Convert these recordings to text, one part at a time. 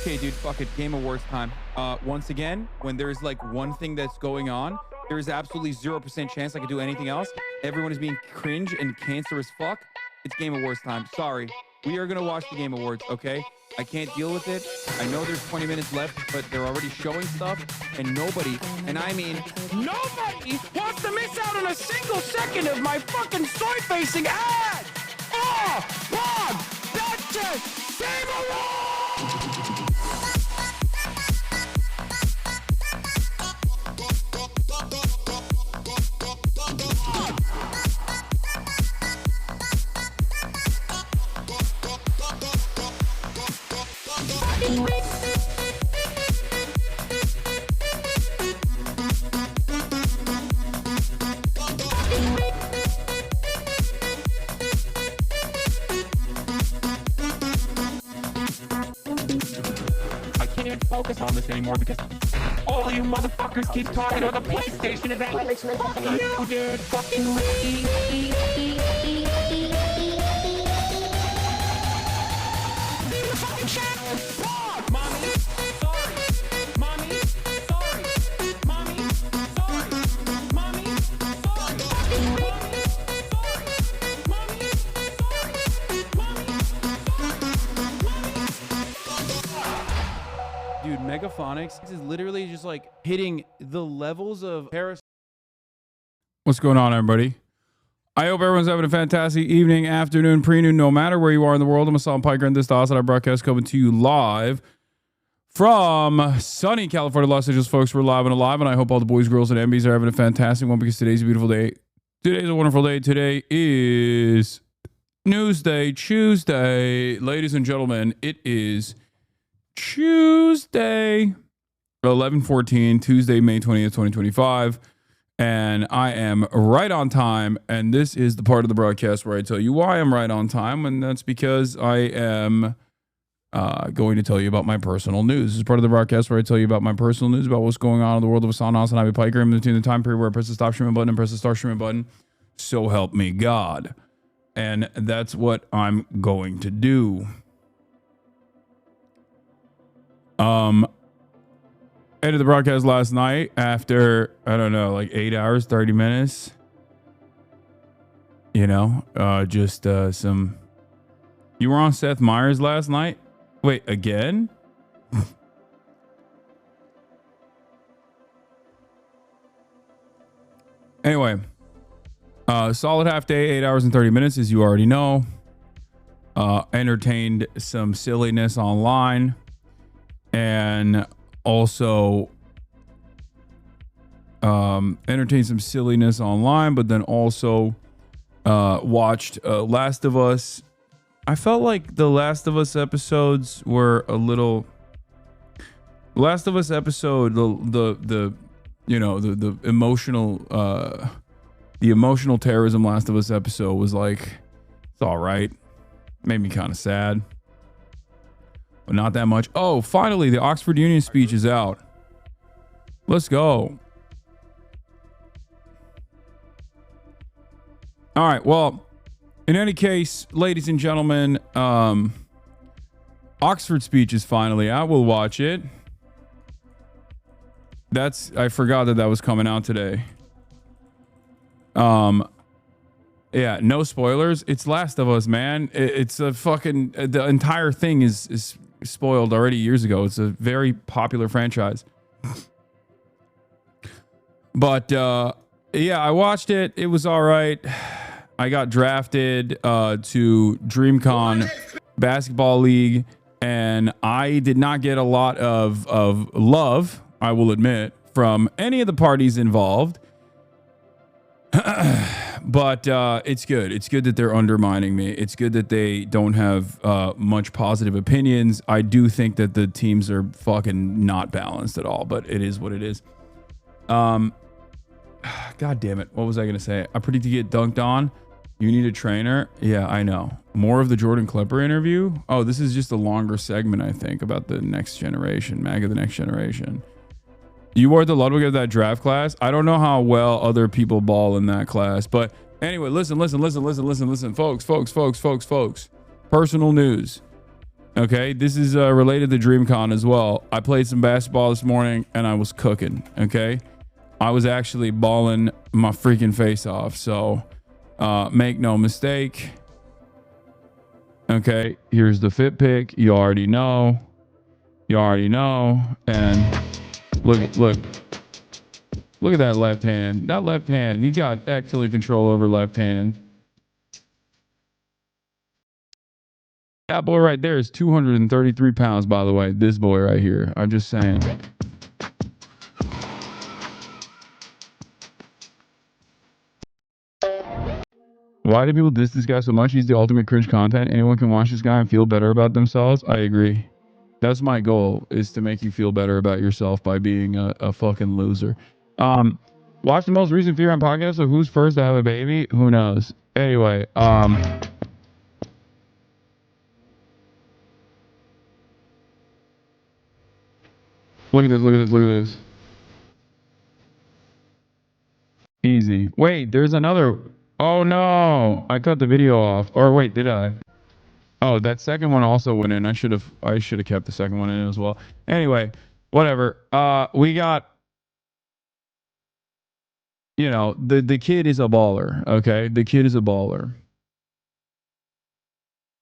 Okay, dude, fuck it. Game Awards time. Once again, when there's like one thing that's going on, there is absolutely 0% chance I could do anything else. Everyone is being cringe and cancerous fuck. It's Game Awards time. Sorry. We are going to watch the Game Awards, okay? I can't deal with it. I know there's 20 minutes left, but they're already showing stuff, and nobody, and I mean nobody, wants to miss out on a single second of my fucking soy-facing ad! Oh, Bob! That's it! Game Awards! I can't focus on this anymore because all you motherfuckers keep talking about the PlayStation event. You dude, fucking leave the fucking channel. Fuck, mommy. Sorry. Mommy. Sorry. Mommy. Sorry. Mommy. Sorry. Mommy. Sorry. Mommy. Sorry. Dude, Megaphonics is literally just like hitting the levels of Paris. What's going on, everybody? I hope everyone's having a fantastic evening, afternoon, pre-noon, no matter where you are in the world. I'm Hasan, Piker, and this is the Hasanabi broadcast coming to you live from sunny California, Los Angeles, folks. We're live and alive, and I hope all the boys, girls, and MBs are having a fantastic one because today's a beautiful day. Today's a wonderful day. Today is Newsday, Tuesday. Ladies and gentlemen, it is Tuesday, 11/14, Tuesday, May 20th, 2025. And I am right on time. And this is the part of the broadcast where I tell you why I'm right on time. And that's because I am going to tell you about my personal news. This is part of the broadcast where I tell you about my personal news, about what's going on in the world of Hasan, Hasanabi, Piker, in between the time period where I press the stop streaming button and press the start streaming button. So help me God. And that's what I'm going to do. Ended the broadcast last night after, I don't know, like 8 hours, 30 minutes. You know, just some. You were on Seth Meyers last night? Wait, again? Anyway, solid half day, 8 hours and 30 minutes, as you already know. Entertained some silliness online. And also entertained some silliness online, but then also watched Last of Us. I felt like the Last of Us episodes were a little. Last of Us episode, the emotional terrorism Last of Us episode was like, it's all right. Made me kind of sad. But not that much. Oh, finally, the Oxford Union speech is out. Let's go. All right. Well, in any case, ladies and gentlemen, Oxford speech is finally out. We'll watch it. I forgot that was coming out today. Yeah, no spoilers. It's Last of Us, man. It's a fucking, the entire thing is spoiled already years ago. It's a very popular franchise. But yeah, I watched it. It was all right. I got drafted to DREAMCON Basketball League, and I did not get a lot of love, I will admit, from any of the parties involved. But it's good. It's good that they're undermining me. It's good that they don't have much positive opinions. I do think that the teams are fucking not balanced at all, but it is what it is. God damn it. What was I going to say? I predict to get dunked on. You need a trainer. Yeah, I know. More of the Jordan Klepper interview. Oh, this is just a longer segment, I think, about the next generation, MAGA the next generation. You were the Ludwig of that draft class. I don't know how well other people ball in that class, but anyway, listen, folks. Personal news. Okay, this is related to DREAMCON as well. I played some basketball this morning and I was cooking. Okay, I was actually balling my freaking face off. So make no mistake. Okay, here's the fit pick. You already know. You already know. And look at that left hand. That left hand. He got excellent control over left hand. That boy right there is 233 pounds, by the way. This boy right here. I'm just saying. Why do people diss this guy so much? He's the ultimate cringe content. Anyone can watch this guy and feel better about themselves. I agree. That's my goal, is to make you feel better about yourself by being a fucking loser. Watch the most recent Fear on podcast of who's first to have a baby. Who knows? Anyway, look at this, look at this, look at this. Easy. Wait, there's another. Oh no, I cut the video off. Or wait, did I? Oh, that second one also went in. I should have kept the second one in as well. Anyway, whatever. We got, you know, the kid is a baller, okay? The kid is a baller.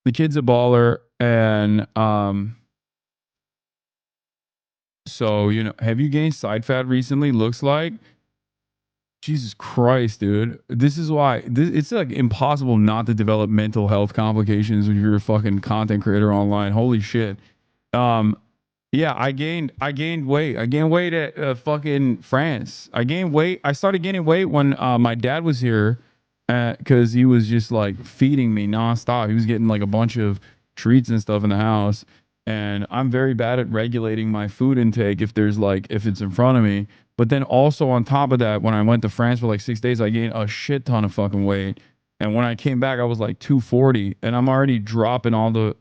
The kid's a baller, and so, you know, have you gained side fat recently? Looks like. Jesus Christ, dude. This is why it's like impossible not to develop mental health complications when you're a fucking content creator online. Holy shit. Yeah, I gained weight. I gained weight at fucking France. I gained weight. I started gaining weight when my dad was here, because he was just like feeding me nonstop. He was getting like a bunch of treats and stuff in the house. And I'm very bad at regulating my food intake if it's in front of me. But then also on top of that, when I went to France for like 6 days, I gained a shit ton of fucking weight. And when I came back, I was like 240, and I'm already dropping I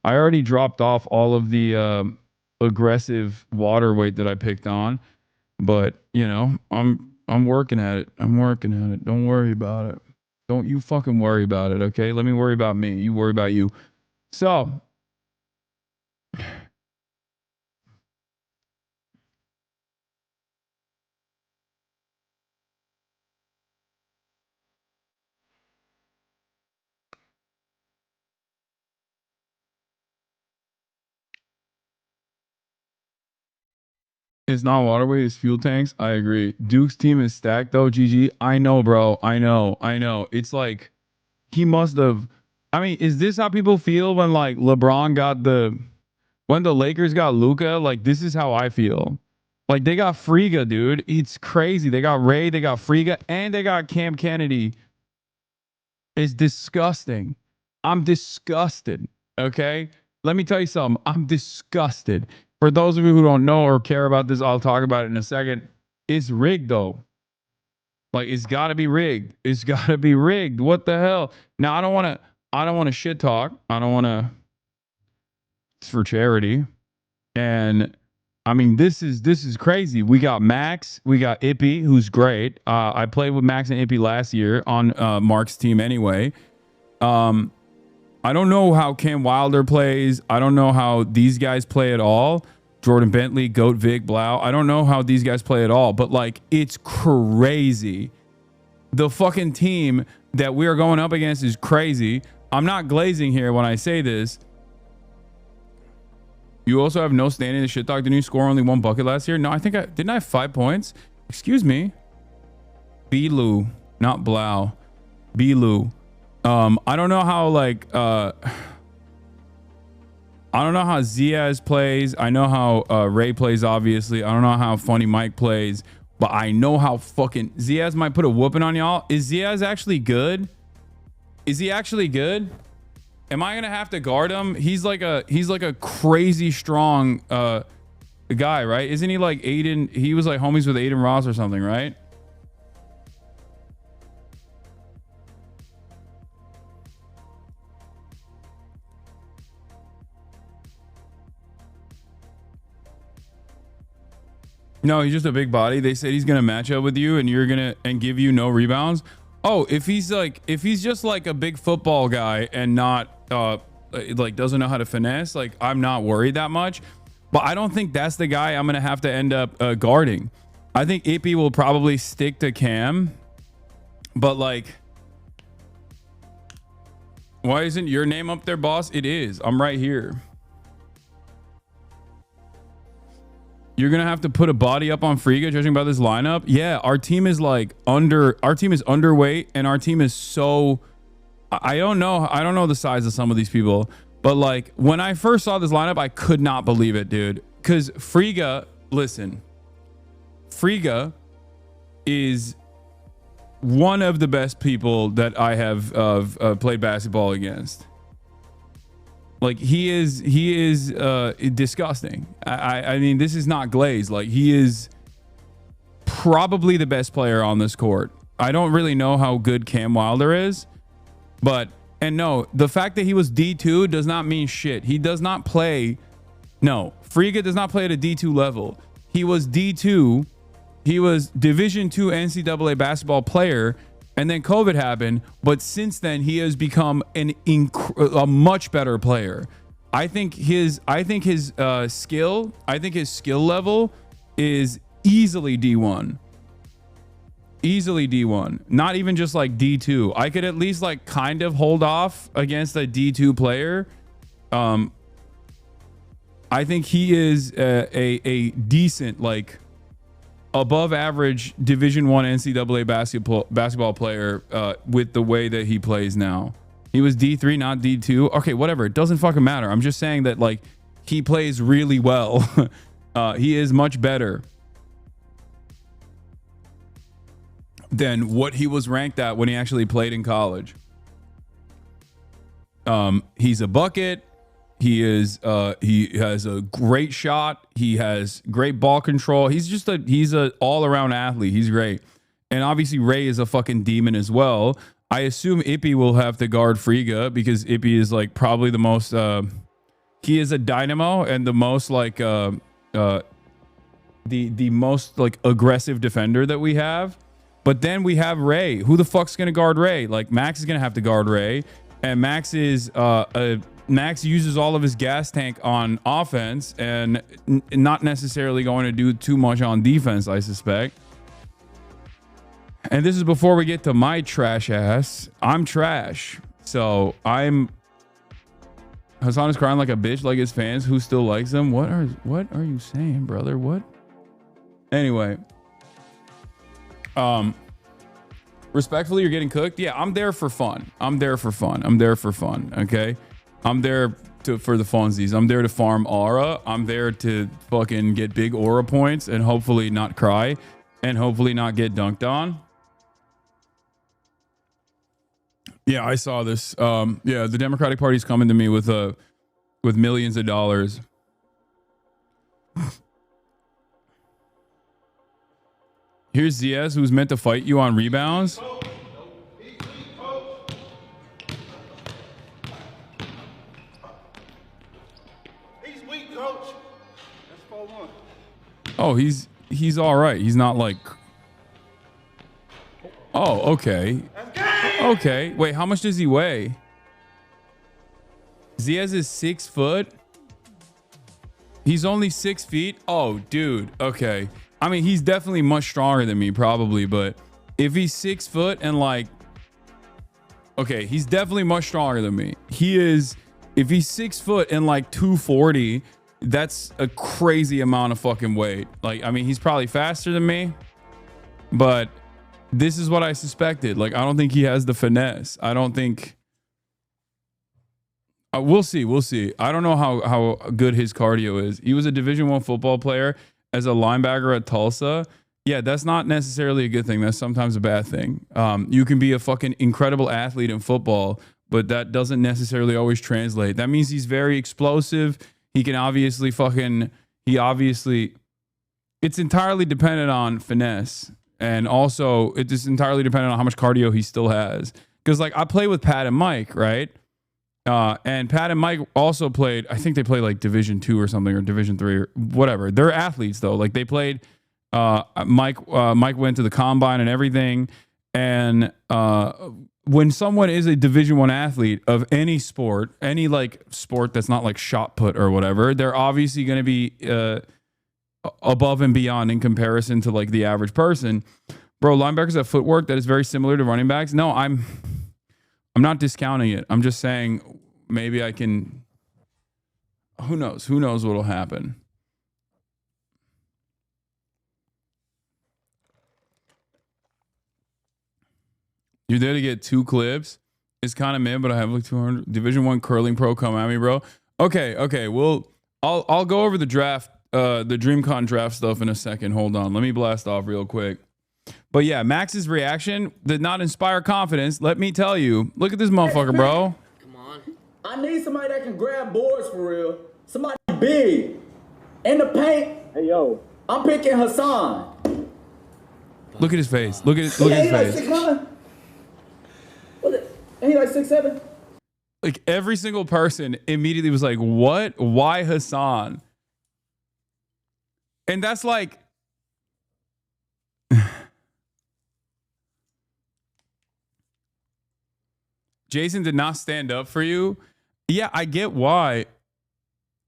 already dropped off all of the aggressive water weight that I picked on. But you know, I'm working at it. I'm working at it. Don't worry about it. Don't you fucking worry about it, okay? Let me worry about me. You worry about you. So it's not water weight, it's fuel tanks. I agree. Duke's team is stacked though. GG. I know, bro. I know. It's like he must have. I mean, is this how people feel when like LeBron got when the Lakers got Luka? Like, this is how I feel. Like, they got Friga, dude. It's crazy. They got Ray, they got Friga, and they got Cam Kennedy. It's disgusting. I'm disgusted. Okay? Let me tell you something. I'm disgusted. For those of you who don't know or care about this, I'll talk about it in a second. It's rigged, though. Like, it's got to be rigged. It's got to be rigged. What the hell? Now, I don't want to shit talk. I don't want to. It's for charity. And I mean, this is crazy. We got Max, we got Ippy, who's great. I played with Max and Ippy last year on Mark's team anyway. I don't know how Cam Wilder plays. I don't know how these guys play at all. Jordan Bentley, Goat Vic, Blau. I don't know how these guys play at all, but like, it's crazy. The fucking team that we are going up against is crazy. I'm not glazing here when I say this. You also have no standing in the shit talk. Didn't you score only 1 bucket last year? No, I think didn't I have 5 points? Excuse me. Belu, not Blau. Belu. I don't know how like I don't know how Ziaz plays. I know how Ray plays, obviously. I don't know how Funny Mike plays, but I know how fucking Ziaz might put a whooping on y'all. Is Ziaz actually good? Is he actually good? Am I gonna have to guard him? He's like a crazy strong guy, right? Isn't he like Aiden? He was like homies with Aiden Ross or something, right? No, he's just a big body. They said he's gonna match up with you and you're gonna give you no rebounds. Oh, if he's just like a big football guy and not like doesn't know how to finesse, like I'm not worried that much. But I don't think that's the guy I'm gonna have to end up guarding. I think Ippy will probably stick to Cam, but like, why isn't your name up there, boss? It is. I'm right here. You're gonna have to put a body up on Friga, judging by this lineup. Yeah, our team is like underweight, and our team is so. I don't know the size of some of these people, but like when I first saw this lineup, I could not believe it, dude. Because Friga, listen, Friga is one of the best people that I have played basketball against. Like he is disgusting. I mean, this is not Glaze. Like he is probably the best player on this court. I don't really know how good Cam Wilder is, but and no, the fact that he was D2 does not mean shit. He does not play. No, Friga does not play at a D2 level. He was D2. He was Division II NCAA basketball player. And then COVID happened, but since then he has become a much better player. I think his skill level is easily D1. Easily D1. Not even just like D2. I could at least like kind of hold off against a D2 player. I think he is a decent, like, above average Division I NCAA basketball player with the way that he plays now. He was D3, not D2. Okay, whatever. It doesn't fucking matter. I'm just saying that like he plays really well. He is much better than what he was ranked at when he actually played in college. He's a bucket. He has a great shot. He has great ball control. He's a all around athlete. He's great. And obviously Ray is a fucking demon as well. I assume Ippy will have to guard Friga because Ippy is like probably the most, he is a dynamo and the most like, the most like aggressive defender that we have. But then we have Ray. Who the fuck's going to guard Ray? Like Max is going to have to guard Ray, and Max is, Max uses all of his gas tank on offense and not necessarily going to do too much on defense, I suspect. And this is before we get to my trash ass. I'm trash. So Hasan is crying like a bitch, like his fans who still likes him. What are you saying, brother? What? Anyway. Respectfully, you're getting cooked. Yeah, I'm there for fun. Okay. I'm there for the funsies. I'm there to farm aura. I'm there to fucking get big aura points and hopefully not cry and hopefully not get dunked on. Yeah, I saw this. Yeah, the Democratic Party's coming to me with millions of dollars. Here's Ziaz, who's meant to fight you on rebounds. Oh, he's all right. He's not like. Oh, okay. Okay. Wait, how much does he weigh? Ziaz is 6 foot. He's only 6 feet. Oh, dude. Okay. I mean, he's definitely much stronger than me, probably. But if he's 6 foot and like, okay, he's definitely much stronger than me. He is. If he's 6 foot and like 240. That's a crazy amount of fucking weight. Like, I mean, he's probably faster than me, but this is what I suspected. Like, I don't think he has the finesse. I don't think. We'll see. We'll see. I don't know how good his cardio is. He was a Division I football player as a linebacker at Tulsa. Yeah, that's not necessarily a good thing. That's sometimes a bad thing. You can be a fucking incredible athlete in football, but that doesn't necessarily always translate. That means he's very explosive. He can obviously it's entirely dependent on finesse. And also it is entirely dependent on how much cardio he still has. Cause like I play with Pat and Mike, right? And Pat and Mike also played, I think they played like Division II or something, or Division III or whatever. They're athletes though. Like they played, Mike went to the combine and everything. And when someone is a Division I athlete of any sport, any like sport that's not like shot put or whatever, they're obviously going to be above and beyond in comparison to like the average person. Bro, linebackers have footwork that is very similar to running backs. No, I'm not discounting it. I'm just saying maybe I can. Who knows? Who knows what'll happen? You're there to get 2 clips. It's kind of mid, but I have like 200 Division I curling pro come at me, bro. Okay. Well, I'll go over the draft, the DreamCon draft stuff in a second. Hold on. Let me blast off real quick. But yeah, Max's reaction did not inspire confidence. Let me tell you. Look at this motherfucker, bro. Come on. I need somebody that can grab boards for real. Somebody big. In the paint. Hey, yo. I'm picking Hasan. Look at his face. Look at his face. Like ain't he like 6'7"? Like every single person immediately was like, what? Why Hasan? And that's like, Jason did not stand up for you. Yeah, I get why.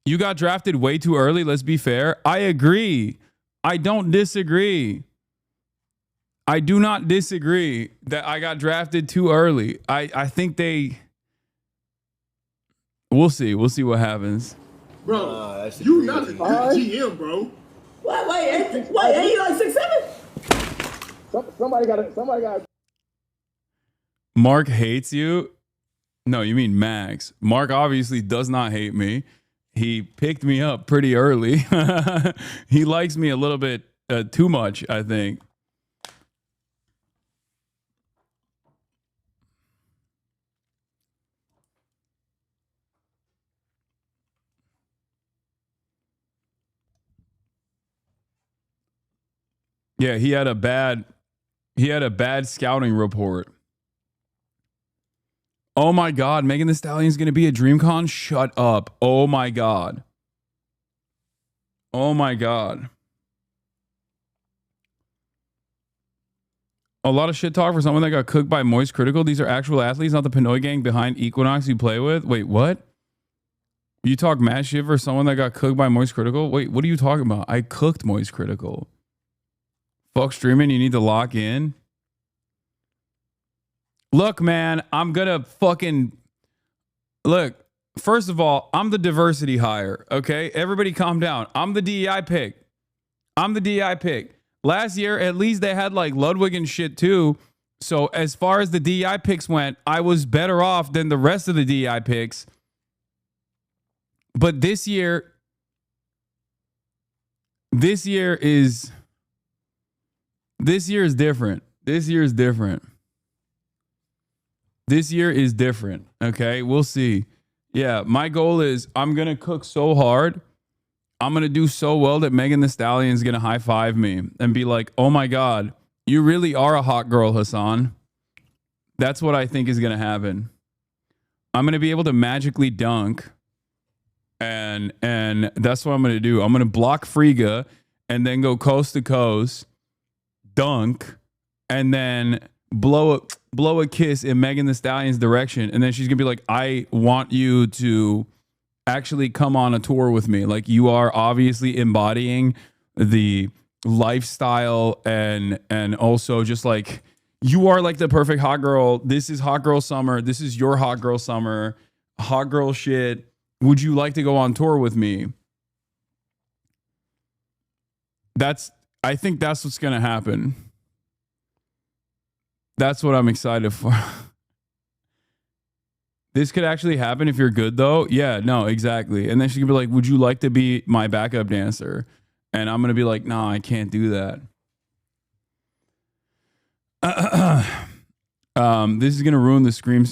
You got drafted way too early. Let's be fair. I agree. I don't disagree. I do not disagree that I got drafted too early. I think we'll see. We'll see what happens. Bro, you not a good GM, bro. Wait, ain't he like 6'7"? Somebody got Mark hates you. No, you mean Max. Mark obviously does not hate me. He picked me up pretty early. He likes me a little bit too much, I think. Yeah, he had a bad scouting report. Oh my God, Megan Thee Stallion's going to be at DreamCon? Shut up. Oh my God. Oh my God. A lot of shit talk for someone that got cooked by Moist Critical. These are actual athletes, not the Pinoy gang behind Equinox you play with. Wait, what? You talk mad shit for someone that got cooked by Moist Critical? Wait, what are you talking about? I cooked Moist Critical. Fuck streaming, you need to lock in. Look, man, I'm gonna fucking look. First of all, I'm the diversity hire. Okay, everybody, calm down. I'm the DEI pick. Last year, at least they had like Ludwig and shit too. So as far as the DEI picks went, I was better off than the rest of the DEI picks. But this year is different. This year is different. Okay, we'll see. Yeah, my goal is I'm going to cook so hard. I'm going to do so well that Megan Thee Stallion is going to high five me and be like, oh my God, you really are a hot girl, Hasan. That's what I think is going to happen. I'm going to be able to magically dunk. And that's what I'm going to do. I'm going to block Friga and then go coast to coast, dunk, and then blow a kiss in Megan Thee Stallion's direction. And then she's going to be like, I want you to actually come on a tour with me. Like, you are obviously embodying the lifestyle and also just like, you are like the perfect hot girl. This is hot girl summer. This is your hot girl summer. Hot girl shit. Would you like to go on tour with me? I think that's what's going to happen. That's what I'm excited for. This could actually happen if you're good, though. Yeah, no, exactly. And then she could be like, would you like to be my backup dancer? And I'm going to be like, no, I can't do that. This is going to ruin the stream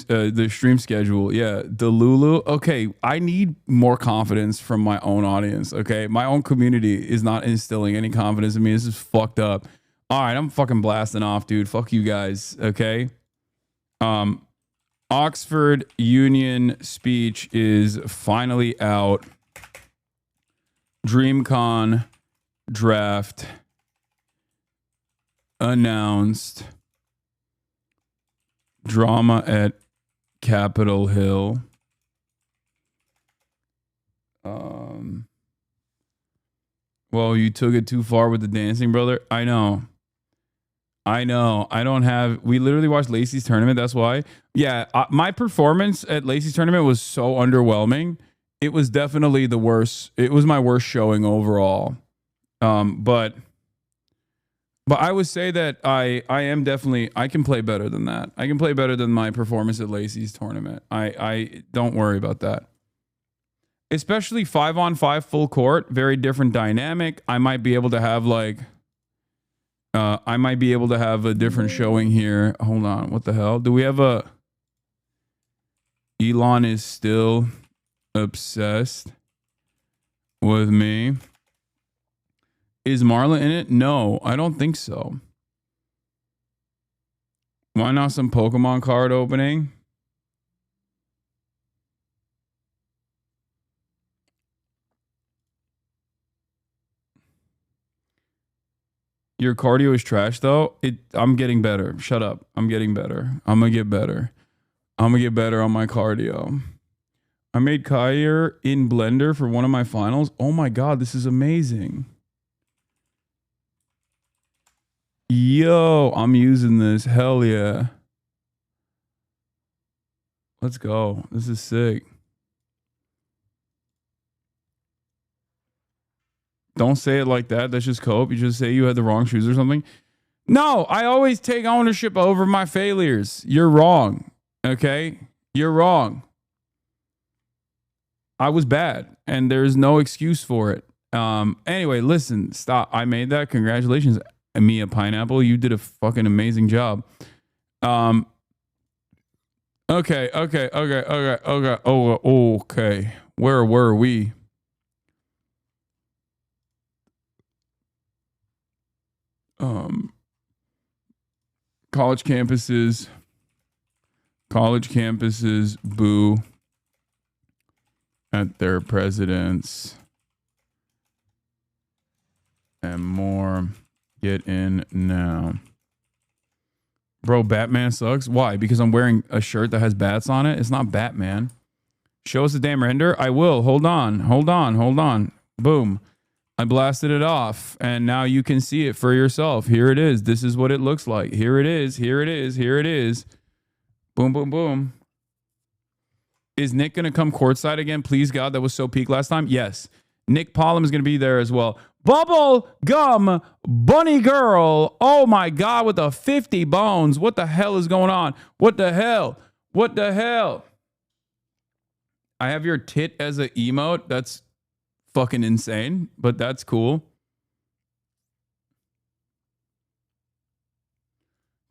schedule. Yeah, Delulu. Okay, I need more confidence from my own audience, okay? My own community is not instilling any confidence in me. This is fucked up. All right, I'm fucking blasting off, dude. Fuck you guys, okay? Oxford Union speech is finally out. DreamCon draft announced. Drama at Capitol Hill. Well, you took it too far with the dancing, brother. I know. I don't have. We literally watched Lacey's tournament. That's why. Yeah, my performance at Lacey's tournament was so underwhelming. It was definitely the worst. It was my worst showing overall. But I would say that I am definitely. I can play better than that. I can play better than my performance at Lacey's tournament. I don't worry about that. Especially 5-on-5 full court, very different dynamic. I might be able to have like. I might be able to have a different showing here. Hold on. What the hell? Do we have a... Elon is still obsessed with me. Is Marla in it? No, I don't think so. Why not some Pokemon card opening? Your cardio is trash, though. I'm getting better. Shut up. I'm getting better. I'm going to get better. I'm going to get better on my cardio. I made Kyrie in Blender for one of my finals. Oh, my God. This is amazing. Yo, I'm using this. Hell yeah. Let's go. This is sick. Don't say it like that. That's just cope. You just say you had the wrong shoes or something. No, I always take ownership over my failures. You're wrong. Okay? You're wrong. I was bad, and there's no excuse for it. Anyway, listen, stop. I made that. Congratulations, Mia Pineapple. You did a fucking amazing job. Okay. Okay. Where were we? College campuses boo at their presidents and more. Get in now. Bro, Batman sucks. Why? Because I'm wearing a shirt that has bats on it? It's not Batman. Show us the damn render. I will. Hold on. Boom. I blasted it off, and now you can see it for yourself. Here it is. This is what it looks like. Here it is. Boom, boom, boom. Is Nick going to come courtside again? Please, God, that was so peak last time. Yes. Nick Pollum is going to be there as well. Bubble Gum Bunny Girl. Oh, my God, with the 50 bones. What the hell is going on? What the hell? I have your tit as an emote. That's fucking insane, but that's cool.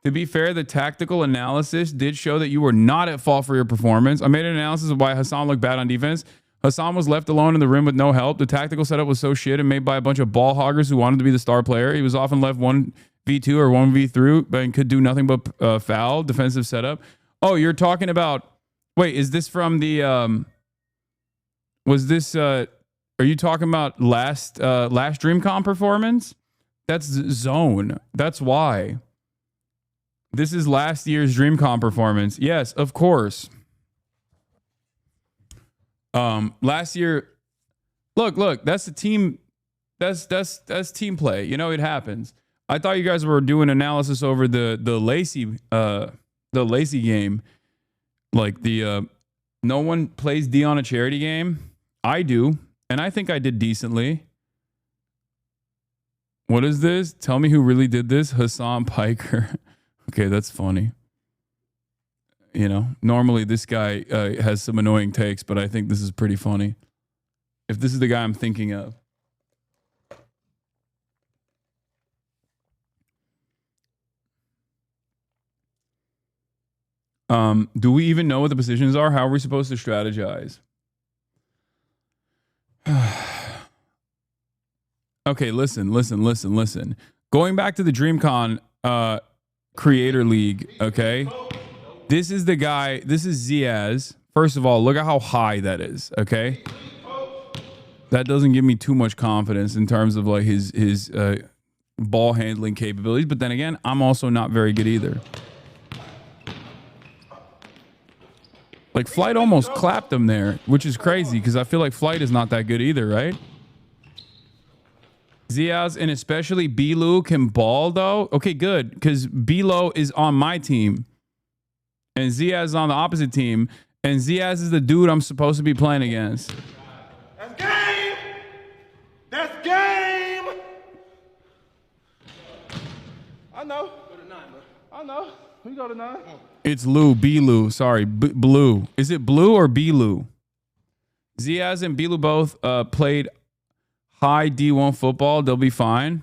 To be fair, the tactical analysis did show that you were not at fault for your performance. I made an analysis of why Hasan looked bad on defense. Hasan was left alone in the rim with no help. The tactical setup was so shit and made by a bunch of ball hoggers who wanted to be the star player. He was often left 1v2 or 1v3 and could do nothing but foul defensive setup. Oh, you're talking about... Wait, is this from the... Was this... Are you talking about last DreamCon performance? That's Zone. That's why. This is last year's DreamCon performance. Yes, of course. Last year, look, that's the team. That's team play. You know, it happens. I thought you guys were doing analysis over the Lacey game. Like no one plays D on a charity game. I do. And I think I did decently. What is this? Tell me who really did this. Hasan Piker. Okay, that's funny. You know, normally this guy has some annoying takes, but I think this is pretty funny. If this is the guy I'm thinking of. Do we even know what the positions are? How are we supposed to strategize? Okay, listen. Going back to the DreamCon Creator League, okay? This is the guy, this is Ziaz. First of all, look at how high that is, okay? That doesn't give me too much confidence in terms of like his ball handling capabilities, but then again, I'm also not very good either. Like Flight almost clapped him there, which is crazy because I feel like Flight is not that good either, right? Ziaz and especially B-Lou can ball though. Okay, good, because B-Lo is on my team and Ziaz is on the opposite team, and Ziaz is the dude I'm supposed to be playing against. That's game. That's game. I know. Go to 9, bro. I know. We go to 9. It's Lou, B-Lou. Sorry, Blue. Is it Blue or B-Lou? Ziaz and B-Lou both played high D1 football. They'll be fine.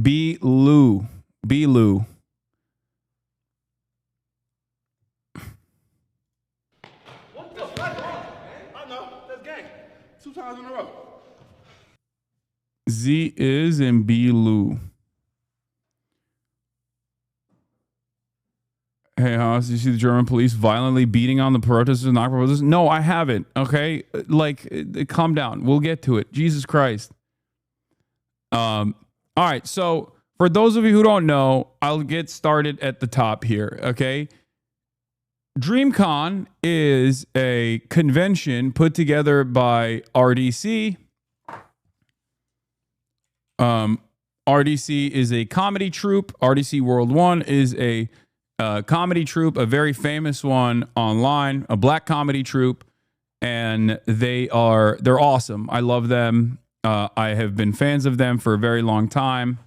B-Lou. B-Lou. What the fuck? I know. That's game. 2 times in a row. Z is and B-Lou. Hey, Haas, you see the German police violently beating on the protesters and not protesters? No, I haven't. Okay, like, calm down. We'll get to it. Jesus Christ. All right. So for those of you who don't know, I'll get started at the top here. Okay. DREAMCON is a convention put together by RDC. RDC is a comedy troupe. RDC World One is a comedy troupe, a very famous one online, a black comedy troupe, and they're awesome. I love them. I have been fans of them for a very long time,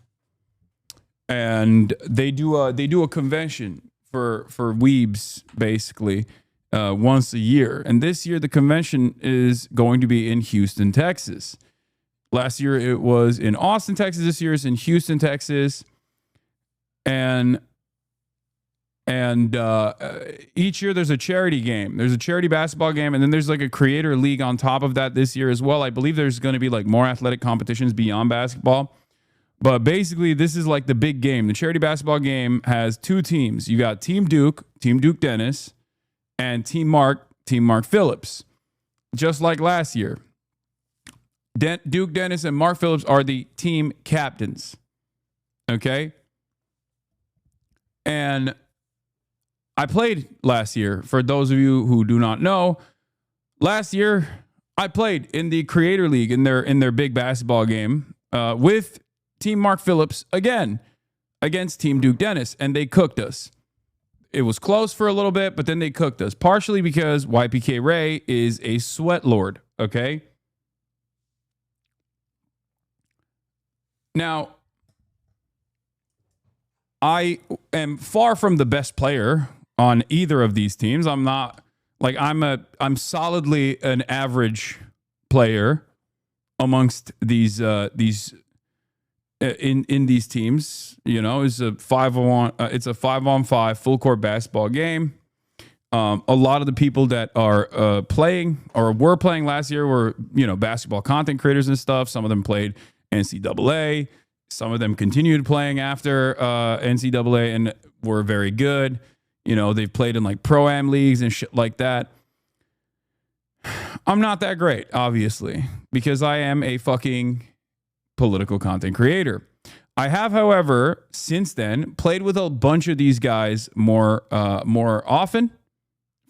and they do a convention for weebs basically once a year. And this year the convention is going to be in Houston, Texas. Last year it was in Austin, Texas. This year it's in Houston, Texas. And each year there's a charity game. There's a charity basketball game, and then there's like a creator league on top of that this year as well. I believe there's going to be like more athletic competitions beyond basketball. But basically this is like the big game. The charity basketball game has 2 teams. You got Team Duke Dennis, and Team Mark Phillips. Just like last year. Duke Dennis and Mark Phillips are the team captains. Okay? And I played last year. For those of you who do not know, last year I played in the Creator League in their big basketball game with Team Mark Phillips again against Team Duke Dennis, and they cooked us. It was close for a little bit, but then they cooked us, partially because YPK Ray is a sweat lord. Okay? Now, I am far from the best player on either of these teams. I'm not like I'm solidly an average player amongst these in these teams. You know, it's a 5-on-5 full court basketball game. A lot of the people that are playing or were playing last year were, you know, basketball content creators and stuff. Some of them played NCAA. Some of them continued playing after NCAA and were very good. You know, they've played in like pro-am leagues and shit like that. I'm not that great, obviously, because I am a fucking political content creator. I have, however, since then played with a bunch of these guys more often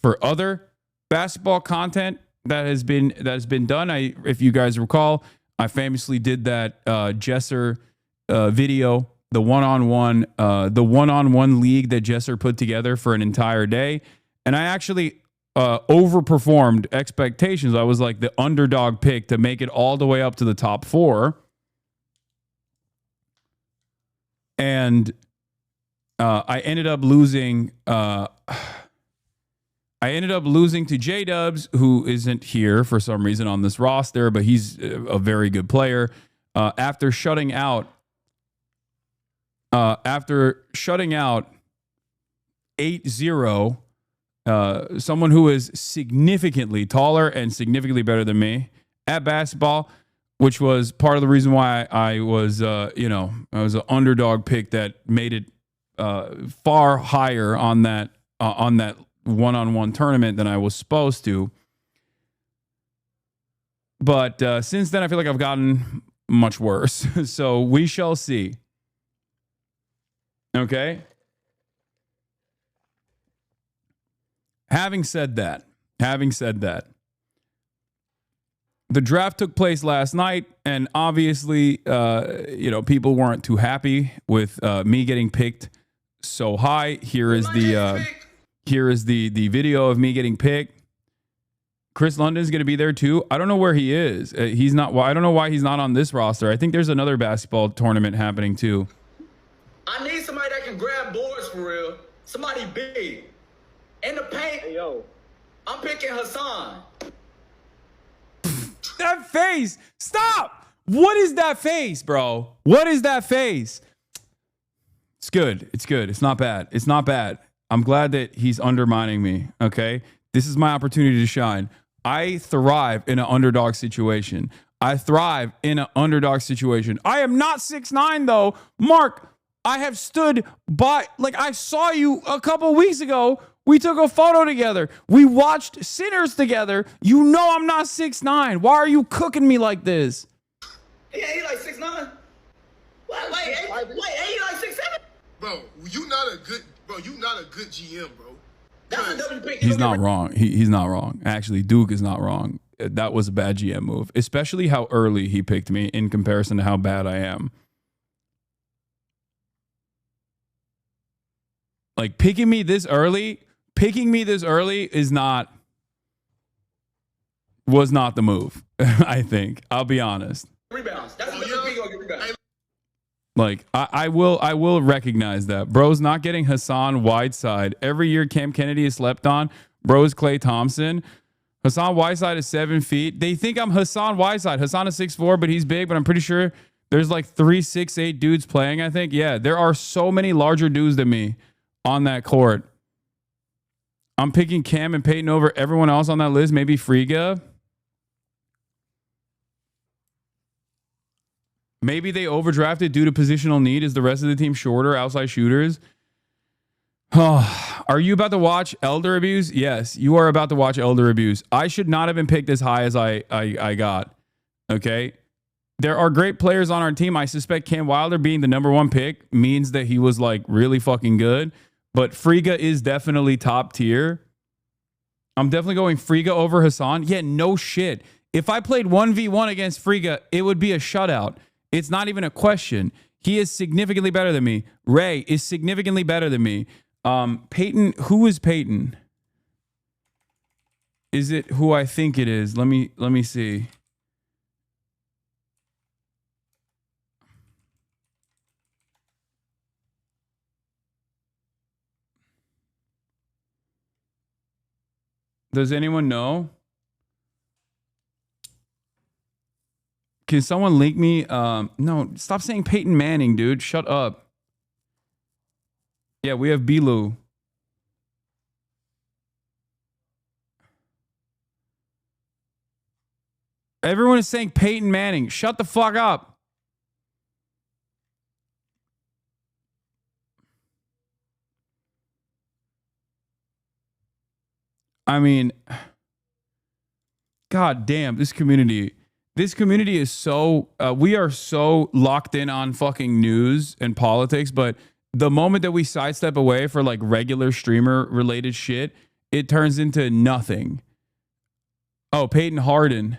for other basketball content that has been done. If you guys recall, I famously did that Jesser video, the one-on-one league that Jesser put together for an entire day. And I actually overperformed expectations. I was like the underdog pick to make it all the way up to the top 4. And I ended up losing to J-Dubs, who isn't here for some reason on this roster, but he's a very good player. After shutting out 8-0, someone who is significantly taller and significantly better than me at basketball, which was part of the reason why I was I was an underdog pick that made it far higher on that one-on-one tournament than I was supposed to. But since then, I feel like I've gotten much worse. So we shall see. Okay. Having said that, the draft took place last night, and obviously, people weren't too happy with me getting picked so high. Here is the video of me getting picked. Chris London's going to be there too. I don't know where he is. He's not. Well, I don't know why he's not on this roster. I think there's another basketball tournament happening too. I need somebody that can grab boards for real. Somebody big. In the paint. Hey, yo. I'm picking Hasan. That face. Stop. What is that face, bro? What is that face? It's good. It's good. It's not bad. It's not bad. I'm glad that he's undermining me. Okay. This is my opportunity to shine. I thrive in an underdog situation. I thrive in an underdog situation. I am not 6'9" though. Mark, I have stood by, like I saw you a couple weeks ago. We took a photo together. We watched Sinners together. You know I'm not 6'9". Why are you cooking me like this? Yeah, he like 6'9". Wait, he like 6'7"? Bro, you not a good GM, bro. That's a W pick. He's not wrong. He's not wrong. Actually, Duke is not wrong. That was a bad GM move, especially how early he picked me in comparison to how bad I am. Like picking me this early was not the move. I think. I'll be honest. Rebounds. That's what you're rebounds. Like I will recognize that. Bro's not getting Hassan Whiteside. Every year Cam Kennedy is slept on. Bro's Klay Thompson. Hassan Whiteside is 7 feet. They think I'm Hassan Whiteside. Hassan is 6'4", but he's big, but I'm pretty sure there's like 3 6'8" dudes playing, I think. Yeah, there are so many larger dudes than me on that court. I'm picking Cam and Peyton over everyone else on that list. Maybe Friga. Maybe they overdrafted due to positional need. Is the rest of the team shorter outside shooters? Oh, are you about to watch Elder Abuse? Yes, you are about to watch Elder Abuse. I should not have been picked as high as I got. Okay. There are great players on our team. I suspect Cam Wilder being the #1 pick means that he was like really fucking good. But Friga is definitely top tier. I'm definitely going Friga over Hasan. Yeah, no shit. If I played 1v1 against Friga, it would be a shutout. It's not even a question. He is significantly better than me. Ray is significantly better than me. Peyton, who is Peyton? Is it who I think it is? Let me see. Does anyone know? Can someone link me? No, stop saying Peyton Manning, dude. Shut up. Yeah, we have Bilu. Everyone is saying Peyton Manning. Shut the fuck up. I mean, God damn, this community is so, we are so locked in on fucking news and politics, but the moment that we sidestep away for like regular streamer related shit, it turns into nothing. Oh, Peyton Harden.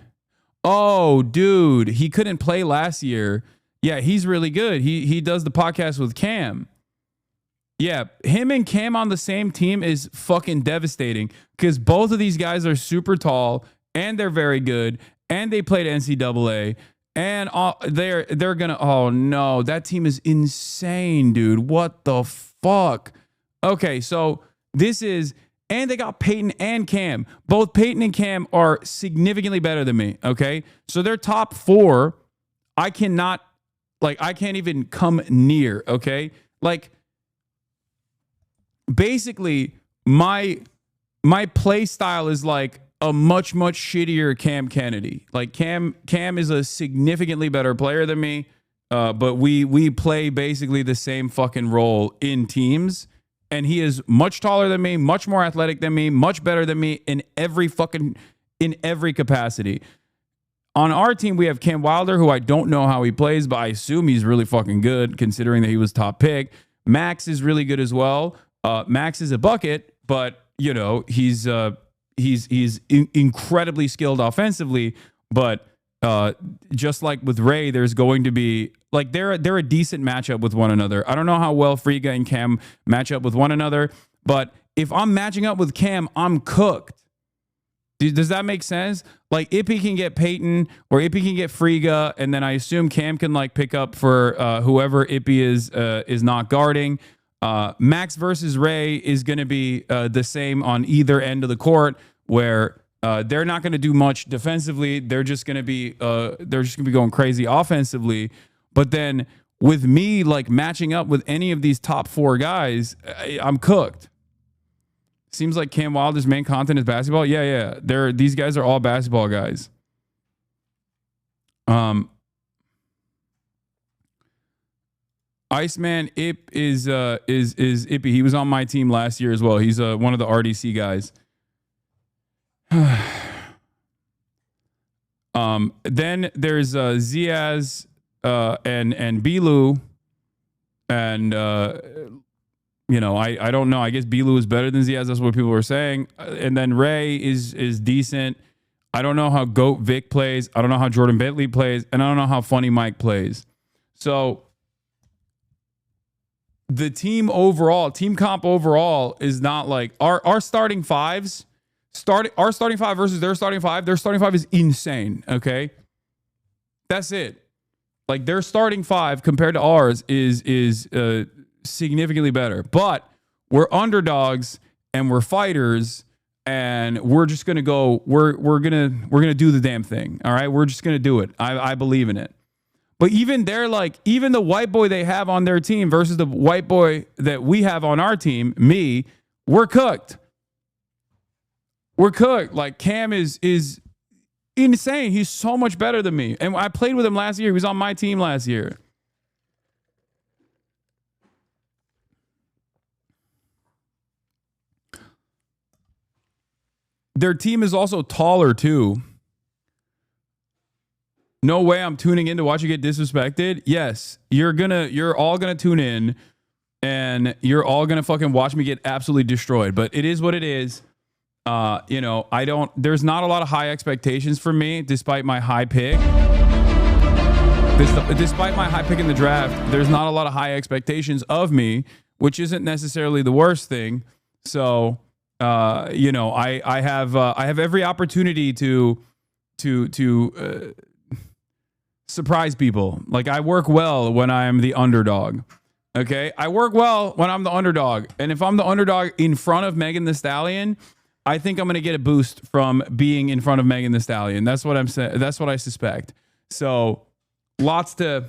Oh, dude, he couldn't play last year. Yeah, he's really good. He does the podcast with Cam. Yeah, him and Cam on the same team is fucking devastating because both of these guys are super tall and they're very good and they played NCAA and they're gonna. Oh no, that team is insane, dude. What the fuck? Okay, so this is, and they got Peyton and Cam. Both Peyton and Cam are significantly better than me. Okay, so they're top 4. I can't even come near. Okay, like. Basically, my play style is like a much shittier Cam Kennedy. Like Cam is a significantly better player than me, but we play basically the same fucking role in teams. And he is much taller than me, much more athletic than me, much better than me in every capacity. On our team, we have Cam Wilder, who I don't know how he plays, but I assume he's really fucking good considering that he was top pick. Max is really good as well. Max is a bucket, but you know, he's incredibly skilled offensively, but just like with Ray, there's going to be like they're a decent matchup with one another. I don't know how well Friga and Cam match up with one another, but if I'm matching up with Cam, I'm cooked. Does that make sense? Like Ippy can get Peyton or Ippy can get Friga, and then I assume Cam can like pick up for whoever Ippy is not guarding. Max versus Ray is going to be the same on either end of the court, where they're not going to do much defensively. They're just going to be going crazy offensively. But then with me like matching up with any of these top 4 guys, I'm cooked. Seems like Cam Wilder's main content is basketball. Yeah. These guys are all basketball guys. Iceman Ip is Ippy. He was on my team last year as well. He's one of the RDC guys. Then there's Ziaz and Bilu, and you know, I don't know. I guess Bilu is better than Ziaz. That's what people were saying. And then Ray is decent. I don't know how Goat Vic plays. I don't know how Jordan Bentley plays, and I don't know how Funny Mike plays. So the team comp overall is not like our starting fives. Our starting five versus their starting five. Their starting five is insane. Okay, that's it. Like their starting five compared to ours is significantly better. But we're underdogs and we're fighters, and we're just gonna go. We're gonna do the damn thing. All right, we're just gonna do it. I believe in it. But even they're like, even the white boy they have on their team versus the white boy that we have on our team, me, we're cooked. We're cooked. Like Cam is insane. He's so much better than me. And I played with him last year. He was on my team last year. Their team is also taller too. No way I'm tuning in to watch you get disrespected. Yes, you're all gonna tune in and you're all gonna fucking watch me get absolutely destroyed. But it is what it is. You know, there's not a lot of high expectations for me, despite my high pick. Despite my high pick in the draft, there's not a lot of high expectations of me, which isn't necessarily the worst thing. So, you know, I have every opportunity to surprise people. Like I work well when I'm the underdog. Okay, I work well when I'm the underdog, and if I'm the underdog in front of Megan Thee Stallion, I think I'm going to get a boost from being in front of Megan Thee Stallion. That's what I'm saying. That's what I suspect. So lots to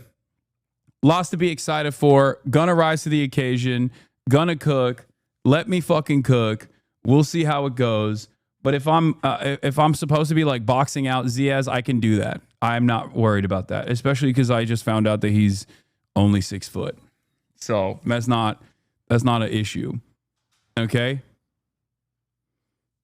be excited for. Gonna rise to the occasion. Gonna cook. Let me fucking cook. We'll see how it goes. But if I'm supposed to be like boxing out Ziaz, I can do that. I'm not worried about that, especially because I just found out that he's only 6 foot. So that's not an issue. Okay.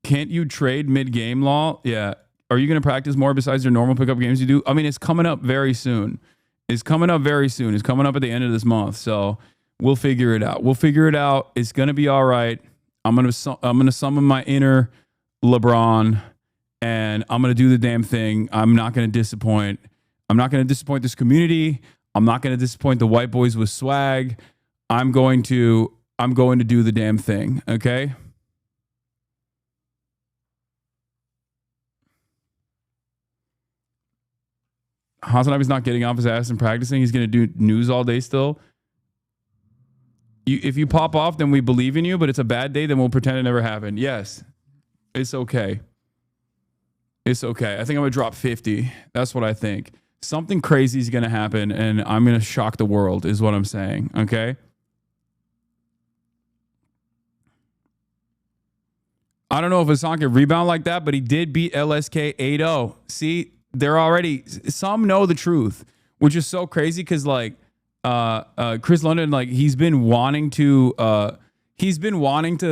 Can't you trade mid-game, Law? Yeah. Are you going to practice more besides your normal pickup games you do? I mean, it's coming up very soon. It's coming up at the end of this month. So we'll figure it out. It's going to be all right. I'm going to summon my inner LeBron, and I'm going to do the damn thing. I'm not going to disappoint. I'm not going to disappoint this community. I'm not going to disappoint the white boys with swag. I'm going to do the damn thing. Okay. Hasanabi's not getting off his ass and practicing. He's going to do news all day still. If you pop off, then we believe in you, but it's a bad day, then we'll pretend it never happened. Yes. It's okay. It's okay. I think I'm going to drop 50. That's what I think. Something crazy is going to happen, and I'm going to shock the world is what I'm saying. Okay? I don't know if Hasan can rebound like that, but he did beat LSK 8-0. See, they're already, some know the truth, which is so crazy because like Chris London, like he's been wanting to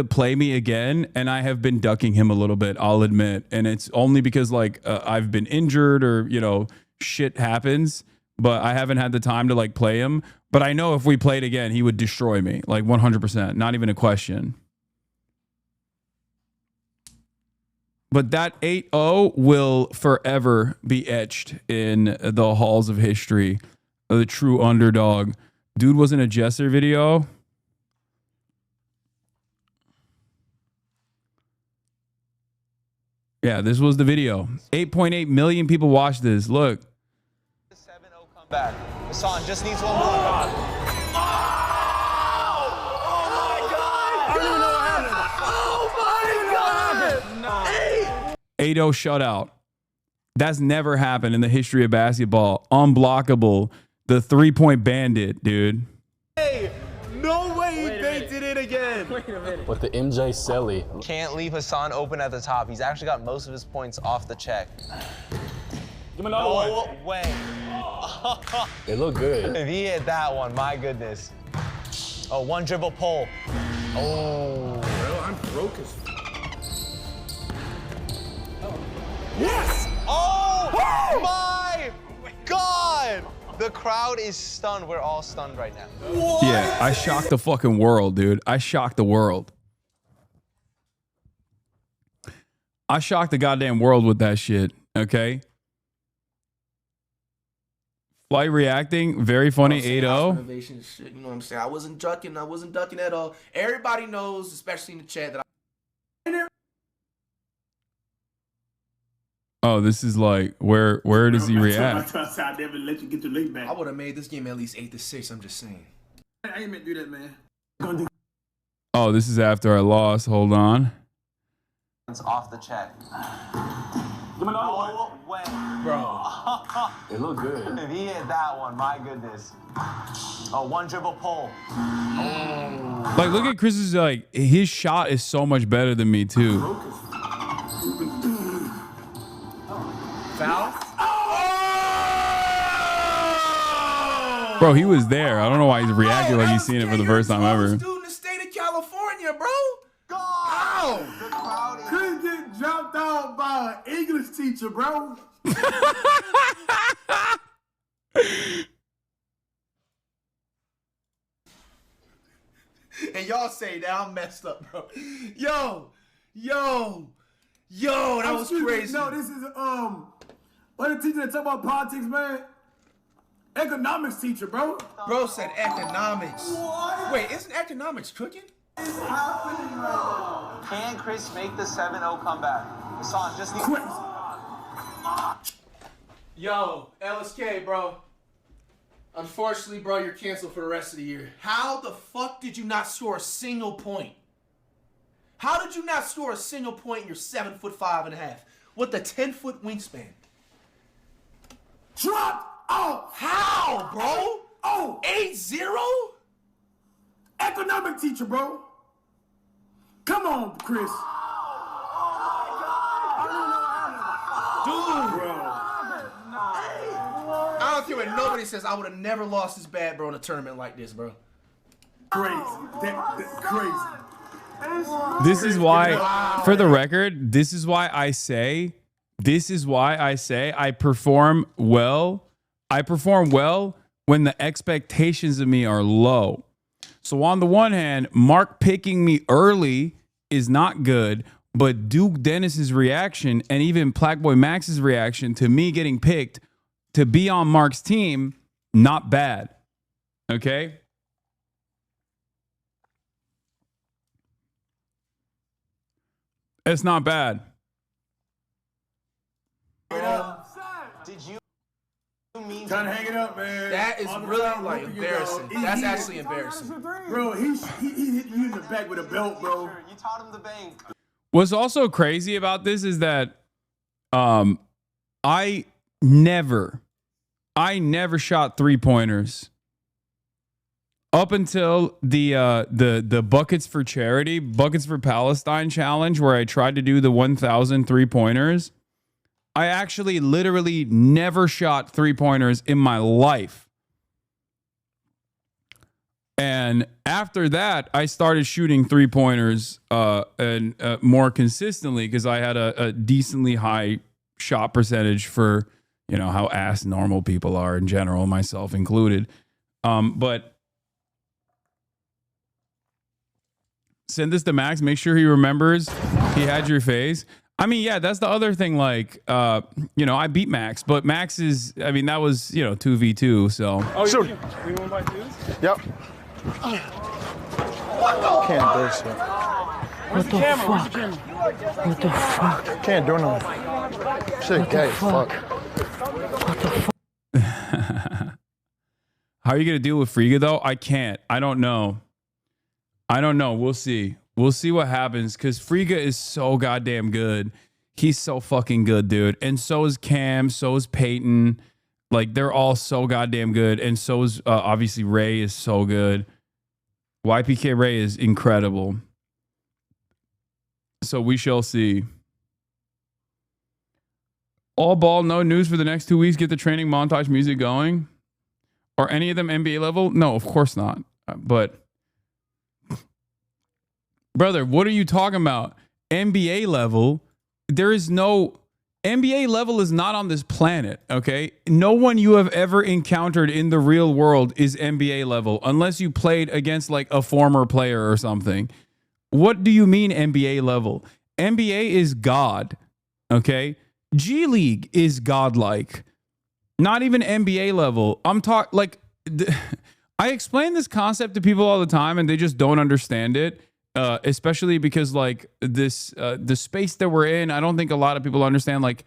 play me again, and I have been ducking him a little bit, I'll admit. And it's only because like I've been injured or, you know, shit happens. but I haven't had the time to like play him. But I know if we played again, he would destroy me, like 100%, not even a question. But that 8-0 will forever be etched in the halls of history. The true underdog. Dude was in a Jesser video. Yeah, this was the video. 8.8 million people watched this. Look. 7-0 comeback. Hasan just needs one more. No. 8-0 shutout. That's never happened in the history of basketball. Unblockable. The 3-point bandit, dude. Hey, no way he painted it again. Wait a minute. With the MJ Selly. Can't leave Hasan open at the top. He's actually got most of his points off the check. Give him another one. No way. They look good. If he hit that one, my goodness. Oh, one dribble pull. Oh. Bro, I'm broke as Yes! Oh my God! The crowd is stunned. We're all stunned right now. What? Yeah, I shocked the fucking world, dude. I shocked the world. I shocked the goddamn world with that shit, okay? Flight reacting, very funny, 8-0. Innovation shit, you know what I'm saying? I wasn't ducking at all. Everybody knows, especially in the chat, that Oh, this is like, where does he react? I never let you get your leg back. I would have made this game at least 8-6. I'm just saying. I ain't meant to do that, man. Oh, this is after I lost. Hold on. It's off the check. Give him another one. No way. Bro. They look good. If he hit that one, my goodness. Oh, one dribble pull. Oh. Like, look at Chris's, like, his shot is so much better than me, too. Foul? Bro, he was there. I don't know why he's reacting like he's seen it for the first time ever. Dude in the state of California, bro. God! The crowd is... Couldn't get jumped out by an English teacher, bro. And y'all say that I'm messed up, bro. Yo, that was crazy. No, this is what the teacher that talk about politics, man? Economics teacher, bro. Bro said economics. What? Wait, isn't economics cooking? It's happening right now. Can Chris make the 7-0 comeback? Hasan just needs... Quit. Yo, LSK, bro. Unfortunately, bro, you're canceled for the rest of the year. How the fuck did you not score a single point? How did you not score a single point in your 7'5.5" with a 10-foot wingspan? Drop off. How, bro? Oh, 8-0? economic teacher, bro. Come on, Chris. Dude, Bro. I don't care what nobody says. I would have never lost this bad, bro, in a tournament like this, bro. Crazy. That crazy. This is why, for the record, this is why I say I perform well. I perform well when the expectations of me are low. So on the one hand, Mark picking me early is not good, but Duke Dennis's reaction and even Blackboy Max's reaction to me getting picked to be on Mark's team, not bad. Okay? It's not bad. Did you mean... Trying to hang it up, man. That is On the really, ground, like, look at you, embarrassing. bro. That's actually embarrassing. Bro, he hit you in the back with a belt, bro. You taught him the bank. What's also crazy about this is that I never shot 3-pointers up until the Buckets for Charity, Buckets for Palestine challenge, where I tried to do the 1,000 3-pointers. I actually literally never shot 3-pointers in my life. And after that, I started shooting 3-pointers more consistently because I had a decently high shot percentage for, you know, how ass normal people are in general, myself included. But send this to Max. Make sure he remembers he had your face. I mean, yeah, that's the other thing. Like, you know, I beat Max, but Max is, I mean, that was, you know, 2v2. So. Oh, sure. We won by 2s? Yep. Can't do shit. What the fuck? What the fuck? Can't do nothing. Shit gay, fuck. What the fuck? How are you going to deal with Friga, though? I can't. I don't know. We'll see. We'll see what happens, because Friga is so goddamn good. He's so fucking good, dude. And so is Cam. So is Peyton. Like, they're all so goddamn good. And so is, obviously, Ray is so good. YPK Ray is incredible. So we shall see. All ball, no news for the next 2 weeks. Get the training montage music going. Are any of them NBA level? No, of course not. But, brother, what are you talking about? NBA level? There is no... NBA level is not on this planet, okay? No one you have ever encountered in the real world is NBA level, unless you played against, like, a former player or something. What do you mean NBA level? NBA is God, okay? G League is godlike. Not even NBA level. I'm talking, like, I explain this concept to people all the time and they just don't understand it. Especially because, like, this the space that we're in, I don't think a lot of people understand, like,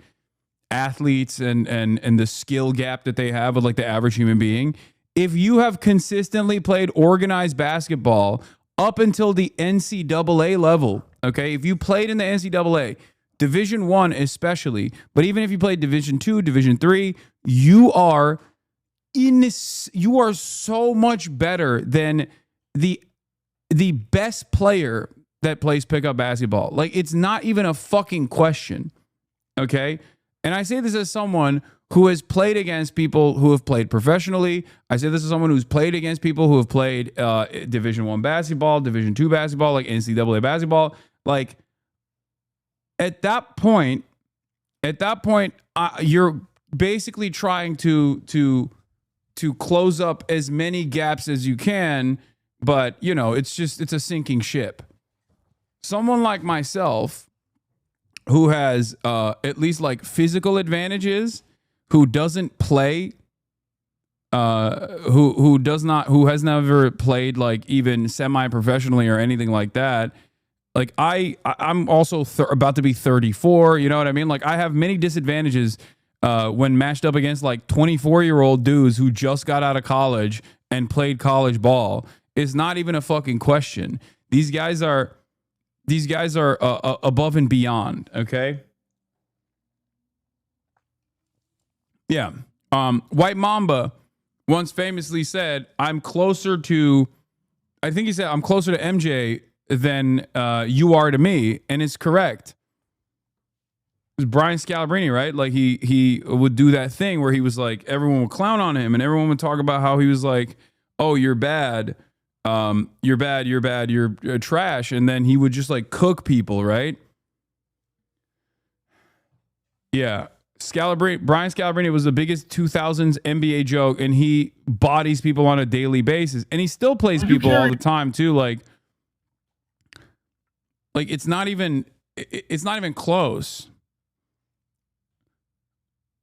athletes and the skill gap that they have with, like, the average human being. If you have consistently played organized basketball up until the NCAA level, okay, if you played in the NCAA, Division I especially, but even if you played Division II, Division III, you are so much better than the best player that plays pickup basketball. Like, it's not even a fucking question. Okay? And I say this as someone who has played against people who have played professionally. I say this as someone who's played against people who have played Division I basketball, Division II basketball, like NCAA basketball. Like, at that point, you're basically trying to close up as many gaps as you can. But, you know, it's a sinking ship. Someone like myself, who has at least, like, physical advantages, who doesn't play, who has never played, like, even semi-professionally or anything like that. Like, I'm also about to be 34. You know what I mean? Like, I have many disadvantages when matched up against, like, 24-year-old dudes who just got out of college and played college ball. It's not even a fucking question. These guys are above and beyond. Okay. Yeah. White Mamba once famously said, I'm closer to MJ than you are to me. And it's correct. It was Brian Scalabrine, right? Like, he would do that thing where he was like, everyone would clown on him and everyone would talk about how he was like, oh, you're bad. You're bad, you're trash. And then he would just, like, cook people, right? Yeah. Brian Scalabrine was the biggest 2000s NBA joke, and he bodies people on a daily basis. And he still plays people all the time, too. Like it's not even close.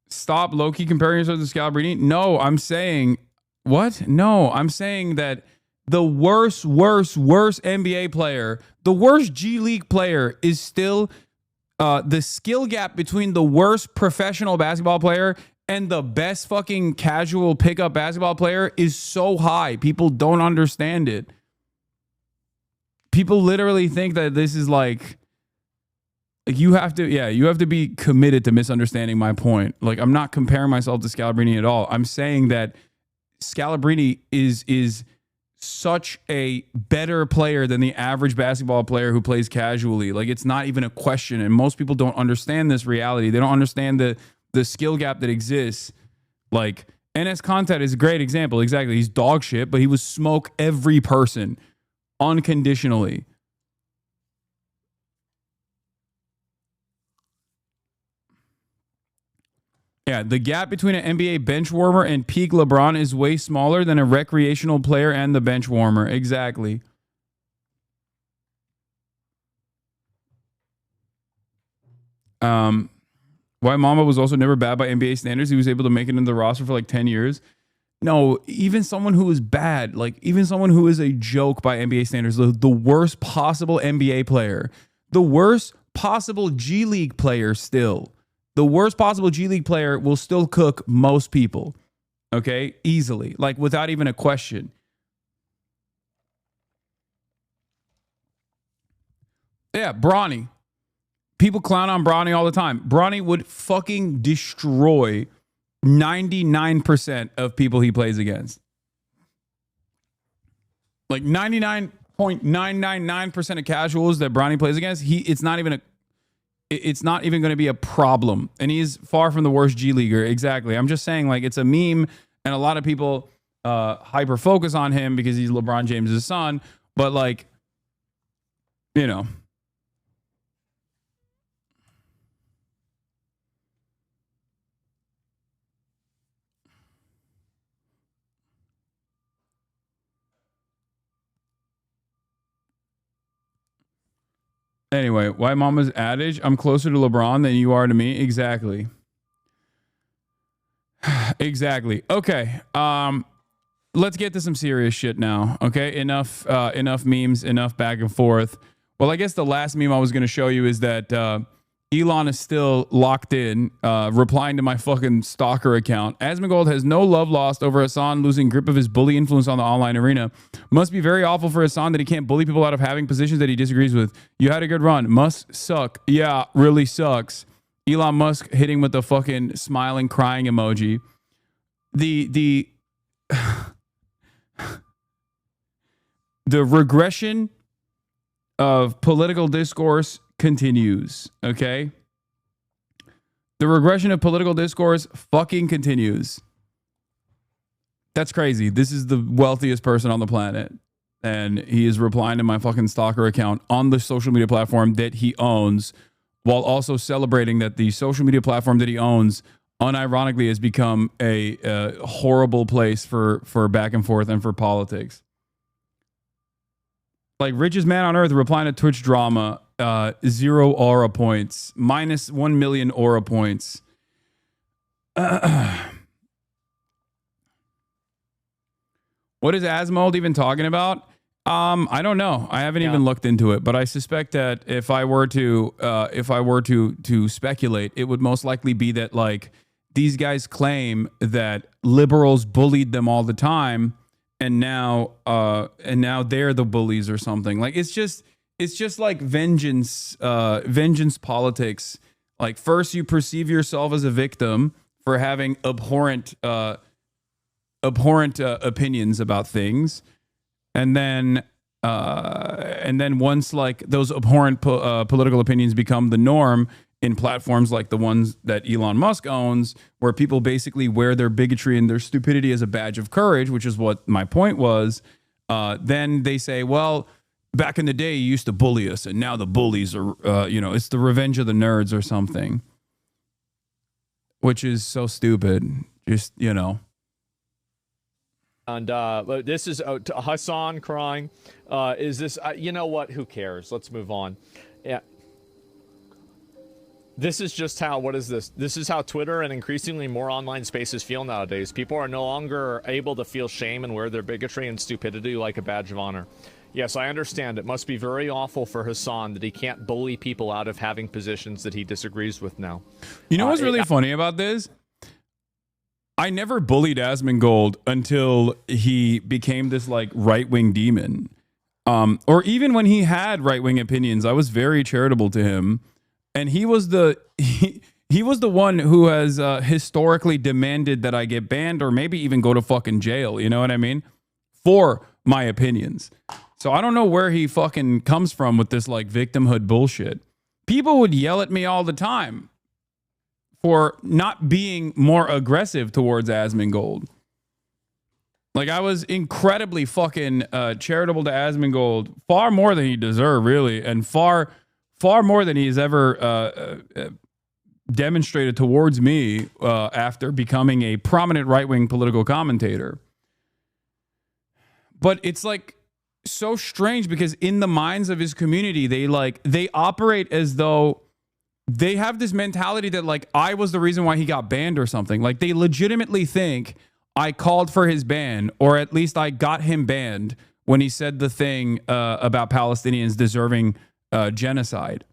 Stop low-key comparing yourself to Scalabrine. No, I'm saying... What? No, I'm saying that the worst NBA player, the worst G League player is still the skill gap between the worst professional basketball player and the best fucking casual pickup basketball player is so high. People don't understand it. People literally think that this is like you have to be committed to misunderstanding my point. Like, I'm not comparing myself to Scalabrine at all. I'm saying that Scalabrine is such a better player than the average basketball player who plays casually. Like, it's not even a question. And most people don't understand this reality. They don't understand the skill gap that exists. Like, NS Content is a great example. Exactly. He's dog shit, but he would smoke every person unconditionally. Yeah, the gap between an NBA bench warmer and peak LeBron is way smaller than a recreational player and the bench warmer. Exactly. Why Mamba was also never bad by NBA standards. He was able to make it into the roster for like 10 years. No, even someone who is bad, like even someone who is a joke by NBA standards, the worst possible NBA player, the worst possible G League player still, the worst possible G League player will still cook most people. Okay? Easily. Like without even a question. Yeah, Bronny. People clown on Bronny all the time. Bronny would fucking destroy 99% of people he plays against. Like 99.999% of casuals that Bronny plays against, it's not even going to be a problem. And he's far from the worst G Leaguer. Exactly. I'm just saying, like, it's a meme, and a lot of people hyper focus on him because he's LeBron James' son. But like, you know. Anyway, why Mama's adage, I'm closer to LeBron than you are to me. Exactly. Exactly. Okay. Let's get to some serious shit now. Okay. Enough memes, enough back and forth. Well, I guess the last meme I was going to show you is that Elon is still locked in, replying to my fucking stalker account. Asmongold has no love lost over Hasan losing grip of his bully influence on the online arena. Must be very awful for Hasan that he can't bully people out of having positions that he disagrees with. You had a good run. Must suck. Yeah, really sucks. Elon Musk hitting with the fucking smiling, crying emoji. The regression of political discourse continues, okay? The regression of political discourse fucking continues. That's crazy. This is the wealthiest person on the planet, and he is replying to my fucking stalker account on the social media platform that he owns, while also celebrating that the social media platform that he owns unironically has become a horrible place for back and forth and for politics. Like, richest man on earth replying to Twitch drama, 0 aura points, minus 1 million aura points. What is Asmold even talking about? I don't know. I haven't even looked into it, but I suspect that if I were to speculate, it would most likely be that, like, these guys claim that liberals bullied them all the time, and now they're the bullies or something. Like, it's just like vengeance politics. Like, first you perceive yourself as a victim for having abhorrent opinions about things, and then once, like, those abhorrent political opinions become the norm in platforms like the ones that Elon Musk owns, where people basically wear their bigotry and their stupidity as a badge of courage, which is what my point was, then they say, well, back in the day, you used to bully us, and now the bullies are, it's the revenge of the nerds or something, which is so stupid. Just, you know. And this is Hasan crying. Is this, you know what? Who cares? Let's move on. Yeah. This is just how, what is this? This is how Twitter and increasingly more online spaces feel nowadays. People are no longer able to feel shame and wear their bigotry and stupidity like a badge of honor. Yes, I understand. It must be very awful for Hasan that he can't bully people out of having positions that he disagrees with now. You know what's really funny about this? I never bullied Asmongold until he became this, like, right-wing demon. Or even when he had right-wing opinions, I was very charitable to him. And he was the one who has historically demanded that I get banned or maybe even go to fucking jail. You know what I mean? For my opinions. So I don't know where he fucking comes from with this, like, victimhood bullshit. People would yell at me all the time for not being more aggressive towards Asmongold. Like, I was incredibly fucking charitable to Asmongold, far more than he deserved, really, and far more than he's ever demonstrated towards me after becoming a prominent right-wing political commentator. But it's like so strange because in the minds of his community, they operate as though they have this mentality that like I was the reason why he got banned or something. Like they legitimately think I called for his ban, or at least I got him banned when he said the thing about Palestinians deserving genocide.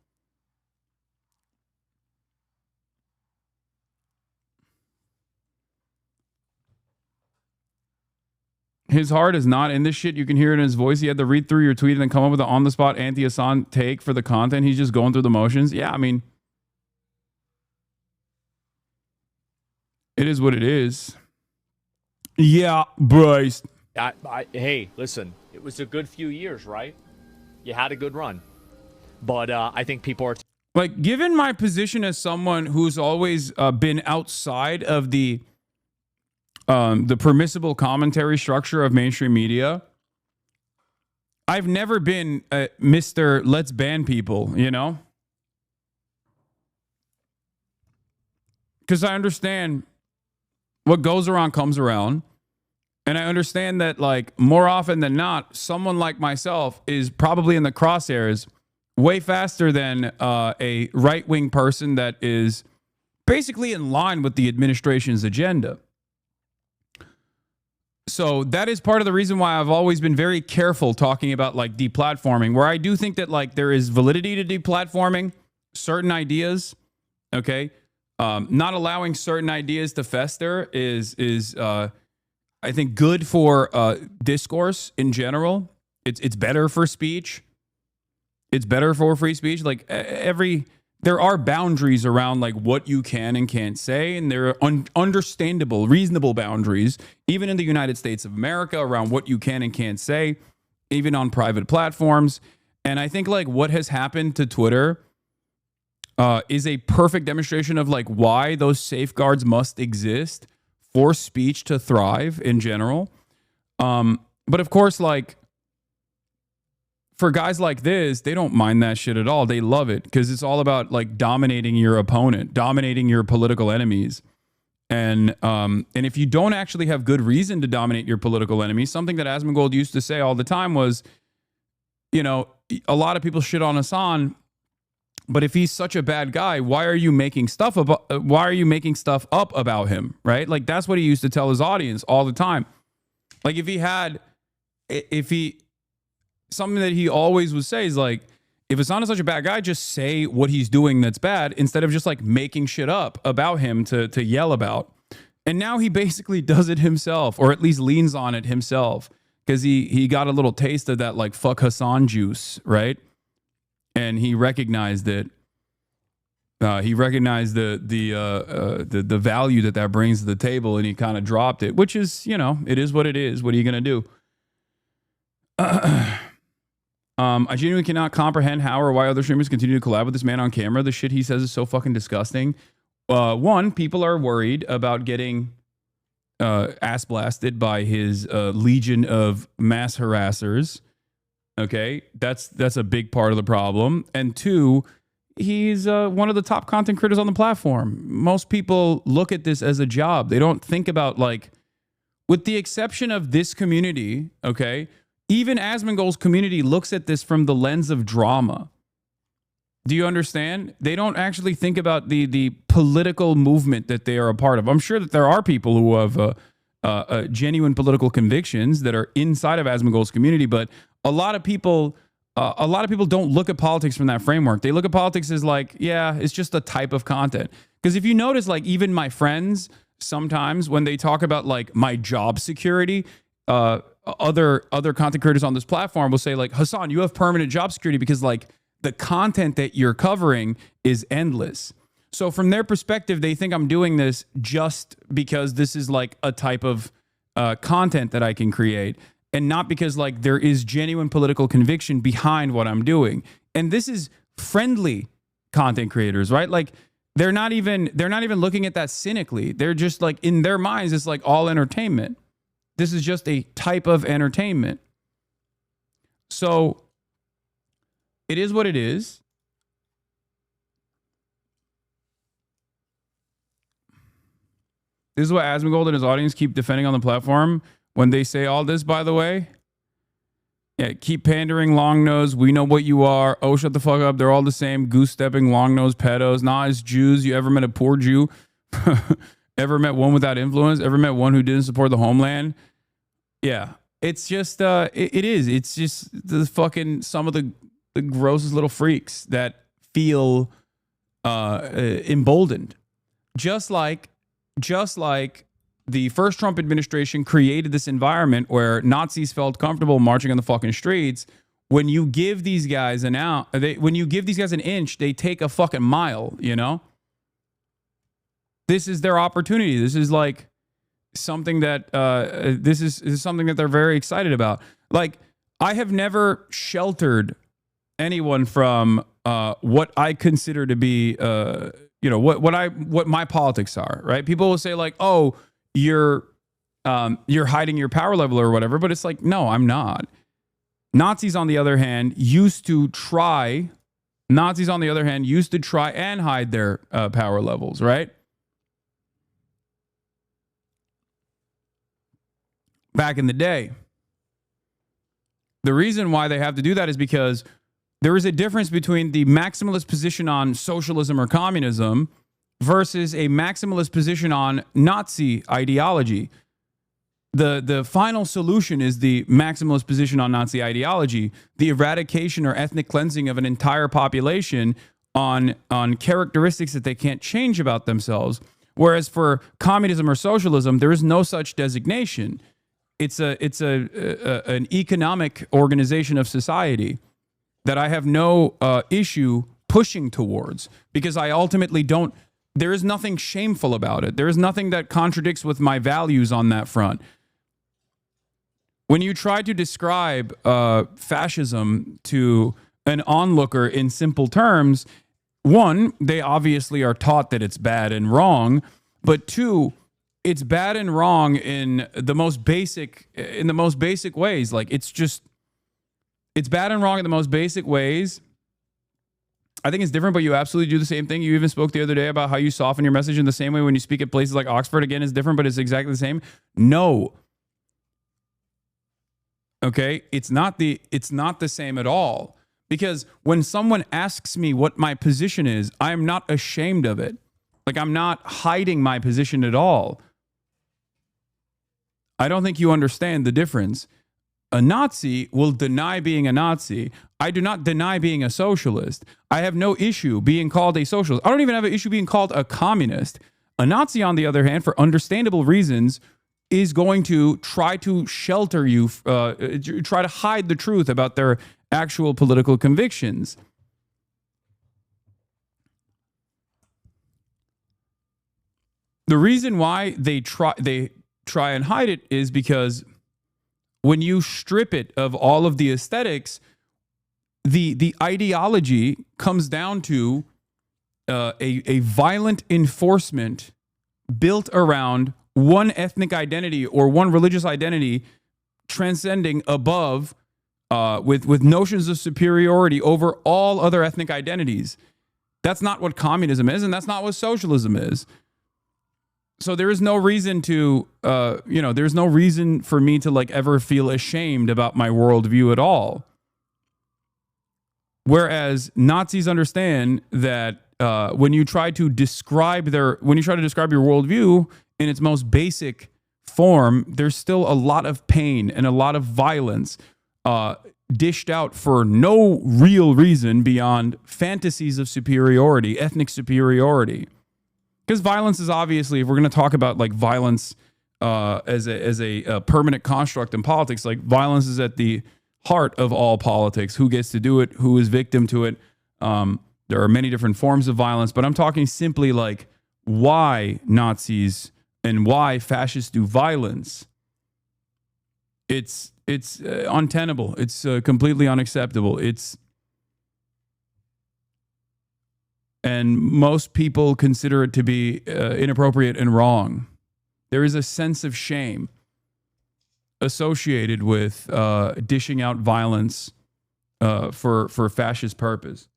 His heart is not in this shit. You can hear it in his voice. He had to read through your tweet and then come up with an on-the-spot anti-Hasan take for the content. He's just going through the motions. Yeah, I mean, it is what it is. Yeah, Bryce. Hey, listen, it was a good few years, right? You had a good run. But I think people are... Like, given my position as someone who's always been outside of the permissible commentary structure of mainstream media, I've never been Mr. Let's ban people, you know? Because I understand what goes around comes around. And I understand that, like, more often than not, someone like myself is probably in the crosshairs way faster than a right-wing person that is basically in line with the administration's agenda. So that is part of the reason why I've always been very careful talking about like deplatforming, where I do think that like there is validity to deplatforming certain ideas. Okay. Not allowing certain ideas to fester is I think good for discourse in general. It's better for speech. It's better for free speech. Like there are boundaries around like what you can and can't say, and there are understandable, reasonable boundaries, even in the United States of America, around what you can and can't say, even on private platforms. And I think like what has happened to Twitter is a perfect demonstration of like why those safeguards must exist for speech to thrive in general. But of course, like, for guys like this, they don't mind that shit at all. They love it because it's all about like dominating your opponent, dominating your political enemies. And if you don't actually have good reason to dominate your political enemies, something that Asmongold used to say all the time was, you know, a lot of people shit on Hasan, but if he's such a bad guy, why are you making stuff up about him, right? Like that's what he used to tell his audience all the time. Like something that he always would say is like, if Hasan is such a bad guy, just say what he's doing that's bad instead of just like making shit up about him to yell about. And now he basically does it himself, or at least leans on it himself, because he got a little taste of that like fuck Hasan juice, right? And he recognized it. He recognized the value that brings to the table, and he kind of dropped it, which is, you know, it is what it is. What are you gonna do? I genuinely cannot comprehend how or why other streamers continue to collab with this man on camera. The shit he says is so fucking disgusting. One, people are worried about getting ass blasted by his legion of mass harassers. Okay, that's a big part of the problem. And two, he's one of the top content creators on the platform. Most people look at this as a job. They don't think about, like, with the exception of this community, okay, even Asmongold's community looks at this from the lens of drama. Do you understand? They don't actually think about the political movement that they are a part of. I'm sure that there are people who have genuine political convictions that are inside of Asmongold's community, but a lot of people don't look at politics from that framework. They look at politics as like, yeah, it's just a type of content. Because if you notice, like, even my friends, sometimes when they talk about like my job security, other content creators on this platform will say like, Hasan, you have permanent job security because like the content that you're covering is endless. So from their perspective, they think I'm doing this just because this is like a type of content that I can create, and not because like there is genuine political conviction behind what I'm doing. And this is friendly content creators, right? Like they're not even looking at that cynically. They're just like, in their minds, it's like all entertainment. This is just a type of entertainment. So it is what it is. This is what Asmongold and his audience keep defending on the platform when they say all this, by the way. Yeah, keep pandering, long nose. We know what you are. Oh, shut the fuck up. They're all the same. Goose stepping, long nose pedos. Nah, it's Jews. You ever met a poor Jew? Ever met one without influence? Ever met one who didn't support the homeland? Yeah, it's just, it is. It's just the fucking, some of the grossest little freaks that feel emboldened. Just like the first Trump administration created this environment where Nazis felt comfortable marching on the fucking streets. When you give these guys an inch, they take a fucking mile, you know? This is their opportunity. This is like something that this is something that they're very excited about. Like, I have never sheltered anyone from what I consider to be what my politics are, right? People will say like, "Oh, you're hiding your power level or whatever," but it's like, no, I'm not. Nazis, on the other hand, used to try and hide their power levels, right? Back in the day. The reason why they have to do that is because there is a difference between the maximalist position on socialism or communism versus a maximalist position on Nazi ideology. The final solution is the maximalist position on Nazi ideology, the eradication or ethnic cleansing of an entire population on characteristics that they can't change about themselves. Whereas for communism or socialism, there is no such designation. It's an economic organization of society that I have no issue pushing towards, because I ultimately don't. There is nothing shameful about it. There is nothing that contradicts with my values on that front. When you try to describe fascism to an onlooker in simple terms, one, they obviously are taught that it's bad and wrong, but two, it's bad and wrong in the most basic ways. Like, it's bad and wrong in the most basic ways. I think it's different, but you absolutely do the same thing. You even spoke the other day about how you soften your message in the same way when you speak at places like Oxford. Again, it's different, but it's exactly the same. No. Okay? It's not the same at all. Because when someone asks me what my position is, I am not ashamed of it. Like, I'm not hiding my position at all. I don't think you understand the difference. A Nazi will deny being a Nazi. I do not deny being a socialist. I have no issue being called a socialist. I don't even have an issue being called a communist. A Nazi, on the other hand, for understandable reasons, is going to try to shelter you, try to hide the truth about their actual political convictions. The reason why they try and hide it is because when you strip it of all of the aesthetics, the ideology comes down to a violent enforcement built around one ethnic identity or one religious identity, transcending above with notions of superiority over all other ethnic identities. That's not what communism is, and that's not what socialism is. So there is no reason to, there's no reason for me to like ever feel ashamed about my worldview at all. Whereas Nazis understand that when you try to describe your worldview in its most basic form, there's still a lot of pain and a lot of violence dished out for no real reason beyond fantasies of superiority, ethnic superiority. Because violence is obviously, if we're going to talk about like violence as a permanent construct in politics, like violence is at the heart of all politics. Who gets to do it? Who is victim to it? There are many different forms of violence, but I'm talking simply like why Nazis and why fascists do violence. It's untenable. It's completely unacceptable. And most people consider it to be inappropriate and wrong. There is a sense of shame associated with dishing out violence for fascist purpose.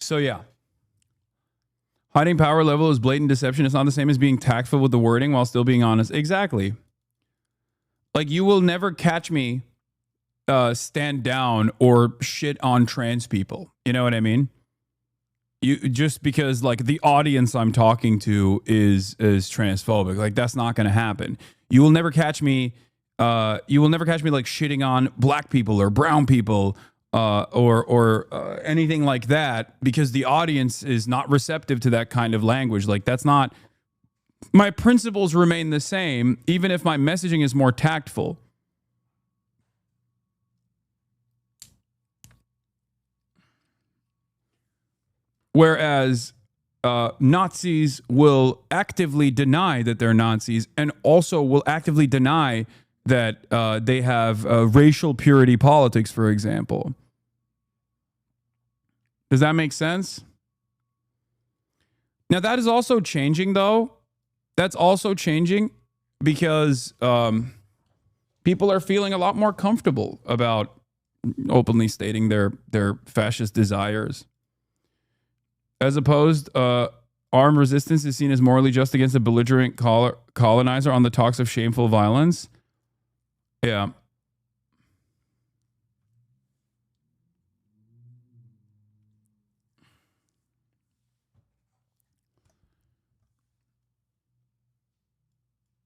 So yeah. Hiding power level is blatant deception. It's not the same as being tactful with the wording while still being honest. Exactly. Like, you will never catch me stand down or shit on trans people. You know what I mean? You just because like the audience I'm talking to is transphobic. Like, that's not going to happen. You will never catch me. You will never catch me like shitting on black people or brown people or anything like that, because the audience is not receptive to that kind of language. Like, that's not. My principles remain the same, even if my messaging is more tactful. Whereas Nazis will actively deny that they're Nazis, and also will actively deny that they have racial purity politics, for example. Does that make sense? Now, that is also changing, though. That's also changing because people are feeling a lot more comfortable about openly stating their fascist desires. As opposed, armed resistance is seen as morally just against a belligerent colonizer on the talks of shameful violence. Yeah.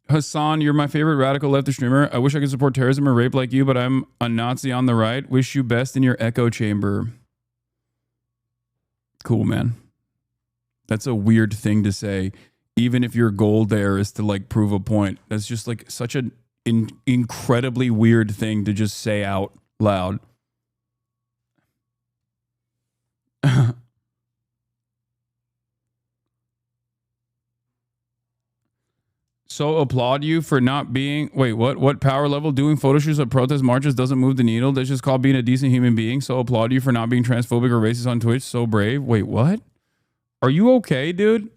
Hasan, you're my favorite radical leftist streamer. I wish I could support terrorism or rape like you, but I'm a Nazi on the right. Wish you best in your echo chamber. Cool, man. That's a weird thing to say, even if your goal there is to like prove a point. That's just like such an incredibly weird thing to just say out loud. So applaud you for not being, wait, what power level? Doing photo shoots at protest marches doesn't move the needle. That's just called being a decent human being. So applaud you for not being transphobic or racist on Twitch. So brave. Wait, what? Are you okay, dude?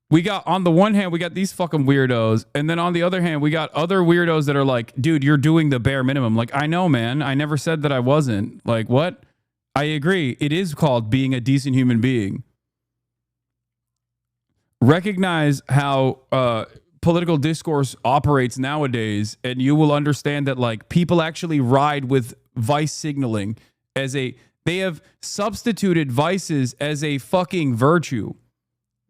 We got, on the one hand, we got these fucking weirdos. And then on the other hand, we got other weirdos that are like, dude, you're doing the bare minimum. Like, I know, man. I never said that I wasn't. Like, what? I agree. It is called being a decent human being. Recognize how political discourse operates nowadays, and you will understand that like people actually ride with vice signaling as a, they have substituted vices as a fucking virtue.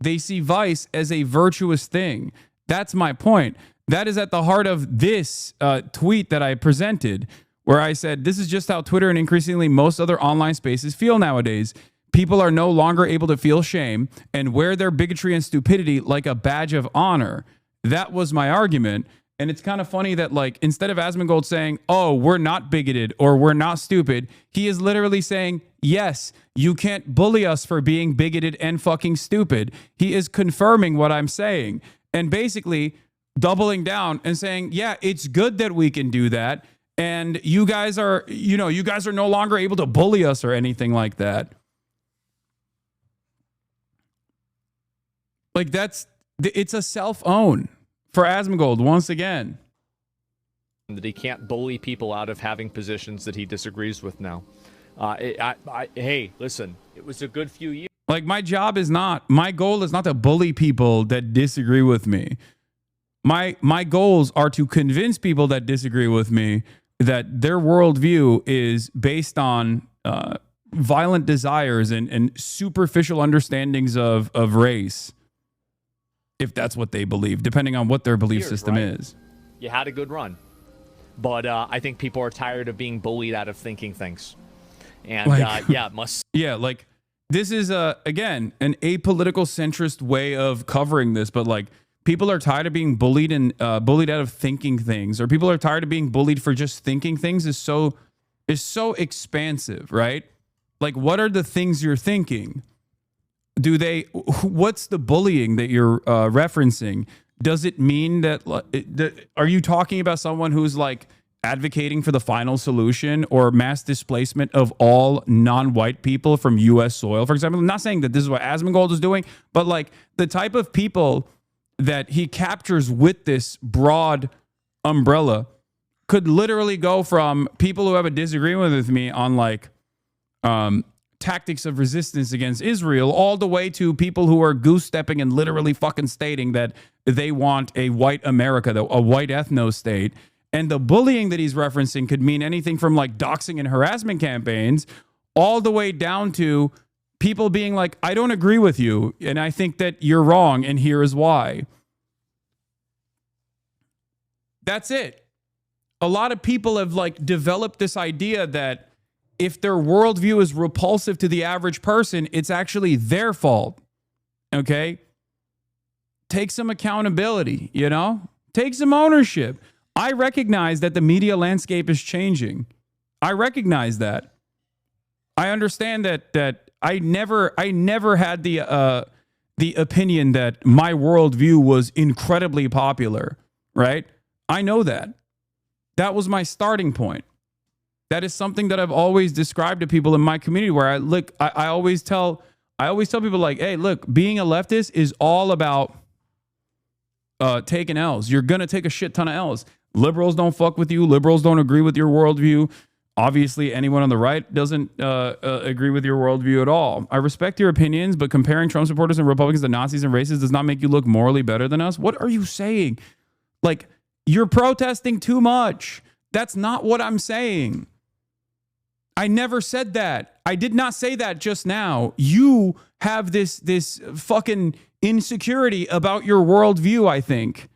They see vice as a virtuous thing. That's my point. That is at the heart of this tweet that I presented, where I said, this is just how Twitter and increasingly most other online spaces feel nowadays. People are no longer able to feel shame and wear their bigotry and stupidity like a badge of honor. That was my argument. And it's kind of funny that, like, instead of Asmongold saying, oh, we're not bigoted or we're not stupid, he is literally saying, yes, you can't bully us for being bigoted and fucking stupid. He is confirming what I'm saying and basically doubling down and saying, yeah, it's good that we can do that. And you guys are, you guys are no longer able to bully us or anything like that. Like, it's a self-own for Asmongold once again. That he can't bully people out of having positions that he disagrees with now. Hey, listen, it was a good few years. Like, my goal is not to bully people that disagree with me. My goals are to convince people that disagree with me that their worldview is based on violent desires and superficial understandings of race. If that's what they believe, depending on what their belief system is. You had a good run. But I think people are tired of being bullied out of thinking things. And Yeah, like, this is, again, an apolitical centrist way of covering this. But, like, people are tired of being bullied and bullied out of thinking things. Or people are tired of being bullied for just thinking things is so expansive, right? Like, what are the things you're thinking? What's the bullying that you're referencing? Does it mean that, are you talking about someone who's like advocating for the final solution or mass displacement of all non-white people from U.S. soil, for example? I'm not saying that this is what Asmongold is doing, but like the type of people that he captures with this broad umbrella could literally go from people who have a disagreement with me on like, tactics of resistance against Israel, all the way to people who are goose stepping and literally fucking stating that they want a white America, a white ethno state. And the bullying that he's referencing could mean anything from like doxing and harassment campaigns all the way down to people being like, I don't agree with you, and I think that you're wrong, and here is why. That's it. A lot of people have like developed this idea that if their worldview is repulsive to the average person, it's actually their fault. Okay? Take some accountability, you know? Take some ownership. I recognize that the media landscape is changing. I recognize that. I understand that I never had the opinion that my worldview was incredibly popular, right? I know that. That was my starting point. That is something that I've always described to people in my community where I always tell people like, hey, look, being a leftist is all about taking L's. You're going to take a shit ton of L's. Liberals don't fuck with you. Liberals don't agree with your worldview. Obviously, anyone on the right doesn't agree with your worldview at all. I respect your opinions, but comparing Trump supporters and Republicans to Nazis and racists does not make you look morally better than us. What are you saying? Like, you're protesting too much. That's not what I'm saying. I never said that. I did not say that just now. You have this fucking insecurity about your worldview, I think.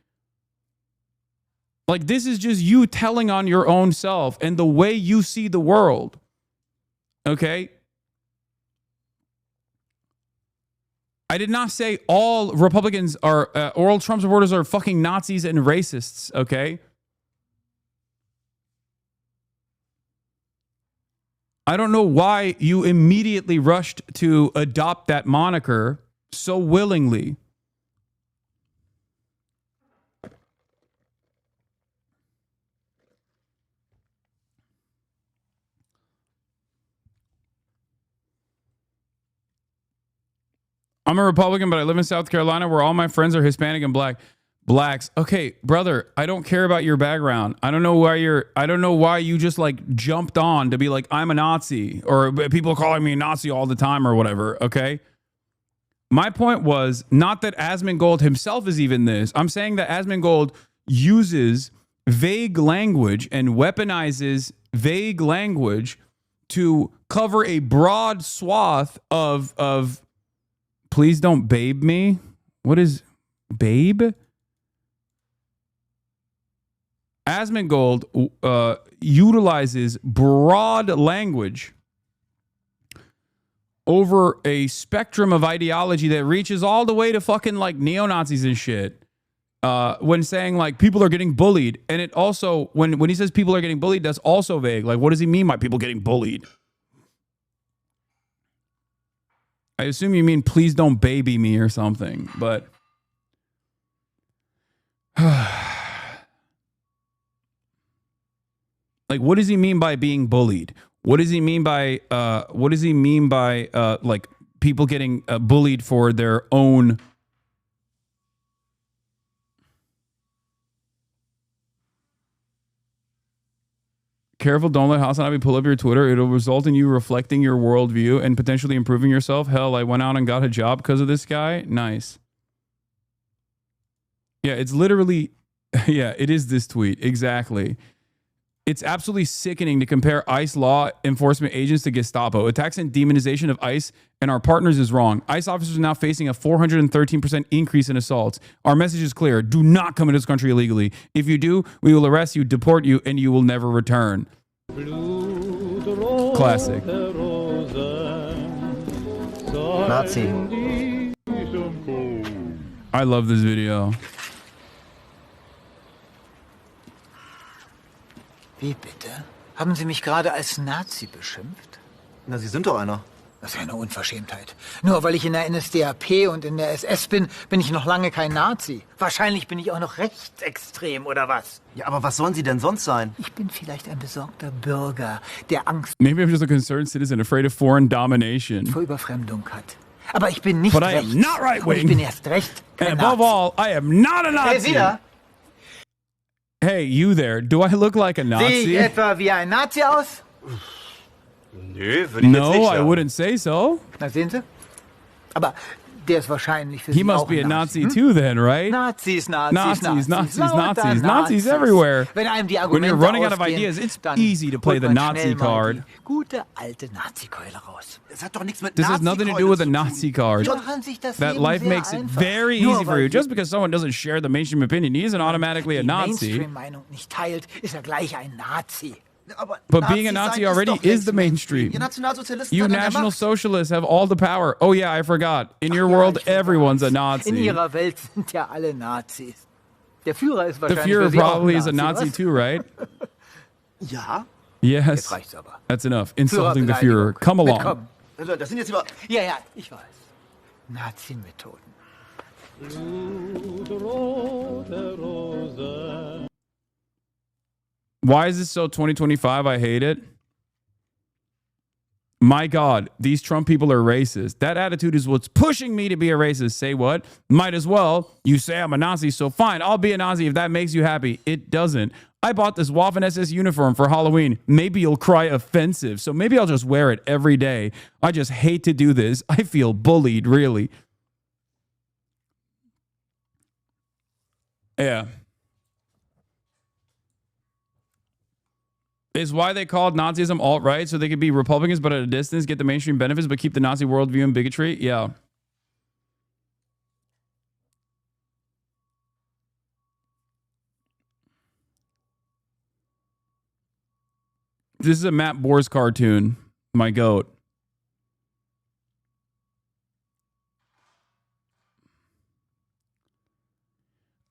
Like, this is just you telling on your own self and the way you see the world. Okay? I did not say all Republicans are, or all Trump supporters are fucking Nazis and racists, okay? I don't know why you immediately rushed to adopt that moniker so willingly. I'm a Republican, but I live in South Carolina where all my friends are Hispanic and blacks. Okay, brother, I don't care about your background. I don't know why you just like jumped on to be like, I'm a Nazi, or people calling me a Nazi all the time or whatever. Okay. My point was not that Asmongold himself is even this. I'm saying that Asmongold uses vague language and weaponizes vague language to cover a broad swath of please don't babe me. What is babe? Asmongold utilizes broad language over a spectrum of ideology that reaches all the way to fucking like neo-Nazis and shit. When saying like people are getting bullied, and it also when he says people are getting bullied, that's also vague. Like, what does he mean by people getting bullied? I assume you mean please don't baby me or something, but like, what does he mean by being bullied? What does he mean by like people getting bullied for their own? Careful, don't let Hasanabi pull up your Twitter. It'll result in you reflecting your worldview and potentially improving yourself. Hell, I went out and got a job because of this guy. Nice. Yeah, it's literally, yeah, it is this tweet. Exactly. It's absolutely sickening to compare ICE law enforcement agents to Gestapo. Attacks and demonization of ICE and our partners is wrong. ICE officers are now facing a 413% increase in assaults. Our message is clear. Do not come into this country illegally. If you do, we will arrest you, deport you, and you will never return. Classic. Nazi. I love this video. Wie bitte? Haben Sie mich gerade als Nazi beschimpft? Na, Sie sind doch einer. Das ist ja eine Unverschämtheit. Nur weil ich in der NSDAP und in der SS bin, bin ich noch lange kein Nazi. Wahrscheinlich bin ich auch noch rechtsextrem, oder was? Ja, aber was sollen Sie denn sonst sein? Ich bin vielleicht ein besorgter Bürger, der Angst Maybe I'm just a concerned citizen afraid of foreign domination. vor Überfremdung hat. Aber ich bin nicht But I rechts. am not right Und ich wing. bin erst recht kein And above Nazi. all, I am not a Hey, Nazi. Sie da? Hey, you there. Do I look like a Sehe ich Nazi? etwa wie ein Nazi aus? Nö, würde ich jetzt nicht No, I sagen. wouldn't say so. Na, sehen Sie? Aber der ist wahrscheinlich für He Sie must auch be a ein Nazi Nazi, too then, right? Nazis, Nazis, lauter Nazis everywhere. Wenn einem die When you're Argumente running out of ausgehen, ideas, it's dann easy to play holt the man Nazi schnell mal card. die gute alte Nazi-Keule raus. Das hat doch nichts mit This has nothing to do with a Nazi card. Machen sich das That Leben life sehr makes it einfach. very Nur easy for weil you. die Just because someone doesn't share the mainstream opinion, he isn't automatically a Nazi. Mainstream-Meinung nicht teilt, ist er gleich ein Nazi. Aber But being a Nazi Nazi sein already doch is längst the mainstream. Ihr Nationalsozialisten You seid an der National Macht. Socialists have all the power. Oh yeah, I forgot. In your world, everyone's a In Nazi. ihrer Welt sind ja alle Nazis. Der Führer ist The wahrscheinlich Führer für Sie auch probably ein is a Nazi was? too, right? Ja? Yes. Jetzt reicht's aber. That's enough. Insulting the Führer. Führerbeleidigung. Come along. Mitkommen. Also, das sind jetzt über... Ja, ja, ich weiß. Nazi-Methoden. Why is this so 2025? I hate it. My God, these Trump people are racist. That attitude is what's pushing me to be a racist. Say what? Might as well. You say I'm a Nazi, so fine. I'll be a Nazi if that makes you happy. It doesn't. I bought this Waffen SS uniform for Halloween. Maybe you'll cry offensive, so maybe I'll just wear it every day. I just hate to do this. I feel bullied, really. Yeah. Is why they called Nazism alt-right, so they could be Republicans but at a distance, get the mainstream benefits, but keep the Nazi worldview and bigotry? Yeah. This is a Matt Boers cartoon. My goat.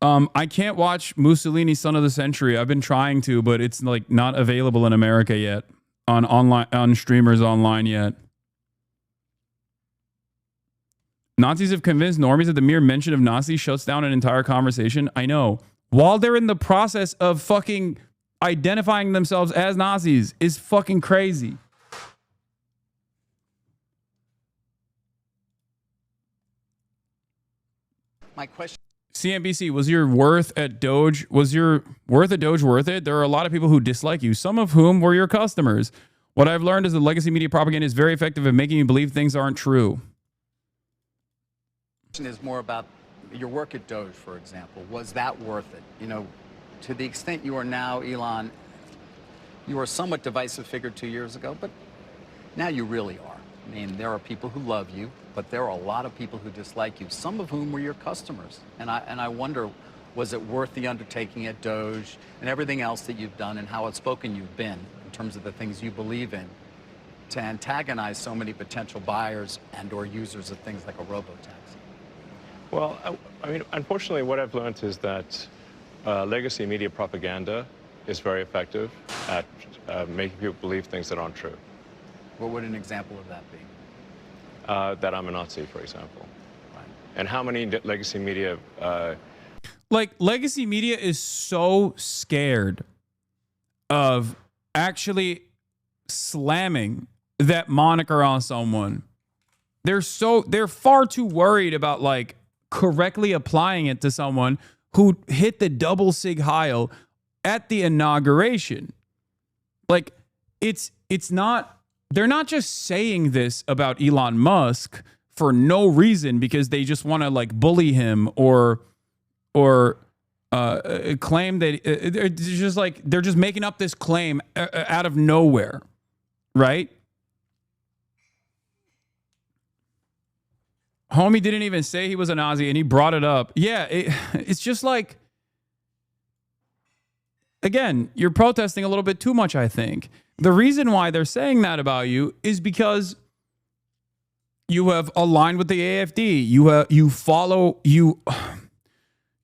I can't watch Mussolini Son of the Century. I've been trying to, but it's like not available in America yet on streamers online yet. Nazis have convinced normies that the mere mention of Nazis shuts down an entire conversation. I know. While they're in the process of fucking identifying themselves as Nazis is fucking crazy. My question. CNBC, was your worth at Doge worth it? There are a lot of people who dislike you, some of whom were your customers. What I've learned is that legacy media propaganda is very effective at making you believe things aren't true. Is more about your work at Doge, for example. Was that worth it? You know, to the extent you are now, Elon, you were a somewhat divisive figure 2 years ago, but now you really are. I mean, there are people who love you, but there are a lot of people who dislike you, some of whom were your customers. And I wonder, was it worth the undertaking at Doge and everything else that you've done and how outspoken you've been in terms of the things you believe in to antagonize so many potential buyers and or users of things like a robo-taxi? Well, I mean, unfortunately, what I've learned is that legacy media propaganda is very effective at making people believe things that aren't true. What would an example of that be? That I'm a Nazi, for example. Right. And how many legacy media... Like, legacy media is so scared of actually slamming that moniker on someone. They're far too worried about, like, correctly applying it to someone who hit the double sig Heil at the inauguration. Like, it's not... They're not just saying this about Elon Musk for no reason because they just want to like bully him or claim that they're just making up this claim out of nowhere, right? Homie didn't even say he was a Nazi and he brought it up. Yeah, it's just like, again, you're protesting a little bit too much, I think. The reason why they're saying that about you is because you have aligned with the AFD.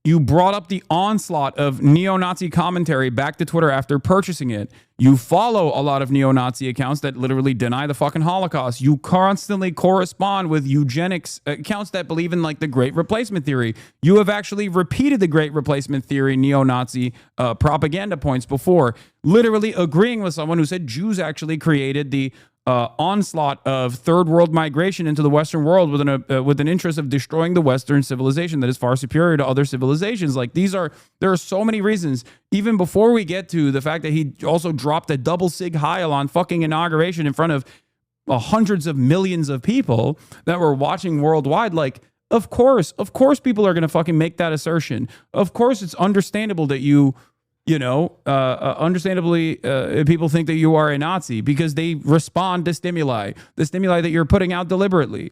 You brought up the onslaught of neo-Nazi commentary back to Twitter after purchasing it. You follow a lot of neo-Nazi accounts that literally deny the fucking Holocaust. You constantly correspond with eugenics accounts that believe in like the Great Replacement Theory. You have actually repeated the Great Replacement Theory neo-Nazi propaganda points before, literally agreeing with someone who said Jews actually created the onslaught of third world migration into the Western world with an interest of destroying the Western civilization that is far superior to other civilizations. Like there are so many reasons, even before we get to the fact that he also dropped a double sig heil on fucking inauguration in front of hundreds of millions of people that were watching worldwide. Like, of course people are going to fucking make that assertion. Of course it's understandable that understandably, people think that you are a Nazi because they respond to stimuli, the stimuli that you're putting out deliberately.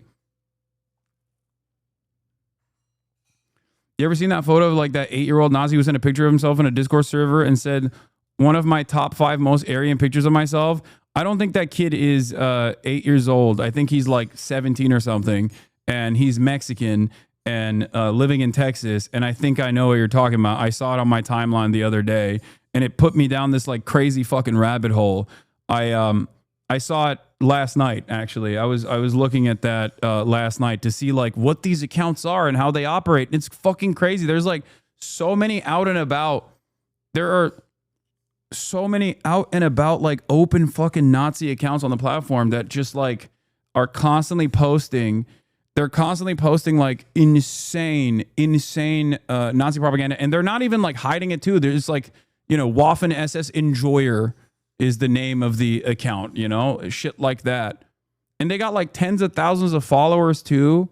You ever seen that photo of like that 8-year-old Nazi who sent a picture of himself in a Discord server and said, one of my top 5 most Aryan pictures of myself? I don't think that kid is 8 years old. I think he's like 17 or something, and he's Mexican and living in Texas, and I think I know what you're talking about. I saw it on my timeline the other day, and it put me down this like crazy fucking rabbit hole. I saw it last night, actually. I was looking at that last night to see like what these accounts are and how they operate. It's fucking crazy. There's like so many out and about. There are so many out and about like open fucking Nazi accounts on the platform that just like are constantly posting. They're constantly posting like insane Nazi propaganda, and they're not even like hiding it too. There's like, Waffen SS Enjoyer is the name of the account, shit like that. And they got like tens of thousands of followers too.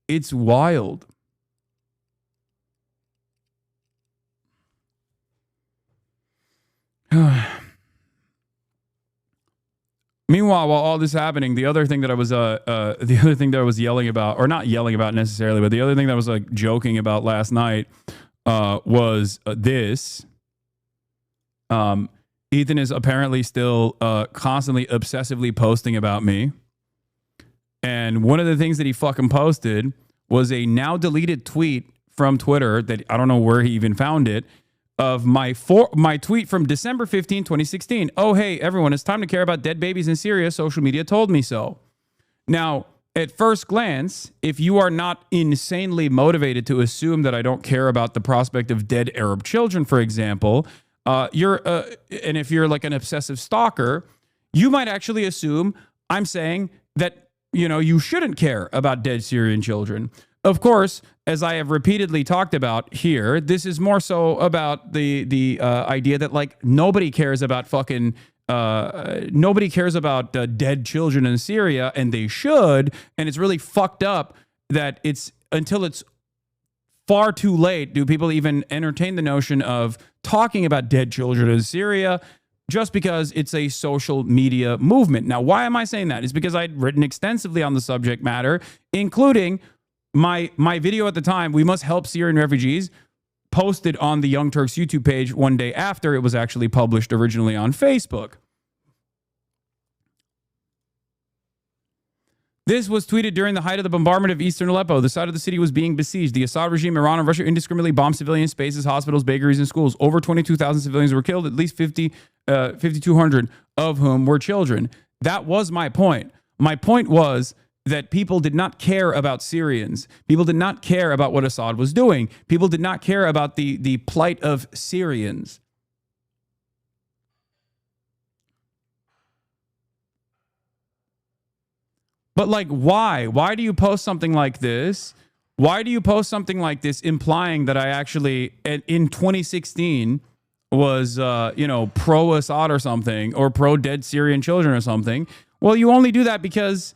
It's wild. Meanwhile, while all this is happening, the other thing that I was yelling about, or not yelling about necessarily, but the other thing that I was like joking about last night was this. Ethan is apparently still constantly obsessively posting about me. And one of the things that he fucking posted was a now deleted tweet from Twitter that I don't know where he even found it, of my tweet from December 15, 2016. Oh, hey, everyone, it's time to care about dead babies in Syria. Social media told me so. Now, at first glance, if you are not insanely motivated to assume that I don't care about the prospect of dead Arab children, for example, and if you're like an obsessive stalker, you might actually assume I'm saying that, you shouldn't care about dead Syrian children. Of course, as I have repeatedly talked about here, this is more so about the idea that like nobody cares about dead children in Syria, and they should. And it's really fucked up that it's until it's far too late do people even entertain the notion of talking about dead children in Syria just because it's a social media movement. Now, why am I saying that? It's because I'd written extensively on the subject matter, including my video at the time, We Must Help Syrian Refugees, posted on the Young Turks YouTube page one day after it was actually published originally on Facebook. This was tweeted during the height of the bombardment of eastern Aleppo. The side of the city was being besieged. The Assad regime, Iran, and Russia indiscriminately bombed civilian spaces, hospitals, bakeries, and schools. Over 22,000 civilians were killed, at least 5,200 of whom were children. That was my point. My point was that people did not care about Syrians. People did not care about what Assad was doing. People did not care about the plight of Syrians. But like, why? Why do you post something like this? Why do you post something like this implying that I actually, in 2016, was, pro-Assad or something, or pro-dead Syrian children or something? Well, you only do that because,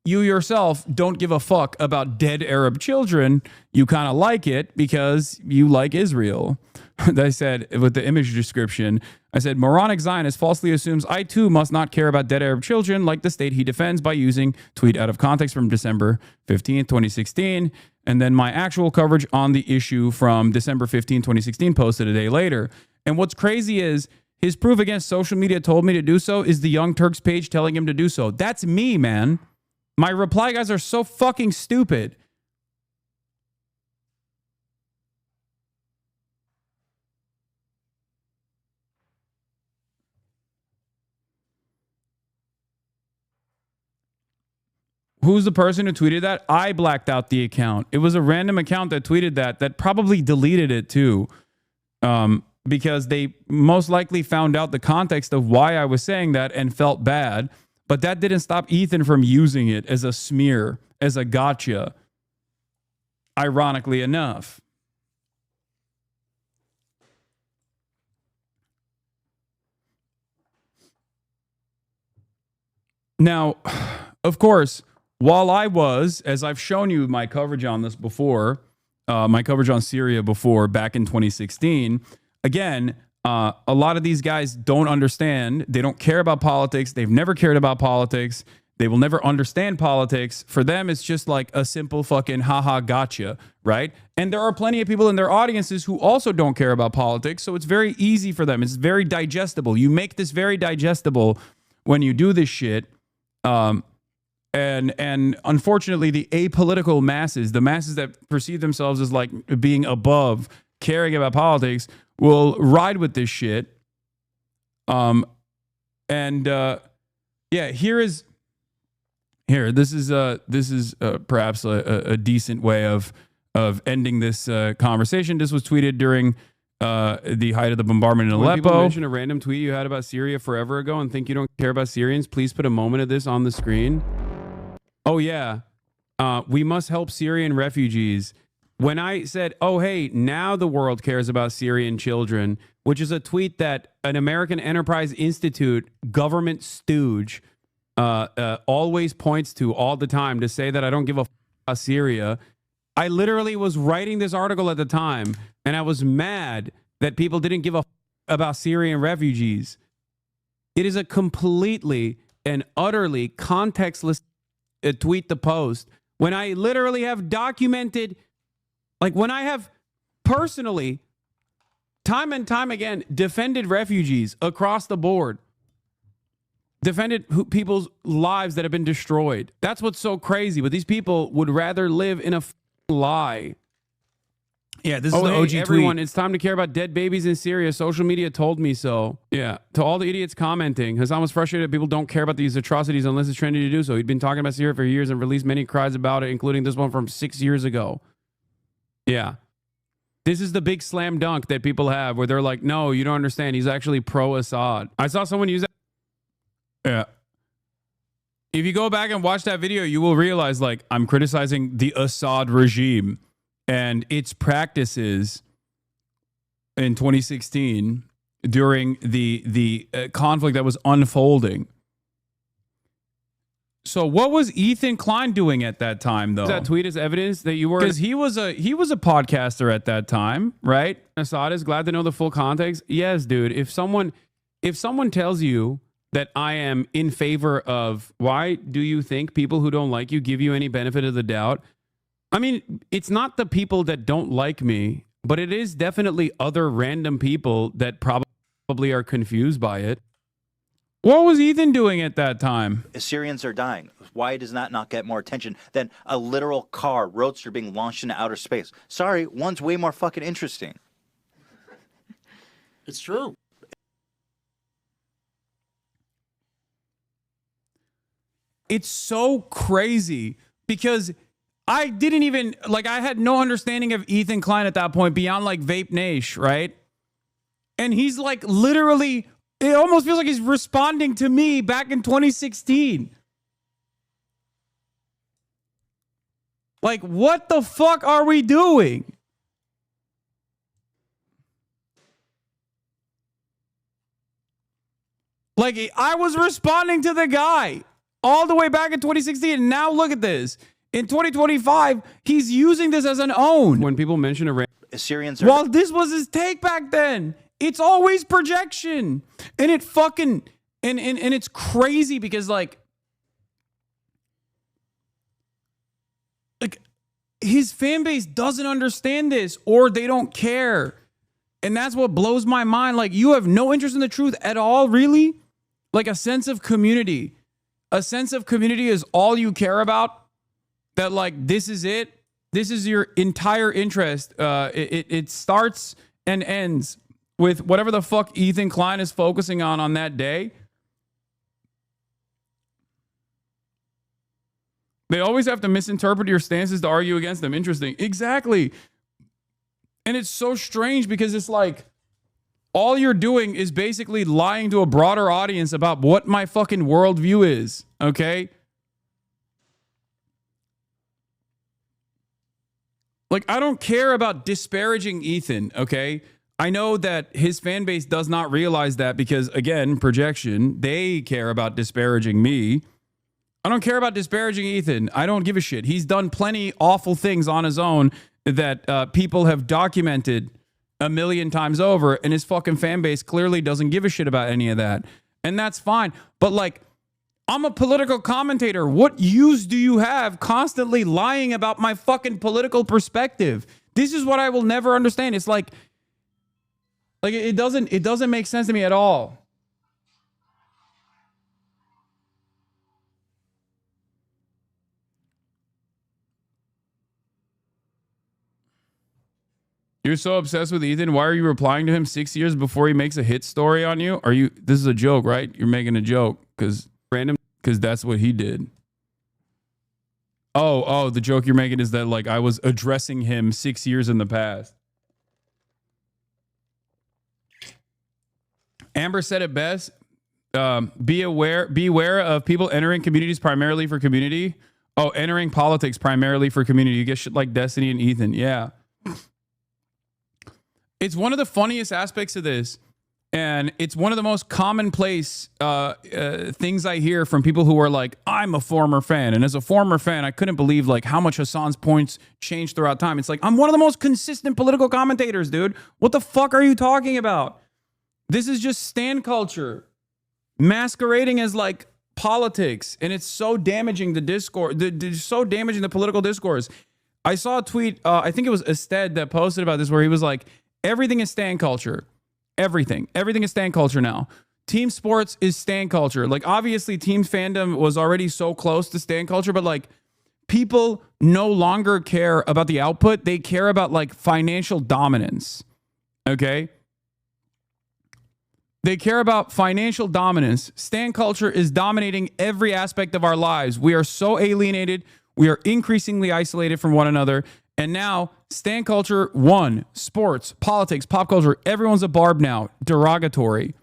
you yourself don't give a fuck about dead Arab children. You kind of like it because you like Israel. I said, with the image description, I said, moronic Zionist falsely assumes I too must not care about dead Arab children like the state he defends by using tweet out of context from December 15th, 2016. And then my actual coverage on the issue from December 15, 2016 posted a day later. And what's crazy is his proof against social media told me to do so is the Young Turks page telling him to do so. That's me, man. My reply guys are so fucking stupid. Who's the person who tweeted that? I blacked out the account. It was a random account that tweeted that probably deleted it too. because they most likely found out the context of why I was saying that and felt bad. But that didn't stop Ethan from using it as a smear, as a gotcha, ironically enough. Now, of course, while I was, as I've shown you my coverage on this before, my coverage on Syria before, back in 2016, again, a lot of these guys don't understand. They don't care about politics. They've never cared about politics. They will never understand politics. For them, it's just like a simple fucking haha gotcha, right? And there are plenty of people in their audiences who also don't care about politics, so it's very easy for them. It's very digestible. You make this very digestible when you do this shit. And unfortunately, the apolitical masses, the masses that perceive themselves as like being above caring about politics, will ride with this shit. Yeah, this is perhaps a decent way of ending this conversation. This was tweeted during the height of the bombardment in Aleppo. When people mention a random tweet you had about Syria forever ago and think you don't care about Syrians, please put a moment of this on the screen. Oh yeah, we must help Syrian refugees. When I said, oh hey, now the world cares about Syrian children, which is a tweet that an American Enterprise Institute government stooge always points to all the time to say that I don't give a f about Syria. I literally was writing this article at the time, and I was mad that people didn't give a f about Syrian refugees. It is a completely and utterly contextless tweet to post when I literally have documented, like when I have personally, time and time again, defended refugees across the board. Defended people's lives that have been destroyed. That's what's so crazy. But these people would rather live in a lie. Yeah, this is the OG everyone, tweet. It's time to care about dead babies in Syria. Social media told me so. Yeah, to all the idiots commenting, Hasan was frustrated that people don't care about these atrocities unless it's trendy to do so. He'd been talking about Syria for years and released many cries about it, including this one from 6 years ago. Yeah. This is the big slam dunk that people have where they're like, no, you don't understand. He's actually pro-Assad. I saw someone use that. Yeah. If you go back and watch that video, you will realize, like, I'm criticizing the Assad regime and its practices in 2016 during the conflict that was unfolding. So what was Ethan Klein doing at that time, though? That tweet is evidence that you were, because he was a podcaster at that time, right? Assad is glad to know the full context. Yes, dude. If someone tells you that I am in favor of, why do you think people who don't like you give you any benefit of the doubt? I mean, it's not the people that don't like me, but it is definitely other random people that probably are confused by it. What was Ethan doing at that time? Syrians are dying. Why does that not get more attention than a literal car roadster being launched into outer space? Sorry, one's way more fucking interesting. It's true. It's so crazy because I didn't even, like, I had no understanding of Ethan Klein at that point beyond like Vape Nash, right? And he's like literally, it almost feels like he's responding to me back in 2016. Like, what the fuck are we doing? Like, I was responding to the guy all the way back in 2016. And now look at this. In 2025, he's using this as an own. When people mention Syrians well, this was his take back then. It's always projection. And it fucking, and it's crazy because like his fan base doesn't understand this or they don't care. And that's what blows my mind. Like, you have no interest in the truth at all, really? Like a sense of community. A sense of community is all you care about? That like, this is it? This is your entire interest. It starts and ends with whatever the fuck Ethan Klein is focusing on that day. They always have to misinterpret your stances to argue against them. Interesting. Exactly. And it's so strange because it's like, all you're doing is basically lying to a broader audience about what my fucking worldview is, okay? Like, I don't care about disparaging Ethan, okay? I know that his fan base does not realize that because, again, projection, they care about disparaging me. I don't care about disparaging Ethan. I don't give a shit. He's done plenty awful things on his own that people have documented a million times over, and his fucking fan base clearly doesn't give a shit about any of that. And that's fine. But, like, I'm a political commentator. What use do you have constantly lying about my fucking political perspective? This is what I will never understand. It's like it doesn't make sense to me at all. You're so obsessed with Ethan. Why are you replying to him 6 years before he makes a hit story on you? This is a joke, right? You're making a joke because that's what he did. Oh, the joke you're making is that like I was addressing him 6 years in the past. Amber said it best. Beware of people entering communities primarily for community. Oh, entering politics primarily for community. You get shit like Destiny and Ethan. Yeah. It's one of the funniest aspects of this, and it's one of the most commonplace things I hear from people who are like, I'm a former fan, and as a former fan, I couldn't believe like how much Hasan's points changed throughout time. It's like, I'm one of the most consistent political commentators, dude. What the fuck are you talking about? This is just stan culture masquerading as like politics, and it's so damaging the discourse, so damaging the political discourse. I saw a tweet, I think it was Ested that posted about this, where he was like, everything is stan culture. Everything is stan culture now. Team sports is stan culture. Like, obviously, team fandom was already so close to stan culture, but like, people no longer care about the output. They care about like financial dominance. Okay? They care about financial dominance. Stan culture is dominating every aspect of our lives. We are so alienated. We are increasingly isolated from one another. And now, stan culture, one, sports, politics, pop culture, everyone's a barb now, derogatory.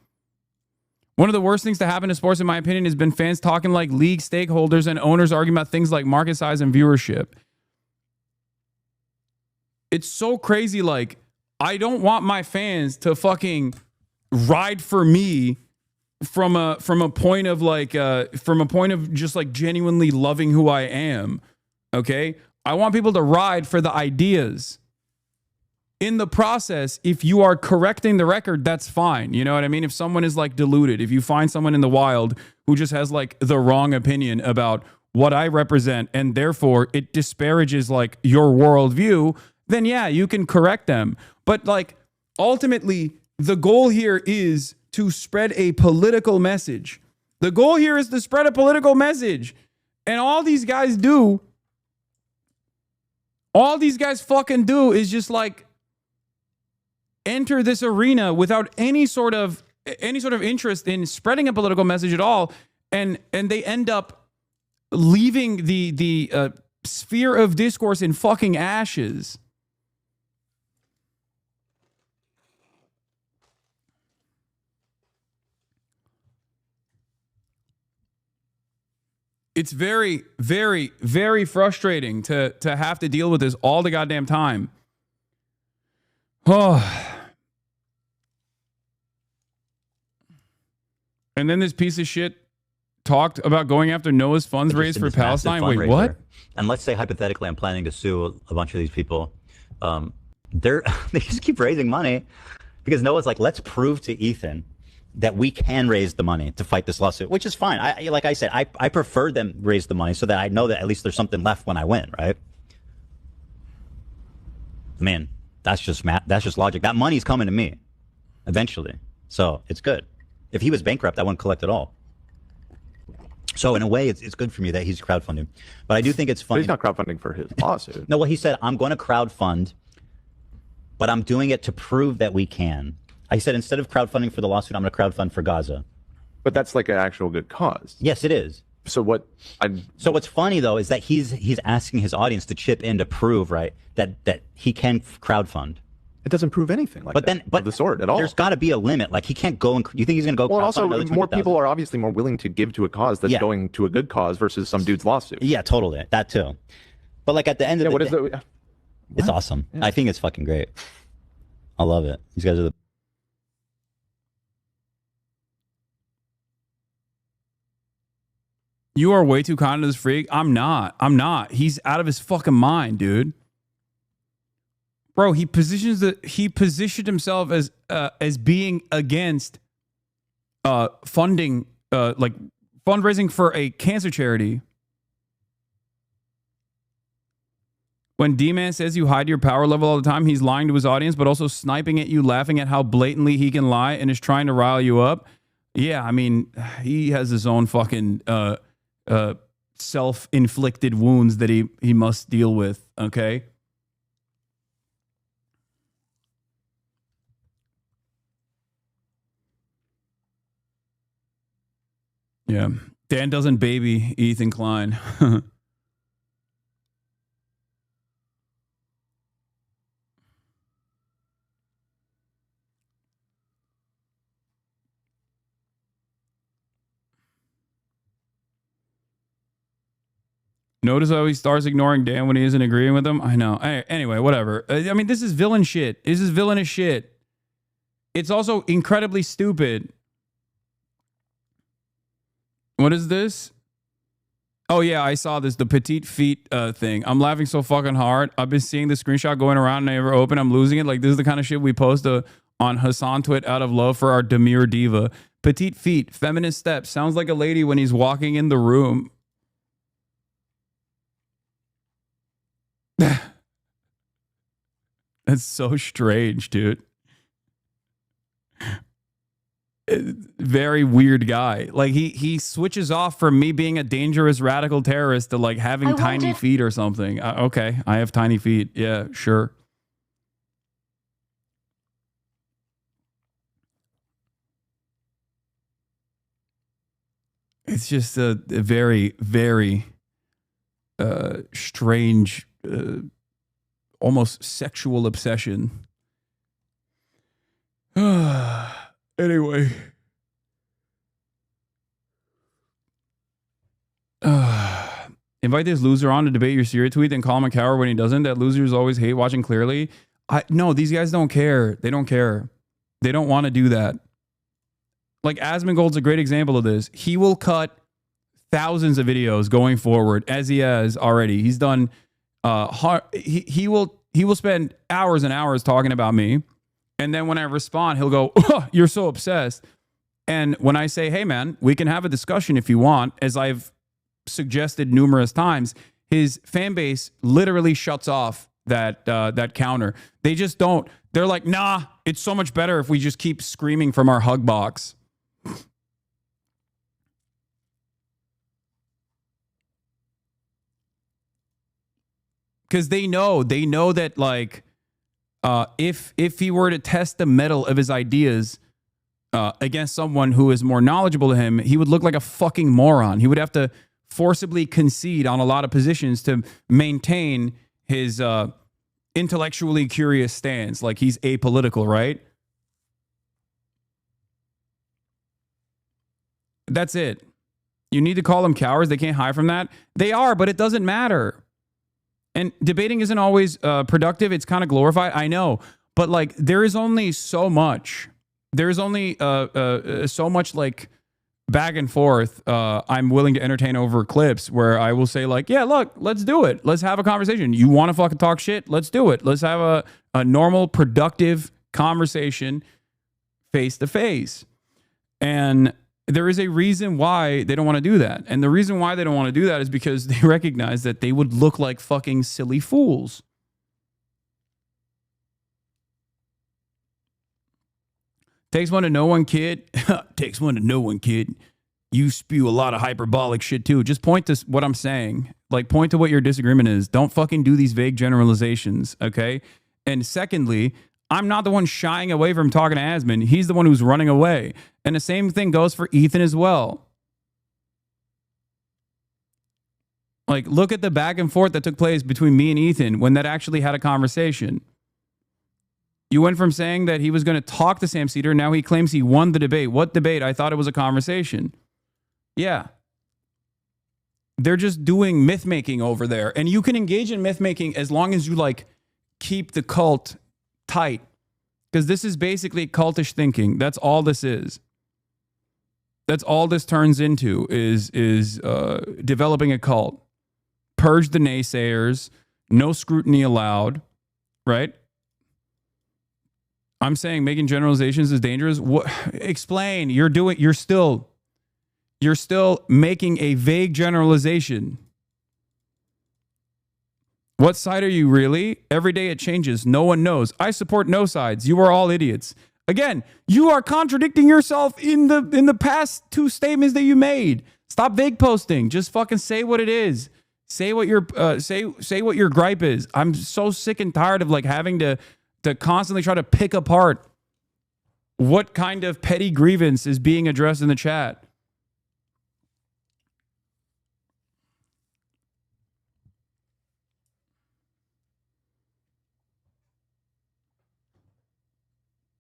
One of the worst things to happen to sports, in my opinion, has been fans talking like league stakeholders and owners arguing about things like market size and viewership. It's so crazy, like, I don't want my fans to fucking ride for me from a point of like, from a point of just like genuinely loving who I am, okay? I want people to ride for the ideas. In the process, if you are correcting the record, that's fine. You know what I mean? If someone is like deluded, if you find someone in the wild who just has like the wrong opinion about what I represent, and therefore it disparages like your worldview, then yeah, you can correct them. But like, ultimately, the goal here is to spread a political message. The goal here is to spread a political message. And all these guys fucking do is just like enter this arena without any sort of interest in spreading a political message at all, and they end up leaving the sphere of discourse in fucking ashes. It's very, very, very frustrating to have to deal with this all the goddamn time. Oh. And then this piece of shit talked about going after Noah's funds raised for Palestine. Wait, what? And let's say hypothetically I'm planning to sue a bunch of these people. They just keep raising money because Noah's like, let's prove to Ethan that we can raise the money to fight this lawsuit, which is fine. Like I said, I prefer them raise the money so that I know that at least there's something left when I win, right? Man, that's just logic. That money's coming to me eventually, so it's good. If he was bankrupt, I wouldn't collect at all. So in a way, it's good for me that he's crowdfunding. But I do think it's funny. But he's not crowdfunding for his lawsuit. No, well, he said, I'm going to crowdfund, but I'm doing it to prove that we can. I said, instead of crowdfunding for the lawsuit, I'm going to crowdfund for Gaza. But that's like an actual good cause. Yes, it is. So what's funny though is that he's asking his audience to chip in to prove, right, that he can crowdfund, It doesn't prove anything like but that then, of the sort at all. There's got to be a limit. Like, he can't go and... You think he's going to go... Well, and also, another more 200,000? people are obviously more willing to give to a cause that's Yeah. going to a good cause versus some dude's lawsuit. Yeah, totally. That too. But, like, at the end of the day... What? It's awesome. I think it's fucking great. I love it. These guys are the... You are way too kind to this freak. I'm not. He's out of his fucking mind, dude. Bro, he positioned himself as being against funding, like fundraising for a cancer charity. When D-Man says you hide your power level all the time, he's lying to his audience, but also sniping at you, laughing at how blatantly he can lie, and is trying to rile you up. Yeah, I mean, he has his own fucking self-inflicted wounds that he must deal with, okay? Yeah. Dan doesn't baby Ethan Klein. Notice how he starts ignoring Dan when he isn't agreeing with him? I know. Anyway, whatever. I mean, this is villain shit. This is villainous shit. It's also incredibly stupid. What is this? Oh, yeah, I saw this. The petite feet thing. I'm laughing so fucking hard. I've been seeing the screenshot going around and I never open. I'm losing it. Like, this is the kind of shit we post on Hasan Twit out of love for our demure diva. Petite feet, feminist steps. Sounds like a lady when he's walking in the room. That's so strange, dude. Very weird guy. Like he switches off from me being a dangerous radical terrorist to like having tiny feet or something. Okay, I have tiny feet. Yeah, sure. It's just a very, very strange, almost sexual obsession. Anyway. Invite this loser on to debate your Syria tweet and call him a coward when he doesn't. That losers always hate watching clearly. No, these guys don't care. They don't care. They don't want to do that. Like Asmongold's a great example of this. He will cut thousands of videos going forward, as he has already. He's done. He will spend hours and hours talking about me, and then when I respond, he'll go, oh, "You're so obsessed." And when I say, "Hey, man, we can have a discussion if you want," as I've suggested numerous times, his fan base literally shuts off that counter. They just don't. They're like, "Nah, it's so much better if we just keep screaming from our hug box." Because they know that like if he were to test the metal of his ideas against someone who is more knowledgeable than him, he would look like a fucking moron. He would have to forcibly concede on a lot of positions to maintain his intellectually curious stance. Like he's apolitical, right? That's it. You need to call them cowards. They can't hide from that. They are, but it doesn't matter. And debating isn't always productive. It's kind of glorified. I know. But like, there is only so much. There's only so much like back and forth I'm willing to entertain over clips where I will say like, yeah, look, let's do it. Let's have a conversation. You want to fucking talk shit? Let's do it. Let's have a normal, productive conversation face to face. And there is a reason why they don't want to do that. And the reason why they don't want to do that is because they recognize that they would look like fucking silly fools. Takes one to know one, kid. Takes one to know one, kid. You spew a lot of hyperbolic shit too. Just point to what I'm saying. Like, point to what your disagreement is. Don't fucking do these vague generalizations, okay? And secondly, I'm not the one shying away from talking to Asmon. He's the one who's running away. And the same thing goes for Ethan as well. Like, look at the back and forth that took place between me and Ethan when that actually had a conversation. You went from saying that he was going to talk to Sam Cedar. Now he claims he won the debate. What debate? I thought it was a conversation. Yeah. They're just doing myth making over there. And you can engage in myth making as long as you like keep the cult tight. Because this is basically cultish thinking. That's all this is. That's all this turns into is developing a cult. Purge the naysayers. No scrutiny allowed. Right? I'm saying making generalizations is dangerous. What? Explain. You're still making a vague generalization. What side are you really? Every day it changes. No one knows. I support no sides. You are all idiots. Again, you are contradicting yourself in the past two statements that you made. Stop vague posting. Just fucking say what it is. Say what your say what your gripe is. I'm so sick and tired of like having to constantly try to pick apart what kind of petty grievance is being addressed in the chat.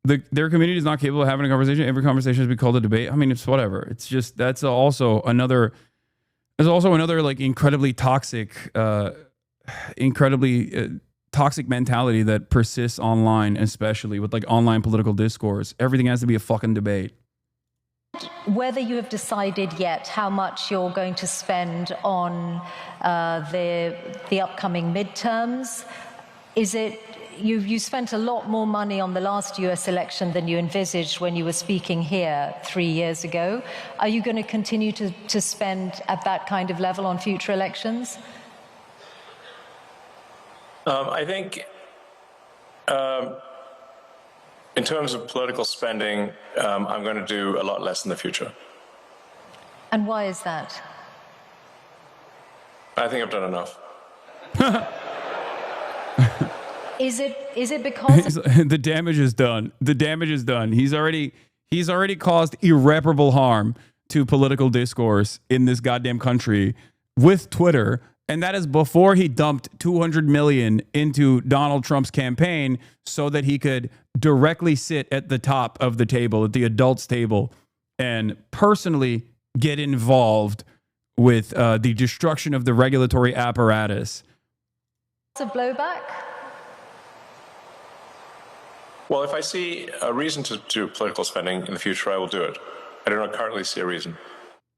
Their community is not capable of having a conversation. Every conversation has been called a debate. I mean, it's whatever. It's just that's also another. There's also another like incredibly toxic mentality that persists online, especially with like online political discourse. Everything has to be a fucking debate. Whether you have decided yet how much you're going to spend on the upcoming midterms, is it? You spent a lot more money on the last US election than you envisaged when you were speaking here 3 years ago. Are you going to continue to spend at that kind of level on future elections? I think in terms of political spending, I'm going to do a lot less in the future. And why is that? I think I've done enough. Is it because the damage is done? The damage is done. He's already caused irreparable harm to political discourse in this goddamn country with Twitter, and that is before he dumped $200 million into Donald Trump's campaign so that he could directly sit at the top of the table, at the adults table, and personally get involved with the destruction of the regulatory apparatus. of blowback? Well, if I see a reason to do political spending in the future, I will do it. I do not currently see a reason.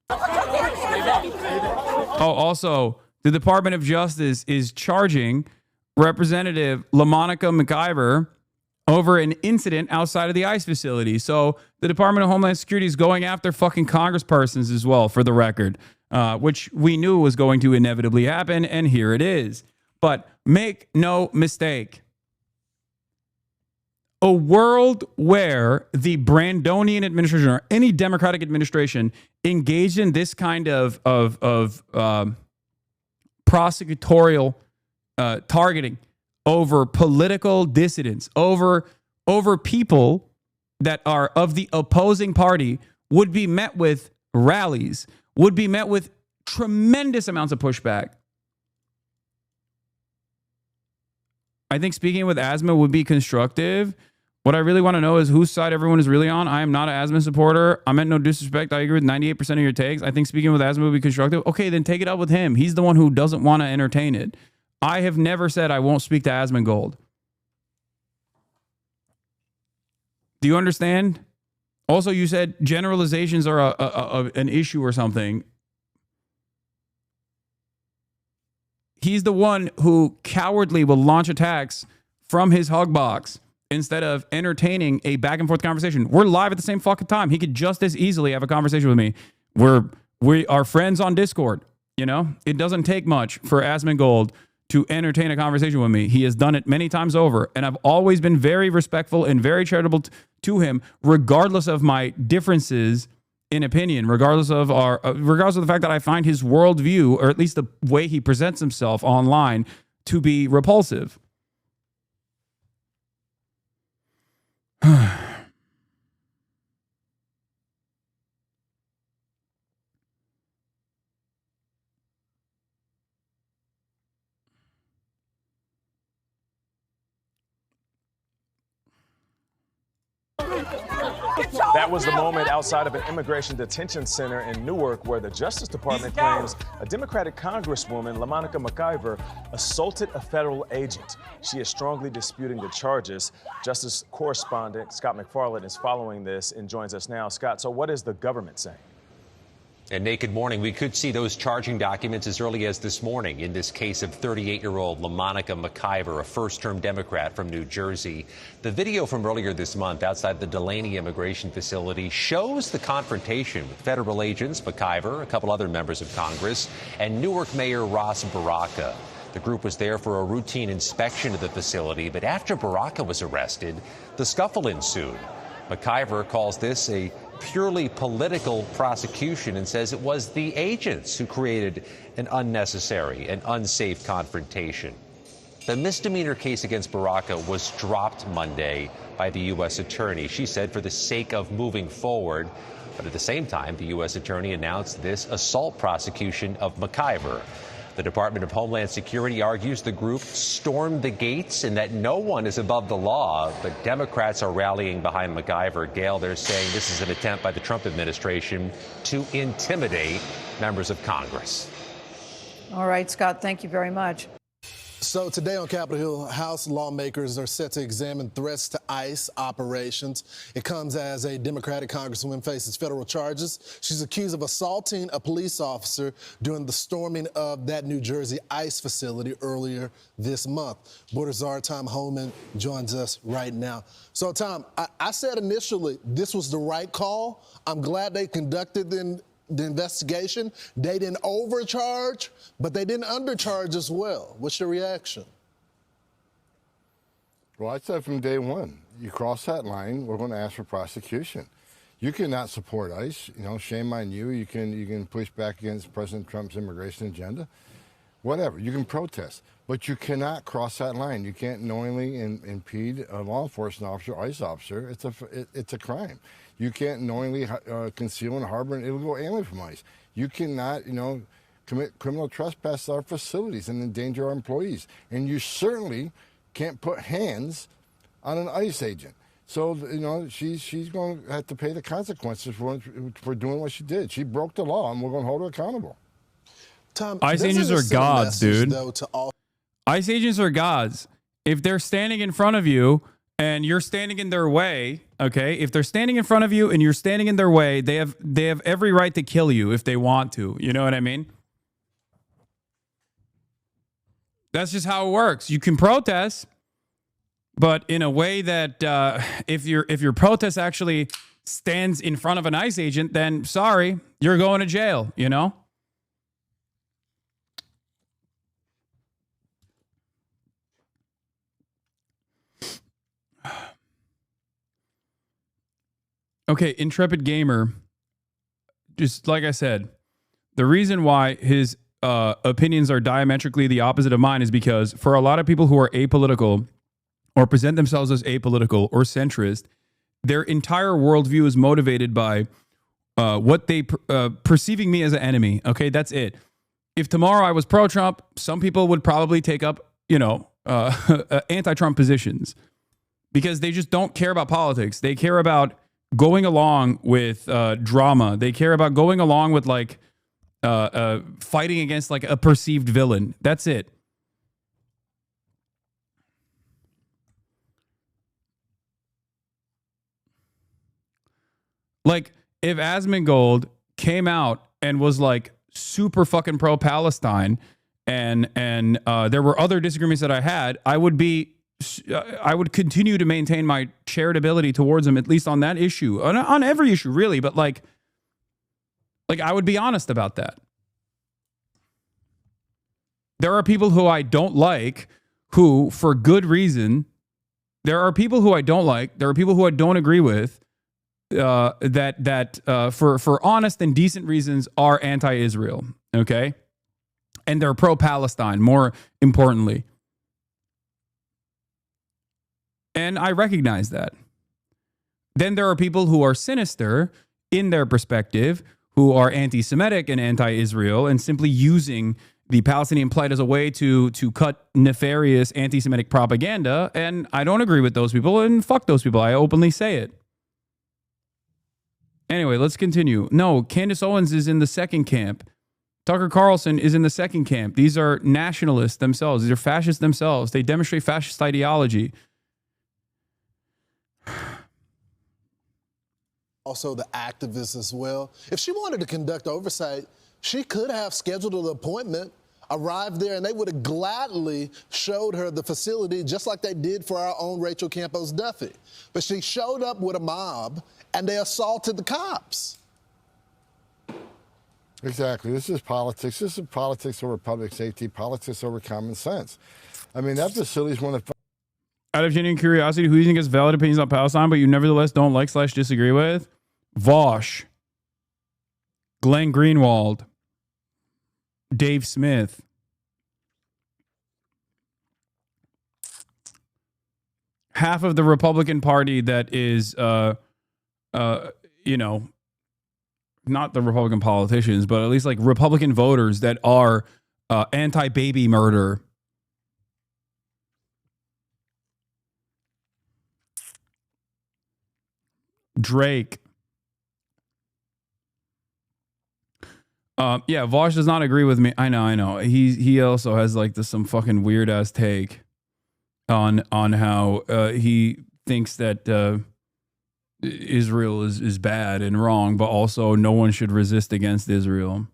Oh, also, the Department of Justice is charging Representative LaMonica McIver over an incident outside of the ICE facility. So the Department of Homeland Security is going after fucking congresspersons as well, for the record, which we knew was going to inevitably happen, and here it is. But make no mistake, a world where the Brandonian administration or any Democratic administration engaged in this kind of prosecutorial targeting over political dissidents, over people that are of the opposing party, would be met with rallies, would be met with tremendous amounts of pushback. I think speaking with asthma would be constructive. What I really want to know is whose side everyone is really on. I am not an asthma supporter. I meant no disrespect. I agree with 98% of your takes. I think speaking with asthma would be constructive. Okay, then take it up with him. He's the one who doesn't want to entertain it. I have never said I won't speak to Asmongold. Do you understand? Also, you said generalizations are an issue or something. He's the one who cowardly will launch attacks from his hug box instead of entertaining a back and forth conversation. We're live at the same fucking time. He could just as easily have a conversation with me. We are friends on Discord. You know, it doesn't take much for Asmongold to entertain a conversation with me. He has done it many times over, and I've always been very respectful and very charitable to him, regardless of my differences in opinion, regardless of the fact that I find his worldview, or at least the way he presents himself online, to be repulsive. That was the moment outside of an immigration detention center in Newark where the Justice Department claims a Democratic Congresswoman, LaMonica McIver, assaulted a federal agent. She is strongly disputing the charges. Justice correspondent Scott McFarland is following this and joins us now. Scott, so what is the government saying? And Naked Morning, we could see those charging documents as early as this morning in this case of 38-year-old LaMonica McIver, a first-term Democrat from New Jersey. The video from earlier this month outside the Delaney immigration facility shows the confrontation with federal agents, McIver, a couple other members of Congress, and Newark Mayor Ross Baraka. The group was there for a routine inspection of the facility, but after Baraka was arrested, the scuffle ensued. McIver calls this a purely political prosecution and says it was the agents who created an unnecessary and unsafe confrontation. The misdemeanor case against Baraka was dropped Monday by the U.S. attorney. She said for the sake of moving forward, but at the same time, the U.S. attorney announced this assault prosecution of McIver. The Department of Homeland Security argues the group stormed the gates and that no one is above the law, but Democrats are rallying behind McIver. Gail, they're saying this is an attempt by the Trump administration to intimidate members of Congress. All right, Scott, thank you very much. So today on Capitol Hill, House lawmakers are set to examine threats to ICE operations. It comes as a Democratic Congresswoman faces federal charges. She's accused of assaulting a police officer during the storming of that New Jersey ICE facility earlier this month. Border Czar Tom Homan joins us right now. So, Tom, I said initially this was the right call. I'm glad they conducted the investigation. They didn't overcharge, but they didn't undercharge as well. What's your reaction? Well, I said from day one, you cross that line, we're going to ask for prosecution. You cannot support ICE. You know, shame on you. You can push back against President Trump's immigration agenda. Whatever. You can protest, but you cannot cross that line. You can't knowingly impede a law enforcement officer, ICE officer. It's a crime. You can't knowingly conceal and harbor an illegal alien from ICE. You cannot, commit criminal trespass at our facilities and endanger our employees. And you certainly can't put hands on an ICE agent. So, she's going to have to pay the consequences for doing what she did. She broke the law, and we're going to hold her accountable. Tom, ICE agents are gods, dude. ICE agents are gods. If they're standing in front of you and you're standing in their way, okay? If they're standing in front of you and you're standing in their way, they have every right to kill you if they want to. You know what I mean? That's just how it works. You can protest, but in a way that if your protest actually stands in front of an ICE agent, then sorry, you're going to jail, you know? Okay, Intrepid Gamer, just like I said, the reason why his opinions are diametrically the opposite of mine is because for a lot of people who are apolitical or present themselves as apolitical or centrist, their entire worldview is motivated by what they perceiving me as an enemy. Okay, that's it. If tomorrow I was pro-Trump, some people would probably take up, anti-Trump positions because they just don't care about politics. They care about going along with drama. They care about going along with fighting against like a perceived villain. That's it. Like if Asmongold came out and was like super fucking pro-Palestine and there were other disagreements that I had, I would continue to maintain my charitability towards him, at least on that issue, on every issue, really. But like I would be honest about that. There are people who I don't like, who, for good reason, there are people who I don't like. There are people who I don't agree with, that for honest and decent reasons are anti-Israel. Okay, and they're pro-Palestine. More importantly. And I recognize that. Then there are people who are sinister in their perspective, who are anti-Semitic and anti-Israel, and simply using the Palestinian plight as a way to cut nefarious anti-Semitic propaganda. And I don't agree with those people, and fuck those people. I openly say it. Anyway, let's continue. No, Candace Owens is in the second camp. Tucker Carlson is in the second camp. These are nationalists themselves. These are fascists themselves. They demonstrate fascist ideology. Also the activists as well. If she wanted to conduct oversight, she could have scheduled an appointment, arrived there, and they would have gladly showed her the facility just like they did for our own Rachel Campos Duffy. But she showed up with a mob and they assaulted the cops. Exactly. This is politics. This is politics over public safety, politics over common sense. I mean, that facility is one of... Out of genuine curiosity, who do you think has valid opinions on Palestine, but you nevertheless don't like/disagree with? Vosh, Glenn Greenwald, Dave Smith. Half of the Republican Party that is, you know, not the Republican politicians, but at least like Republican voters that are anti-baby murder. Drake. Yeah, Vosh does not agree with me. I know. He also has like some fucking weird ass take on how he thinks that Israel is bad and wrong, but also no one should resist against Israel,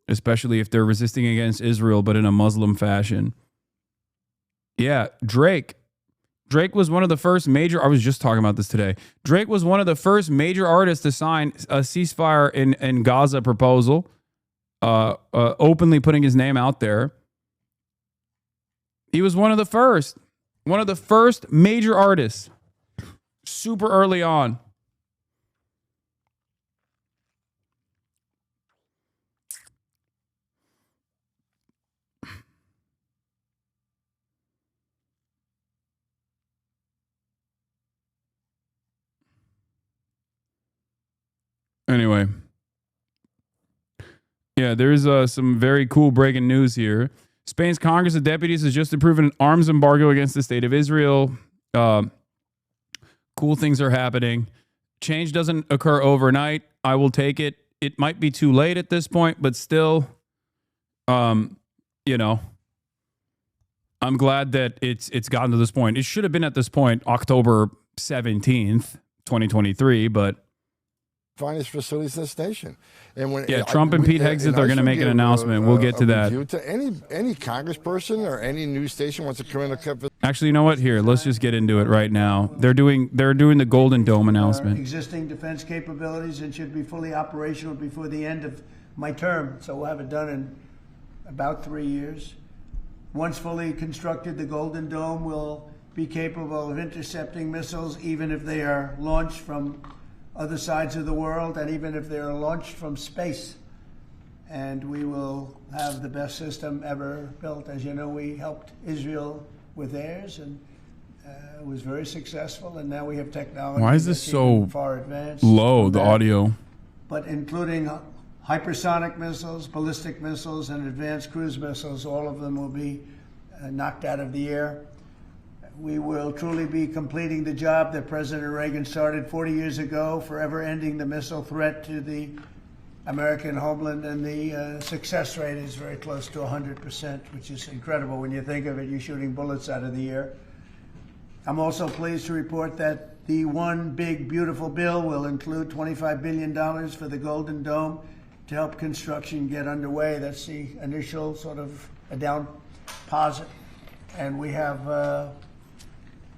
especially if they're resisting against Israel, but in a Muslim fashion. Yeah, Drake was one of the first major, I was just talking about this today. Drake was one of the first major artists to sign a ceasefire in Gaza proposal, openly putting his name out there. He was one of the first major artists, super early on. Anyway, yeah, there's some very cool breaking news here. Spain's Congress of Deputies has just approved an arms embargo against the state of Israel. Cool things are happening. Change doesn't occur overnight. I will take it. It might be too late at this point, but still, you know, I'm glad that it's gotten to this point. It should have been at this point, October 17th, 2023, but finest facilities in this nation. And when Trump and Pete Hegseth are going to make an announcement. We'll get to that. To any congressperson or any news station wants to come in and cut. Actually, you know what? Here, let's just get into it right now. They're doing the Golden Dome announcement. Existing defense capabilities and should be fully operational before the end of my term. So we'll have it done in about 3 years. Once fully constructed, the Golden Dome will be capable of intercepting missiles, even if they are launched from other sides of the world, and even if they're launched from space. And we will have the best system ever built. As you know, we helped Israel with theirs, and it was very successful. And now we have technology. Why is this so far advanced? Low, the audio? But including hypersonic missiles, ballistic missiles, and advanced cruise missiles, all of them will be knocked out of the air. We will truly be completing the job that President Reagan started 40 years ago, forever ending the missile threat to the American homeland, and the success rate is very close to 100%, which is incredible when you think of it. You're shooting bullets out of the air. I'm also pleased to report that the one big, beautiful bill will include $25 billion for the Golden Dome to help construction get underway. That's the initial sort of a down deposit. And we have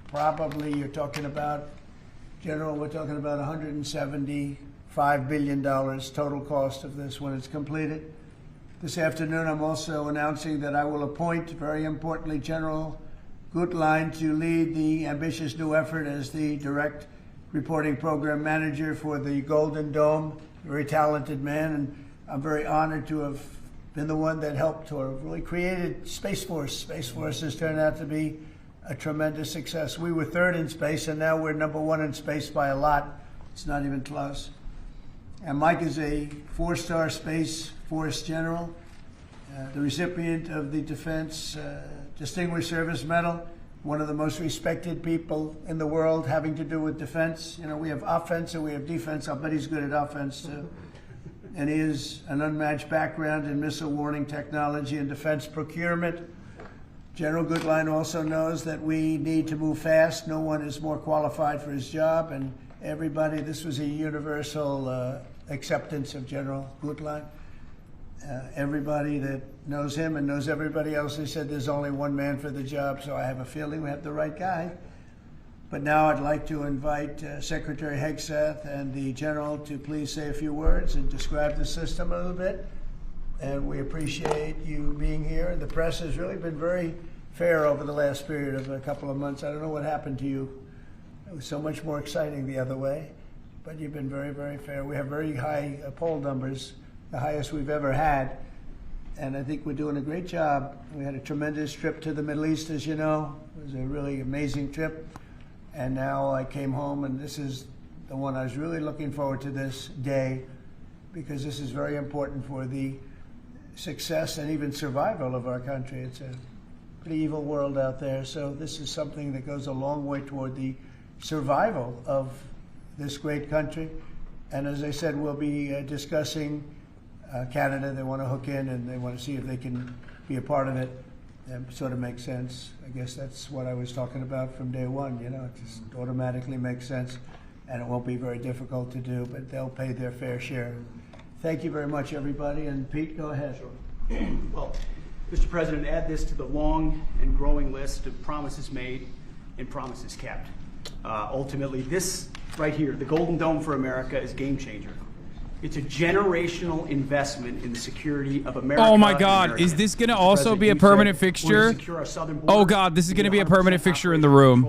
probably, you're talking about, General, we're talking about $175 billion total cost of this when it's completed. This afternoon, I'm also announcing that I will appoint, very importantly, General Gutlein to lead the ambitious new effort as the direct reporting program manager for the Golden Dome. Very talented man, and I'm very honored to have been the one that helped to have really created Space Force. Space Force has turned out to be a tremendous success. We were third in space, and now we're number one in space by a lot. It's not even close. And Mike is a 4-star Space Force general, the recipient of the Defense Distinguished Service Medal, one of the most respected people in the world having to do with defense. You know, we have offense and we have defense. I'll bet he's good at offense too. And he has an unmatched background in missile warning technology and defense procurement. General Goodline also knows that we need to move fast. No one is more qualified for his job, and everybody, this was a universal acceptance of General Goodline. Everybody that knows him and knows everybody else, they said there's only one man for the job, so I have a feeling we have the right guy. But now I'd like to invite Secretary Hegseth and the General to please say a few words and describe the system a little bit. And we appreciate you being here. The press has really been very fair over the last period of a couple of months. I don't know what happened to you. It was so much more exciting the other way, but you've been very, very fair. We have very high poll numbers, the highest we've ever had. And I think we're doing a great job. We had a tremendous trip to the Middle East, as you know. It was a really amazing trip. And now I came home, and this is the one I was really looking forward to this day, because this is very important for the success and even survival of our country. It's a pretty evil world out there, so this is something that goes a long way toward the survival of this great country. And as I said, we'll be discussing Canada. They want to hook in and they want to see if they can be a part of it. It sort of makes sense. I guess that's what I was talking about from day one. You know, it just automatically makes sense, and it won't be very difficult to do, but they'll pay their fair share. Thank you very much, everybody. And Pete, go ahead. Sure. Well, Mr. President, add this to the long and growing list of promises made and promises kept. Ultimately, this right here, the Golden Dome for America, is a game changer. It's a generational investment in the security of America. Oh my God, is this going to also be a permanent fixture? Oh God, this is going to be a permanent fixture in the room.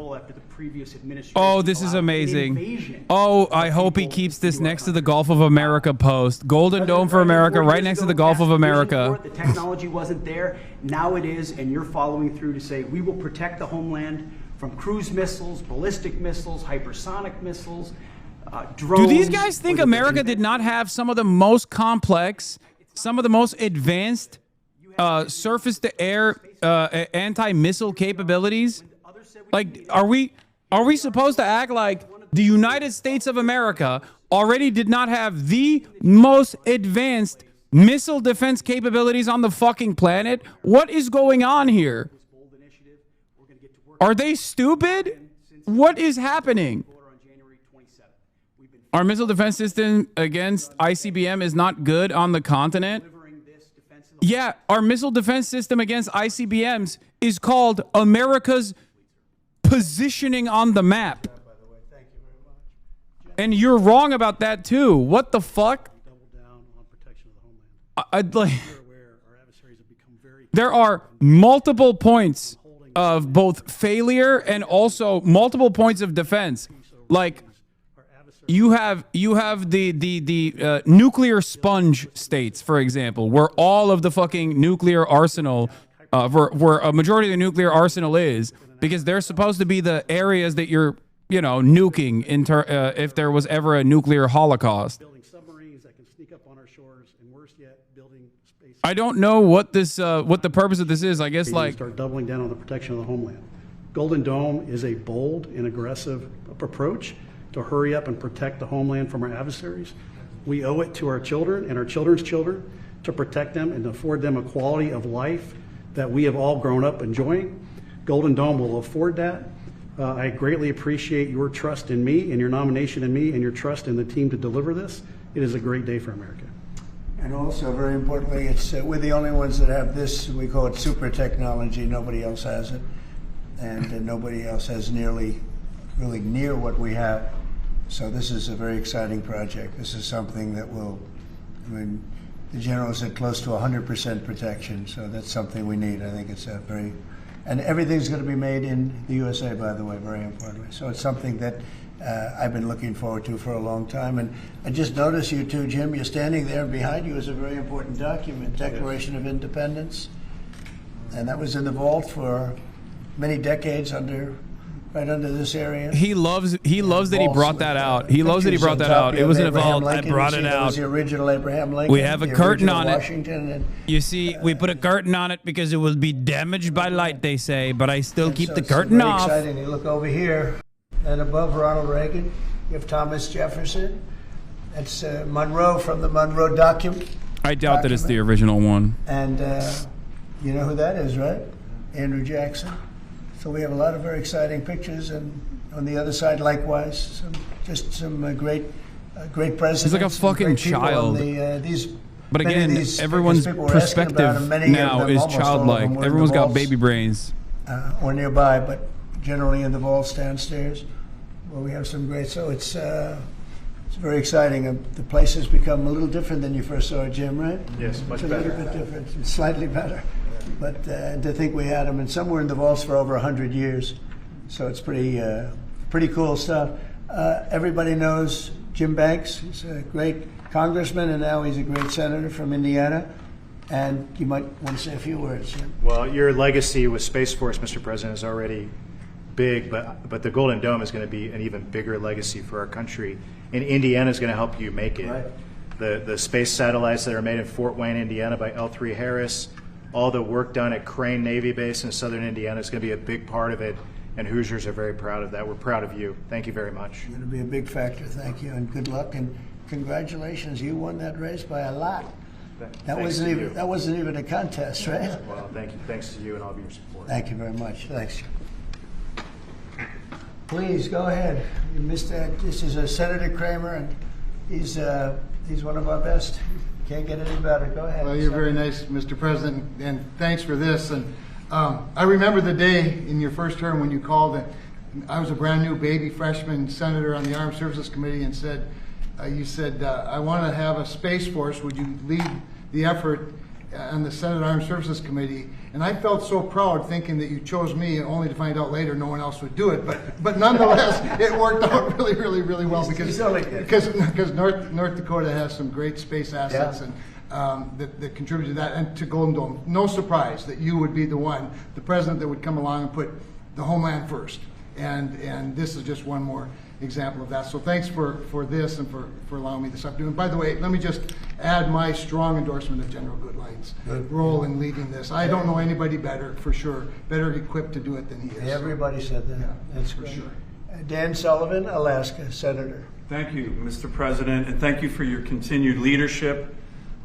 Oh, this is amazing. Oh, I hope he keeps this next to the Gulf of America post. Golden Dome for America, right next to the Gulf of America. The technology wasn't there, now it is, and you're following through to say we will protect the homeland from cruise missiles, ballistic missiles, hypersonic missiles, drones. Do these guys think America did not have some of the most complex, some of the most advanced surface-to-air anti-missile capabilities? Like, are we supposed to act like the United States of America already did not have the most advanced missile defense capabilities on the fucking planet? What is going on here? Are they stupid? What is happening? Our missile defense system against ICBM is not good on the continent. Yeah, our missile defense system against ICBMs is called America's positioning on the map. And you're wrong about that too. What the fuck? I'd like. There are multiple points of both failure and also multiple points of defense. Like, you have the nuclear sponge states, for example, where all of the fucking nuclear arsenal, where a majority of the nuclear arsenal is, because they're supposed to be the areas that you're, you know, nuking if there was ever a nuclear holocaust. Building submarines that can sneak up on our shores, and worse yet, building space. I don't know what this, what the purpose of this is. I guess like start doubling down on the protection of the homeland. Golden Dome is a bold and aggressive approach to hurry up and protect the homeland from our adversaries. We owe it to our children and our children's children to protect them and afford them a quality of life that we have all grown up enjoying. Golden Dome will afford that. I greatly appreciate your trust in me and your nomination in me and your trust in the team to deliver this. It is a great day for America. And also, very importantly, it's we're the only ones that have this. We call it super technology. Nobody else has it. And nobody else has really near what we have. So this is a very exciting project. This is something that will, I mean, the general said close to 100% protection. So that's something we need. I think it's a very, and everything's going to be made in the USA, by the way, very importantly. So it's something that I've been looking forward to for a long time. And I just noticed you too, Jim, you're standing there. Behind you is a very important document, Declaration of Independence. And that was in the vault for many decades under right under this area. He loves that he brought that out. He loves that he brought that out. It wasn't involved. I brought it That out. was the original Abraham Lincoln. We have a the curtain original on it. Washington, and You see, we put a curtain on it because it will be damaged by light, they say, but I still keep so the it's curtain very off. exciting. You look over here, and above Ronald Reagan, you have Thomas Jefferson. That's Monroe from the Monroe document. I doubt that it's the original one. And you know who that is, right? Andrew Jackson. So we have a lot of very exciting pictures, and on the other side, likewise, some great presidents. He's like a and fucking great people. child. But Many of again, these everyone's people were asking about perspective them. Many of now them, is almost all of childlike. them, were in Everyone's the got vaults, baby brains. or nearby, but generally in the vaults downstairs, where we have some great. So it's very exciting. The place has become a little different than you first saw it, Jim, right? Yes, much it's a better. little bit different. It's slightly better. But to think we had them, and some were in the vaults for over 100 years. So it's pretty cool stuff. Everybody knows Jim Banks. He's a great congressman, and now he's a great senator from Indiana. And you might want to say a few words, Jim. Well, your legacy with Space Force, Mr. President, is already big, but the Golden Dome is going to be an even bigger legacy for our country. And Indiana is going to help you make it. Right. The space satellites that are made in Fort Wayne, Indiana by L3 Harris, all the work done at Crane Navy Base in southern Indiana is going to be a big part of it. And Hoosiers are very proud of that. We're proud of you. Thank you very much. You're going to be a big factor. Thank you, and good luck, and congratulations. You won that race by a lot. That wasn't even a contest, right? Well, thank you. Thanks to you and all of your support. Thank you very much. Thanks. Please go ahead. You missed that. This is Senator Kramer, and he's one of our best. Can't get any better. Go ahead. Well, you're very nice, Mr. President, and thanks for this. And I remember the day in your first term when you called it. I was a brand new baby freshman senator on the Armed Services Committee, and you said, I want to have a space force. Would you lead the effort on the Senate Armed Services Committee? And I felt so proud thinking that you chose me, only to find out later no one else would do it. But nonetheless, it worked out really, really, really well because North Dakota has some great space assets and that contribute to that and to Golden Dome. No surprise that you would be the president that would come along and put the homeland first. And this is just one more example of that. So thanks for this and for allowing me this opportunity. And by the way, let me just add my strong endorsement of General Goodline's role in leading this. I don't know anybody better, for sure, better equipped to do it than he is. Everybody said that. Yeah, That's for great. sure. Dan Sullivan, Alaska, Senator. Thank you, Mr. President, and thank you for your continued leadership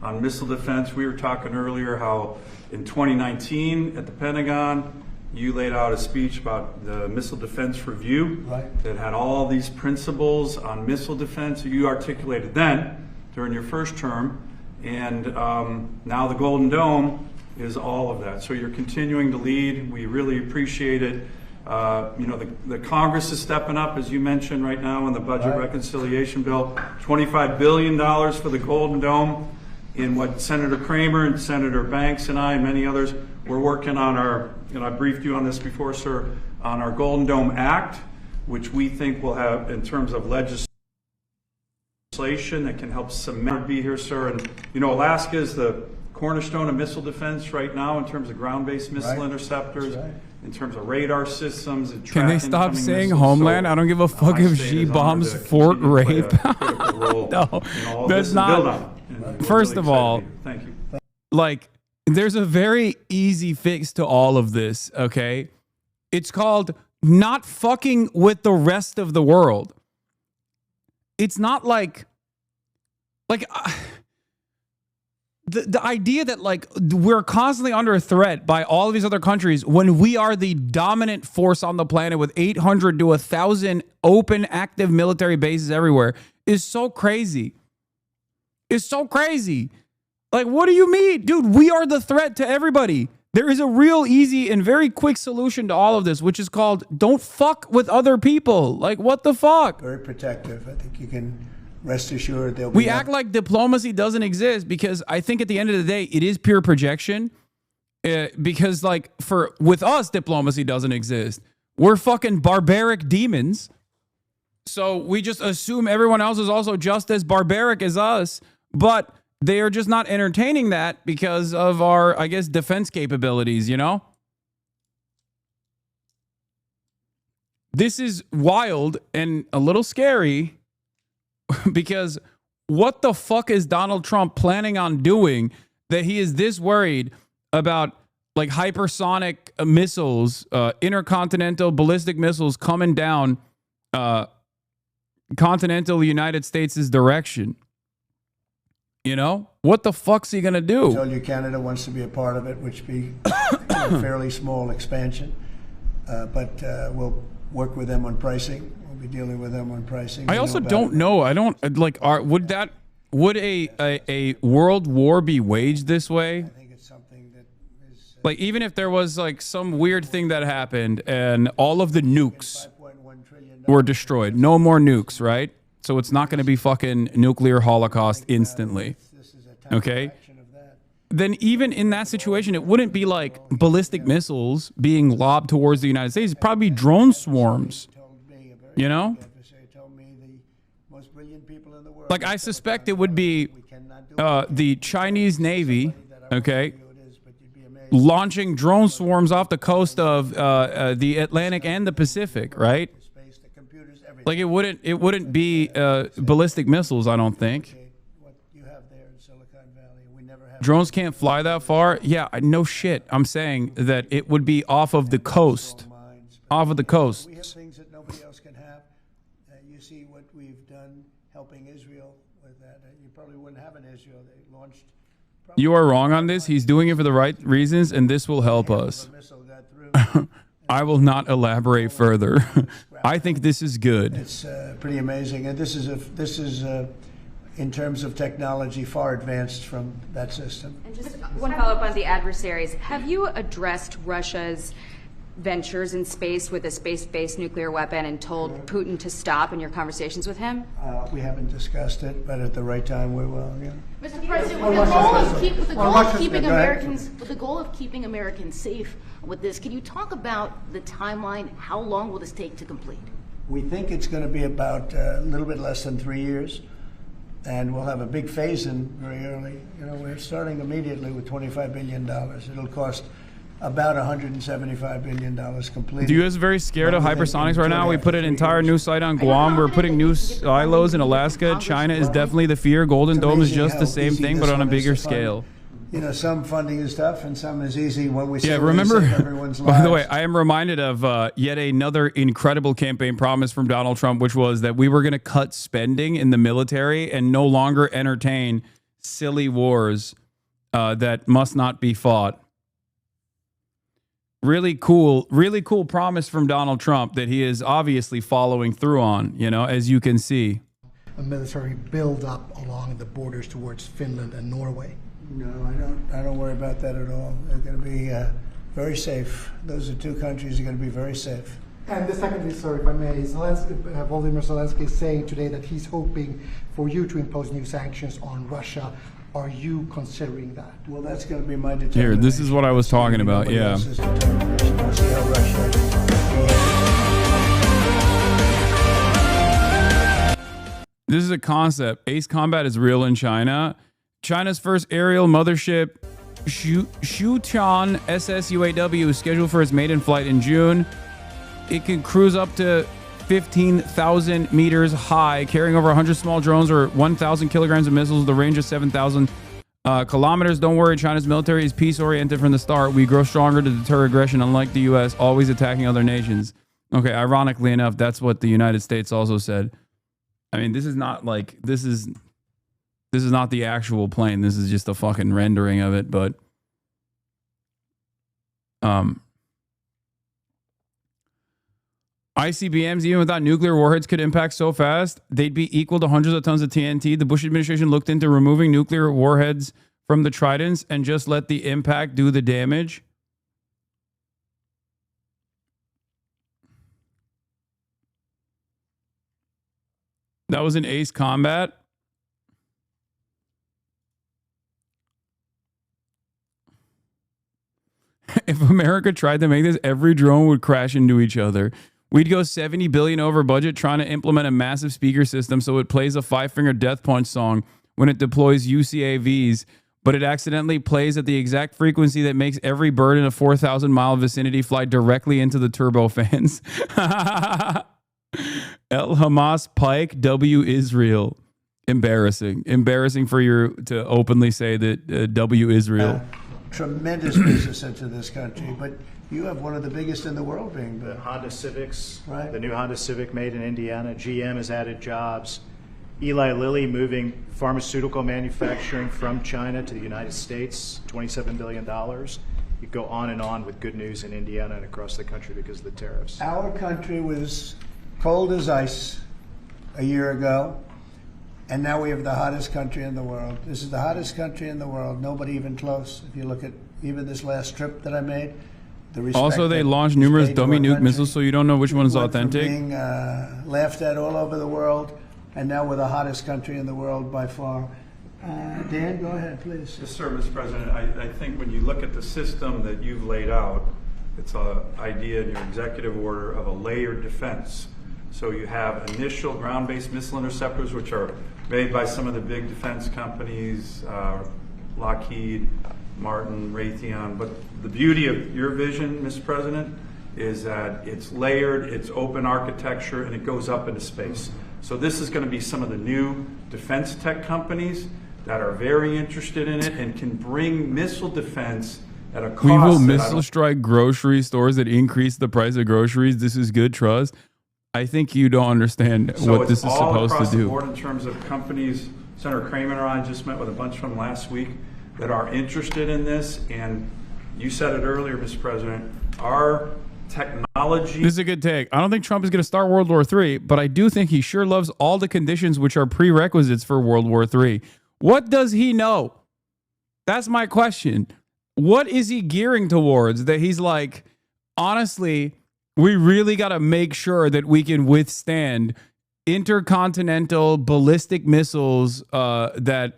on missile defense. We were talking earlier how in 2019 at the Pentagon, you laid out a speech about the Missile Defense Review that had all these principles on missile defense that you articulated then during your first term, and now the Golden Dome is all of that. So you're continuing to lead. We really appreciate it. The Congress is stepping up, as you mentioned right now in the budget reconciliation bill, $25 billion for the Golden Dome. In what Senator Kramer and Senator Banks and I and many others, we're working on our, I briefed you on this before, sir, on our Golden Dome Act, which we think will have, in terms of legislation that can help cement be here, sir. And Alaska is the cornerstone of missile defense right now in terms of ground-based missile interceptors, in terms of radar systems. And Can they stop saying homeland? I don't give a fuck if she bombs Fort Rape. No, that's not. First of all, thank you. Like, there's a very easy fix to all of this, okay? It's called not fucking with the rest of the world. It's not like the idea that like we're constantly under a threat by all of these other countries when we are the dominant force on the planet with 800 to 1,000 open active military bases everywhere is so crazy. It's so crazy. Like, what do you mean? Dude, we are the threat to everybody. There is a real easy and very quick solution to all of this, which is called don't fuck with other people. Like, what the fuck? Very protective. I think you can rest assured they'll be. We act like diplomacy doesn't exist because I think at the end of the day, it is pure projection. Because like with us, diplomacy doesn't exist. We're fucking barbaric demons. So we just assume everyone else is also just as barbaric as us. But they are just not entertaining that because of our, I guess, defense capabilities, This is wild and a little scary because what the fuck is Donald Trump planning on doing that he is this worried about, like, hypersonic missiles, intercontinental ballistic missiles coming down continental United States' direction? You know, what the fuck's he gonna do? I told you Canada wants to be a part of it, which be a fairly small expansion, but we'll work with them on pricing. We'll be dealing with them on pricing. I also don't know. I don't like. Would a world war be waged this way? I think it's something that is like, even if there was like some weird thing that happened and all of the nukes were destroyed, no more nukes, right? So it's not going to be fucking nuclear holocaust instantly. Okay? Then even in that situation, it wouldn't be like ballistic missiles being lobbed towards the United States. It'd probably be drone swarms. You know? Like, I suspect it would be the Chinese Navy, okay, launching drone swarms off the coast of the Atlantic and the Pacific, right? Like, it wouldn't be ballistic missiles, I don't think. Drones can't fly that far? Yeah, no shit. I'm saying that it would be off of the coast. Off of the coast. We have things that nobody else can have. You see what we've done helping Israel with that. You probably wouldn't have in Israel. They launched... You are wrong on this. He's doing it for the right reasons, and this will help us. I will not elaborate further. I think this is good. It's pretty amazing, and this is in terms of technology far advanced from that system. And just one follow-up on the adversaries. Have you addressed Russia's ventures in space with a space-based nuclear weapon and told Putin to stop in your conversations with him? We haven't discussed it, but at the right time we will. Yeah. Mr. President, with the goal of keeping Americans safe with this, can you talk about the timeline? How long will this take to complete? We think it's going to be about a little bit less than 3 years, and we'll have a big phase-in very early. You know, we're starting immediately with $25 billion. It'll cost about $175 billion completed. The U.S. is very scared of hypersonics right now. We put an entire new site on Guam. We're putting new silos in Alaska. China is definitely the fear. Golden Dome is just the same thing, but on a bigger scale. You know, some funding is tough and some is easy. When we remember, everyone's by the way, I am reminded of yet another incredible campaign promise from Donald Trump, which was that we were going to cut spending in the military and no longer entertain silly wars that must not be fought. Really cool promise from Donald Trump that he is obviously following through on, you know, as you can see. A military build-up along the borders towards Finland and Norway. No, I don't worry about that at all. They're going to be very safe. Those are two countries that are going to be very safe. And the secondly, sir, if I may, Volodymyr Zelensky is saying today that he's hoping for you to impose new sanctions on Russia. Are you considering that? Well, that's going to be my determination. Here, this is what I was talking about. Yeah. We'll see how Russia This is a concept. Ace Combat is real in China. China's first aerial mothership, Shuchan SS UAW, is scheduled for its maiden flight in June. It can cruise up to 15,000 meters high, carrying over 100 small drones or 1,000 kilograms of missiles with a range of 7,000 kilometers. Don't worry, China's military is peace-oriented from the start. We grow stronger to deter aggression, unlike the U.S., always attacking other nations. Okay, ironically enough, that's what the United States also said. I mean, this is not like, this is not the actual plane. This is just a fucking rendering of it, but ICBMs, even without nuclear warheads, could impact so fast they'd be equal to hundreds of tons of TNT. The Bush administration looked into removing nuclear warheads from the Tridents and just let the impact do the damage. That was in Ace Combat. If America tried to make this, every drone would crash into each other. We'd go $70 billion over budget trying to implement a massive speaker system so it plays a Five Finger Death Punch song when it deploys UCAVs, but it accidentally plays at the exact frequency that makes every bird in a 4,000-mile vicinity fly directly into the turbofans. L Hamas Pike W Israel. Embarrassing for you to openly say that W Israel. Tremendous business into this country, but you have one of the biggest in the world being built. The Honda Civics, right? The new Honda Civic made in Indiana. GM has added jobs. Eli Lilly moving pharmaceutical manufacturing from China to the United States, $27 billion. You go on and on with good news in Indiana and across the country because of the tariffs. Our country was cold as ice a year ago, and now we have the hottest country in the world. This is the hottest country in the world. Nobody even close. If you look at even this last trip that I made, the respect Also, they that launched was numerous paid to dummy our nuke country. missiles, so you don't know which one is Went from authentic. being laughed at all over the world, and now we're the hottest country in the world by far. Dan, go ahead, please. Yes, sir, Mr. President. I think when you look at the system that you've laid out, it's an idea in your executive order of a layered defense. So you have initial ground-based missile interceptors, which are made by some of the big defense companies, Lockheed, Martin, Raytheon. But the beauty of your vision, Mr. President, is that it's layered, it's open architecture, and it goes up into space. So this is going to be some of the new defense tech companies that are very interested in it and can bring missile defense at a cost. We will that I missile don't- strike grocery stores that increase the price of groceries. This is good trust. I think you don't understand So what it's this is all supposed across to the do. board in terms of companies. Senator Kramer and I just met with a bunch from last week that are interested in this. And you said it earlier, Mr. President, our technology. This is a good take. I don't think Trump is going to start World War III, but I do think he sure loves all the conditions which are prerequisites for World War III. What does he know? That's my question. What is he gearing towards that he's like, honestly, we really got to make sure that we can withstand intercontinental ballistic missiles that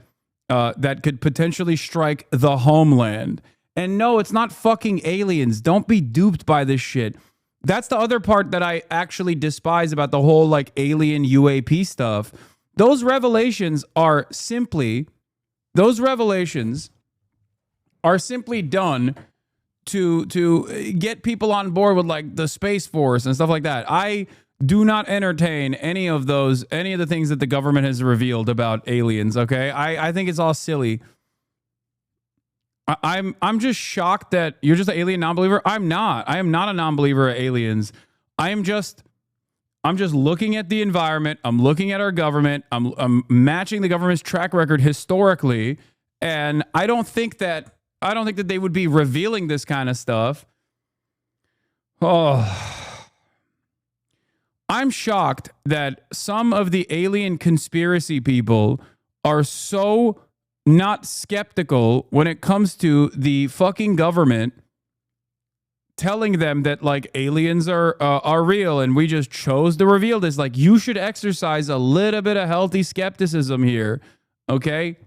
could potentially strike the homeland. And no, it's not fucking aliens. Don't be duped by this shit. That's the other part that I actually despise about the whole like alien UAP stuff. Those revelations are simply done to get people on board with like the Space Force and stuff like that. I do not entertain any of the things that the government has revealed about aliens, okay? I think it's all silly. I'm just shocked that you're just an alien non-believer. I'm not. I am not a non-believer of aliens. I'm just looking at the environment. I'm looking at our government. I'm matching the government's track record historically, and I don't think that they would be revealing this kind of stuff. Oh, I'm shocked that some of the alien conspiracy people are so not skeptical when it comes to the fucking government telling them that like aliens are real and we just chose to reveal this. Like, you should exercise a little bit of healthy skepticism here, okay?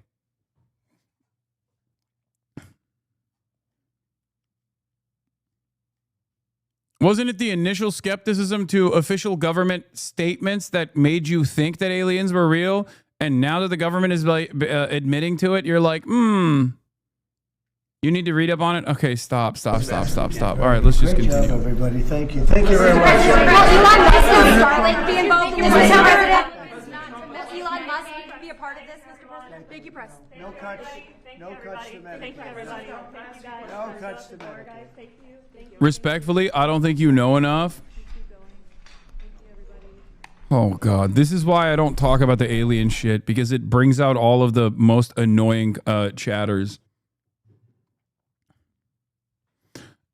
Wasn't it the initial skepticism to official government statements that made you think that aliens were real? And now that the government is like, admitting to it, you're like, you need to read up on it? Okay, stop. All right, let's just Great continue. job, everybody. Thank you. Thank you very much. Elon Musk is Starlink be involved in this? Elon Musk be a part of this, Mr. President? Thank you, press. No cuts. No cuts to Medicare. Thank you, everybody. No cuts to Medicare. Respectfully, I don't think you know enough. Oh, God. This is why I don't talk about the alien shit, because it brings out all of the most annoying chatters.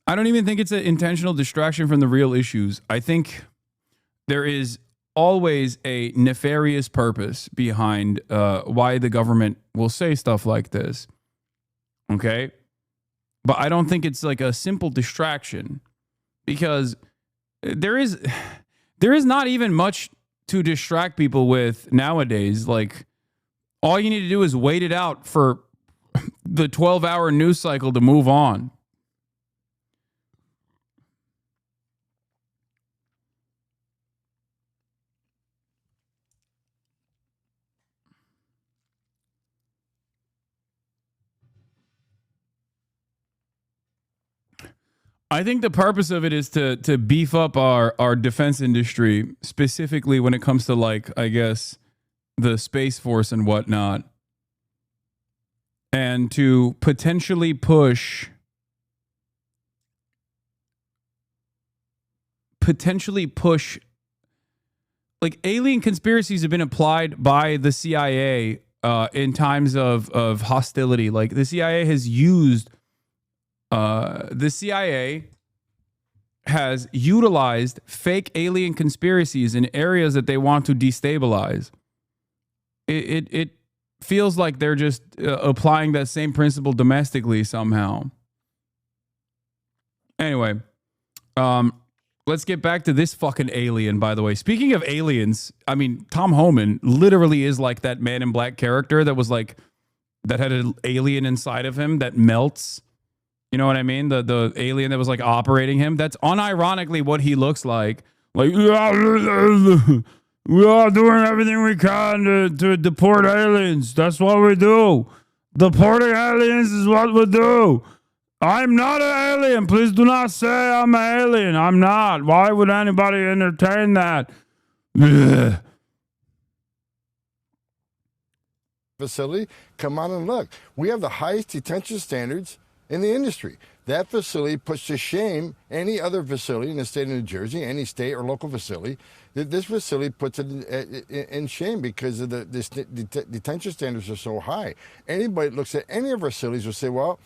I don't even think it's an intentional distraction from the real issues. I think there is always a nefarious purpose behind why the government will say stuff like this. Okay? But I don't think it's like a simple distraction, because there is not even much to distract people with nowadays. Like, all you need to do is wait it out for the 12-hour news cycle to move on. I think the purpose of it is to beef up our defense industry, specifically when it comes to, like, I guess, the Space Force and whatnot, and to potentially push like alien conspiracies have been applied by the CIA in times of hostility. Like the CIA has utilized fake alien conspiracies in areas that they want to destabilize. It feels like they're just applying that same principle domestically somehow. Anyway, let's get back to this fucking alien, by the way. Speaking of aliens, I mean, Tom Homan literally is like that Man in Black character that was like, that had an alien inside of him that melts. You know what I mean? The alien that was like operating him. That's unironically what he looks like. Like, we are doing everything we can to deport aliens. That's what we do. Deporting aliens is what we do. I'm not an alien. Please do not say I'm an alien. I'm not. Why would anybody entertain that? Ugh. Facility, come on and look. We have the highest detention standards in the industry. That facility puts to shame any other facility in the state of New Jersey, any state or local facility. This facility puts it in shame because of the detention standards are so high. Anybody that looks at any of our facilities will say, well,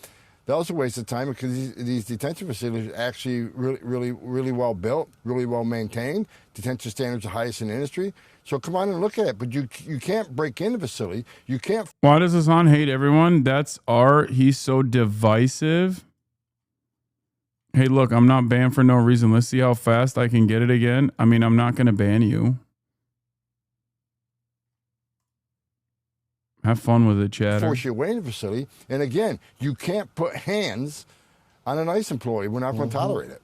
that was a waste of time because these detention facilities are actually really well built, really well maintained. Detention standards are highest in the industry. So come on and look at it. But you can't break into the facility. You can't. Why does Hasan hate everyone? That's he's so divisive. Hey, look, I'm not banned for no reason. Let's see how fast I can get it again. I mean, I'm not going to ban you. Have fun with it, Chad. Force you away in the facility. And again, you can't put hands on an ICE employee. We're not going to tolerate it.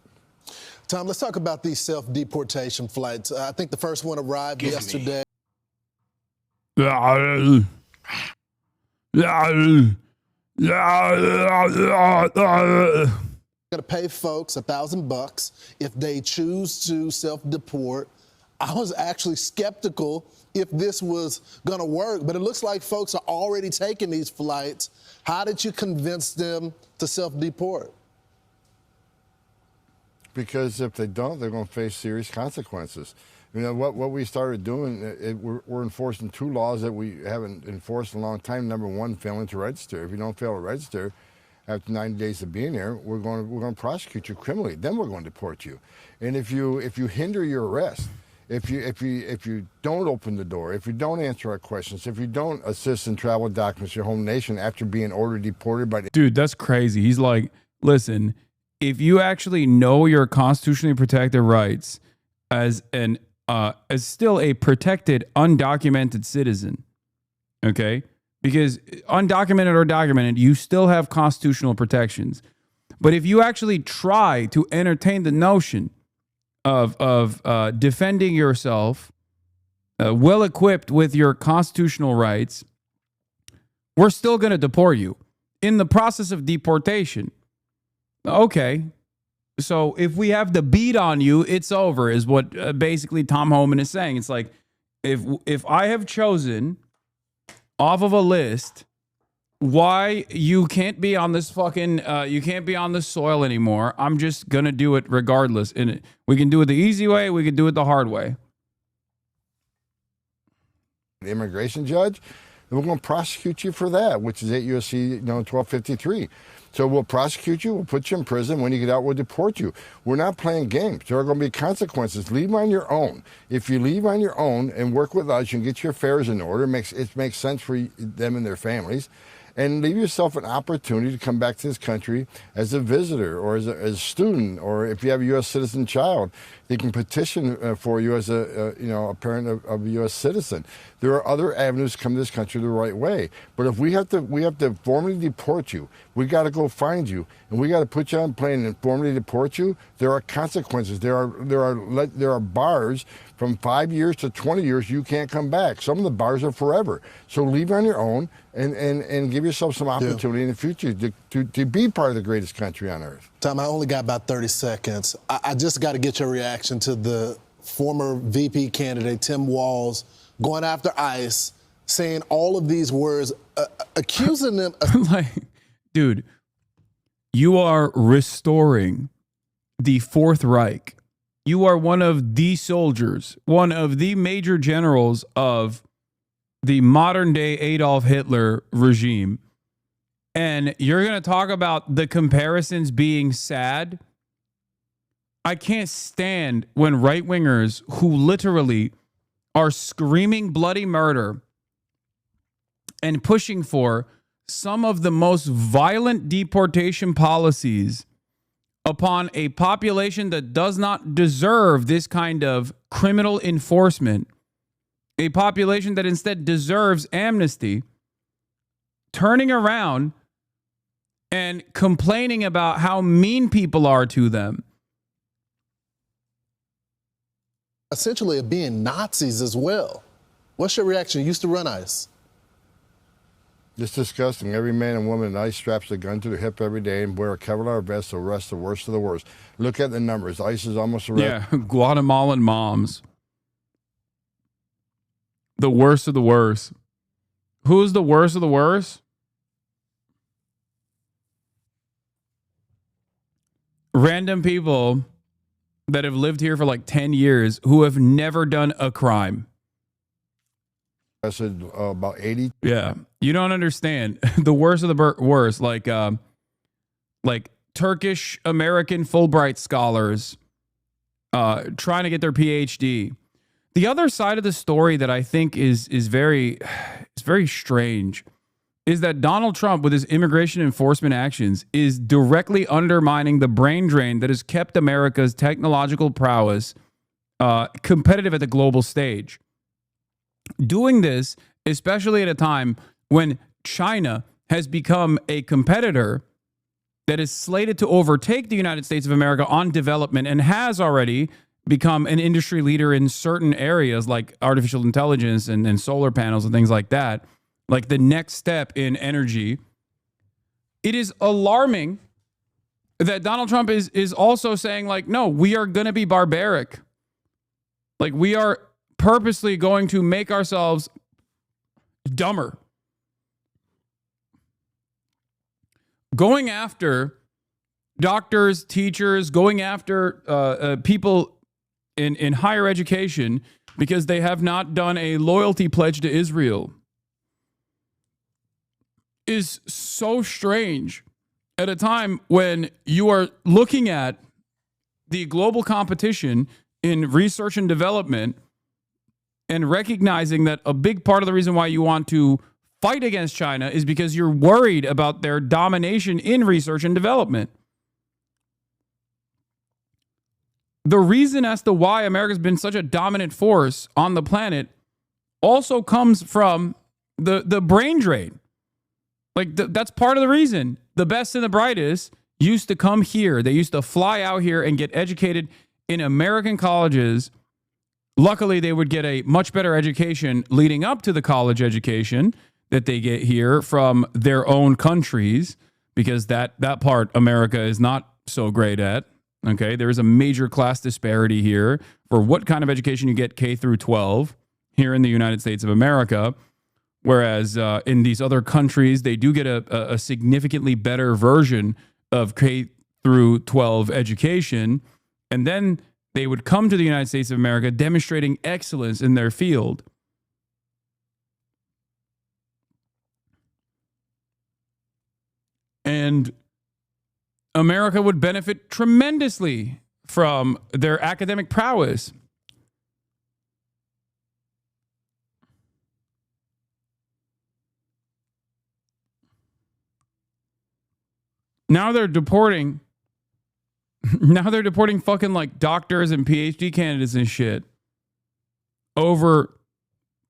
Tom, let's talk about these self-deportation flights. I think the first one arrived yesterday. Gonna pay folks $1,000 if they choose to self-deport. I was actually skeptical if this was going to work, but it looks like folks are already taking these flights. How did you convince them to self-deport? Because if they don't, they're going to face serious consequences. You know, what we started doing, we're enforcing two laws that we haven't enforced in a long time. Number one, failing to register. If you don't fail to register after 90 days of being there, we're going to prosecute you criminally. Then we're going to deport you. And if you hinder your arrest, if you don't open the door, if you don't answer our questions, if you don't assist in travel documents to your home nation after being ordered deported by the... Dude, that's crazy. He's like, listen, if you actually know your constitutionally protected rights as still a protected undocumented citizen, okay? Because undocumented or documented, you still have constitutional protections. But if you actually try to entertain the notion of defending yourself, well equipped with your constitutional rights, we're still going to deport you. In the process of deportation, okay, so if we have the beat on you, it's over, is what basically Tom Homan is saying. It's like, if I have chosen off of a list why you can't be on this fucking, you can't be on this soil anymore, I'm just going to do it regardless. And we can do it the easy way, we can do it the hard way. The immigration judge, and we're going to prosecute you for that, which is 8 U.S.C. 1253. So we'll prosecute you, we'll put you in prison. When you get out, we'll deport you. We're not playing games. There are going to be consequences. Leave on your own. If you leave on your own and work with us, you can get your affairs in order. It makes sense for them and their families. And leave yourself an opportunity to come back to this country as a visitor or as a student, or if you have a U.S. citizen child, they can petition for you as a parent of a U.S. citizen. There are other avenues to come to this country the right way. But if we have to formally deport you, we got to go find you, and we got to put you on a plane and formally deport you. There are consequences. There are bars from 5 years to 20 years. You can't come back. Some of the bars are forever. So leave on your own and give yourself some opportunity in the future to be part of the greatest country on earth. Tom, I only got about 30 seconds. I just got to get your reaction to the former VP candidate, Tim Walz, going after ICE, saying all of these words, accusing them of... Like, dude, you are restoring the Fourth Reich. You are one of the soldiers, one of the major generals of the modern day Adolf Hitler regime. And you're going to talk about the comparisons being sad. I can't stand when right-wingers who literally are screaming bloody murder and pushing for some of the most violent deportation policies upon a population that does not deserve this kind of criminal enforcement, a population that instead deserves amnesty, turning around and complaining about how mean people are to them. Essentially of being Nazis as well. What's your reaction? You used to run ICE. It's disgusting. Every man and woman in ICE straps a gun to their hip every day and wear a Kevlar vest to arrest the worst of the worst. Look at the numbers. ICE is almost arrested. Yeah, Guatemalan moms. The worst of the worst. Who's the worst of the worst? Random people that have lived here for like 10 years who have never done a crime. I said about 80. Yeah. You don't understand. The worst of the worst, like Turkish American Fulbright scholars trying to get their PhD. The other side of the story that I think is very strange is that Donald Trump, with his immigration enforcement actions, is directly undermining the brain drain that has kept America's technological prowess competitive at the global stage. Doing this, especially at a time when China has become a competitor that is slated to overtake the United States of America on development and has already become an industry leader in certain areas like artificial intelligence and solar panels and things like that, like the next step in energy. It is alarming that Donald Trump is also saying, like, no, we are going to be barbaric. Like, we are purposely going to make ourselves dumber. Going after doctors, teachers, going after people in higher education because they have not done a loyalty pledge to Israel is so strange at a time when you are looking at the global competition in research and development and recognizing that a big part of the reason why you want to fight against China is because you're worried about their domination in research and development. The reason as to why America's been such a dominant force on the planet also comes from the brain drain. Like, that's part of the reason. The best and the brightest used to come here. They used to fly out here and get educated in American colleges. Luckily, they would get a much better education leading up to the college education that they get here from their own countries, because that part America is not so great at. Okay, there is a major class disparity here for what kind of education you get K through 12 here in the United States of America. Whereas in these other countries, they do get a significantly better version of K through 12 education. And then they would come to the United States of America demonstrating excellence in their field. And America would benefit tremendously from their academic prowess. Now they're deporting fucking like doctors and PhD candidates and shit over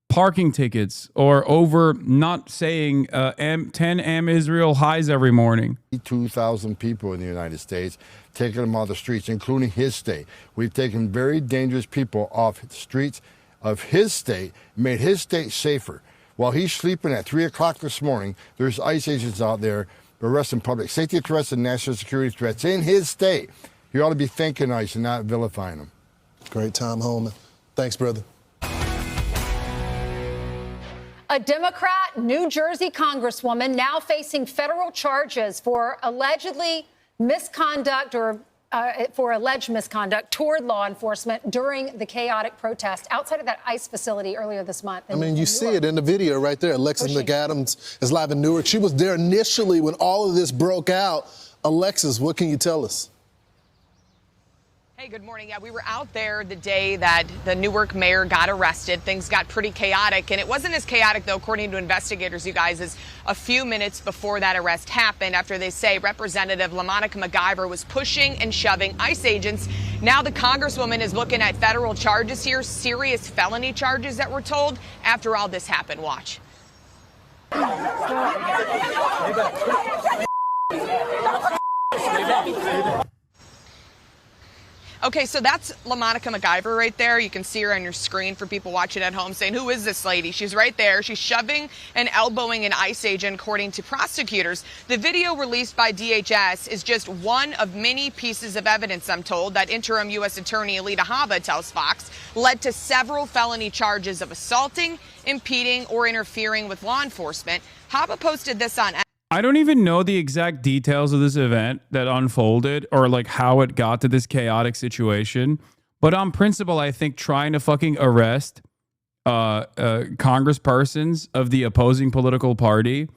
parking tickets or over not saying 10 Am Israel highs every morning. 2,000 people in the United States, taking them off the streets, including his state. We've taken very dangerous people off the streets of his state, made his state safer. While he's sleeping at 3 o'clock this morning, there's ICE agents out there arresting public safety threats and national security threats in his state. You ought to be thanking ICE and not vilifying them. Great time, Holman. Thanks, brother. A Democrat New Jersey congresswoman now facing federal charges for allegedly misconduct or for alleged misconduct toward law enforcement during the chaotic protest outside of that ICE facility earlier this month. I mean, you see it in the video right there. Alexis McAdams is live in Newark. She was there initially when all of this broke out. Alexis, what can you tell us? Hey, good morning. Yeah, we were out there the day that the Newark mayor got arrested. Things got pretty chaotic, and it wasn't as chaotic, though, according to investigators, you guys, as a few minutes before that arrest happened, after they say Representative LaMonica McIver was pushing and shoving ICE agents. Now the congresswoman is looking at federal charges here, serious felony charges that we're told, after all this happened. Watch. Okay, so that's LaMonica McIver right there. You can see her on your screen for people watching at home saying, who is this lady? She's right there. She's shoving and elbowing an ICE agent, according to prosecutors. The video released by DHS is just one of many pieces of evidence, I'm told, that interim U.S. Attorney Alita Habba tells Fox led to several felony charges of assaulting, impeding, or interfering with law enforcement. Habba posted this on I don't even know the exact details of this event that unfolded or like how it got to this chaotic situation. But on principle, I think trying to fucking arrest congresspersons of the opposing political party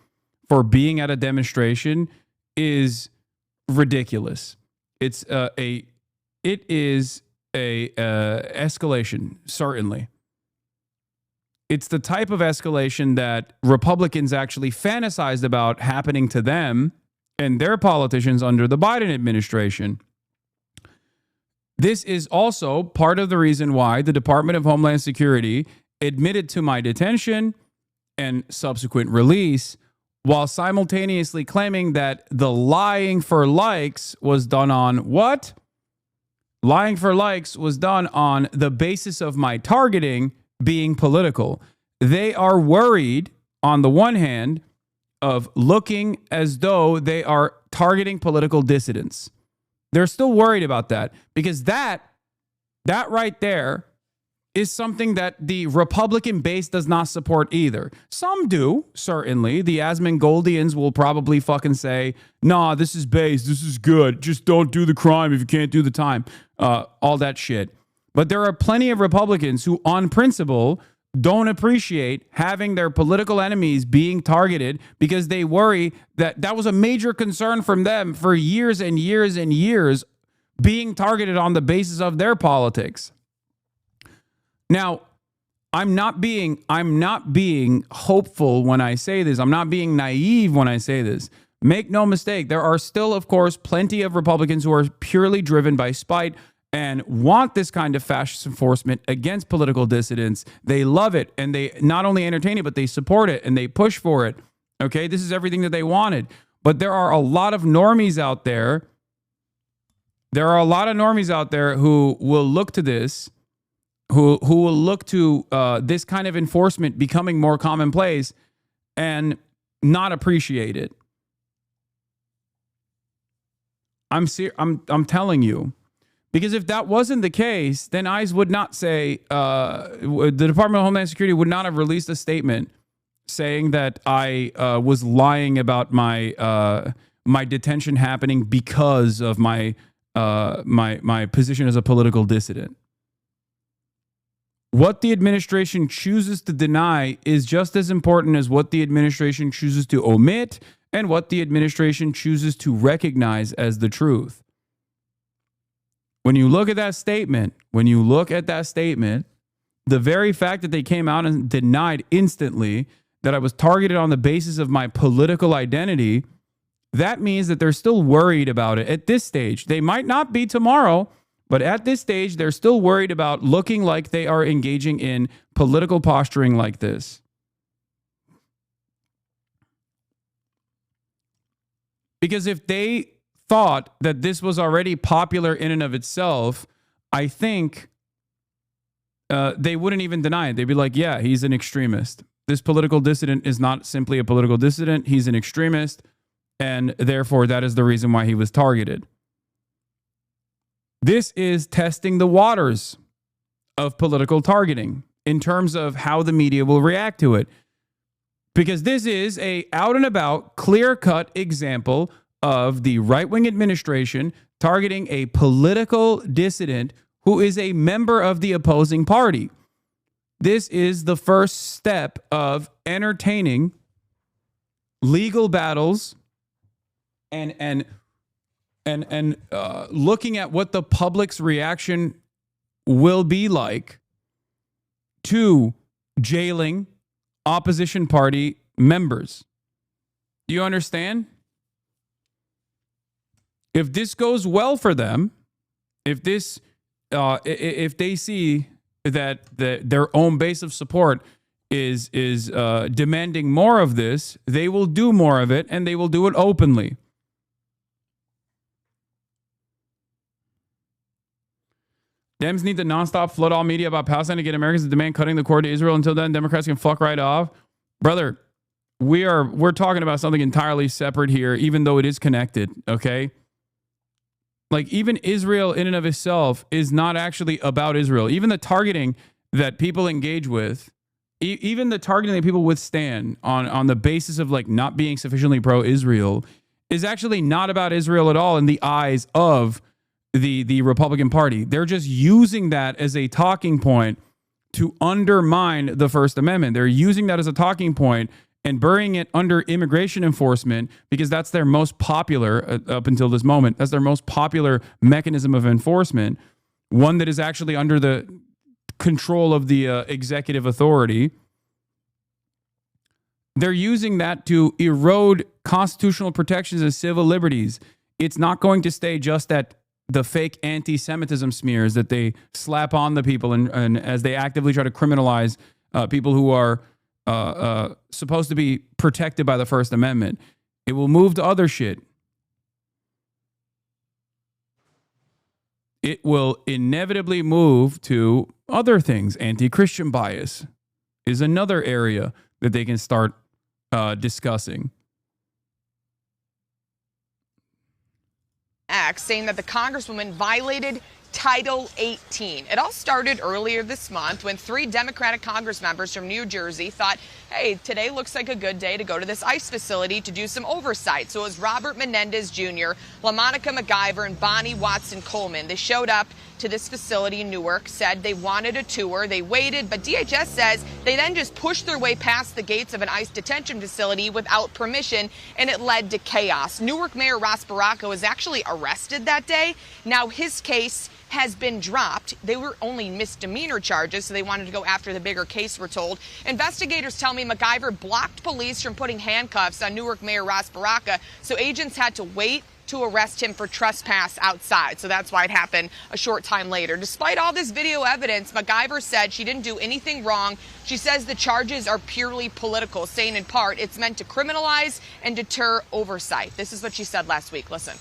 for being at a demonstration is ridiculous. It is a escalation, certainly. It's the type of escalation that Republicans actually fantasized about happening to them and their politicians under the Biden administration. This is also part of the reason why the Department of Homeland Security admitted to my detention and subsequent release, while simultaneously claiming that the lying for likes was done on what? Lying for likes was done on the basis of my targeting being political. They are worried, on the one hand, of looking as though they are targeting political dissidents. They're still worried about that because that right there is something that the Republican base does not support either. Some do, certainly. The Asmongoldhians will probably fucking say, nah, this is base, this is good. Just don't do the crime if you can't do the time. All that shit. But there are plenty of Republicans who, on principle, don't appreciate having their political enemies being targeted because they worry that that was a major concern from them for years and years and years, being targeted on the basis of their politics. Now, I'm not being hopeful when I say this. I'm not being naive when I say this. Make no mistake, there are still, of course, plenty of Republicans who are purely driven by spite and want this kind of fascist enforcement against political dissidents. They love it, and they not only entertain it, but they support it, and they push for it. Okay, this is everything that they wanted. But there are a lot of normies out there. There are a lot of normies out there who will look to this, who will look to this kind of enforcement becoming more commonplace and not appreciate it. I'm telling you. Because if that wasn't the case, then ICE would not say, the Department of Homeland Security would not have released a statement saying that I was lying about my detention happening because of my position as a political dissident. What the administration chooses to deny is just as important as what the administration chooses to omit and what the administration chooses to recognize as the truth. When you look at that statement, the very fact that they came out and denied instantly that I was targeted on the basis of my political identity, that means that they're still worried about it at this stage. They might not be tomorrow, but at this stage, they're still worried about looking like they are engaging in political posturing like this. Because if they thought that this was already popular in and of itself, I think they wouldn't even deny it. They'd be like, yeah, he's an extremist. This political dissident is not simply a political dissident. He's an extremist. And therefore, that is the reason why he was targeted. This is testing the waters of political targeting in terms of how the media will react to it. Because this is a out and about, clear-cut example of the right-wing administration targeting a political dissident who is a member of the opposing party. This is the first step of entertaining legal battles and looking at what the public's reaction will be like to jailing opposition party members. Do you understand? If this goes well for them, if they see that their own base of support is demanding more of this, they will do more of it, and they will do it openly. Dems need to nonstop flood all media about Palestine to get Americans to demand cutting the cord to Israel. Until then, Democrats can fuck right off. Brother, we're talking about something entirely separate here, even though it is connected, okay? Like, even Israel in and of itself is not actually about Israel. Even the targeting that people engage with, even the targeting that people withstand on the basis of like not being sufficiently pro-Israel is actually not about Israel at all in the eyes of the Republican Party. They're just using that as a talking point to undermine the First Amendment. They're using that as a talking point and burying it under immigration enforcement because that's their most popular, up until this moment, that's their most popular mechanism of enforcement, one that is actually under the control of the executive authority. They're using that to erode constitutional protections and civil liberties. It's not going to stay just at the fake anti-Semitism smears that they slap on the people and as they actively try to criminalize people who are supposed to be protected by the First Amendment. It will move to other shit. It will inevitably move to other things. Anti-Christian bias is another area that they can start discussing. Saying that the Congresswoman violated Title 18. It all started earlier this month when 3 Democratic Congress members from New Jersey thought, hey, today looks like a good day to go to this ICE facility to do some oversight. So it was Robert Menendez Jr., LaMonica MacGyver, and Bonnie Watson Coleman. They showed up to this facility in Newark, said they wanted a tour. They waited, but DHS says they then just pushed their way past the gates of an ICE detention facility without permission, and it led to chaos. Newark Mayor Ross Baraka was actually arrested that day. Now his case has been dropped. They were only misdemeanor charges, so they wanted to go after the bigger case, we're told. Investigators tell me MacGyver blocked police from putting handcuffs on Newark Mayor Ross Baraka, so agents had to wait to arrest him for trespass outside. So that's why it happened a short time later. Despite all this video evidence, MacGyver said she didn't do anything wrong. She says the charges are purely political, saying in part it's meant to criminalize and deter oversight. This is what she said last week. Listen.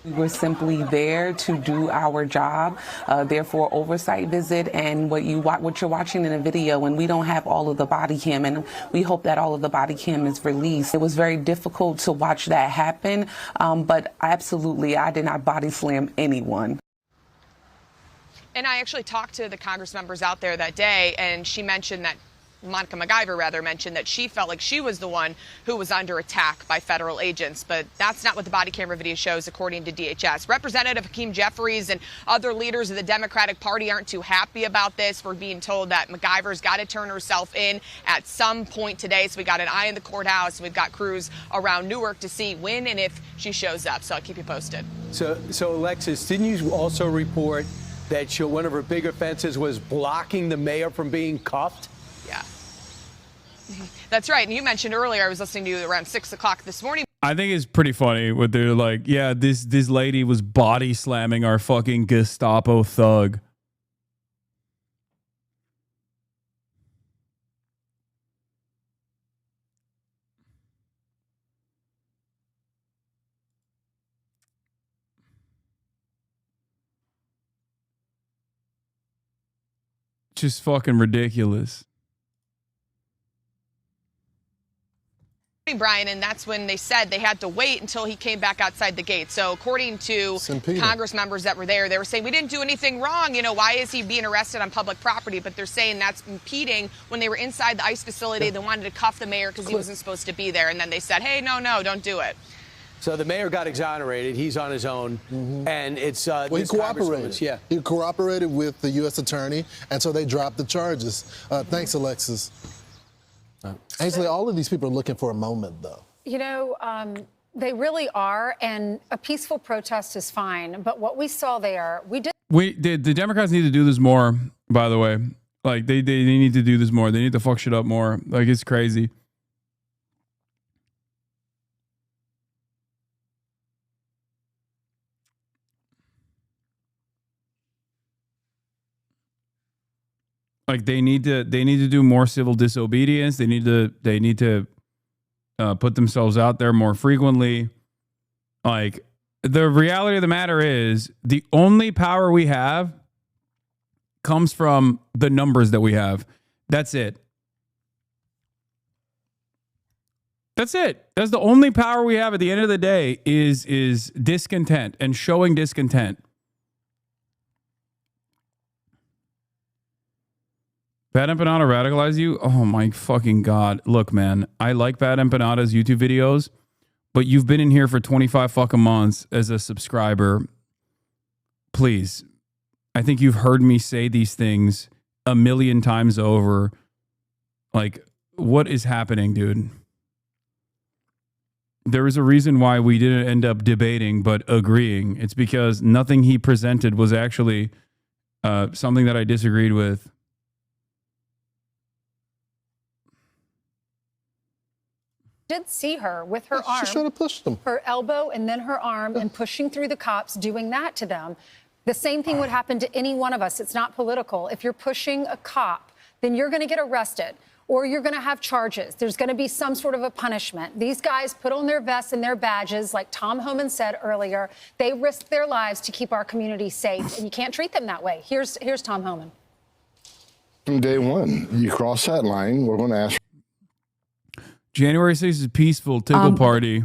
We were simply there to do our job, therefore oversight visit, and what you're watching in the video, and we don't have all of the body cam, and we hope that all of the body cam is released. It was very difficult to watch that happen, but absolutely, I did not body slam anyone. And I actually talked to the Congress members out there that day, and she mentioned that Monica MacGyver mentioned that she felt like she was the one who was under attack by federal agents, but that's not what the body camera video shows, according to DHS. Representative Hakeem Jeffries and other leaders of the Democratic Party aren't too happy about this. We're being told that MacGyver's got to turn herself in at some point today, so we got an eye in the courthouse, and we've got crews around Newark to see when and if she shows up, so I'll keep you posted. So Alexis, didn't you also report that one of her big offenses was blocking the mayor from being cuffed? Yeah. That's right. And you mentioned earlier, I was listening to you around 6 o'clock this morning. I think it's pretty funny what they're like, yeah, this lady was body slamming our fucking Gestapo thug. Just fucking ridiculous. Brian, and that's when they said they had to wait until he came back outside the gate. So according to Congress members that were there, they were saying, we didn't do anything wrong. You know, why is he being arrested on public property? But they're saying that's impeding when they were inside the ICE facility. They wanted to cuff the mayor because he wasn't supposed to be there. And then they said, hey, no, don't do it. So the mayor got exonerated. He's on his own. And it's... well, he cooperated. Yeah. He cooperated with the U.S. attorney, and so they dropped the charges. Thanks, Alexis. Ainsley, all of these people are looking for a moment, though. You know, they really are, and a peaceful protest is fine. But what we saw there, The Democrats need to do this more, by the way. Like, they need to do this more. They need to fuck shit up more. Like, it's crazy. Like, they need to do more civil disobedience. They need to put themselves out there more frequently. Like, the reality of the matter is, the only power we have comes from the numbers that we have. That's it. That's it. That's the only power we have at the end of the day is discontent and showing discontent. Bad Empanada radicalize you? Oh my fucking God. Look, man, I like Bad Empanada's YouTube videos, but you've been in here for 25 fucking months as a subscriber. Please. I think you've heard me say these things a million times over. Like, what is happening, dude? There is a reason why we didn't end up debating, but agreeing. It's because nothing he presented was actually something that I disagreed with. did see her with her arm. She should have pushed them. Her elbow and then her arm and pushing through the cops, doing that to them. The same thing would happen to any one of us. It's not political. If you're pushing a cop, then you're going to get arrested or you're going to have charges. There's going to be some sort of a punishment. These guys put on their vests and their badges, like Tom Homan said earlier. They risk their lives to keep our community safe, and you can't treat them that way. Here's Tom Homan. From day one, you cross that line, we're going to ask. January 6th is peaceful tickle party.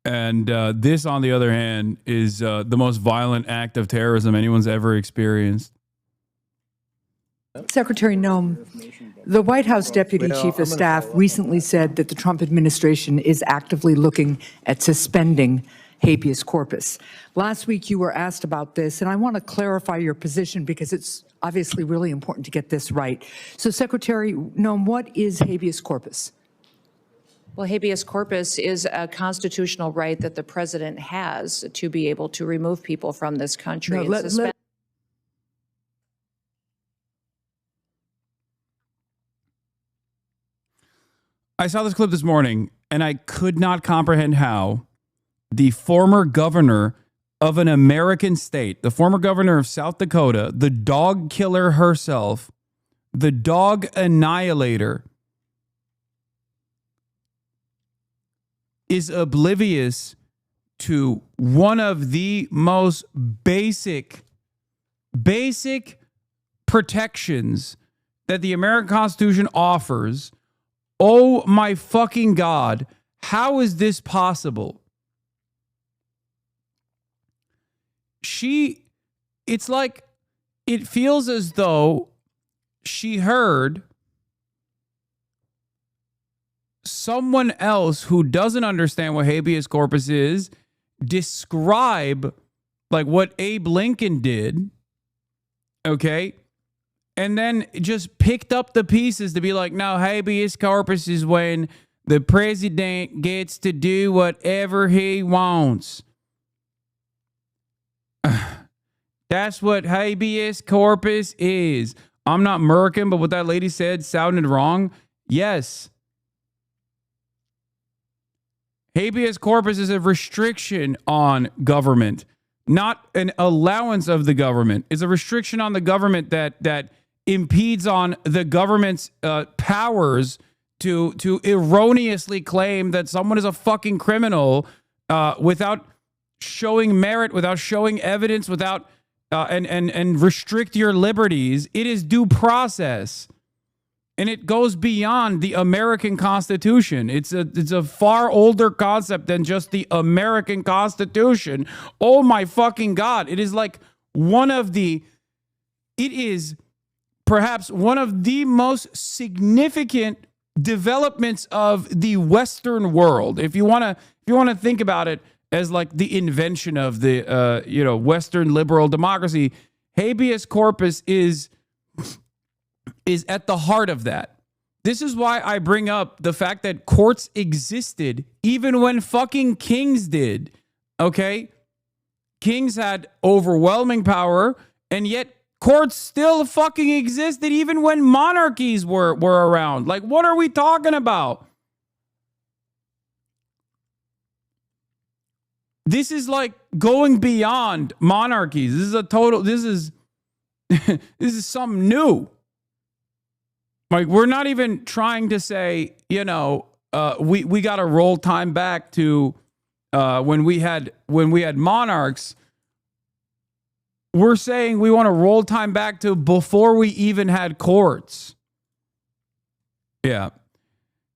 And this, on the other hand, is the most violent act of terrorism anyone's ever experienced. Secretary Noem, the White House Deputy Chief of Staff recently said that the Trump administration is actively looking at suspending habeas corpus. Last week you were asked about this, and I want to clarify your position because it's obviously really important to get this right. So, Secretary Noem, what is habeas corpus? Well, habeas corpus is a constitutional right that the president has to be able to remove people from this country. No, I saw this clip this morning, and I could not comprehend how the former governor of an American state, the former governor of South Dakota, the dog killer herself, the dog annihilator, is oblivious to one of the most basic protections that the American Constitution offers. Oh my fucking God. How is this possible? It's like, it feels as though she heard someone else who doesn't understand what habeas corpus is describe like what Abe Lincoln did, okay? And then just picked up the pieces to be like, no, habeas corpus is when the president gets to do whatever he wants. That's what habeas corpus is. I'm not American, but what that lady said sounded wrong. Yes. Habeas corpus is a restriction on government, not an allowance of the government. It's a restriction on the government that impedes on the government's powers to erroneously claim that someone is a fucking criminal without showing merit, without showing evidence, without and restrict your liberties. It is due process. And it goes beyond the American Constitution. It's a far older concept than just the American Constitution. Oh my fucking God. It is like it is perhaps one of the most significant developments of the Western world. If you want to think about it as like the invention of the Western liberal democracy, habeas corpus is at the heart of that. This is why I bring up the fact that courts existed even when fucking kings did. Okay? Kings had overwhelming power, and yet courts still fucking existed even when monarchies were around. Like, what are we talking about? This is like going beyond monarchies. This is something new. Like, we're not even trying to say, we got to roll time back to when we had monarchs. We're saying we want to roll time back to before we even had courts. Yeah.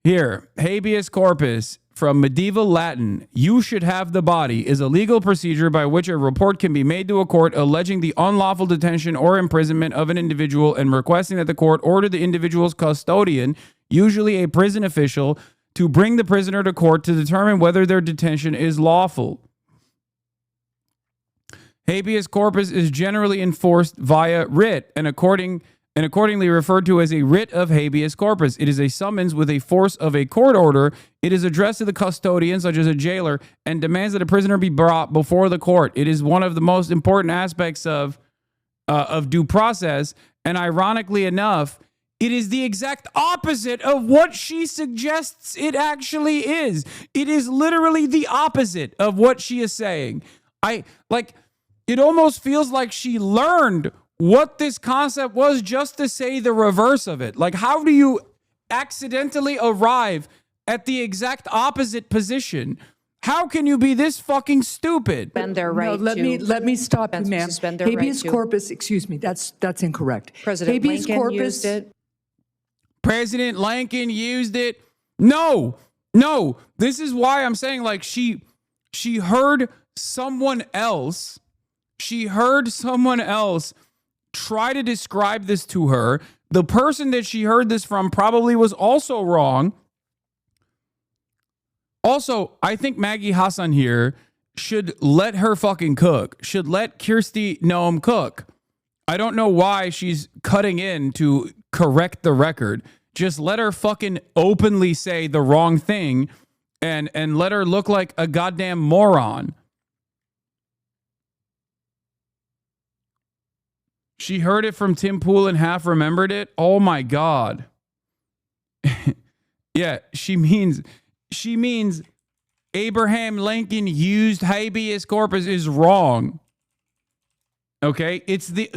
Here, habeas corpus from medieval Latin, you should have the body, is a legal procedure by which a report can be made to a court alleging the unlawful detention or imprisonment of an individual and requesting that the court order the individual's custodian, usually a prison official, to bring the prisoner to court to determine whether their detention is lawful. Habeas corpus is generally enforced via writ and accordingly referred to as a writ of habeas corpus. It is a summons with a force of a court order. It is addressed to the custodian, such as a jailer, and demands that a prisoner be brought before the court. It is one of the most important aspects of due process, and ironically enough, it is the exact opposite of what she suggests it actually is. It is literally the opposite of what she is saying. It almost feels like she learned what this concept was just to say the reverse of it. Like, how do you accidentally arrive at the exact opposite position? How can you be this fucking stupid? Suspend their right let me stop you, ma'am. Suspend their Habeas right corpus, excuse me, that's incorrect. President habeas Lincoln corpus used it. President Lincoln used it. No. This is why I'm saying, like, she heard someone else. She heard someone else try to describe this to her. The person that she heard this from probably was also wrong. Also, I think Maggie Hasan here should let her fucking cook. Should let Kristi Noem cook. I don't know why she's cutting in to correct the record. Just let her fucking openly say the wrong thing and let her look like a goddamn moron. She heard it from Tim Pool and half remembered it. Oh my God. Yeah, she means Abraham Lincoln used habeas corpus is wrong. Okay, it's the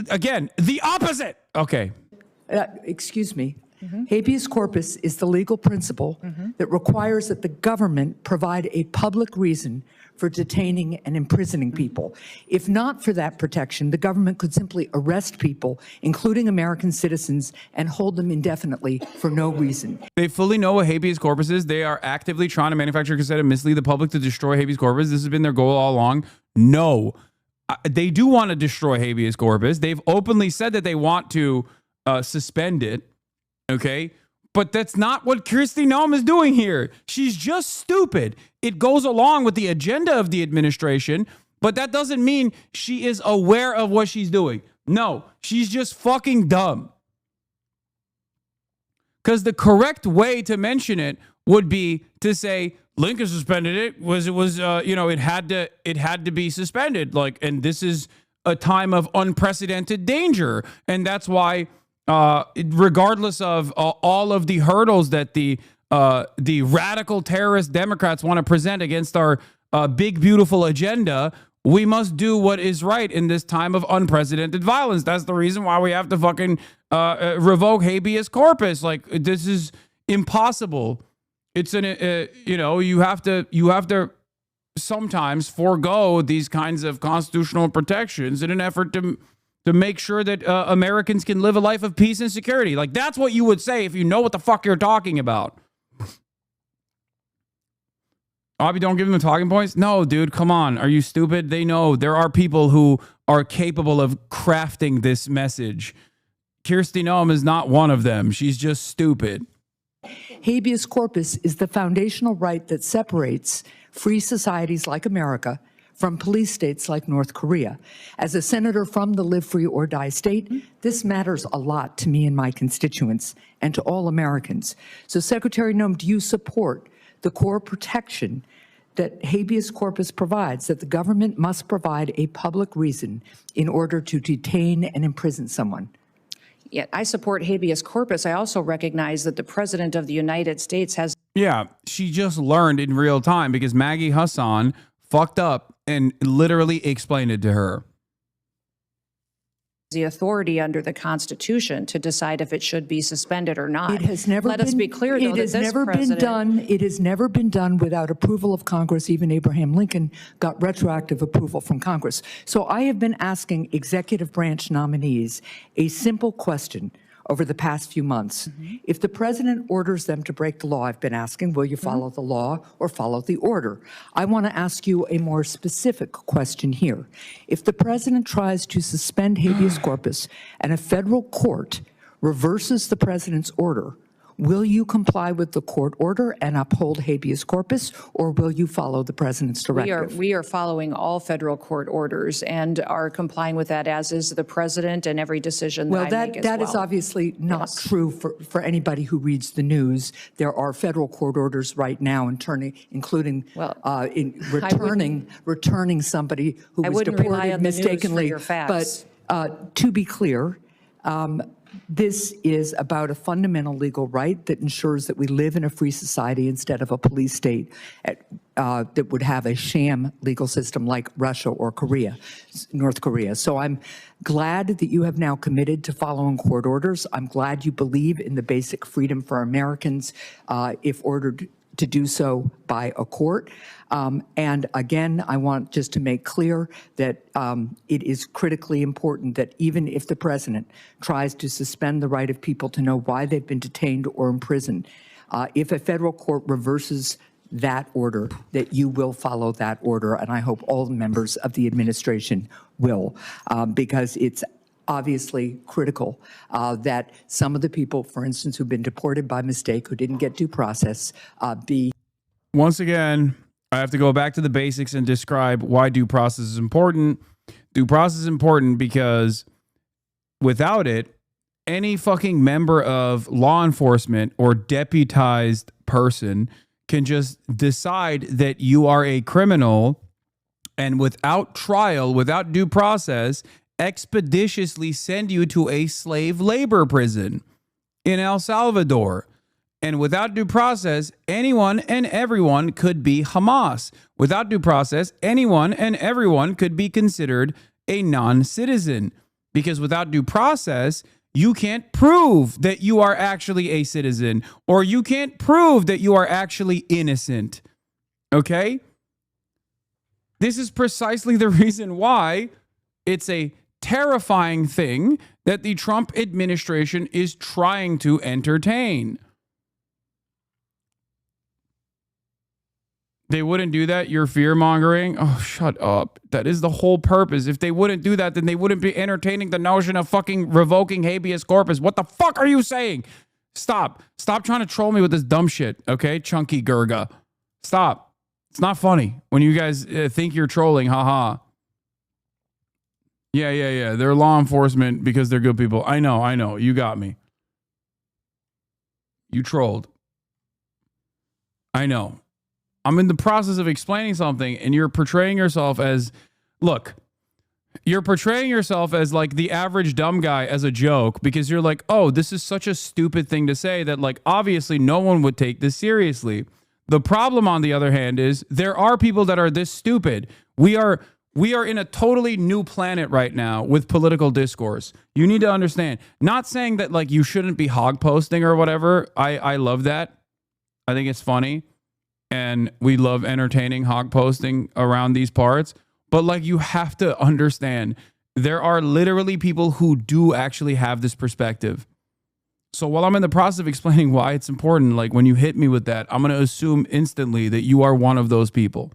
opposite. Okay. Excuse me. Habeas corpus is the legal principle that requires that the government provide a public reason for detaining and imprisoning people. If not for that protection, the government could simply arrest people, including American citizens, and hold them indefinitely for no reason. They fully know what habeas corpus is. They are actively trying to manufacture cassette and mislead the public to destroy habeas corpus. This has been their goal all along. No. They do want to destroy habeas corpus. They've openly said that they want to suspend it. Okay? But that's not what Kristi Noem is doing here. She's just stupid. It goes along with the agenda of the administration, but that doesn't mean she is aware of what she's doing. No, she's just fucking dumb. Because the correct way to mention it would be to say Lincoln suspended it. It had to be suspended. And this is a time of unprecedented danger, and that's why. Regardless of all of the hurdles that the radical terrorist Democrats want to present against our big, beautiful agenda, we must do what is right in this time of unprecedented violence. That's the reason why we have to fucking revoke habeas corpus. Like, this is impossible. It's you have to sometimes forego these kinds of constitutional protections in an effort to make sure that Americans can live a life of peace and security. Like, that's what you would say if you know what the fuck you're talking about. Abby, don't give them the talking points? No, dude, come on. Are you stupid? They know there are people who are capable of crafting this message. Kristi Noem is not one of them. She's just stupid. Habeas corpus is the foundational right that separates free societies like America from police states like North Korea. As a senator from the live free or die state, this matters a lot to me and my constituents and to all Americans. So Secretary Noem, do you support the core protection that habeas corpus provides, that the government must provide a public reason in order to detain and imprison someone? Yeah, I support habeas corpus. I also recognize that the President of the United States has... Yeah, she just learned in real time because Maggie Hasan fucked up and literally explained it to her. the authority under the Constitution to decide if it should be suspended or not. It has never Let been, us be clear, though, it that has this never been president... done. It has never been done without approval of Congress. Even Abraham Lincoln got retroactive approval from Congress. So I have been asking executive branch nominees a simple question over the past few months. If the president orders them to break the law, I've been asking, will you follow the law or follow the order? I want to ask you a more specific question here. If the president tries to suspend habeas corpus and a federal court reverses the president's order, will you comply with the court order and uphold habeas corpus, or will you follow the president's directive? We are following all federal court orders and are complying with that, as is the president, and every decision that I make as well. That is obviously not true for anybody who reads the news. There are federal court orders right now, including returning somebody who was deported mistakenly. But to be clear, this is about a fundamental legal right that ensures that we live in a free society instead of a police state that would have a sham legal system like Russia or North Korea. So I'm glad that you have now committed to following court orders. I'm glad you believe in the basic freedom for Americans if ordered to do so by a court. And again, I want just to make clear that it is critically important that even if the president tries to suspend the right of people to know why they've been detained or imprisoned, if a federal court reverses that order, that you will follow that order. And I hope all members of the administration will, because it's obviously critical that some of the people, for instance, who've been deported by mistake, who didn't get due process, Once again, I have to go back to the basics and describe why due process is important. Due process is important because without it, any fucking member of law enforcement or deputized person can just decide that you are a criminal and without trial, without due process, expeditiously send you to a slave labor prison in El Salvador. And without due process, anyone and everyone could be Hamas. Without due process, anyone and everyone could be considered a non-citizen. Because without due process, you can't prove that you are actually a citizen, or you can't prove that you are actually innocent. Okay? This is precisely the reason why it's a terrifying thing that the Trump administration is trying to entertain. They wouldn't do that? You're fear-mongering? Oh, shut up. That is the whole purpose. If they wouldn't do that, then they wouldn't be entertaining the notion of fucking revoking habeas corpus. What the fuck are you saying? Stop. Stop trying to troll me with this dumb shit, okay? Chunky Gurga. Stop. It's not funny when you guys think you're trolling. Haha. Yeah. They're law enforcement because they're good people. I know. You got me. You trolled. I know. I'm in the process of explaining something and you're portraying yourself as, look, you're portraying yourself as like the average dumb guy as a joke because you're like, oh, this is such a stupid thing to say that like obviously no one would take this seriously. The problem, on the other hand, is there are people that are this stupid. We are in a totally new planet right now with political discourse. You need to understand. Not saying that like you shouldn't be hog posting or whatever. I love that. I think it's funny. and we love entertaining hog posting around these parts. But like, you have to understand, there are literally people who do actually have this perspective. So while I'm in the process of explaining why it's important, like when you hit me with that, I'm going to assume instantly that you are one of those people.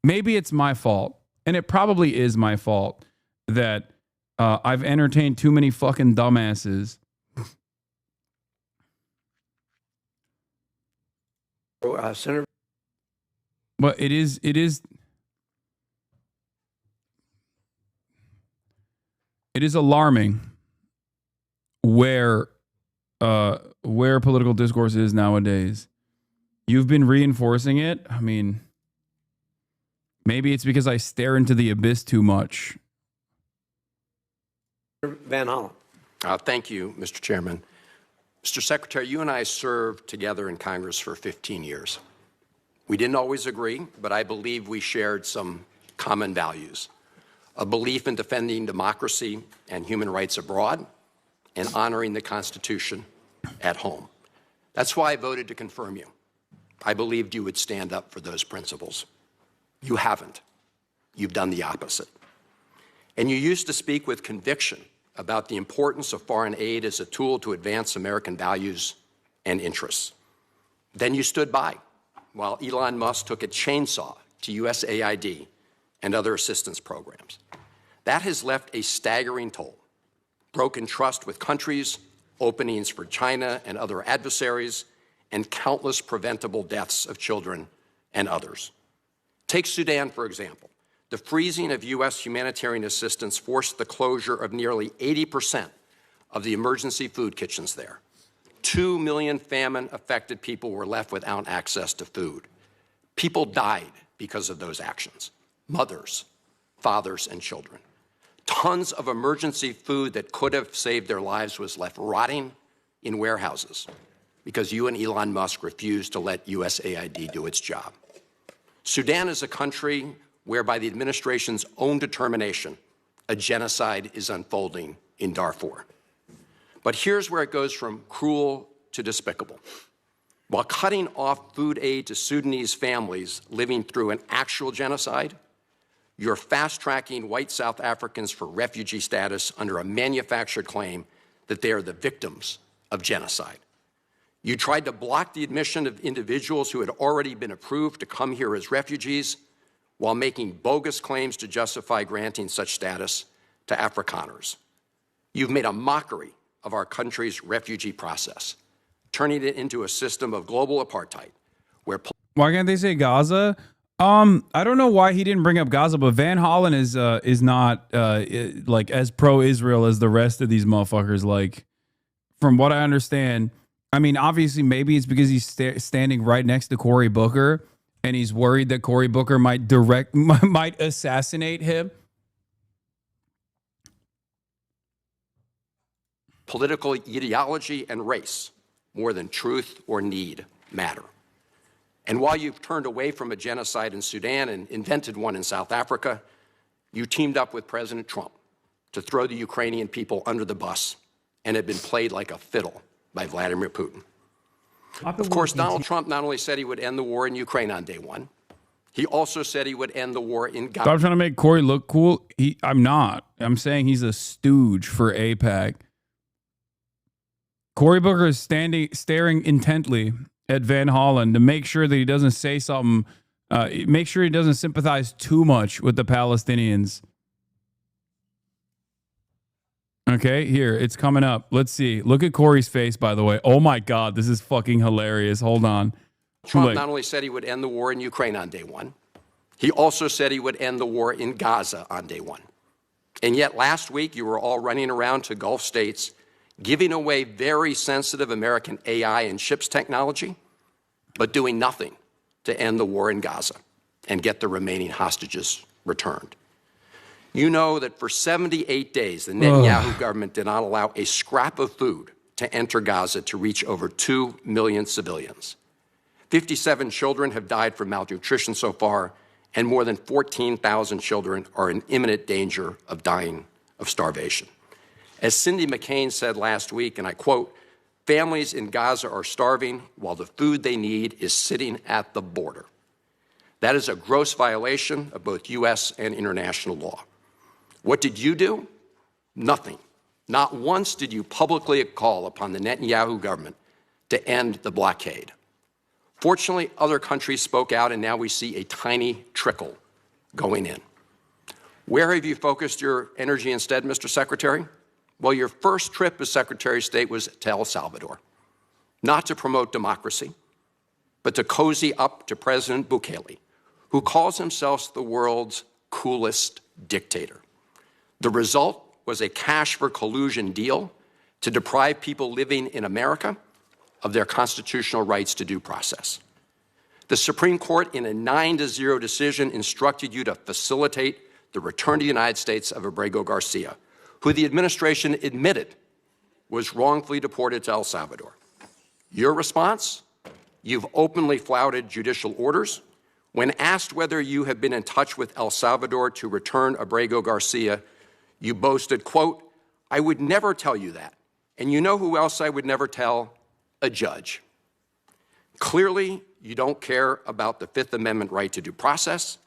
Maybe it's my fault, and it probably is my fault, that I've entertained too many fucking dumbasses. Senator. But it is alarming where political discourse is nowadays. You've been reinforcing it. I mean, maybe it's because I stare into the abyss too much. Van Hollen. Thank you, Mr. Chairman. Mr. Secretary, you and I served together in Congress for 15 years. We didn't always agree, but I believe we shared some common values: a belief in defending democracy and human rights abroad, and honoring the Constitution at home. That's why I voted to confirm you. I believed you would stand up for those principles. You haven't. You've done the opposite. And you used to speak with conviction about the importance of foreign aid as a tool to advance American values and interests. Then you stood by while Elon Musk took a chainsaw to USAID and other assistance programs. That has left a staggering toll: broken trust with countries, openings for China and other adversaries, and countless preventable deaths of children and others. Take Sudan, for example. The freezing of U.S. humanitarian assistance forced the closure of nearly 80% of the emergency food kitchens there. 2 million famine-affected people were left without access to food. People died because of those actions: mothers, fathers, and children. Tons of emergency food that could have saved their lives was left rotting in warehouses because you and Elon Musk refused to let USAID do its job. Sudan is a country where, by the administration's own determination, a genocide is unfolding in Darfur. But here's where it goes from cruel to despicable. While cutting off food aid to Sudanese families living through an actual genocide, you're fast-tracking white South Africans for refugee status under a manufactured claim that they are the victims of genocide. You tried to block the admission of individuals who had already been approved to come here as refugees, while making bogus claims to justify granting such status to Afrikaners. You've made a mockery of our country's refugee process, turning it into a system of global apartheid, where... Why can't they say Gaza? I don't know why he didn't bring up Gaza, but Van Hollen is not like as pro-Israel as the rest of these motherfuckers. Like, from what I understand, I mean, obviously, maybe it's because he's standing right next to Cory Booker, and he's worried that Cory Booker might assassinate him. Political ideology and race, more than truth or need, matter. And while you've turned away from a genocide in Sudan and invented one in South Africa, you teamed up with President Trump to throw the Ukrainian people under the bus, and have been played like a fiddle by Vladimir Putin. Of course, Donald Trump not only said he would end the war in Ukraine on day one, he also said he would end the war in Gaza. Stop trying to make Cory look cool. I'm not. I'm saying he's a stooge for AIPAC. Cory Booker is staring intently at Van Hollen to make sure that he doesn't say something, make sure he doesn't sympathize too much with the Palestinians. Okay, here, it's coming up. Let's see. Look at Cory's face, by the way. Oh my God, this is fucking hilarious. Hold on. Trump not only said he would end the war in Ukraine on day one, he also said he would end the war in Gaza on day one. And yet last week, you were all running around to Gulf states, giving away very sensitive American AI and chips technology, but doing nothing to end the war in Gaza and get the remaining hostages returned. You know that for 78 days, the Netanyahu government did not allow a scrap of food to enter Gaza to reach over 2 million civilians. 57 children have died from malnutrition so far, and more than 14,000 children are in imminent danger of dying of starvation. As Cindy McCain said last week, and I quote, Families in Gaza are starving while the food they need is sitting at the border. That is a gross violation of both U.S. and international law. What did you do? Nothing. Not once did you publicly call upon the Netanyahu government to end the blockade. Fortunately, other countries spoke out, and now we see a tiny trickle going in. Where have you focused your energy instead, Mr. Secretary? Well, your first trip as Secretary of State was to El Salvador, not to promote democracy, but to cozy up to President Bukele, who calls himself the world's coolest dictator. The result was a cash for collusion deal to deprive people living in America of their constitutional rights to due process. The Supreme Court, in a 9-0 decision, instructed you to facilitate the return to the United States of Abrego Garcia, who the administration admitted was wrongfully deported to El Salvador. Your response? You've openly flouted judicial orders. When asked whether you have been in touch with El Salvador to return Abrego Garcia, you boasted, quote, "I would never tell you that. And you know who else I would never tell? A judge." Clearly, you don't care about the Fifth Amendment right to due process,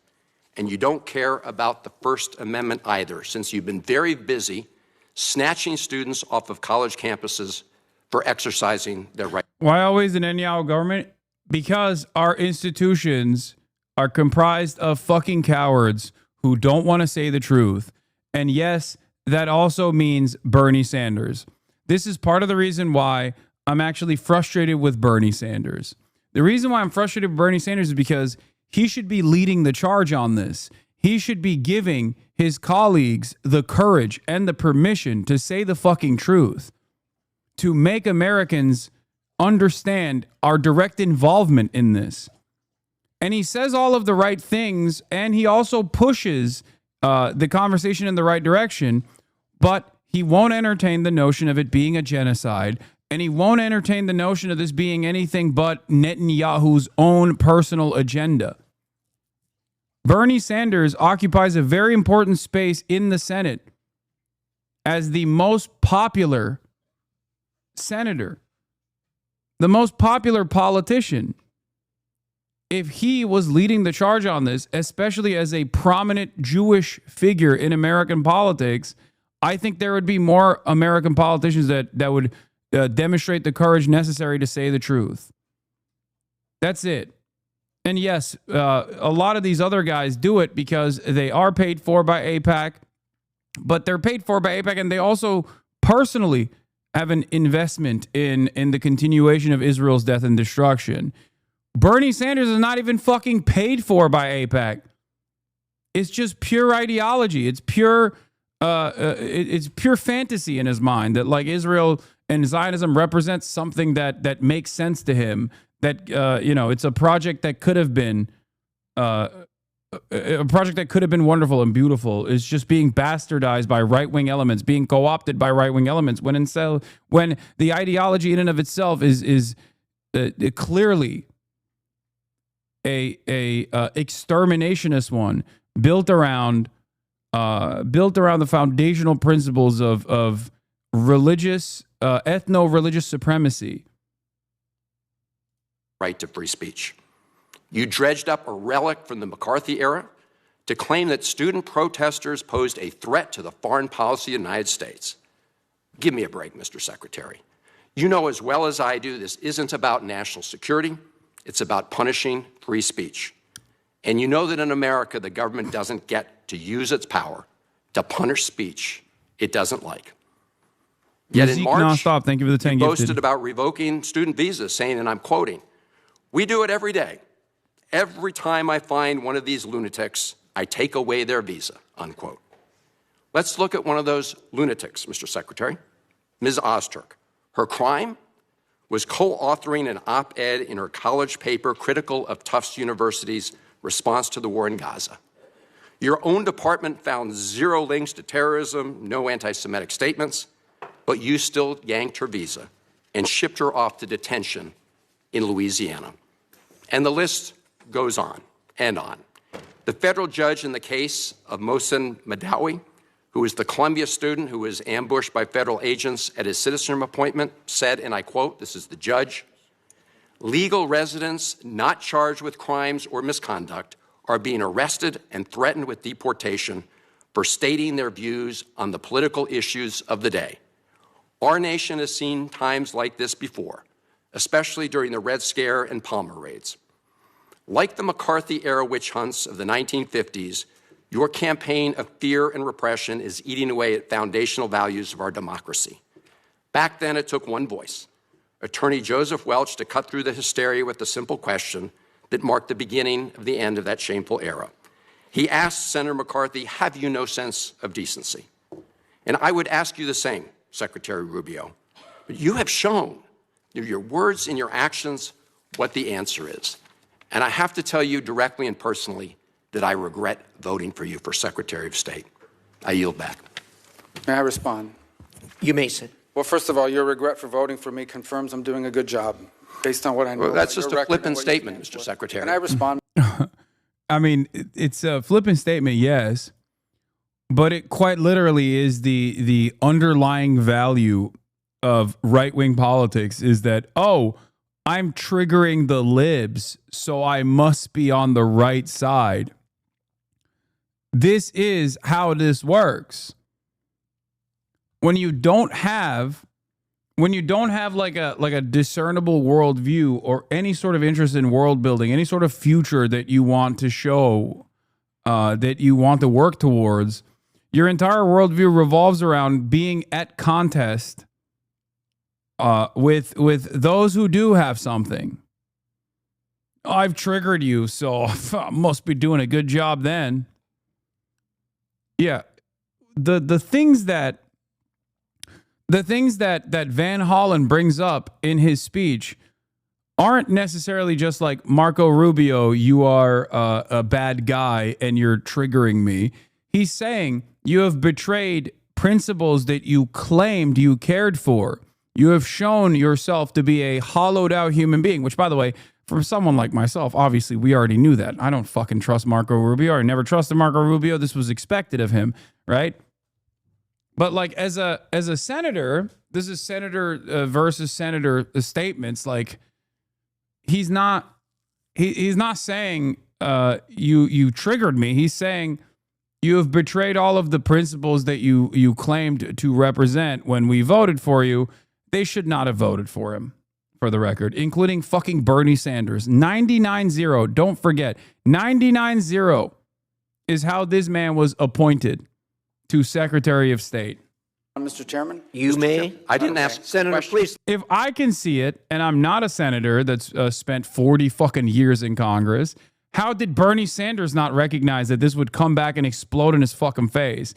and you don't care about the First Amendment either, since you've been very busy snatching students off of college campuses for exercising their right. Why always the Netanyahu government? Because our institutions are comprised of fucking cowards who don't want to say the truth. And yes, that also means Bernie Sanders. This is part of the reason why I'm actually frustrated with Bernie Sanders. The reason why I'm frustrated with Bernie Sanders is because he should be leading the charge on this. He should be giving his colleagues the courage and the permission to say the fucking truth, to make Americans understand our direct involvement in this. And he says all of the right things, and he also pushes the conversation in the right direction, but he won't entertain the notion of it being a genocide, and he won't entertain the notion of this being anything but Netanyahu's own personal agenda. Bernie Sanders occupies a very important space in the Senate as the most popular senator, the most popular politician. If he was leading the charge on this, especially as a prominent Jewish figure in American politics, I think there would be more American politicians that would demonstrate the courage necessary to say the truth. That's it. And yes, a lot of these other guys do it because they are paid for by AIPAC, but they're paid for by AIPAC, and they also personally have an investment in the continuation of Israel's death and destruction. Bernie Sanders is not even fucking paid for by AIPAC. It's just pure ideology. It's pure fantasy in his mind that like Israel and Zionism represents something that makes sense to him. That it's a project that could have been wonderful and beautiful. Is just being bastardized by right-wing elements, being co-opted by right-wing elements. When the ideology in and of itself is clearly a exterminationist one, built around the foundational principles of religious ethno-religious supremacy. Right to free speech. You dredged up a relic from the McCarthy era to claim that student protesters posed a threat to the foreign policy of the United States. Give me a break, Mr. Secretary. You know as well as I do this isn't about national security. It's about punishing free speech. And you know that in America, the government doesn't get to use its power to punish speech it doesn't like. Yet in March, nonstop. Thank you for the 10 you gifted. boasted about revoking student visas, saying, and I'm quoting, "We do it every day. Every time I find one of these lunatics, I take away their visa," unquote. Let's look at one of those lunatics, Mr. Secretary, Ms. Ozturk. Her crime was co-authoring an op-ed in her college paper critical of Tufts University's response to the war in Gaza. Your own department found zero links to terrorism, no anti-Semitic statements, but you still yanked her visa and shipped her off to detention in Louisiana. And the list goes on and on. The federal judge in the case of Mohsen Madawi who is the Columbia student who was ambushed by federal agents at his citizenship appointment, said, and I quote, this is the judge, "Legal residents not charged with crimes or misconduct are being arrested and threatened with deportation for stating their views on the political issues of the day. Our nation has seen times like this before, especially during the Red Scare and Palmer raids. Like the McCarthy-era witch hunts of the 1950s, your campaign of fear and repression is eating away at foundational values of our democracy. Back then, it took one voice, Attorney Joseph Welch, to cut through the hysteria with the simple question that marked the beginning of the end of that shameful era. He asked Senator McCarthy, have you no sense of decency? And I would ask you the same, Secretary Rubio. But you have shown through your words and your actions what the answer is. And I have to tell you directly and personally that I regret voting for you for Secretary of State. I yield back. May I respond? You may sit. Well, first of all, your regret for voting for me confirms I'm doing a good job based on what I know. Well, that's just a flippant statement, Mr. Secretary. Can I respond? I mean, it's a flippant statement, yes, but it quite literally is the underlying value of right-wing politics is that, oh, I'm triggering the libs, so I must be on the right side. This is how this works. When you don't have like a discernible worldview or any sort of interest in world building, any sort of future that you want to show, that you want to work towards, your entire worldview revolves around being at contest with those who do have something. I've triggered you, so I must be doing a good job then. Yeah, the things that Van Hollen brings up in his speech aren't necessarily just like, Marco Rubio, you are a bad guy and you're triggering me. He's saying you have betrayed principles that you claimed you cared for. You have shown yourself to be a hollowed out human being, which, by the way, for someone like myself, obviously we already knew that. I don't fucking trust Marco Rubio. I never trusted Marco Rubio. This was expected of him, right? But like as a senator, this is senator versus senator statements. Like he's not saying you triggered me. He's saying you have betrayed all of the principles that you claimed to represent when we voted for you. They should not have voted for him, for the record, including fucking Bernie Sanders. 99-0. Don't forget, 99-0 is how this man was appointed to Secretary of State. Mr. Chairman? You may. I didn't ask Senator, please. If I can see it, and I'm not a senator that's spent 40 fucking years in Congress, how did Bernie Sanders not recognize that this would come back and explode in his fucking face?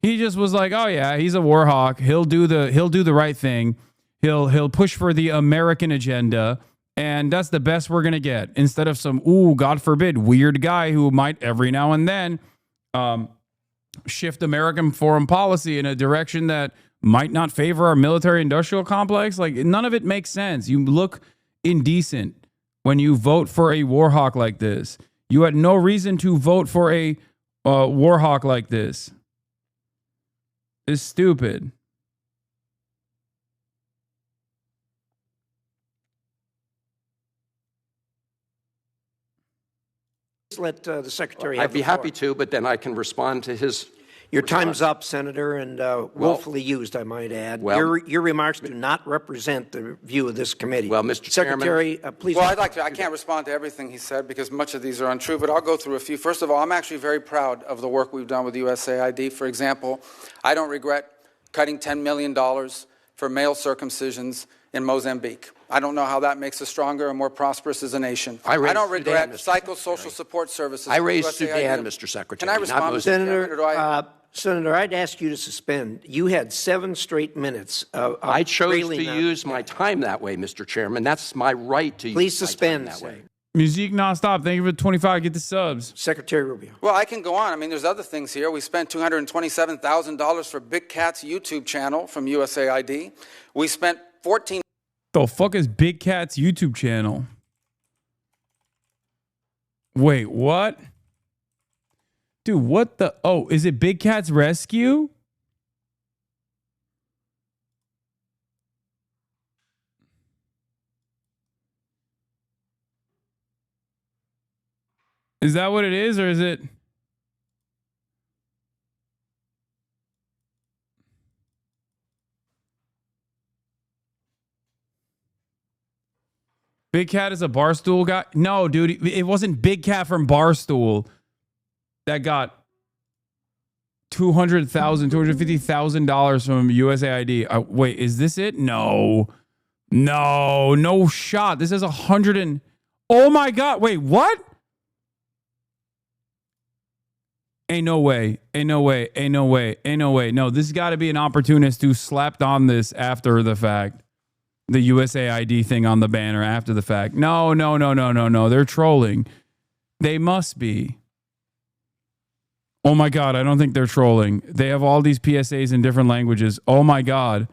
He just was like, oh yeah, he's a war hawk. He'll do the right thing. He'll push for the American agenda, and that's the best we're gonna get. Instead of some, God forbid, weird guy who might every now and then shift American foreign policy in a direction that might not favor our military-industrial complex. Like, none of it makes sense. You look indecent when you vote for a war hawk like this. You had no reason to vote for a war hawk like this. It's stupid. Let the Secretary I'd have be the floor. happy to, but then I can respond to his Your response. time's up, Senator, and willfully used, I might add. Well- your remarks do not represent the view of this committee. Well, Mr. Secretary, please. Well, I can't respond to everything he said because much of these are untrue, but I'll go through a few. First of all, I'm actually very proud of the work we've done with USAID. For example, I don't regret cutting $10 million for male circumcisions in Mozambique. I don't know how that makes us stronger and more prosperous as a nation. I raised don't regret Sudan, Mr. psychosocial support services. I for raised USAID. Sudan, Mr. Secretary. Can I not respond, Mozambique. Senator? Or do I- Senator, I'd ask you to suspend. You had 7 straight minutes of I chose really to not- use my time that way, Mr. Chairman. That's my right to Please use suspend my time that way. Musique nonstop. Thank you for 25. Get the subs. Secretary Rubio. Well, I can go on. I mean, there's other things here. We spent $227,000 for Big Cat's YouTube channel from USAID. We spent $14. The fuck is Big Cat's YouTube channel? Wait, what? Dude, what the? Oh, is it Big Cat's Rescue? Is that what it is, or is it? Big Cat is a Barstool guy? No, dude, it wasn't Big Cat from Barstool that got $250,000 from USAID. Wait, is this it? No shot. This is 100 and... Oh my God. Wait, what? Ain't no way. No, this has got to be an opportunist who slapped on this after the fact. The USAID thing on the banner after the fact. No. They're trolling. They must be. Oh my God, I don't think they're trolling. They have all these PSAs in different languages. Oh my God.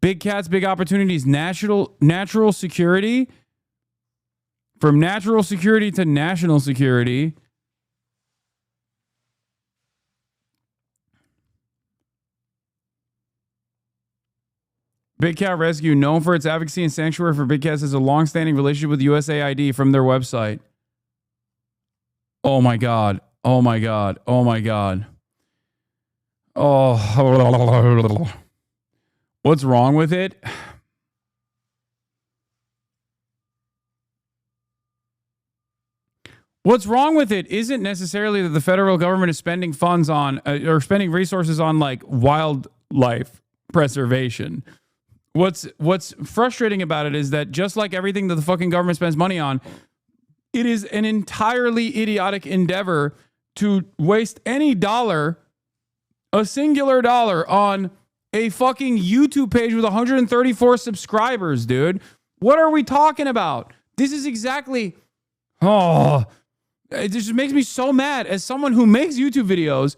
Big Cats, Big Opportunities, natural security. From natural security to national security. Big Cat Rescue, known for its advocacy and sanctuary for big cats, has a long-standing relationship with USAID from their website. Oh my God. Oh. What's wrong with it? What's wrong with it isn't necessarily that the federal government is spending funds on or spending resources on like wildlife preservation. What's frustrating about it is that just like everything that the fucking government spends money on, it is an entirely idiotic endeavor to waste any dollar, a singular dollar, on a fucking YouTube page with 134 subscribers, dude. What are we talking about? This is exactly... Oh, it just makes me so mad. As someone who makes YouTube videos,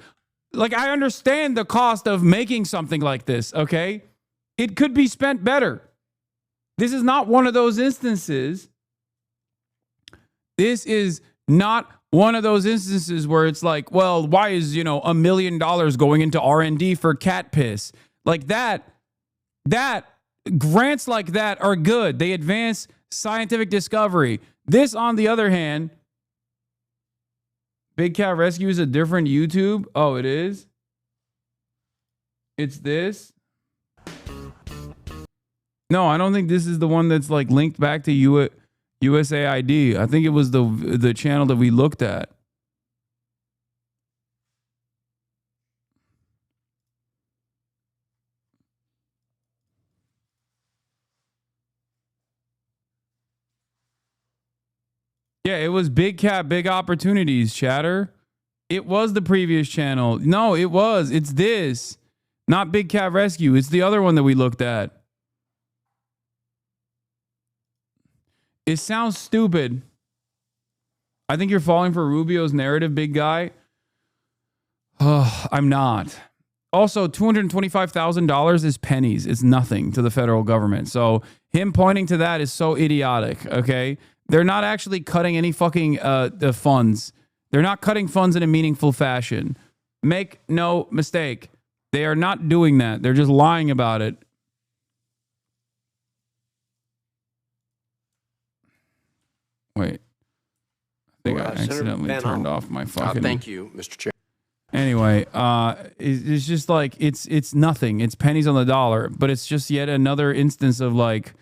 like, I understand the cost of making something like this, okay? It could be spent better. This is not one of those instances. This is not one of those instances where it's like, well, why is, $1 million going into R&D for cat piss? Like that grants like that are good. They advance scientific discovery. This, on the other hand, Big Cat Rescue is a different YouTube. Oh, it is? It's this? No, I don't think this is the one that's like linked back to USAID. I think it was the channel that we looked at. Yeah, it was Big Cat, Big Opportunities, chatter. It was the previous channel. No, it was. It's this. Not Big Cat Rescue. It's the other one that we looked at. It sounds stupid. I think you're falling for Rubio's narrative, big guy. I'm not. Also, $225,000 is pennies. It's nothing to the federal government. So him pointing to that is so idiotic, okay? They're not actually cutting any fucking the funds. They're not cutting funds in a meaningful fashion. Make no mistake. They are not doing that. They're just lying about it. Wait. I think I accidentally turned off my fucking... Thank you, Mr. Chair. Anyway, it's just like, it's nothing. It's pennies on the dollar, but it's just yet another instance of like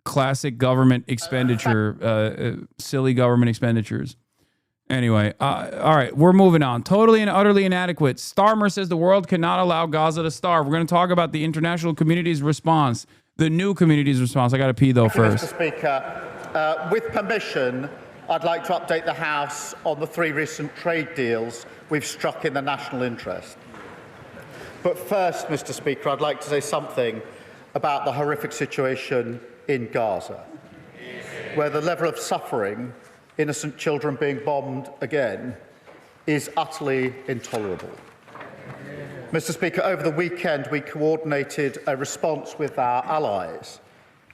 classic government expenditure, silly government expenditures. Anyway, all right, we're moving on. Totally and utterly inadequate. Starmer says the world cannot allow Gaza to starve. We're going to talk about the international community's response, the new community's response. I got to pee though first. Mr. Speaker, with permission, I'd like to update the House on the 3 recent trade deals we've struck in the national interest. But first, Mr. Speaker, I'd like to say something about the horrific situation in Gaza, where the level of suffering, innocent children being bombed again, is utterly intolerable. Mr. Speaker, over the weekend, we coordinated a response with our allies,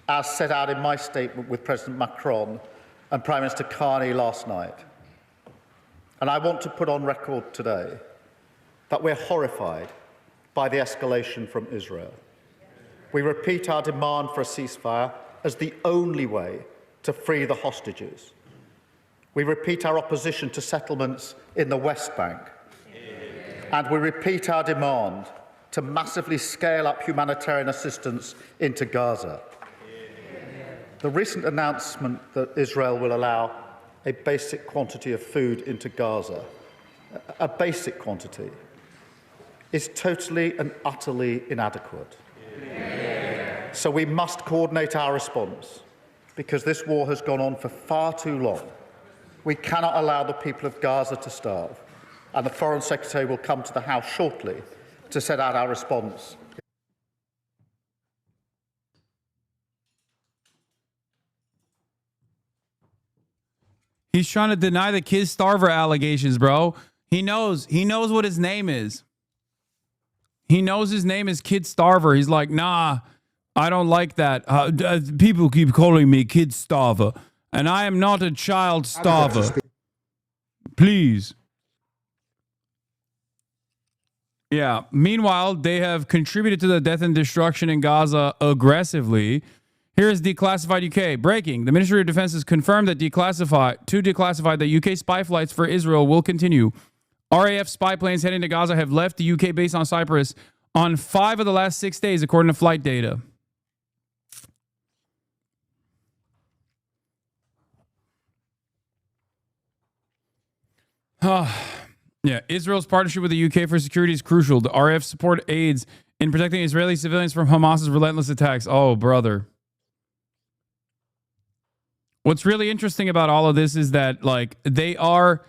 as set out in my statement with President Macron and Prime Minister Carney last night. And I want to put on record today that we're horrified by the escalation from Israel. We repeat our demand for a ceasefire as the only way to free the hostages. We repeat our opposition to settlements in the West Bank. And we repeat our demand to massively scale up humanitarian assistance into Gaza. The recent announcement that Israel will allow a basic quantity of food into Gaza, a basic quantity, is totally and utterly inadequate. So we must coordinate our response, because this war has gone on for far too long. We cannot allow the people of Gaza to starve, and the Foreign Secretary will come to the House shortly to set out our response. He's trying to deny the kid starver allegations, bro. He knows what his name is. He knows his name is Kid Starver. He's like, nah, I don't like that. People keep calling me Kid Starver, and I am not a child starver. Please. Yeah. Meanwhile, they have contributed to the death and destruction in Gaza aggressively. Here is Declassified UK. Breaking. The Ministry of Defense has confirmed that declassified that UK spy flights for Israel will continue. RAF spy planes heading to Gaza have left the UK base on Cyprus on 5 of the last 6 days, according to flight data. Yeah, Israel's partnership with the UK for security is crucial. The RAF support aids in protecting Israeli civilians from Hamas's relentless attacks. Oh, brother. What's really interesting about all of this is that, like, they are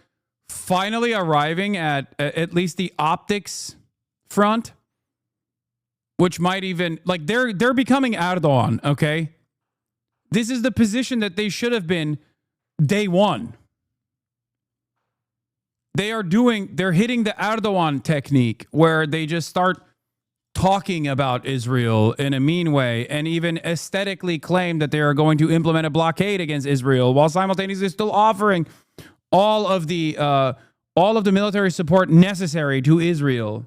finally arriving at least the optics front, which might even, like, they're becoming Erdogan, okay? This is the position that they should have been day one. They're hitting the Erdogan technique where they just start talking about Israel in a mean way and even aesthetically claim that they are going to implement a blockade against Israel while simultaneously still offering all of the military support necessary to Israel.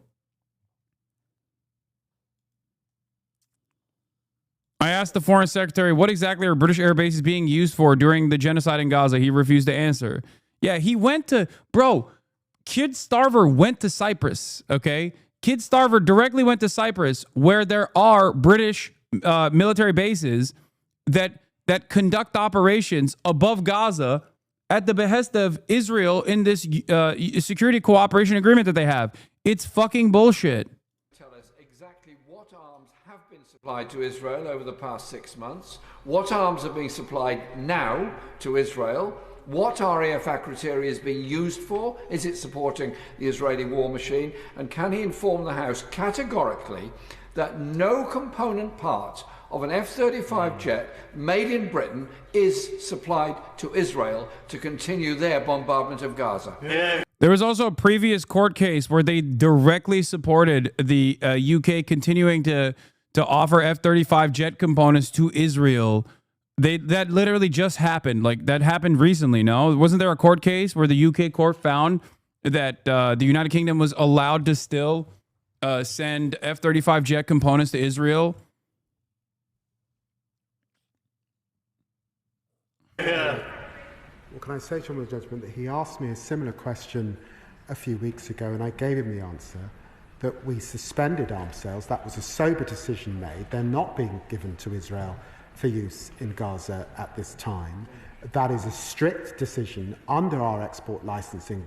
I asked the Foreign Secretary, what exactly are British air bases being used for during the genocide in Gaza? He refused to answer. Yeah, he went to, Kid Starver went to Cyprus, okay? Kid Starver directly went to Cyprus, where there are British military bases that conduct operations above Gaza at the behest of Israel in this security cooperation agreement that they have. It's fucking bullshit. Tell us exactly what arms have been supplied to Israel over the past 6 months, what arms are being supplied now to Israel, what RAF criteria is being used for, is it supporting the Israeli war machine, and can he inform the House categorically that no component part of an F-35 jet made in Britain is supplied to Israel to continue their bombardment of Gaza? Yeah. There was also a previous court case where they directly supported the UK continuing to offer F-35 jet components to Israel. That literally just happened. Like, that happened recently, no? Wasn't there a court case where the UK court found that the United Kingdom was allowed to still send F-35 jet components to Israel? Yeah. Well, can I say to him with judgment that he asked me a similar question a few weeks ago, and I gave him the answer that we suspended arms sales. That was a sober decision made. They're not being given to Israel for use in Gaza at this time. That is a strict decision under our export licensing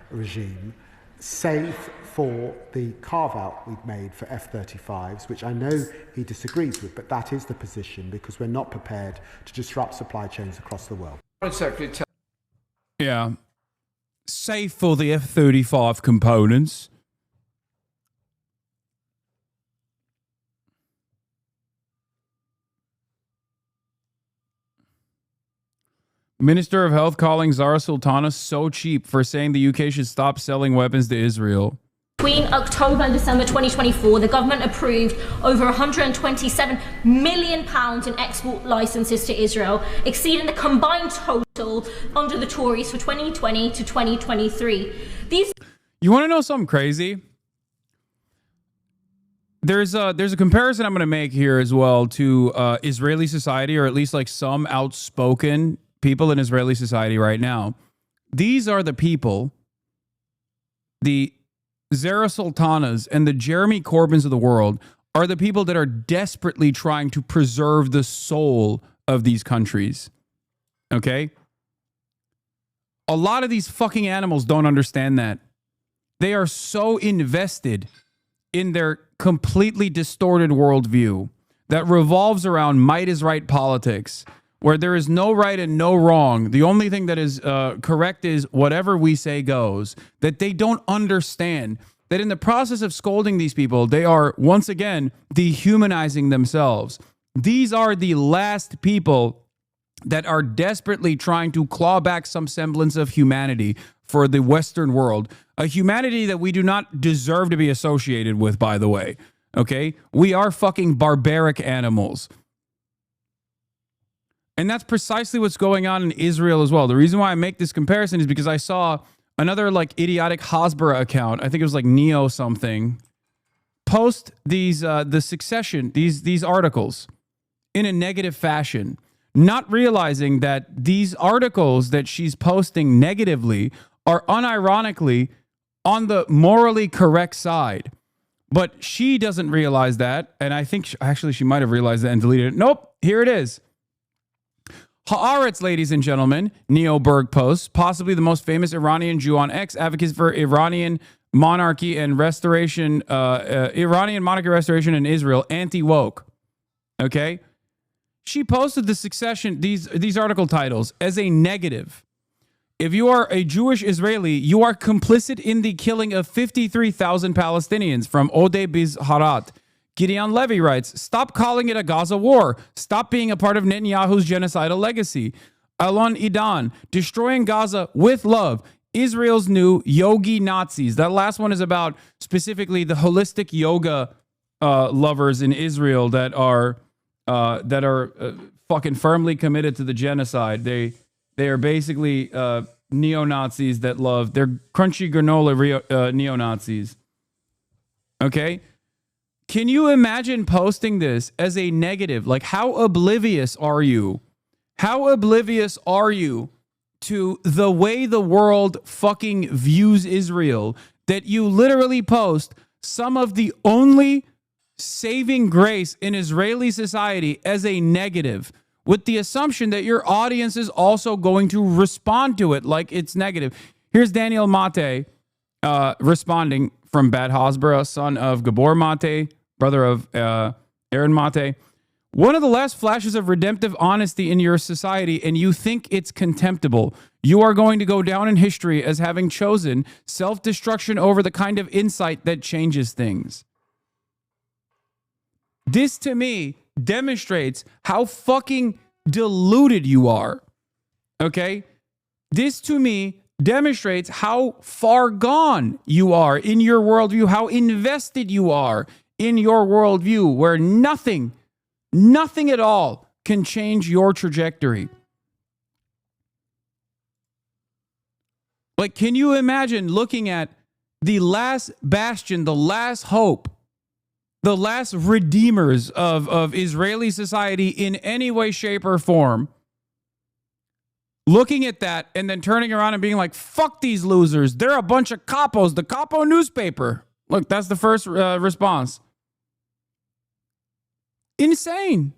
regime, save for the carve-out we've made for F-35s, which I know he disagrees with, but that is the position because we're not prepared to disrupt supply chains across the world. Yeah. Save for the F-35 components. Minister of Health calling Zara Sultana so cheap for saying the UK should stop selling weapons to Israel. Between October and December 2024, the government approved over £127 million in export licenses to Israel, exceeding the combined total under the Tories for 2020 to 2023. You want to know something crazy? There's a comparison I'm going to make here as well to Israeli society, or at least like some outspoken people in Israeli society right now. These are the people, the Zara Sultanas and the Jeremy Corbyns of the world are the people that are desperately trying to preserve the soul of these countries. Okay? A lot of these fucking animals don't understand that. They are so invested in their completely distorted worldview that revolves around might is right politics, where there is no right and no wrong. The only thing that is correct is whatever we say goes. That they don't understand that in the process of scolding these people, they are once again dehumanizing themselves. These are the last people that are desperately trying to claw back some semblance of humanity for the Western world. A humanity that we do not deserve to be associated with, by the way. Okay? We are fucking barbaric animals. And that's precisely what's going on in Israel as well. The reason why I make this comparison is because I saw another like idiotic Hasbara account, I think it was like Neo something, post these the Succession, these articles in a negative fashion, not realizing that these articles that she's posting negatively are unironically on the morally correct side. But she doesn't realize that, and I think actually she might have realized that and deleted it. Nope, here it is. Haaretz, ladies and gentlemen, Neo Berg posts, possibly the most famous Iranian Jew on X, advocates for Iranian monarchy and restoration, Iranian monarchy restoration in Israel, anti-woke. Okay? She posted the Succession, these article titles, as a negative. If you are a Jewish Israeli, you are complicit in the killing of 53,000 Palestinians from Odeh Bizharat. Gideon Levy writes, stop calling it a Gaza war. Stop being a part of Netanyahu's genocidal legacy. Alon Idan, destroying Gaza with love. Israel's new yogi Nazis. That last one is about specifically the holistic yoga lovers in Israel that are fucking firmly committed to the genocide. They are basically neo-Nazis that love. They're crunchy granola neo-Nazis. Okay? Can you imagine posting this as a negative? Like, how oblivious are you? How oblivious are you to the way the world fucking views Israel that you literally post some of the only saving grace in Israeli society as a negative with the assumption that your audience is also going to respond to it like it's negative? Here's Daniel Mate responding from Bad Hasbara, son of Gabor Mate, brother of Aaron Mate. One of the last flashes of redemptive honesty in your society, and you think it's contemptible. You are going to go down in history as having chosen self-destruction over the kind of insight that changes things. This, to me, demonstrates how fucking deluded you are. Okay? This, to me, demonstrates how far gone you are in your worldview, how invested you are in your worldview, where nothing at all can change your trajectory. Like, can you imagine looking at the last bastion, the last hope, the last redeemers of Israeli society in any way, shape, or form, looking at that and then turning around and being like, fuck these losers. They're a bunch of capos, the capo newspaper. Look, that's the first response. Insane.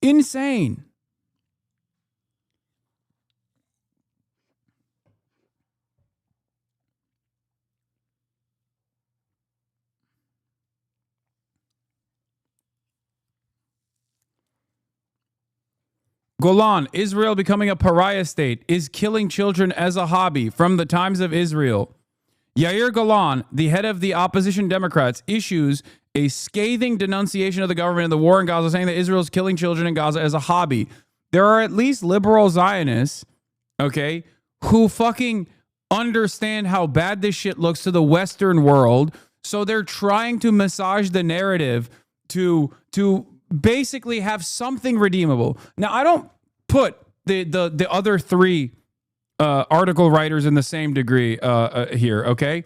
Insane. Golan, Israel becoming a pariah state, is killing children as a hobby from the times of Israel. Yair Golan, the head of the opposition Democrats, issues a scathing denunciation of the government and the war in Gaza, saying that Israel is killing children in Gaza as a hobby. There are at least liberal Zionists, okay, who fucking understand how bad this shit looks to the Western world, so they're trying to massage the narrative to basically have something redeemable. Now, I don't put the other three article writers in the same degree here, okay?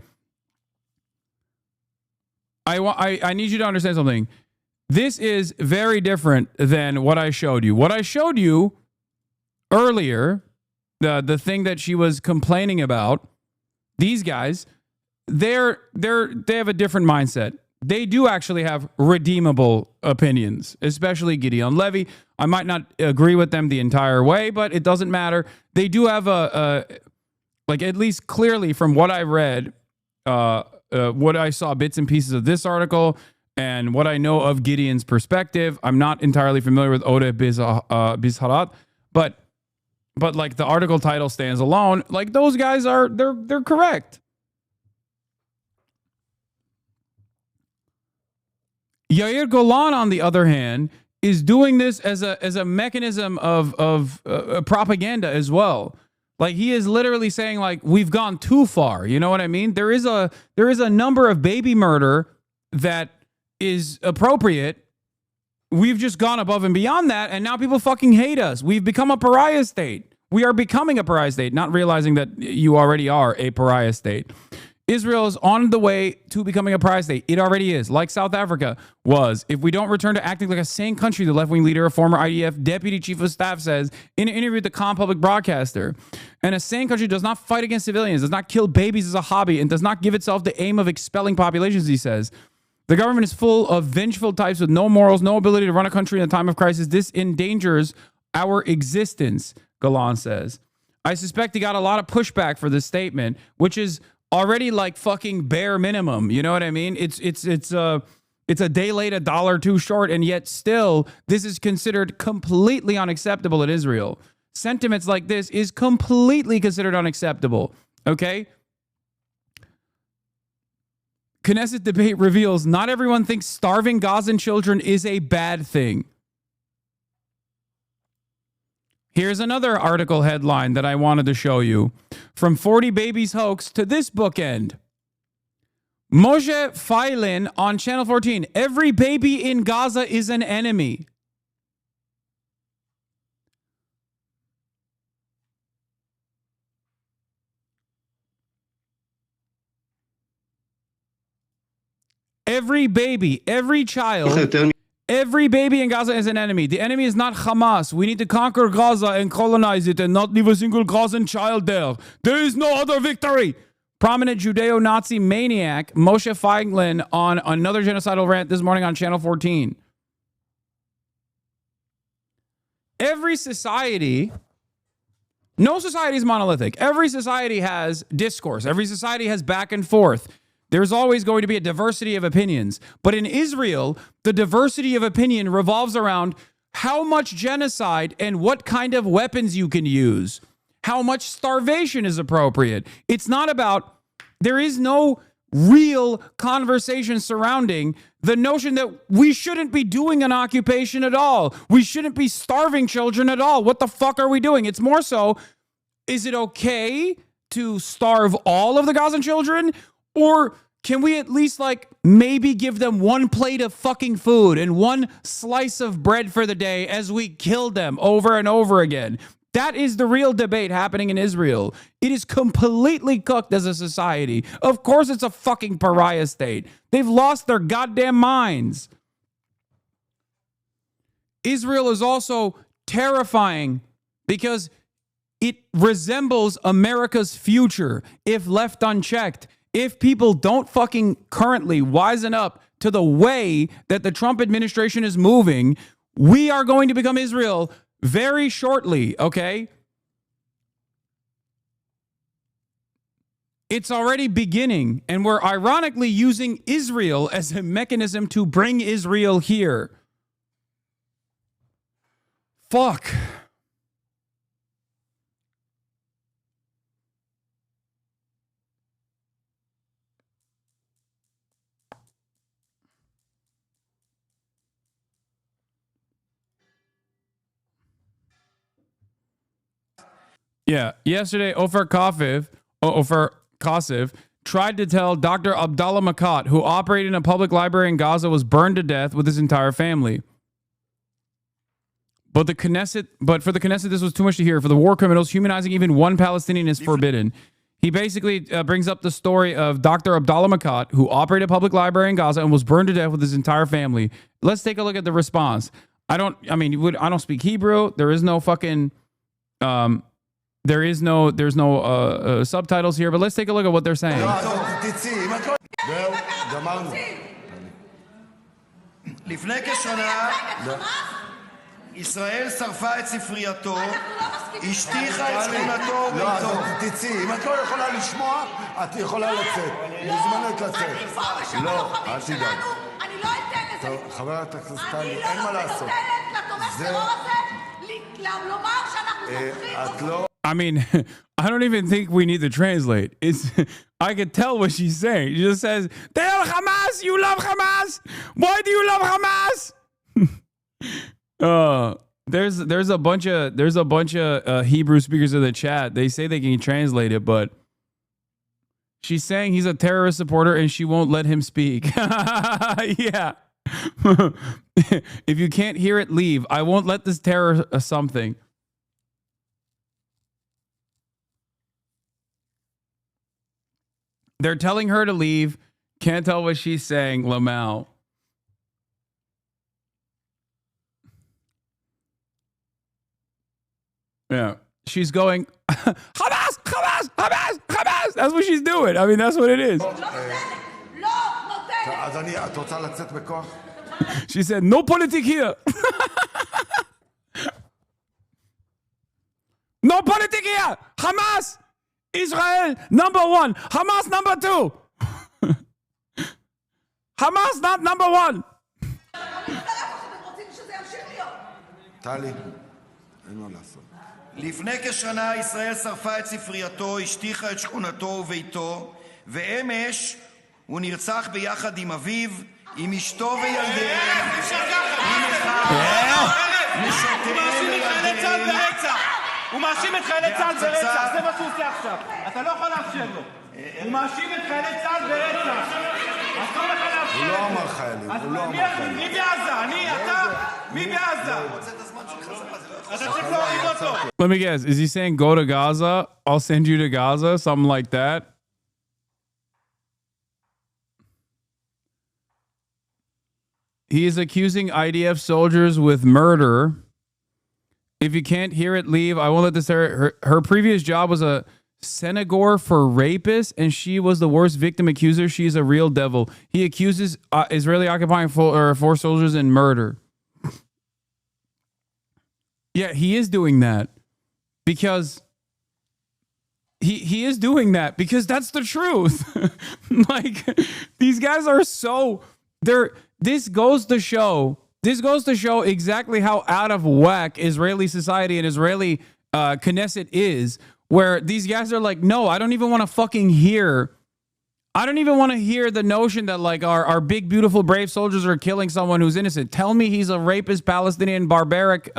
I need you to understand something. This is very different than what I showed you. What I showed you earlier, the thing that she was complaining about, these guys, they have a different mindset. They do actually have redeemable opinions, especially Gideon Levy. I might not agree with them the entire way, but it doesn't matter. They do have like at least clearly from what I read, what I saw bits and pieces of this article and what I know of Gideon's perspective. I'm not entirely familiar with Ode Bizharat, but like the article title stands alone. Like those guys they're correct. Yair Golan, on the other hand, is doing this as a mechanism of propaganda as well. Like he is literally saying like we've gone too far. You know what I mean? There is a number of baby murder that is appropriate. We've just gone above and beyond that, and now people fucking hate us. We've become a pariah state. We are becoming a pariah state, not realizing that you already are a pariah state. Israel is on the way to becoming a pariah state. It already is, like South Africa was. If we don't return to acting like a sane country, the left-wing leader, a former IDF deputy chief of staff, says in an interview with the Com public broadcaster. And a sane country does not fight against civilians, does not kill babies as a hobby, and does not give itself the aim of expelling populations, he says. The government is full of vengeful types with no morals, no ability to run a country in a time of crisis. This endangers our existence, Golan says. I suspect he got a lot of pushback for this statement, which is already like fucking bare minimum. You know what I mean? It's a day late, $1 too short, and yet still this is considered completely unacceptable in Israel. Sentiments like this is completely considered unacceptable. Okay? Knesset debate reveals not everyone thinks starving Gazan children is a bad thing. Here's another article headline that I wanted to show you. From 40 Babies hoax to this bookend. Moshe Feilin on Channel 14. Every baby in Gaza is an enemy. Every baby, every child, every baby in Gaza is an enemy. The enemy is not Hamas. We need to conquer Gaza and colonize it and not leave a single Gazan child there. There is no other victory. Prominent Judeo-Nazi maniac Moshe Feiglin on another genocidal rant this morning on Channel 14. Every society, no society is monolithic. Every society has discourse. Every society has back and forth. There's always going to be a diversity of opinions. But in Israel, the diversity of opinion revolves around how much genocide and what kind of weapons you can use, how much starvation is appropriate. It's not about, there is no real conversation surrounding the notion that we shouldn't be doing an occupation at all. We shouldn't be starving children at all. What the fuck are we doing? It's more so, is it okay to starve all of the Gazan children? Or can we at least like maybe give them one plate of fucking food and one slice of bread for the day as we kill them over and over again? That is the real debate happening in Israel. It is completely cooked as a society. Of course it's a fucking pariah state. They've lost their goddamn minds. Israel is also terrifying because it resembles America's future if left unchecked. If people don't fucking currently wisen up to the way that the Trump administration is moving, we are going to become Israel very shortly, okay? It's already beginning, and we're ironically using Israel as a mechanism to bring Israel here. Fuck. Yeah, yesterday Ofer Kosif tried to tell Dr. Abdallah Makat, who operated in a public library in Gaza, was burned to death with his entire family. But for the Knesset, this was too much to hear. For the war criminals, humanizing even one Palestinian is forbidden. He basically brings up the story of Dr. Abdallah Makat, who operated a public library in Gaza and was burned to death with his entire family. Let's take a look at the response. I don't speak Hebrew. There is no fucking, there's no subtitles here, but let's take a look at what they're saying. לפני כשנה ישראל שרפה את ספרייתו, השטיחה את שכונתו וביתו. לא, אז תצאי. אם את לא יכולה לשמוע, את יכולה לצאת. מוזמנת לצאת. לא, אל תדאג. אני לא אתן לזה. חברת הכנסת טלי, אין מה לעשות. אני לא נותנת לתומך טרור הזה לומר שאנחנו זוכרים. I mean, I don't even think we need to translate. I could tell what she's saying. She just says, "They're Hamas. You love Hamas. Why do you love Hamas?" There's a bunch of Hebrew speakers in the chat. They say they can translate it, but she's saying he's a terrorist supporter and she won't let him speak. Yeah. If you can't hear it, leave. I won't let this terror something. They're telling her to leave. Can't tell what she's saying, Lamau. Yeah. She's going, Hamas, Hamas, Hamas, Hamas. That's what she's doing. I mean, that's what it is. She said, no politic here. No politic here. Hamas. Israel, number one. Hamas, number two. Hamas, not number one. לפני כשנה ישראל שרפה את ספרייתו, השטיחה את שכונתו וביתו, ואמש הוא נרצח ביחד עם אביו, עם אשתו וילדיהם. עם אחיו, נשותיהם וילדיהם. הוא מאשים את חיילי צה"ל ברצח, זה מה שהוא עושה עכשיו. אתה לא יכול לאפשר לו. הוא מאשים את חיילי צה"ל ברצח. אסור לך לאפשר. הוא לא אמר חיילים, הוא לא אמר חיילים. מי בעזה? אני, אתה? מי בעזה? אתה צריך להוריד אותו. Let me guess. Is he saying go to Gaza? I'll send you to Gaza? Something like that? He is accusing IDF soldiers with murder. If you can't hear it, leave. I won't let this. Her previous job was a Senegor for rapists, and she was the worst victim accuser. She's a real devil. He accuses Israeli occupying force soldiers in murder. Yeah, he is doing that because he is doing that because that's the truth. Like, these guys are so this goes to show exactly how out of whack Israeli society and Israeli Knesset is, where these guys are like, no, I don't even want to fucking hear. I don't even want to hear the notion that like our big, beautiful, brave soldiers are killing someone who's innocent. Tell me he's a rapist, Palestinian, barbaric,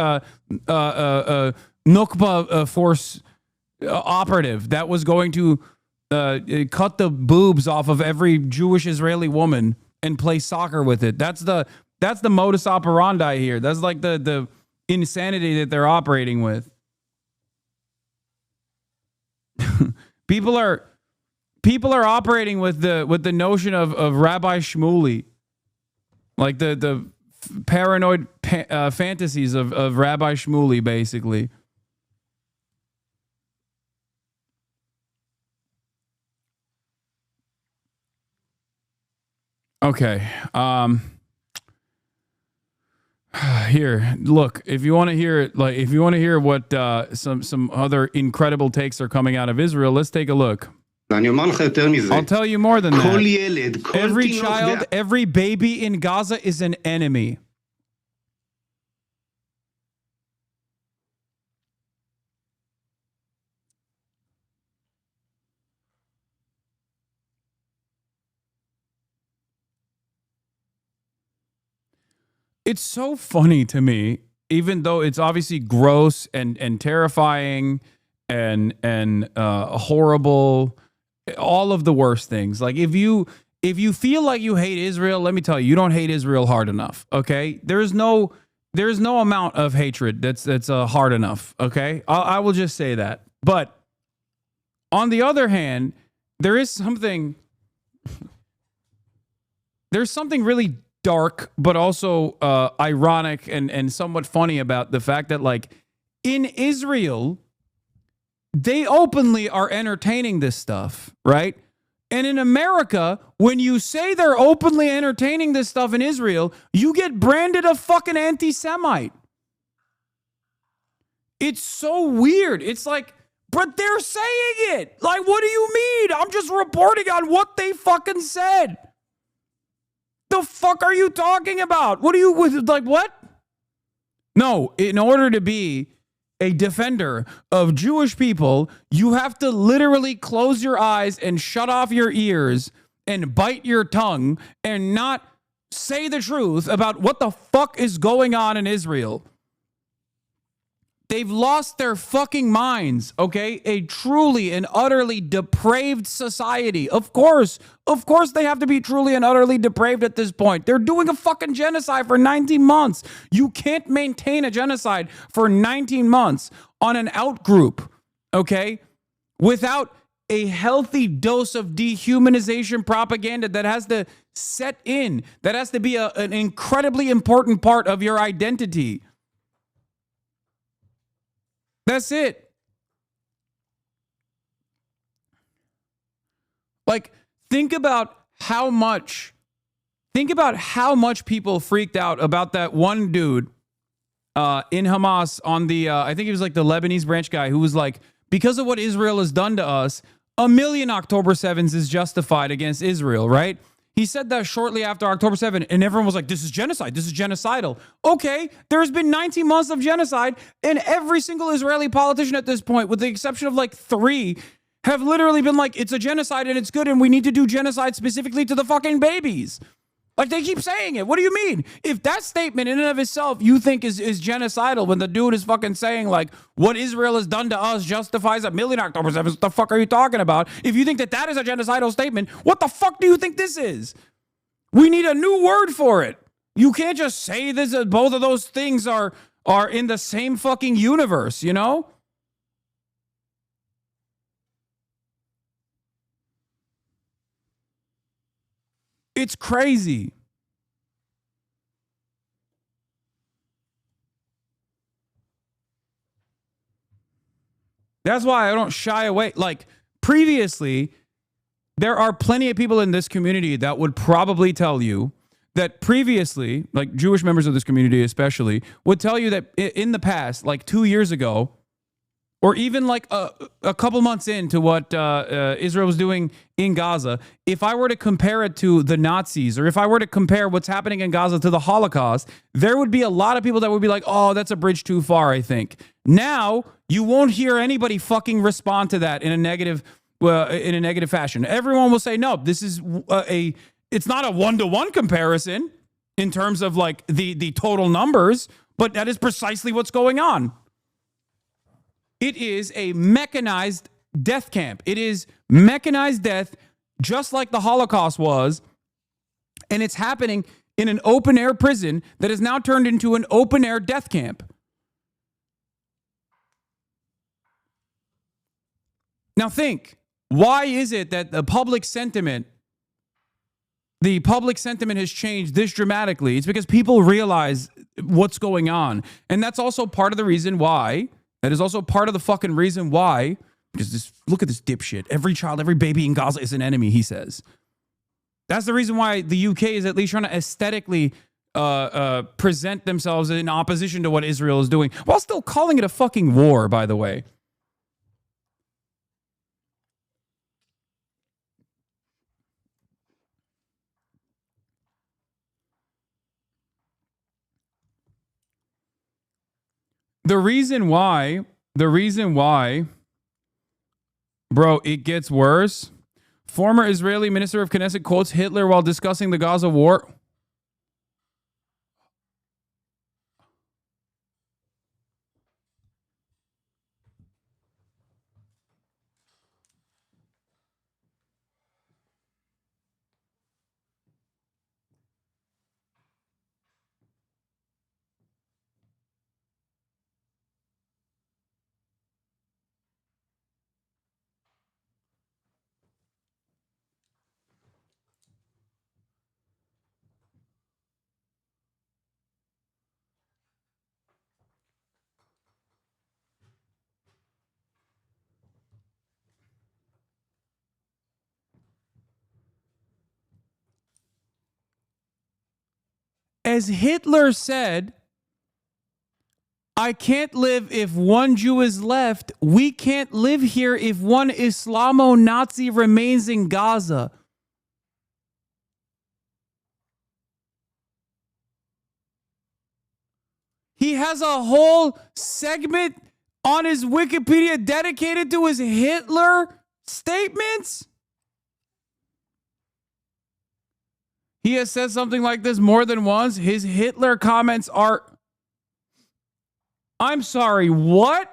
Nukba force operative that was going to cut the boobs off of every Jewish Israeli woman and play soccer with it. That's the modus operandi here. That's like the insanity that they're operating with. People are operating with the notion of Rabbi Shmuley, like the paranoid fantasies of Rabbi Shmuley, basically. Okay. Here, look, if you want to hear what some other incredible takes are coming out of Israel, let's take a look. I'll tell you more than that. Every child, every baby in Gaza is an enemy. It's so funny to me, even though it's obviously gross and terrifying and horrible, all of the worst things. Like if you feel like you hate Israel, let me tell you, you don't hate Israel hard enough. Okay, there's no amount of hatred that's hard enough. Okay, I will just say that. But On the other hand, there's something really dark, but also ironic and somewhat funny about the fact that, like, in Israel, they openly are entertaining this stuff, right? And in America, when you say they're openly entertaining this stuff in Israel, you get branded a fucking anti-Semite. It's so weird. It's like, but they're saying it. Like, what do you mean? I'm just reporting on what they fucking said. The fuck are you talking about? What are you, like, what? No, in order to be a defender of Jewish people, you have to literally close your eyes and shut off your ears and bite your tongue and not say the truth about what the fuck is going on in Israel. They've lost their fucking minds, okay? A truly and utterly depraved society. Of course they have to be truly and utterly depraved at this point. They're doing a fucking genocide for 19 months. You can't maintain a genocide for 19 months on an outgroup, okay? Without a healthy dose of dehumanization propaganda that has to set in, that has to be an incredibly important part of your identity. That's it. Like, think about how much people freaked out about that one dude in Hamas on the, I think he was like the Lebanese branch guy who was like, because of what Israel has done to us, 1 million October 7s is justified against Israel, right? He said that shortly after October 7th, and everyone was like, this is genocide. This is genocidal. Okay, there's been 19 months of genocide, and every single Israeli politician at this point, with the exception of like 3, have literally been like, it's a genocide and it's good, and we need to do genocide specifically to the fucking babies. Like, they keep saying it. What do you mean? If that statement in and of itself you think is genocidal, when the dude is fucking saying, like, what Israel has done to us justifies 1 million October 7th, what the fuck are you talking about? If you think that that is a genocidal statement, what the fuck do you think this is? We need a new word for it. You can't just say this. Both of those things are in the same fucking universe, you know? It's crazy. That's why I don't shy away. Like, previously, there are plenty of people in this community that would probably tell you that previously, like Jewish members of this community especially, would tell you that in the past, like 2 years ago, or even like a couple months into what Israel was doing in Gaza, if I were to compare it to the Nazis, or if I were to compare what's happening in Gaza to the Holocaust, there would be a lot of people that would be like, oh, that's a bridge too far, I think. Now, you won't hear anybody fucking respond to that in a negative fashion. Everyone will say, no, this is it's not a one-to-one comparison in terms of like the total numbers, but that is precisely what's going on. It is a mechanized death camp. It is mechanized death, just like the Holocaust was. And it's happening in an open-air prison that is now turned into an open-air death camp. Now think, why is it that the public sentiment has changed this dramatically? It's because people realize what's going on. And that's also part of the reason why. That is also part of the fucking reason why, because look at this dipshit. Every child, every baby in Gaza is an enemy, he says. That's the reason why the UK is at least trying to aesthetically present themselves in opposition to what Israel is doing, while still calling it a fucking war, by the way. The reason why, bro, it gets worse. Former Israeli Minister of Knesset quotes Hitler while discussing the Gaza war. As Hitler said, I can't live if one Jew is left. We can't live here if one Islamo-Nazi remains in Gaza. He has a whole segment on his Wikipedia dedicated to his Hitler statements. He has said something like this more than once. His Hitler comments are, I'm sorry, what?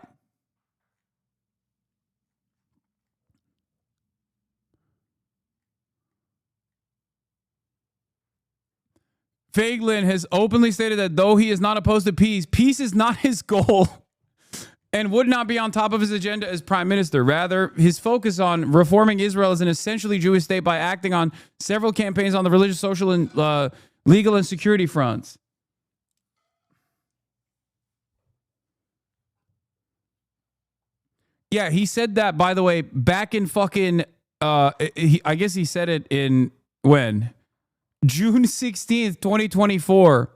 Feiglin has openly stated that though he is not opposed to peace, peace is not his goal and would not be on top of his agenda as prime minister. Rather, his focus on reforming Israel as an essentially Jewish state by acting on several campaigns on the religious, social, and legal and security fronts. Yeah, he said that, by the way, back in fucking, I guess he said it in, when? June 16th, 2024.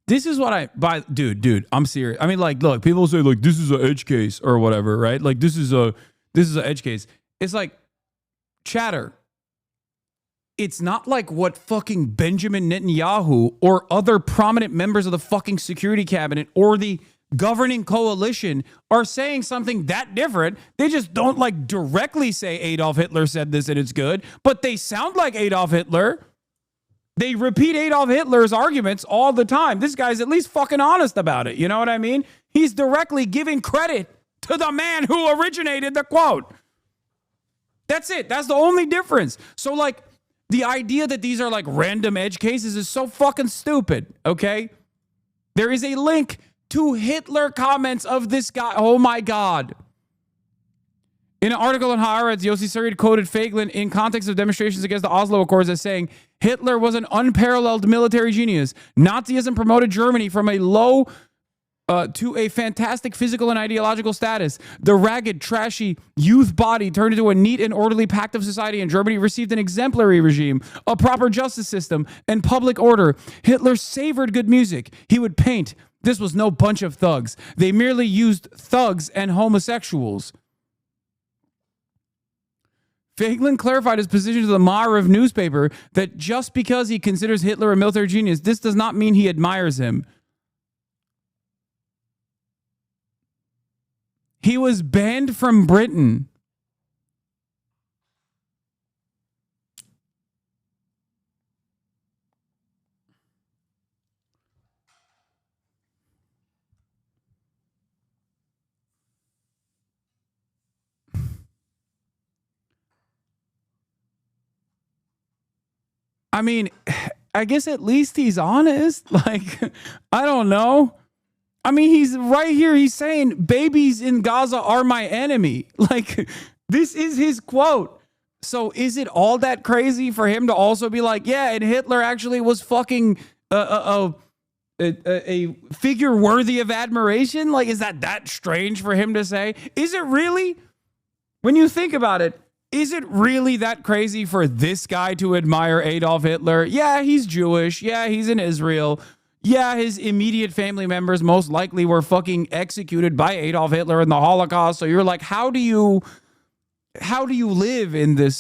This is what dude, I'm serious. I mean, like, look, people say, like, this is an edge case or whatever, right? Like, this is an edge case. It's like, chatter. It's not like what fucking Benjamin Netanyahu or other prominent members of the fucking security cabinet or the governing coalition are saying something that different. They just don't like directly say Adolf Hitler said this and it's good, but they sound like Adolf Hitler. They repeat Adolf Hitler's arguments all the time. This guy's at least fucking honest about it. You know what I mean? He's directly giving credit to the man who originated the quote. That's it. That's the only difference. So like, the idea that these are like random edge cases is so fucking stupid, okay? There is a link to Hitler comments of this guy. Oh my God. In an article on Haaretz, Yossi Sarid quoted Feiglin in context of demonstrations against the Oslo Accords as saying, Hitler was an unparalleled military genius. Nazism promoted Germany from a low to a fantastic physical and ideological status. The ragged, trashy youth body turned into a neat and orderly pact of society, and Germany received an exemplary regime, a proper justice system, and public order. Hitler savored good music. He would paint. This was no bunch of thugs. They merely used thugs and homosexuals. Feiglin clarified his position to the Ma'ariv newspaper that just because he considers Hitler a military genius, this does not mean he admires him. He was banned from Britain. I mean, I guess at least he's honest. Like, I don't know. I mean, he's right here. He's saying babies in Gaza are my enemy. Like, this is his quote. So is it all that crazy for him to also be like, yeah, and Hitler actually was fucking a figure worthy of admiration? Like, is that strange for him to say? Is it really? When you think about it, is it really that crazy for this guy to admire Adolf Hitler? Yeah, he's Jewish. Yeah, he's in Israel. Yeah, his immediate family members most likely were fucking executed by Adolf Hitler in the Holocaust. So you're like, how do you live in this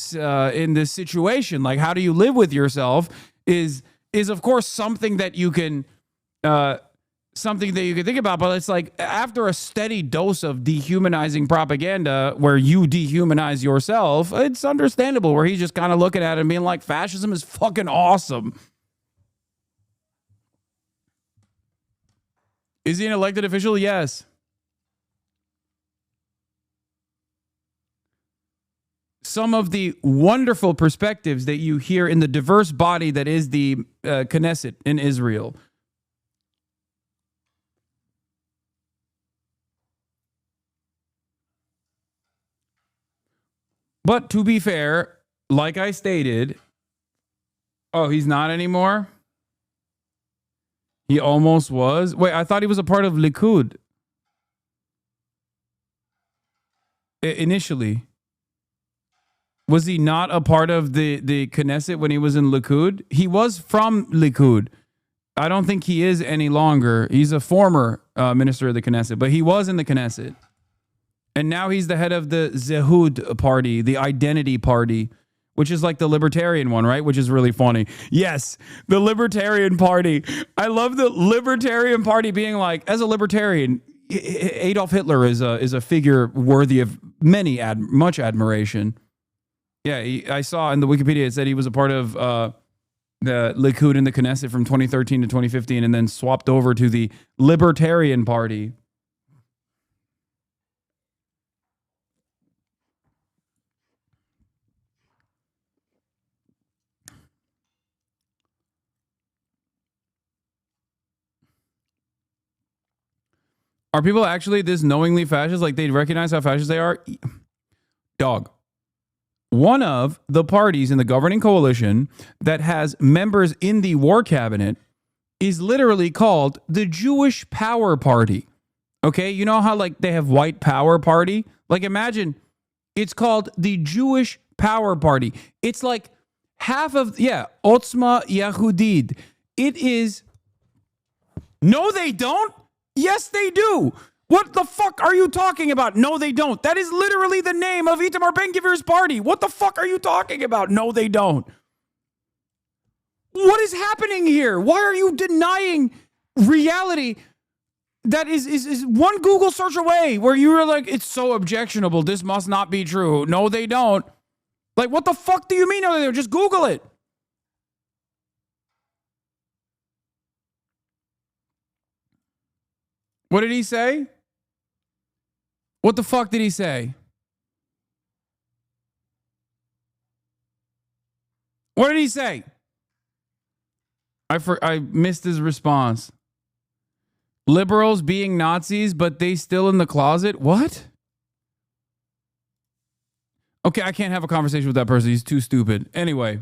situation? Like, how do you live with yourself is of course something that you can think about, but it's like after a steady dose of dehumanizing propaganda where you dehumanize yourself, it's understandable where he's just kind of looking at it and being like, fascism is fucking awesome. Is he an elected official? Yes. Some of the wonderful perspectives that you hear in the diverse body that is the Knesset in Israel. But to be fair, like I stated, oh, he's not anymore? He almost was? Wait, I thought he was a part of Likud. Initially. Was he not a part of the Knesset when he was in Likud? He was from Likud. I don't think he is any longer. He's a former minister of the Knesset, but he was in the Knesset. And now he's the head of the Zehud party, the Identity Party, which is like the Libertarian one, right? Which is really funny. Yes, the Libertarian Party. I love the Libertarian Party being like, as a Libertarian, Adolf Hitler is a figure worthy of much admiration. Yeah, I saw in the Wikipedia it said he was a part of the Likud in the Knesset from 2013 to 2015 and then swapped over to the Libertarian Party. Are people actually this knowingly fascist? Like they recognize how fascist they are? Dog. One of the parties in the governing coalition that has members in the war cabinet is literally called the Jewish Power Party. Okay, you know how like they have White Power Party? Like imagine it's called the Jewish Power Party. It's like half of, Otzma Yehudit. It is, no they don't. Yes they do. What the fuck are you talking about? No, they don't. That is literally the name of Itamar Ben-Gvir's party. What the fuck are you talking about? No, they don't. What is happening here? Why are you denying reality that is one Google search away where you were like, it's so objectionable. This must not be true. No, they don't. Like, what the fuck do you mean? No, they don't. Just Google it. What did he say? What the fuck did he say? What did he say? I missed his response. Liberals being Nazis, but they still in the closet? What? Okay, I can't have a conversation with that person. He's too stupid. Anyway.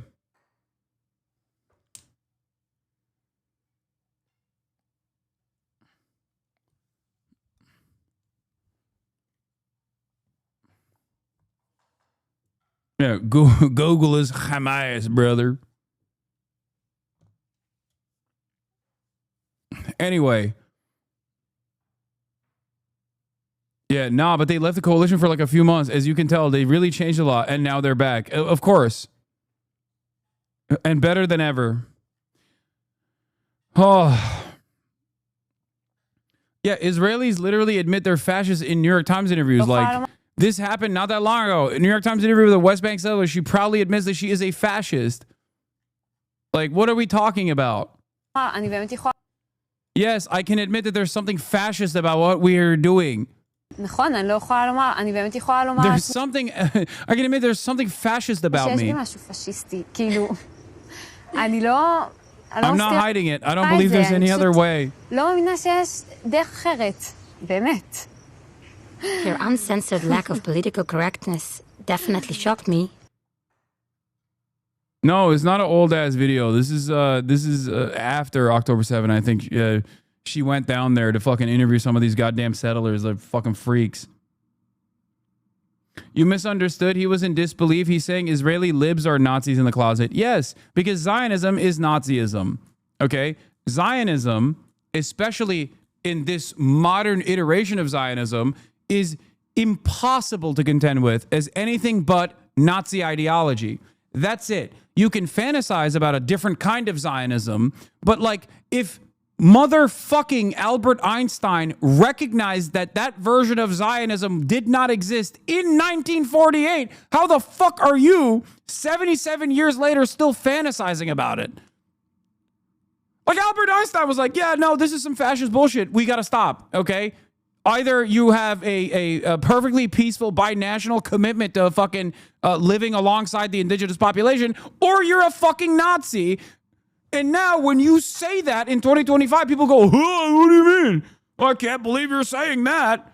Yeah, Google is Hamas, brother. Anyway. Yeah, nah, but they left the coalition for like a few months. As you can tell, they really changed a lot, and now they're back. Of course. And better than ever. Oh. Yeah, Israelis literally admit they're fascists in New York Times interviews. Like, this happened not that long ago. In New York Times interview with a West Bank settler, she proudly admits that she is a fascist. Like, what are we talking about? Yes, I can admit that there's something fascist about what we are doing. There's something, I can admit there's something fascist about me. I'm not hiding it. I don't believe there's any other way. Your uncensored lack of political correctness definitely shocked me. No, it's not an old ass video. This is after October 7. I think she went down there to fucking interview some of these goddamn settlers, like fucking freaks. You misunderstood. He was in disbelief. He's saying Israeli libs are Nazis in the closet. Yes, because Zionism is Nazism. Okay, Zionism, especially in this modern iteration of Zionism, is impossible to contend with as anything but Nazi ideology. That's it. You can fantasize about a different kind of Zionism, but like if motherfucking Albert Einstein recognized that that version of Zionism did not exist in 1948, how the fuck are you 77 years later still fantasizing about it? Like Albert Einstein was like, yeah, no, this is some fascist bullshit. We got to stop, okay? Either you have a perfectly peaceful binational commitment to fucking living alongside the indigenous population, or you're a fucking Nazi. And now when you say that in 2025, people go, oh, what do you mean? I can't believe you're saying that.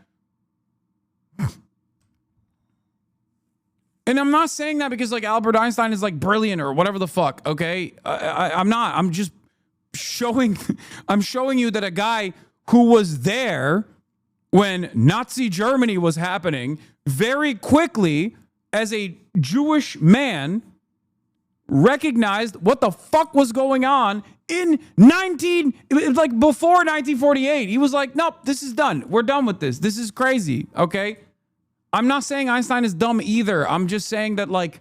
And I'm not saying that because like Albert Einstein is like brilliant or whatever the fuck, okay? I'm not. I'm just showing you that a guy who was there when Nazi Germany was happening very quickly as a Jewish man, recognized what the fuck was going on in before 1948. He was like, nope, this is done. We're done with this. This is crazy. Okay. I'm not saying Einstein is dumb either. I'm just saying that like,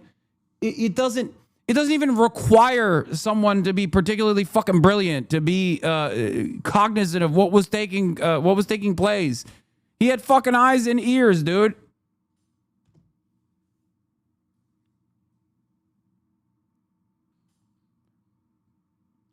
it doesn't even require someone to be particularly fucking brilliant to be cognizant of what was taking place. He had fucking eyes and ears, dude.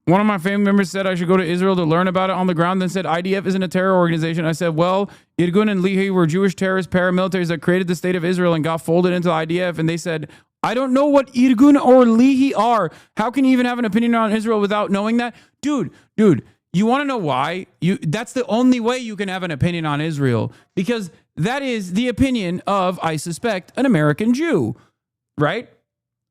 One of my family members said I should go to Israel to learn about it on the ground, then said IDF isn't a terror organization. I said, well, Irgun and Lehi were Jewish terrorist paramilitaries that created the state of Israel and got folded into the IDF. And they said, I don't know what Irgun or Lehi are. How can you even have an opinion on Israel without knowing that? Dude, you want to know why? That's the only way you can have an opinion on Israel, because that is the opinion of, I suspect, an American Jew, right?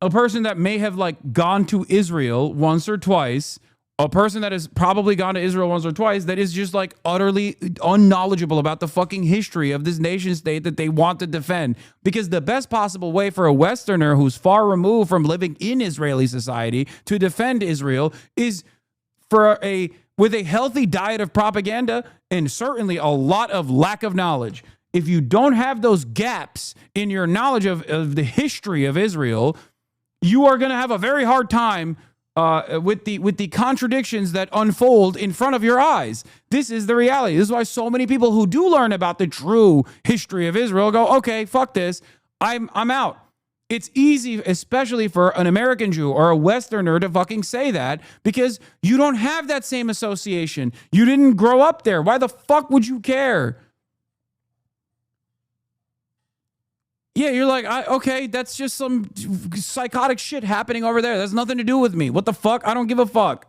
A person that may have like gone to Israel once or twice, a person that has probably gone to Israel once or twice that is just like utterly unknowledgeable about the fucking history of this nation state that they want to defend. Because the best possible way for a Westerner who's far removed from living in Israeli society to defend Israel is with a healthy diet of propaganda and certainly a lot of lack of knowledge. If you don't have those gaps in your knowledge of the history of Israel, you are going to have a very hard time with the contradictions that unfold in front of your eyes. This is the reality. This is why so many people who do learn about the true history of Israel go, okay, fuck this. I'm out. It's easy, especially for an American Jew or a Westerner, to fucking say that because you don't have that same association. You didn't grow up there. Why the fuck would you care? Yeah, you're like, okay, that's just some psychotic shit happening over there. That's nothing to do with me. What the fuck? I don't give a fuck.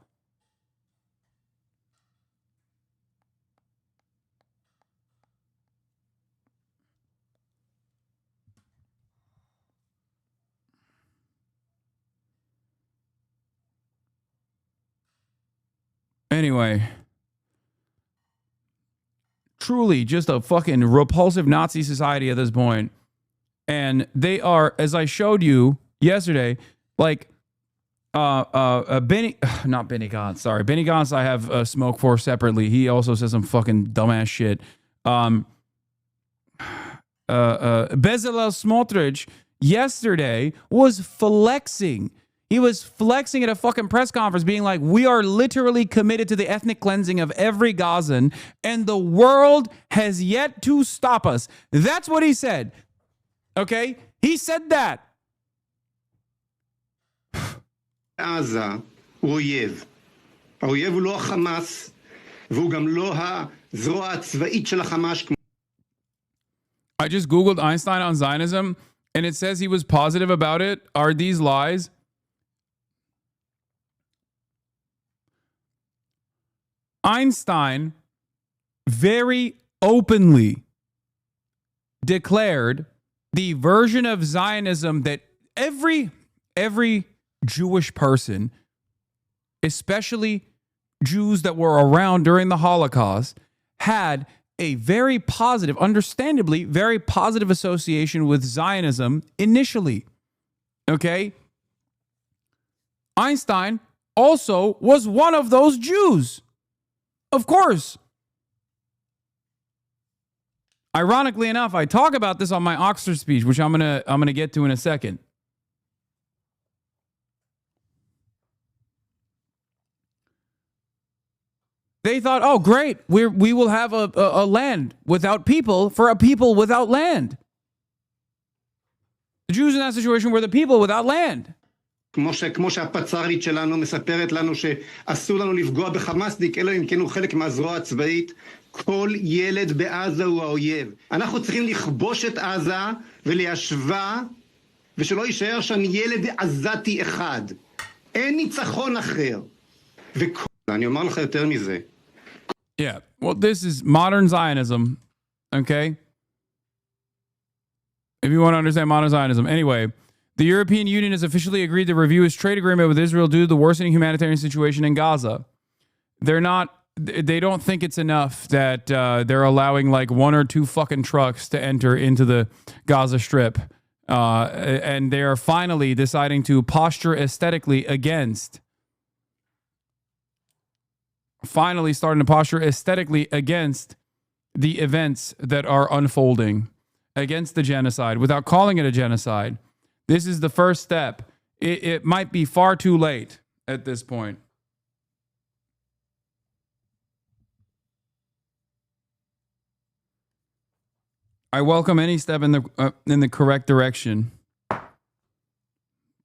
Anyway, truly just a fucking repulsive Nazi society at this point. And they are, as I showed you yesterday, like not Benny Gantz, sorry. Benny Gantz I have smoke for separately. He also says some fucking dumbass shit. Bezalel Smotrich yesterday was flexing. He was flexing at a fucking press conference being like, we are literally committed to the ethnic cleansing of every Gazan and the world has yet to stop us. That's what he said. Okay? He said that. עזה הוא אויב. האויב הוא לא החמאס, והוא גם לא הזרוע הצבאית של החמאס. I just Googled Einstein on Zionism, and it says he was positive about it. Are these lies? Einstein very openly declared the version of Zionism that every Jewish person, especially Jews that were around during the Holocaust, had a very positive, understandably, very positive association with Zionism initially. Okay? Einstein also was one of those Jews. Of course. Ironically enough, I talk about this on my Oxford speech, which I'm gonna get to in a second. They thought, oh, great, we will have a land without people for a people without land. The Jews in that situation were the people without land. כמו שהפצ"רית שלנו מספרת לנו שאסור לנו לפגוע בחמאסניק, אלא אם כן הוא חלק מהזרוע הצבאית. כל ילד בעזה הוא האויב. אנחנו צריכים לכבוש את עזה וליישבה, ושלא יישאר שם ילד עזתי אחד. אין ניצחון אחר. אני אומר לך יותר מזה. Yeah, well, this is modern Zionism, okay? If you want to understand modern Zionism. Anyway, the European Union has officially agreed to review its trade agreement with Israel due to the worsening humanitarian situation in Gaza. They don't think it's enough that they're allowing like one or two fucking trucks to enter into the Gaza Strip. And they are finally deciding to posture aesthetically against. Finally starting to posture aesthetically against the events that are unfolding, against the genocide, without calling it a genocide. This is the first step. It might be far too late at this point. I welcome any step in the correct direction.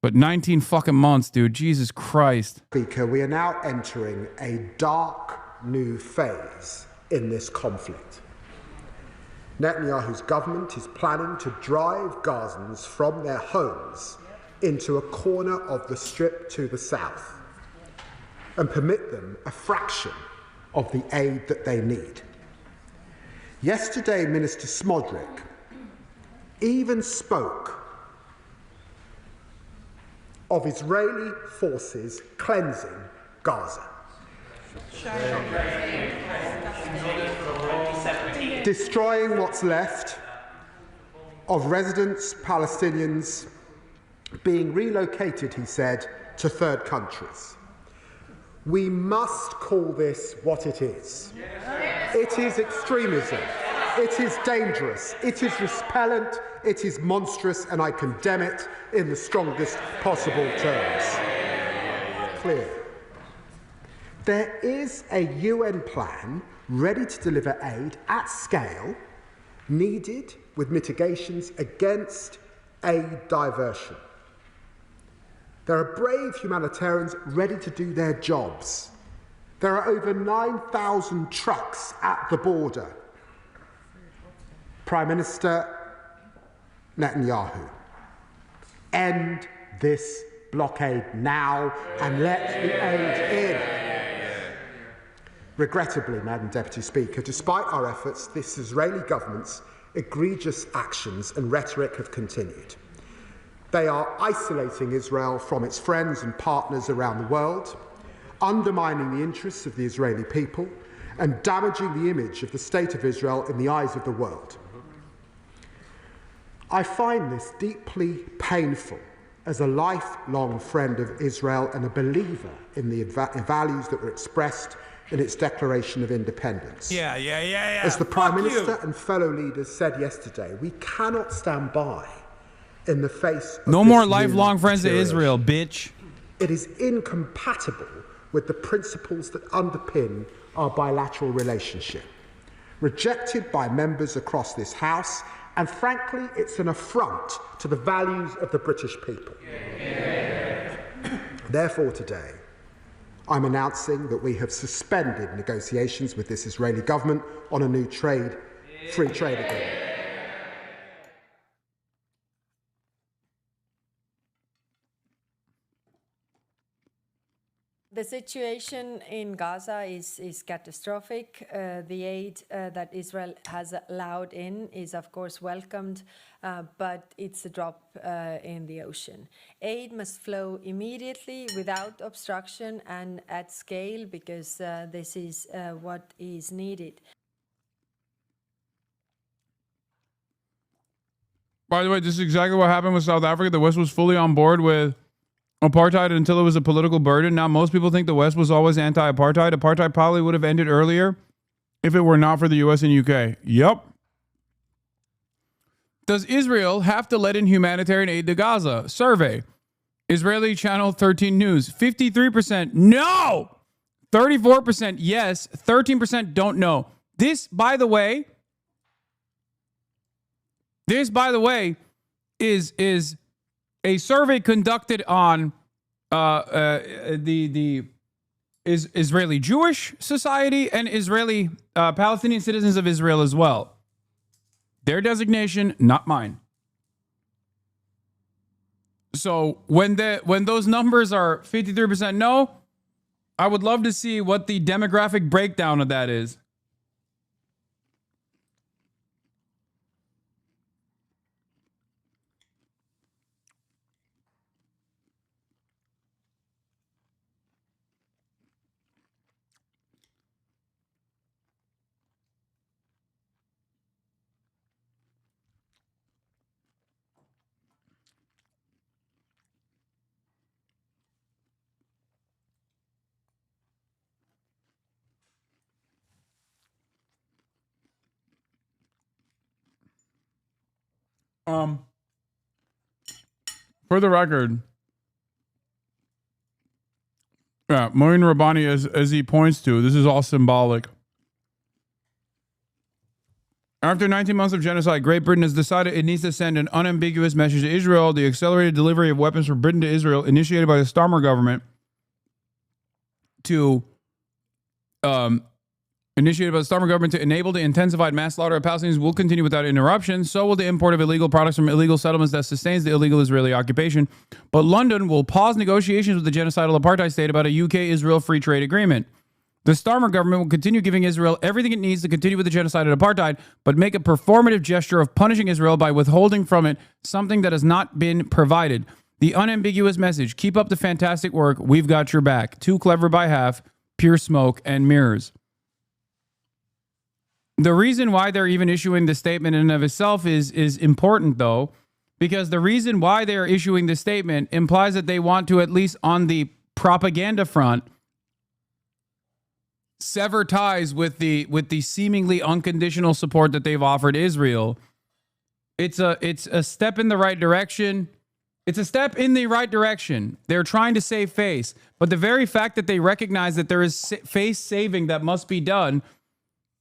But 19 fucking months, dude. Jesus Christ. Speaker, we are now entering a dark new phase in this conflict. Netanyahu's government is planning to drive Gazans from their homes into a corner of the strip to the south and permit them a fraction of the aid that they need. Yesterday, Minister Smodrick even spoke of Israeli forces cleansing Gaza. Destroying what's left of residents, Palestinians, being relocated, he said, to third countries. We must call this what it is. It is extremism. It is dangerous. It is repellent. It is monstrous, and I condemn it in the strongest possible terms. Clear. There is a UN plan ready to deliver aid at scale, needed with mitigations against aid diversion. There are brave humanitarians ready to do their jobs. There are over 9,000 trucks at the border. Prime Minister Netanyahu, end this blockade now and let the aid in. Regrettably, Madam Deputy Speaker, despite our efforts, this Israeli government's egregious actions and rhetoric have continued. They are isolating Israel from its friends and partners around the world, undermining the interests of the Israeli people, and damaging the image of the State of Israel in the eyes of the world. I find this deeply painful as a lifelong friend of Israel and a believer in the values that were expressed in its Declaration of Independence. Yeah. As the Prime Minister and fellow leaders said yesterday, we cannot stand by in the face of no this more new lifelong friends of deterioration. Israel, bitch. It is incompatible with the principles that underpin our bilateral relationship. Rejected by members across this House, and frankly, it's an affront to the values of the British people. Therefore, today, I'm announcing that we have suspended negotiations with this Israeli government on a new free trade agreement. The situation in Gaza is catastrophic. The aid that Israel has allowed in is, of course, welcomed, but it's a drop in the ocean. Aid must flow immediately without obstruction and at scale, because this is what is needed. By the way, this is exactly what happened with South Africa. The West was fully on board with apartheid until it was a political burden. Now, most people think the West was always anti-apartheid. Apartheid probably would have ended earlier if it were not for the US and UK. Yup. Does Israel have to let in humanitarian aid to Gaza? Survey. Israeli Channel 13 News. 53% no. 34% yes. 13% don't know. This, by the way, is a survey conducted on the Israeli Jewish Society and Israeli Palestinian citizens of Israel as well. Their designation, not mine. So when those numbers are 53% no, I would love to see what the demographic breakdown of that is. For the record, yeah, Moin Rabbani, as he points to, this is all symbolic. After 19 months of genocide, Great Britain has decided it needs to send an unambiguous message to Israel. The accelerated delivery of weapons from Britain to Israel, initiated by the Starmer government, to enable the intensified mass slaughter of Palestinians will continue without interruption. So will the import of illegal products from illegal settlements that sustains the illegal Israeli occupation. But London will pause negotiations with the genocidal apartheid state about a UK-Israel free trade agreement. The Starmer government will continue giving Israel everything it needs to continue with the genocide and apartheid, but make a performative gesture of punishing Israel by withholding from it something that has not been provided. The unambiguous message: keep up the fantastic work. We've got your back. Too clever by half. Pure smoke and mirrors. The reason why they're even issuing the statement in and of itself is important, though, because the reason why they're issuing the statement implies that they want to, at least on the propaganda front, sever ties with the seemingly unconditional support that they've offered Israel. It's a step in the right direction. It's a step in the right direction. They're trying to save face, but the very fact that they recognize that there is face saving that must be done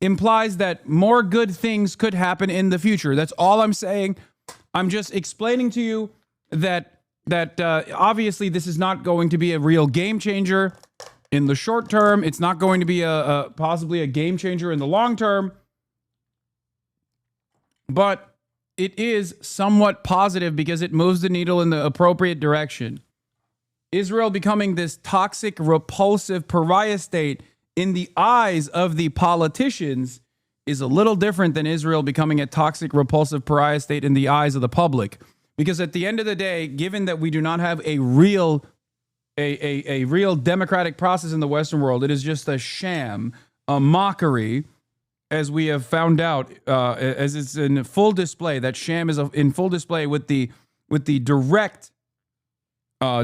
implies that more good things could happen in the future. That's all I'm saying. I'm just explaining to you that obviously this is not going to be a real game changer in the short term. It's not going to be possibly a game changer in the long term, but it is somewhat positive because it moves the needle in the appropriate direction. Israel becoming this toxic, repulsive pariah state in the eyes of the politicians is a little different than Israel becoming a toxic, repulsive pariah state in the eyes of the public. Because at the end of the day, given that we do not have a real democratic process in the Western world, it is just a sham, a mockery, as we have found out, as it's in full display. That sham is in full display with the direct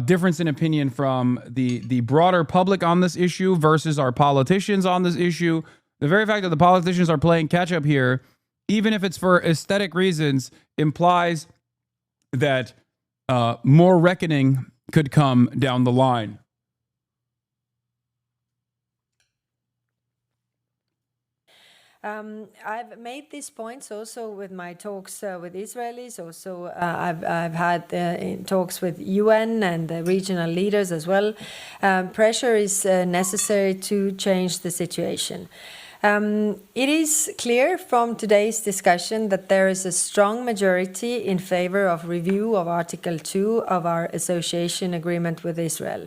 difference in opinion from the broader public on this issue versus our politicians on this issue. The very fact that the politicians are playing catch up here, even if it's for aesthetic reasons, implies that more reckoning could come down the line. I've made these points also with my talks with Israelis. Also, I've had talks with UN and the regional leaders as well. Pressure is necessary to change the situation. It is clear from today's discussion that there is a strong majority in favor of review of Article 2 of our association agreement with Israel.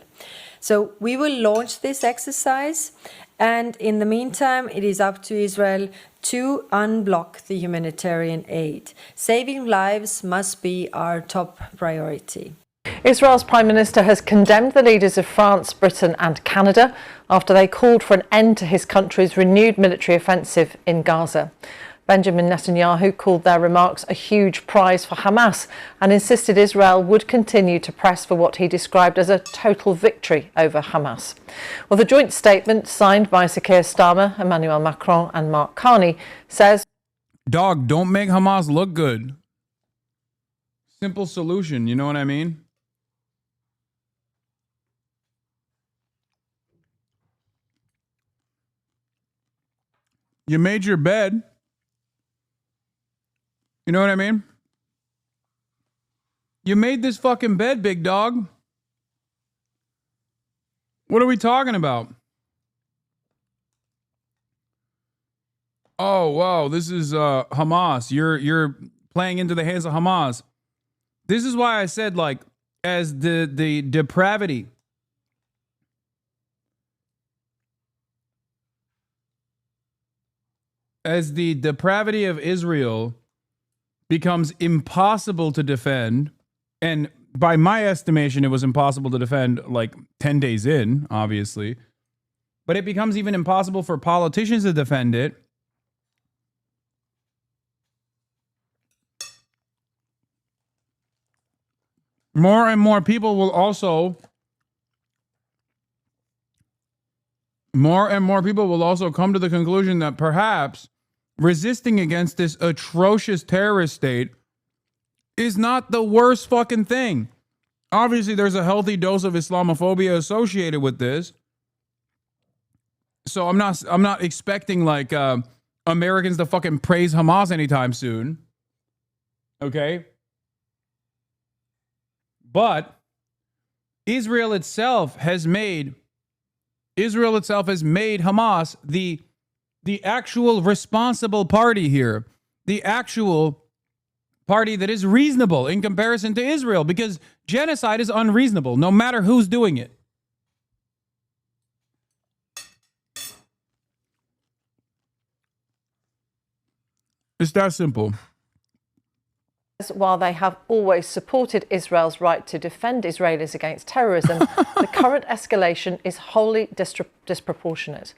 So we will launch this exercise, and in the meantime, it is up to Israel to unblock the humanitarian aid. Saving lives must be our top priority. Israel's Prime Minister has condemned the leaders of France, Britain and Canada after they called for an end to his country's renewed military offensive in Gaza. Benjamin Netanyahu called their remarks a huge prize for Hamas and insisted Israel would continue to press for what he described as a total victory over Hamas. Well, the joint statement signed by Sir Keir Starmer, Emmanuel Macron and Mark Carney says, "Dog, don't make Hamas look good." Simple solution, you know what I mean? You made your bed. You know what I mean? You made this fucking bed, big dog. What are we talking about? Oh, wow, this is Hamas. You're playing into the hands of Hamas. This is why I said, like, as the depravity of Israel becomes impossible to defend, and by my estimation, it was impossible to defend like 10 days in, obviously, but it becomes even impossible for politicians to defend it. More and more people will also come to the conclusion that perhaps resisting against this atrocious terrorist state is not the worst fucking thing. Obviously, there's a healthy dose of Islamophobia associated with this. So I'm not expecting like Americans to fucking praise Hamas anytime soon. Okay? But Israel itself has made Hamas the actual responsible party here. The actual party that is reasonable in comparison to Israel, because genocide is unreasonable no matter who's doing it. It's that simple. While they have always supported Israel's right to defend Israelis against terrorism, the current escalation is wholly disproportionate.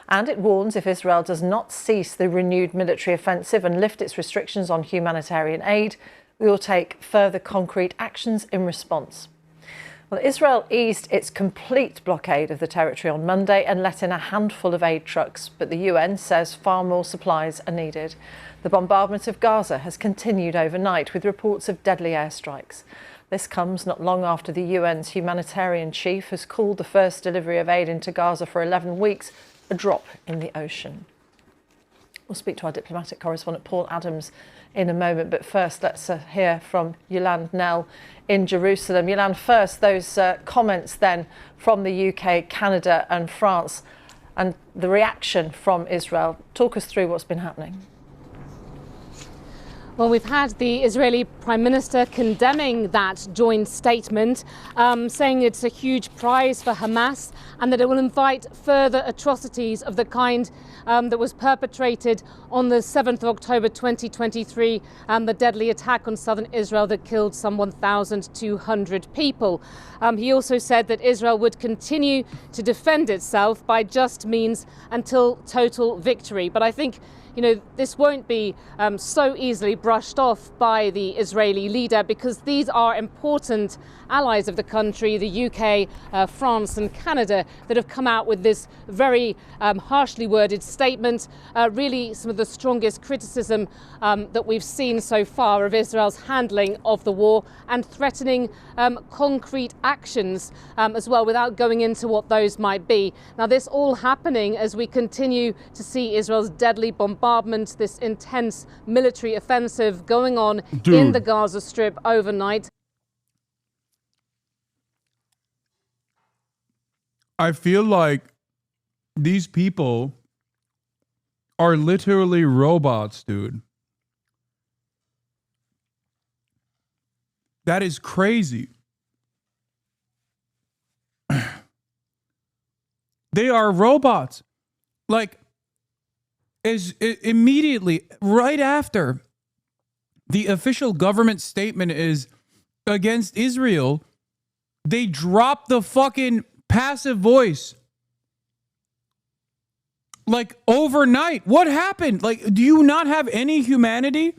And it warns if Israel does not cease the renewed military offensive and lift its restrictions on humanitarian aid, we will take further concrete actions in response. Well, Israel eased its complete blockade of the territory on Monday and let in a handful of aid trucks, but the UN says far more supplies are needed. The bombardment of Gaza has continued overnight with reports of deadly airstrikes. This comes not long after the UN's humanitarian chief has called the first delivery of aid into Gaza for 11 weeks a drop in the ocean. We'll speak to our diplomatic correspondent Paul Adams in a moment, but first let's hear from Yolande Knell in Jerusalem. Yolande, first those comments then from the UK, Canada and France and the reaction from Israel. Talk us through what's been happening. Well, we've had the Israeli Prime Minister condemning that joint statement, saying it's a huge prize for Hamas and that it will invite further atrocities of the kind that was perpetrated on the 7th of October 2023, the deadly attack on southern Israel that killed some 1,200 people. He also said that Israel would continue to defend itself by just means until total victory. But I think this won't be so easily brushed off by the Israeli leader, because these are important allies of the country, the UK, France and Canada, that have come out with this very harshly worded statement, really some of the strongest criticism that we've seen so far of Israel's handling of the war, and threatening concrete actions as well, without going into what those might be. Now, this all happening as we continue to see Israel's deadly bombardment, this intense military offensive going on in the Gaza Strip overnight. I feel like these people are literally robots, dude. That is crazy. They are robots. Like, immediately, right after the official government statement is against Israel, they drop the fucking passive voice. Like, overnight. What happened? Like, do you not have any humanity?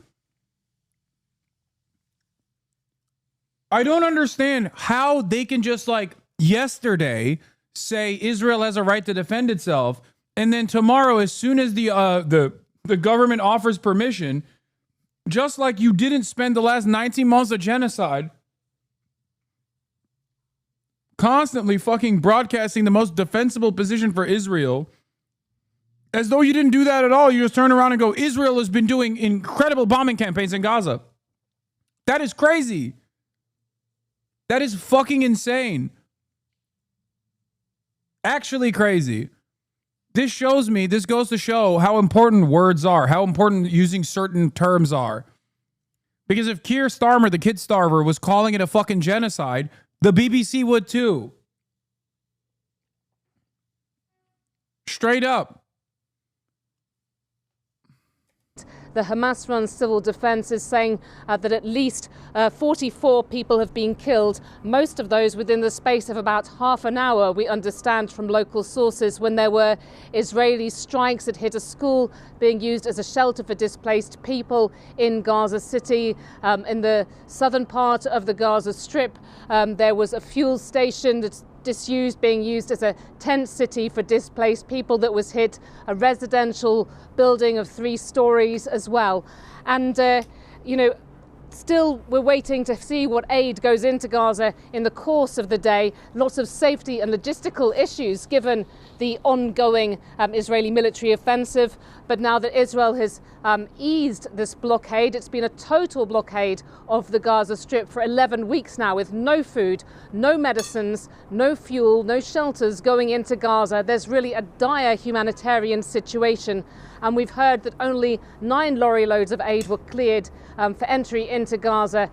I don't understand how they can just, like, yesterday say Israel has a right to defend itself, and then tomorrow, as soon as the government offers permission, just like you didn't spend the last 19 months of genocide constantly fucking broadcasting the most defensible position for Israel, as though you didn't do that at all. You just turn around and go, Israel has been doing incredible bombing campaigns in Gaza. That is crazy. That is fucking insane. Actually crazy. This goes to show how important words are, how important using certain terms are. Because if Keir Starmer, the kid starver, was calling it a fucking genocide, the BBC would too. Straight up. The Hamas-run civil defense is saying that at least 44 people have been killed, most of those within the space of about half an hour, we understand from local sources, when there were Israeli strikes that hit a school being used as a shelter for displaced people in Gaza City. In the southern part of the Gaza Strip, there was a fuel station that's disused, being used as a tent city for displaced people that was hit, a residential building of 3 stories as well. And, Still, we're waiting to see what aid goes into Gaza in the course of the day. Lots of safety and logistical issues given the ongoing Israeli military offensive. But now that Israel has eased this blockade, it's been a total blockade of the Gaza Strip for 11 weeks now, with no food, no medicines, no fuel, no shelters going into Gaza. There's really a dire humanitarian situation. And we've heard that only 9 lorry loads of aid were cleared for entry into Gaza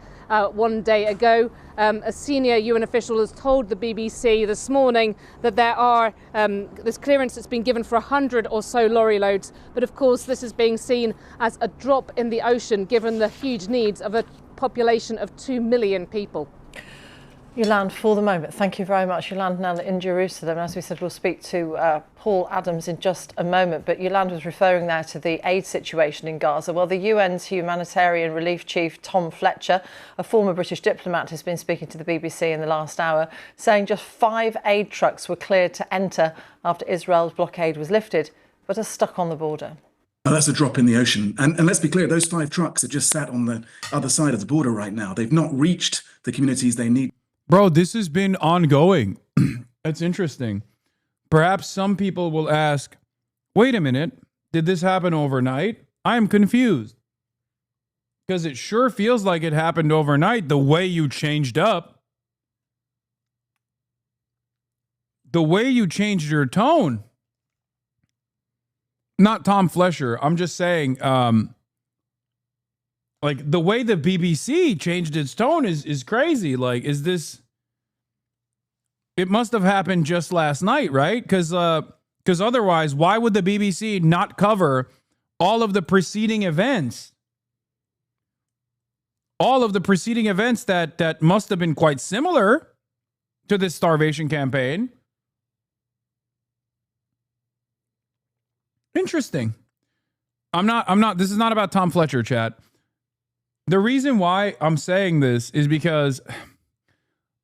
one day ago. A senior UN official has told the BBC this morning that there's clearance that's been given for 100 or so lorry loads. But of course, this is being seen as a drop in the ocean, given the huge needs of a population of 2 million people. Yolande, for the moment, thank you very much. Yolande now in Jerusalem. As we said, we'll speak to Paul Adams in just a moment. But Yolande was referring there to the aid situation in Gaza. Well, the UN's humanitarian relief chief, Tom Fletcher, a former British diplomat, has been speaking to the BBC in the last hour, saying just 5 aid trucks were cleared to enter after Israel's blockade was lifted, but are stuck on the border. That's a drop in the ocean. And let's be clear, those 5 trucks are just sat on the other side of the border right now. They've not reached the communities they need. Bro, this has been ongoing. That's interesting. Perhaps some people will ask, wait a minute, did this happen overnight? I'm confused. Because it sure feels like it happened overnight, the way you changed up. The way you changed your tone. Not Tom Fletcher. I'm just saying, like, the way the BBC changed its tone is crazy. Like, is this... It must have happened just last night, right? Because otherwise, why would the BBC not cover all of the preceding events? All of the preceding events that must have been quite similar to this starvation campaign. Interesting. This is not about Tom Fletcher, chat. The reason why I'm saying this is because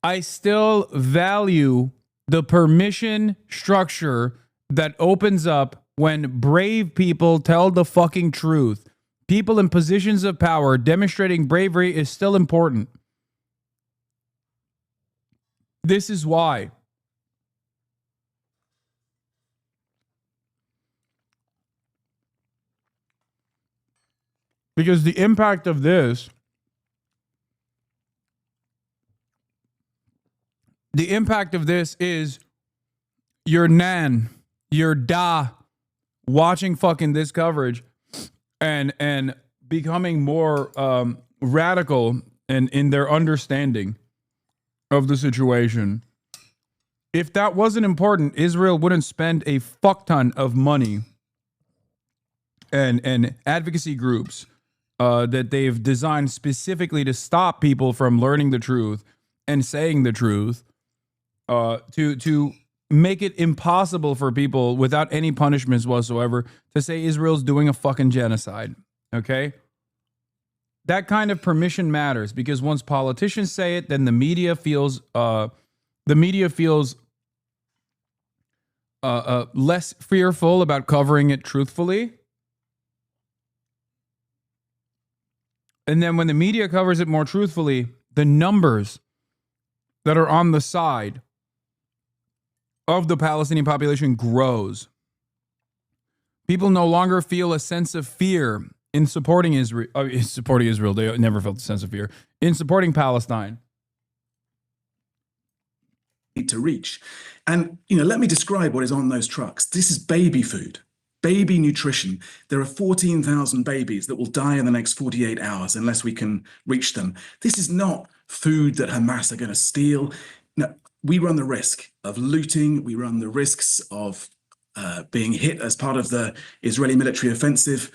I still value the permission structure that opens up when brave people tell the fucking truth. People in positions of power demonstrating bravery is still important. This is why. Because the impact of this, is your nan, your da, watching fucking this coverage and becoming more radical in their understanding of the situation. If that wasn't important, Israel wouldn't spend a fuck ton of money and advocacy groups that they've designed specifically to stop people from learning the truth and saying the truth, to make it impossible for people without any punishments whatsoever to say Israel's doing a fucking genocide. Okay? That kind of permission matters, because once politicians say it, then the media feels less fearful about covering it truthfully. And then when the media covers it more truthfully, the numbers that are on the side of the Palestinian population grows. People no longer feel a sense of fear in supporting Israel. They never felt a sense of fear in supporting Palestine. To reach. And, let me describe what is on those trucks. This is baby food. Baby nutrition. There are 14,000 babies that will die in the next 48 hours unless we can reach them. This is not food that Hamas are going to steal. No, we run the risk of looting. We run the risks of being hit as part of the Israeli military offensive.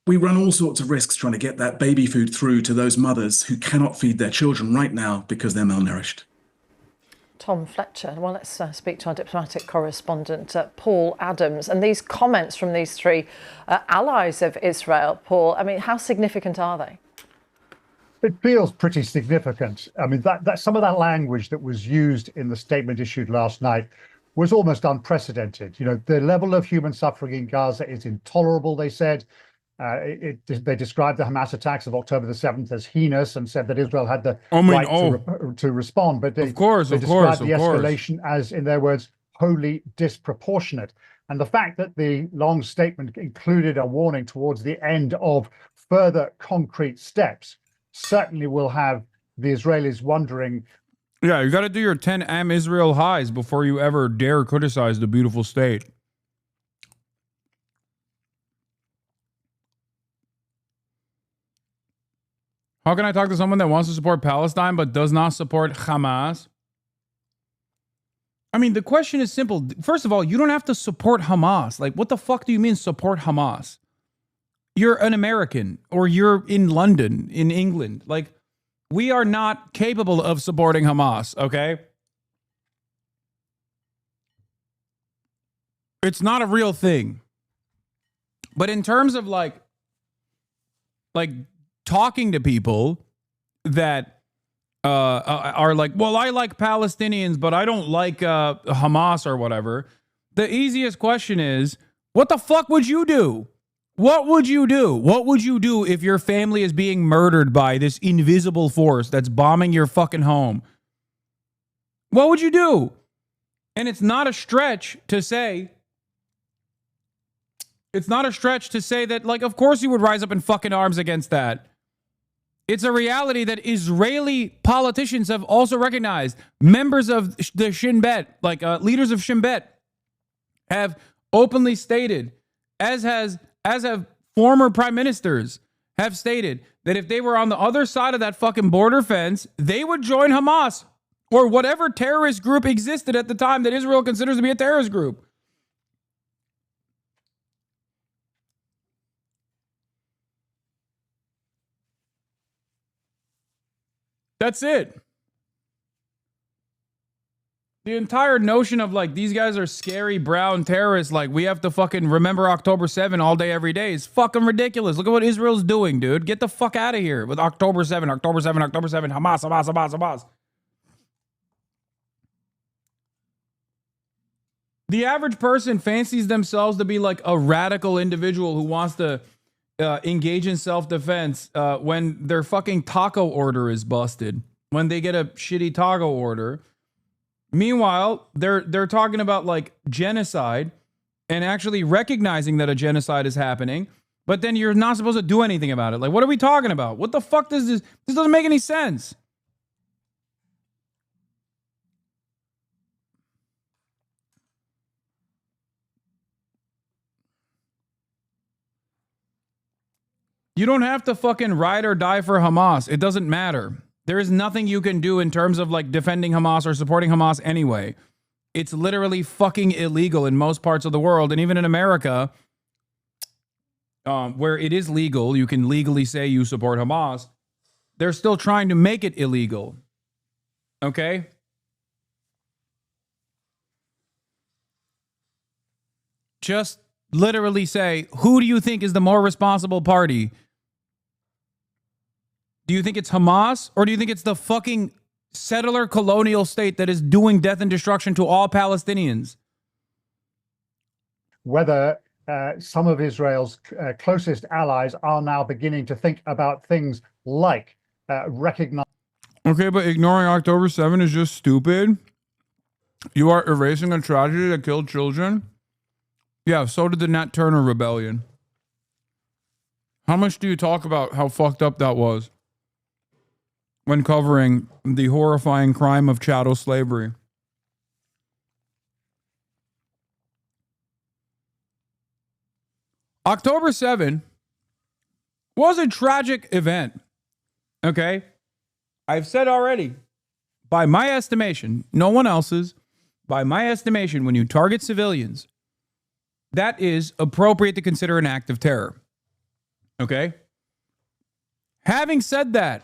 We run all sorts of risks trying to get that baby food through to those mothers who cannot feed their children right now because they're malnourished. Tom Fletcher. Well, let's speak to our diplomatic correspondent, Paul Adams. And these comments from these 3 allies of Israel, Paul, I mean, how significant are they? It feels pretty significant. I mean, that some of that language that was used in the statement issued last night was almost unprecedented. The level of human suffering in Gaza is intolerable, they said. They described the Hamas attacks of October the 7th as heinous and said that Israel had the right to respond. But they described the escalation as, in their words, wholly disproportionate. And the fact that the long statement included a warning towards the end of further concrete steps certainly will have the Israelis wondering. Yeah, you got to do your 10 Am Israel highs before you ever dare criticize the beautiful state. How can I talk to someone that wants to support Palestine but does not support Hamas? I mean, the question is simple. First of all, you don't have to support Hamas. Like, what the fuck do you mean support Hamas? You're an American or you're in London, in England. Like, we are not capable of supporting Hamas, okay? It's not a real thing. But in terms of like talking to people that are like, well, I like Palestinians, but I don't like Hamas or whatever. The easiest question is, what the fuck would you do? What would you do? What would you do if your family is being murdered by this invisible force that's bombing your fucking home? What would you do? And it's not a stretch to say, that, like, of course you would rise up in fucking arms against that. It's a reality that Israeli politicians have also recognized. Members of the Shin Bet, like leaders of Shin Bet, have openly stated, as have former prime ministers, have stated that if they were on the other side of that fucking border fence, they would join Hamas or whatever terrorist group existed at the time that Israel considers to be a terrorist group. That's it. The entire notion of like, these guys are scary brown terrorists, like we have to fucking remember October 7 all day, every day, is fucking ridiculous. Look at what Israel's doing, dude. Get the fuck out of here with October 7, October 7, October 7, Hamas, Hamas, Hamas, Hamas. The average person fancies themselves to be like a radical individual who wants to engage in self-defense when their fucking taco order is busted, when they get a shitty taco order. Meanwhile, they're talking about like genocide and actually recognizing that a genocide is happening, but then you're not supposed to do anything about it. Like, what are we talking about? What the fuck does this doesn't make any sense. You don't have to fucking ride or die for Hamas. It doesn't matter. There is nothing you can do in terms of like defending Hamas or supporting Hamas anyway. It's literally fucking illegal in most parts of the world. And even in America, where it is legal, you can legally say you support Hamas. They're still trying to make it illegal. Okay? Just literally say, who do you think is the more responsible party? Do you think it's Hamas, or do you think it's the fucking settler colonial state that is doing death and destruction to all Palestinians? Whether some of Israel's closest allies are now beginning to think about things like recognize. Okay, but ignoring October 7 is just stupid. You are erasing a tragedy that killed children. Yeah, so did the Nat Turner Rebellion. How much do you talk about how fucked up that was when covering the horrifying crime of chattel slavery? October 7 was a tragic event. Okay? I've said already, by my estimation, no one else's, by my estimation, when you target civilians, that is appropriate to consider an act of terror. Okay? Having said that,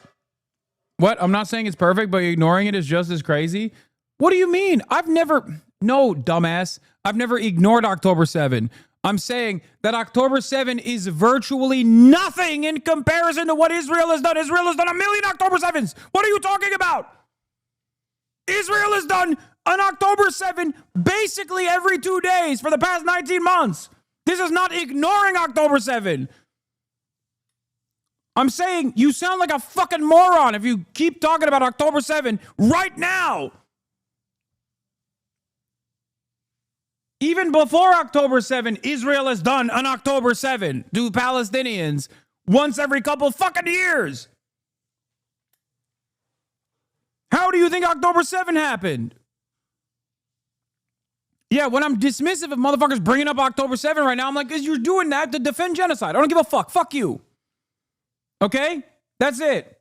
I'm not saying it's perfect, but ignoring it is just as crazy. What do you mean? No, dumbass. I've never ignored October 7. I'm saying that October 7 is virtually nothing in comparison to what Israel has done. Israel has done 1 million October 7s. What are you talking about? Israel has done an October 7 basically every 2 days for the past 19 months. This is not ignoring October 7. I'm saying you sound like a fucking moron if you keep talking about October 7 right now. Even before October 7, Israel has done an October 7 to Palestinians once every couple fucking years. How do you think October 7 happened? Yeah, when I'm dismissive of motherfuckers bringing up October 7 right now, I'm like, because you're doing that to defend genocide. I don't give a fuck. Fuck you. Okay? That's it.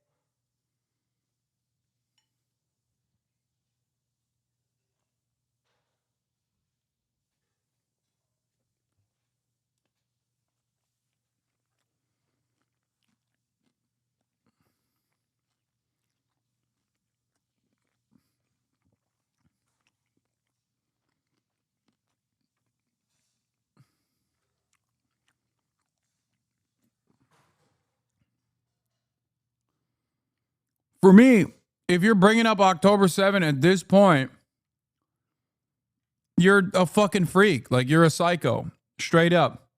For me, if you're bringing up October 7 at this point, you're a fucking freak. Like, you're a psycho. Straight up.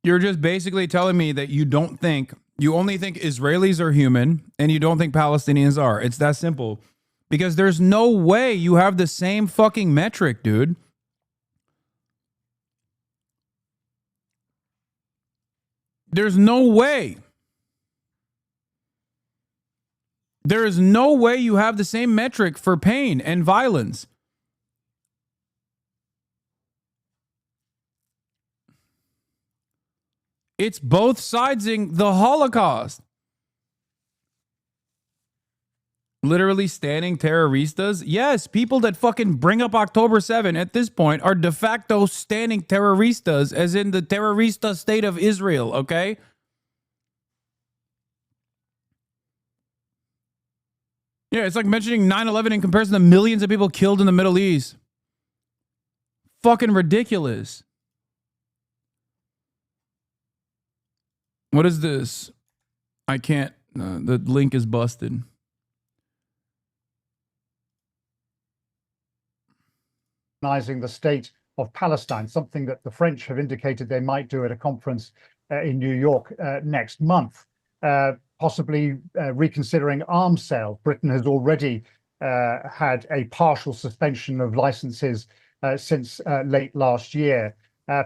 You're just basically telling me that you only think Israelis are human and you don't think Palestinians are. It's that simple. Because there's no way you have the same fucking metric, dude. There's no way. There is no way you have the same metric for pain and violence. It's both sidesing the Holocaust. Literally standing terroristas? Yes, people that fucking bring up October 7 at this point are de facto standing terroristas, as in the terrorista state of Israel, okay? Yeah, it's like mentioning 9/11 in comparison to millions of people killed in the Middle East. Fucking ridiculous. What is this? I can't. The link is busted. Recognizing the state of Palestine, something that the French have indicated they might do at a conference in New York next month. Possibly reconsidering arms sale. Britain has already had a partial suspension of licenses since late last year,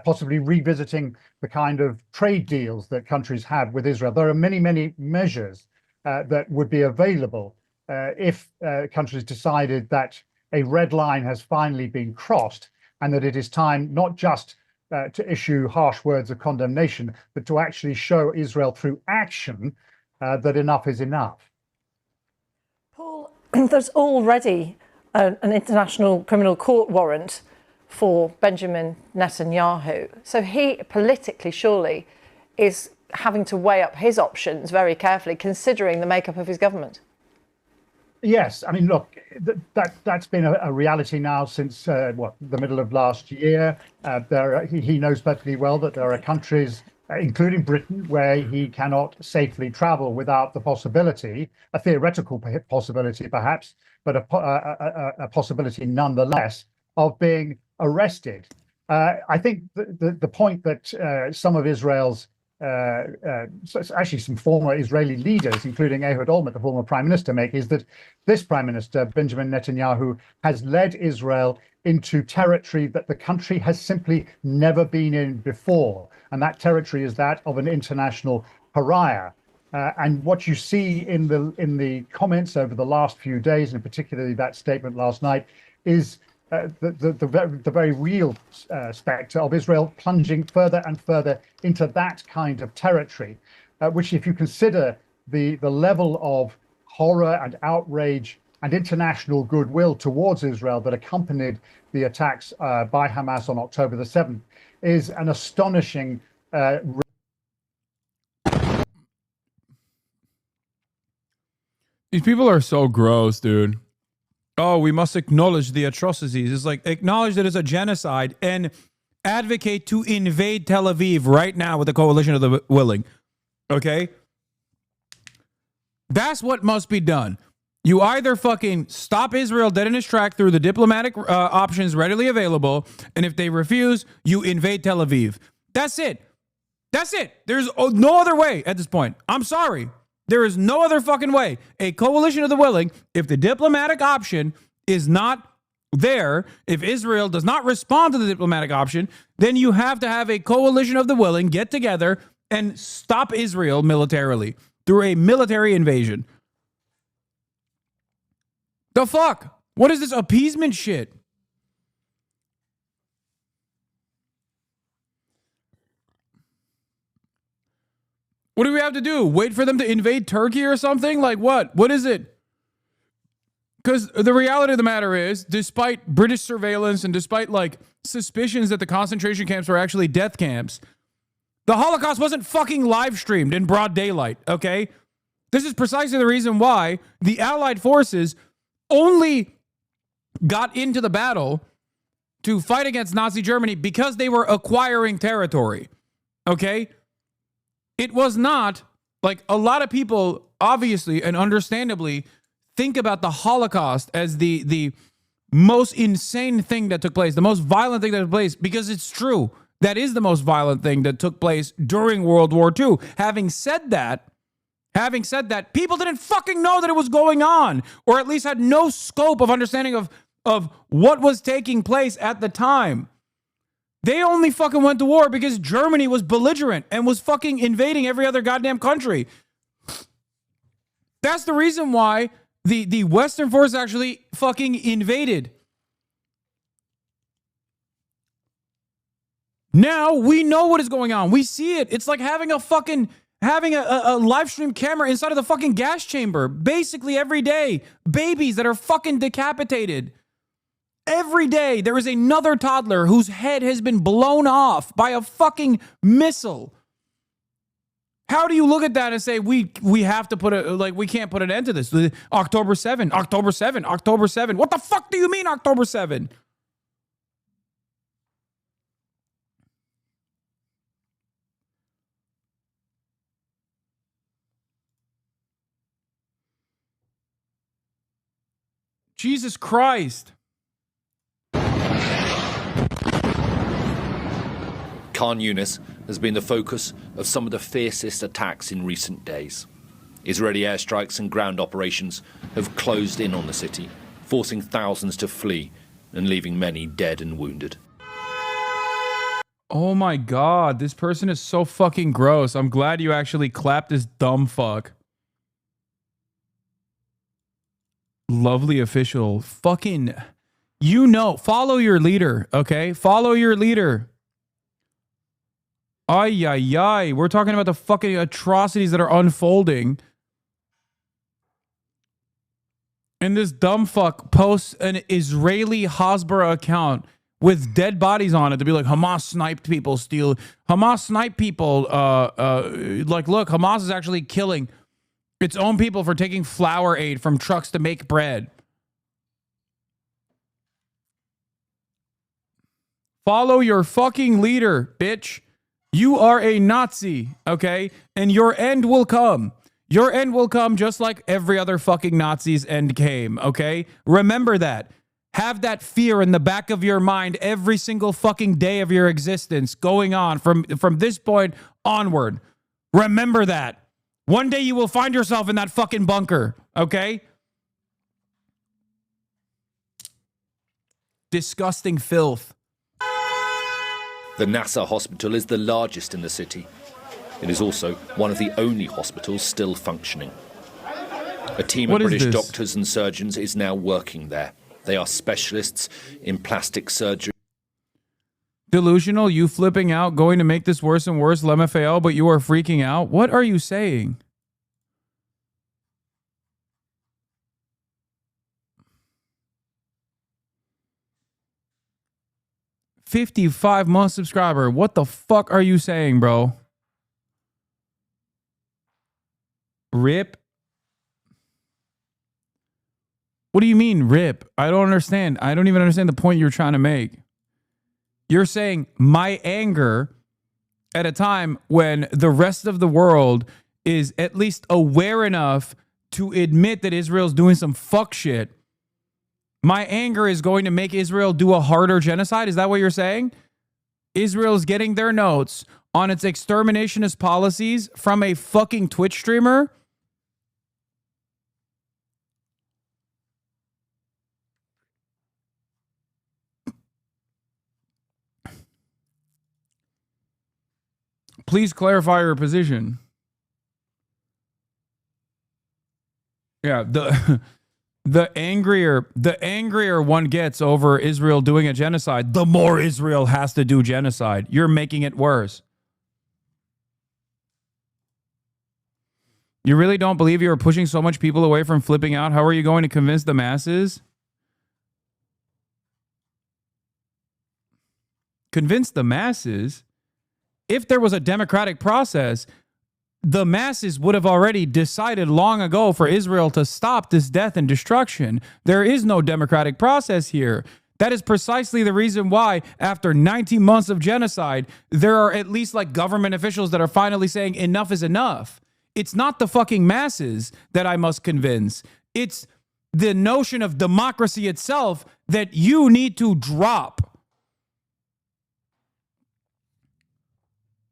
possibly revisiting the kind of trade deals that countries have with Israel. There are many, many measures that would be available if countries decided that a red line has finally been crossed and that it is time not just to issue harsh words of condemnation, but to actually show Israel through action that enough is enough. Paul, there's already an international criminal court warrant for Benjamin Netanyahu. So he politically surely is having to weigh up his options very carefully, considering the makeup of his government. Yes, I mean, look, that's been a reality now since, the middle of last year. He knows perfectly well that there are countries, including Britain, where he cannot safely travel without the possibility, a theoretical possibility perhaps, but a possibility nonetheless, of being arrested. I think the point that some of Israel's actually some former Israeli leaders, including Ehud Olmert, the former prime minister, make is that this prime minister, Benjamin Netanyahu, has led Israel into territory that the country has simply never been in before. And that territory is that of an international pariah. And what you see in the comments over the last few days, and particularly that statement last night, is the very real spectre of Israel plunging further and further into that kind of territory, which, if you consider the level of horror and outrage and international goodwill towards Israel that accompanied the attacks by Hamas on October the 7th, is an astonishing These people are so gross, dude. Oh, we must acknowledge the atrocities. It's like, acknowledge that it's a genocide and advocate to invade Tel Aviv right now with a coalition of the willing. Okay? That's what must be done. You either fucking stop Israel dead in its track through the diplomatic options readily available, and if they refuse, you invade Tel Aviv. That's it. That's it. There's no other way at this point. I'm sorry. There is no other fucking way. A coalition of the willing, if the diplomatic option is not there, if Israel does not respond to the diplomatic option, then you have to have a coalition of the willing get together and stop Israel militarily through a military invasion. The fuck? What is this appeasement shit? What do we have to do? Wait for them to invade Turkey or something? Like what? What is it? Because the reality of the matter is, despite British surveillance and despite like suspicions that the concentration camps were actually death camps, the Holocaust wasn't fucking live streamed in broad daylight, okay? This is precisely the reason why the Allied forces only got into the battle to fight against Nazi Germany because they were acquiring territory, okay? It was not like a lot of people obviously and understandably think about the Holocaust as the most insane thing that took place, the most violent thing that took place, because it's true. That is the most violent thing that took place during World War II. Having said that, people didn't fucking know that it was going on, or at least had no scope of understanding of what was taking place at the time. They only fucking went to war because Germany was belligerent and was fucking invading every other goddamn country. That's the reason why the Western force actually fucking invaded. Now we know what is going on. We see it. It's like having a live stream camera inside of the fucking gas chamber. Basically every day, babies that are fucking decapitated. Every day, there is another toddler whose head has been blown off by a fucking missile. How do you look at that and say, we have to we can't put an end to this? October 7. What the fuck do you mean October 7? Jesus Christ. Khan Yunis has been the focus of some of the fiercest attacks in recent days. Israeli airstrikes and ground operations have closed in on the city, forcing thousands to flee and leaving many dead and wounded. Oh my God, this person is so fucking gross. I'm glad you actually clapped this dumb fuck. Lovely official. Fucking, follow your leader, okay? Follow your leader. Ay, ay, ay. We're talking about the fucking atrocities that are unfolding. And this dumb fuck posts an Israeli Hasbara account with dead bodies on it to be like, Hamas sniped people, Hamas sniped people. Like, look, Hamas is actually killing its own people for taking flour aid from trucks to make bread. Follow your fucking leader, bitch. You are a Nazi, okay? And your end will come. Your end will come just like every other fucking Nazi's end came, okay? Remember that. Have that fear in the back of your mind every single fucking day of your existence going on from this point onward. Remember that. One day you will find yourself in that fucking bunker, okay? Disgusting filth. The Nasser hospital is the largest in the city. It is also one of the only hospitals still functioning. A team of British doctors and surgeons is now working there. They are specialists in plastic surgery. Delusional, you flipping out, going to make this worse and worse, LMFAO, but you are freaking out? What are you saying? $55-month subscriber. What the fuck are you saying, bro? Rip? What do you mean, rip? I don't understand. I don't even understand the point you're trying to make. You're saying my anger at a time when the rest of the world is at least aware enough to admit that Israel's doing some fuck shit. My anger is going to make Israel do a harder genocide? Is that what you're saying? Israel's getting their notes on its exterminationist policies from a fucking Twitch streamer? Please clarify your position. Yeah, the angrier one gets over Israel doing a genocide, the more Israel has to do genocide. You're making it worse. You really don't believe you are pushing so much people away from flipping out? How are you going to convince the masses? Convince the masses? If there was a democratic process, the masses would have already decided long ago for Israel to stop this death and destruction. There is no democratic process here. That is precisely the reason why, after 19 months of genocide, there are at least like government officials that are finally saying enough is enough. It's not the fucking masses that I must convince. It's the notion of democracy itself that you need to drop.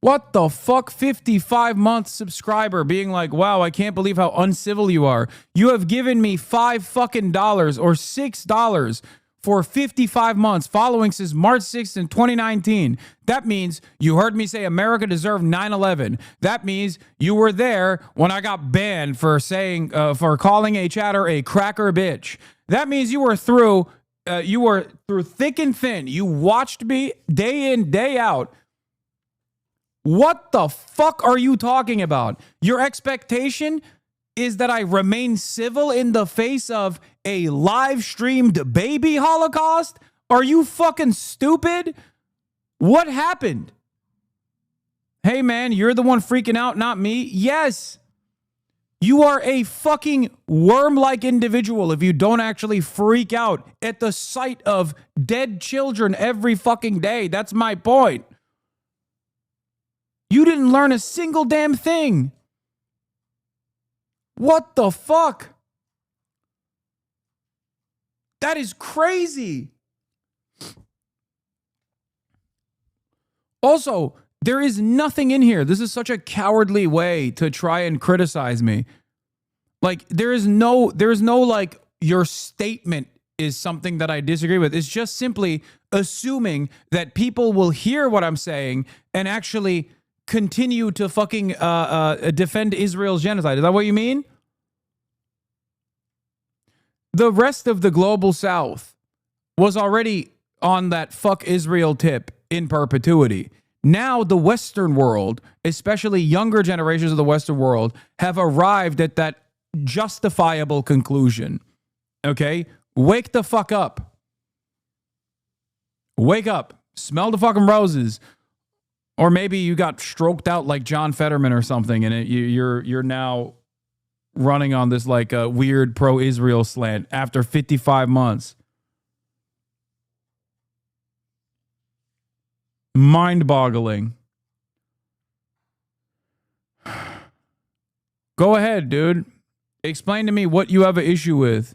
What the fuck? 55-month subscriber being like, wow, I can't believe how uncivil you are. You have given me $5 fucking dollars or $6 for 55 months following since March 6th in 2019. That means you heard me say America deserved 9/11. That means you were there when I got banned for saying, for calling a chatter a cracker bitch. That means you were through thick and thin. You watched me day in, day out. What the fuck are you talking about? Your expectation is that I remain civil in the face of a live streamed baby holocaust? Are you fucking stupid? What happened? Hey man, you're the one freaking out, not me. Yes. You are a fucking worm-like individual if you don't actually freak out at the sight of dead children every fucking day. That's my point. You didn't learn a single damn thing. What the fuck? That is crazy. Also, there is nothing in here. This is such a cowardly way to try and criticize me. Like, there is no like, your statement is something that I disagree with. It's just simply assuming that people will hear what I'm saying and actually continue to fucking defend Israel's genocide. Is that what you mean? The rest of the global south was already on that fuck Israel tip in perpetuity. Now the Western world, especially younger generations of the Western world, have arrived at that justifiable conclusion. Okay? Wake the fuck up. Wake up. Smell the fucking roses. Or maybe you got stroked out like John Fetterman or something, and you're now running on this like a weird pro-Israel slant after 55 months. Mind-boggling. Go ahead, dude. Explain to me what you have an issue with.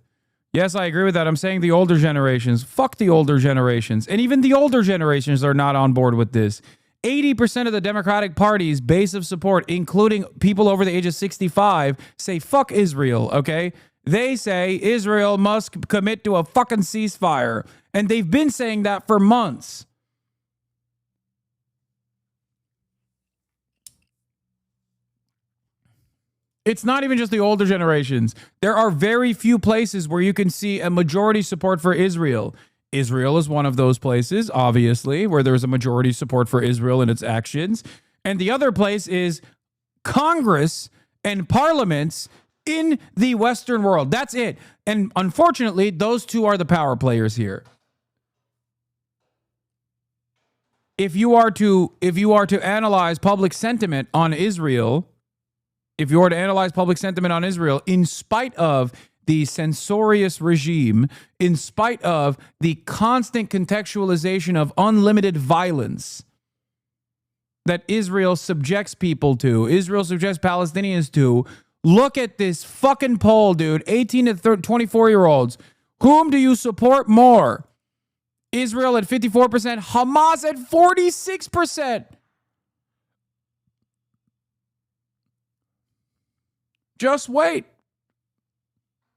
Yes, I agree with that. I'm saying the older generations. Fuck the older generations. And even the older generations are not on board with this. 80% of the Democratic Party's base of support, including people over the age of 65, say fuck Israel, okay? They say Israel must commit to a fucking ceasefire. And they've been saying that for months. It's not even just the older generations. There are very few places where you can see a majority support for Israel. Israel is one of those places, obviously, where there's a majority support for Israel and its actions. And the other place is Congress and parliaments in the Western world. That's it. And unfortunately, those two are the power players here. If you are to analyze public sentiment on Israel, in spite of the censorious regime, in spite of the constant contextualization of unlimited violence that Israel subjects people to, Israel subjects Palestinians to, look at this fucking poll, dude. 18 to 24-year-olds. Whom do you support more? Israel at 54%, Hamas at 46%. Just wait.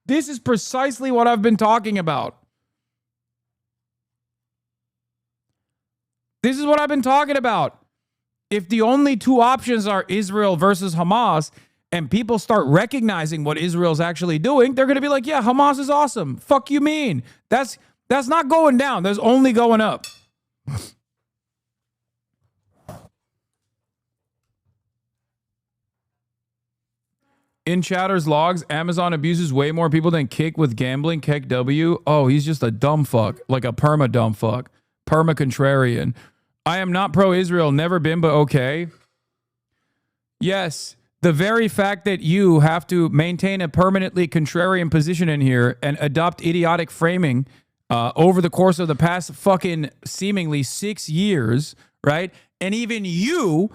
This is precisely what I've been talking about. This is what I've been talking about. If the only two options are Israel versus Hamas, and people start recognizing what Israel's actually doing, they're going to be like, yeah, Hamas is awesome. Fuck you mean? That's not going down. That's only going up. In Chatter's logs, Amazon abuses way more people than Kick with gambling. Keck W. Oh, he's just a dumb fuck. Like a perma dumb fuck. Perma contrarian. I am not pro-Israel. Never been, but okay. Yes. The very fact that you have to maintain a permanently contrarian position in here and adopt idiotic framing over the course of the past fucking seemingly 6 years, right? And even you,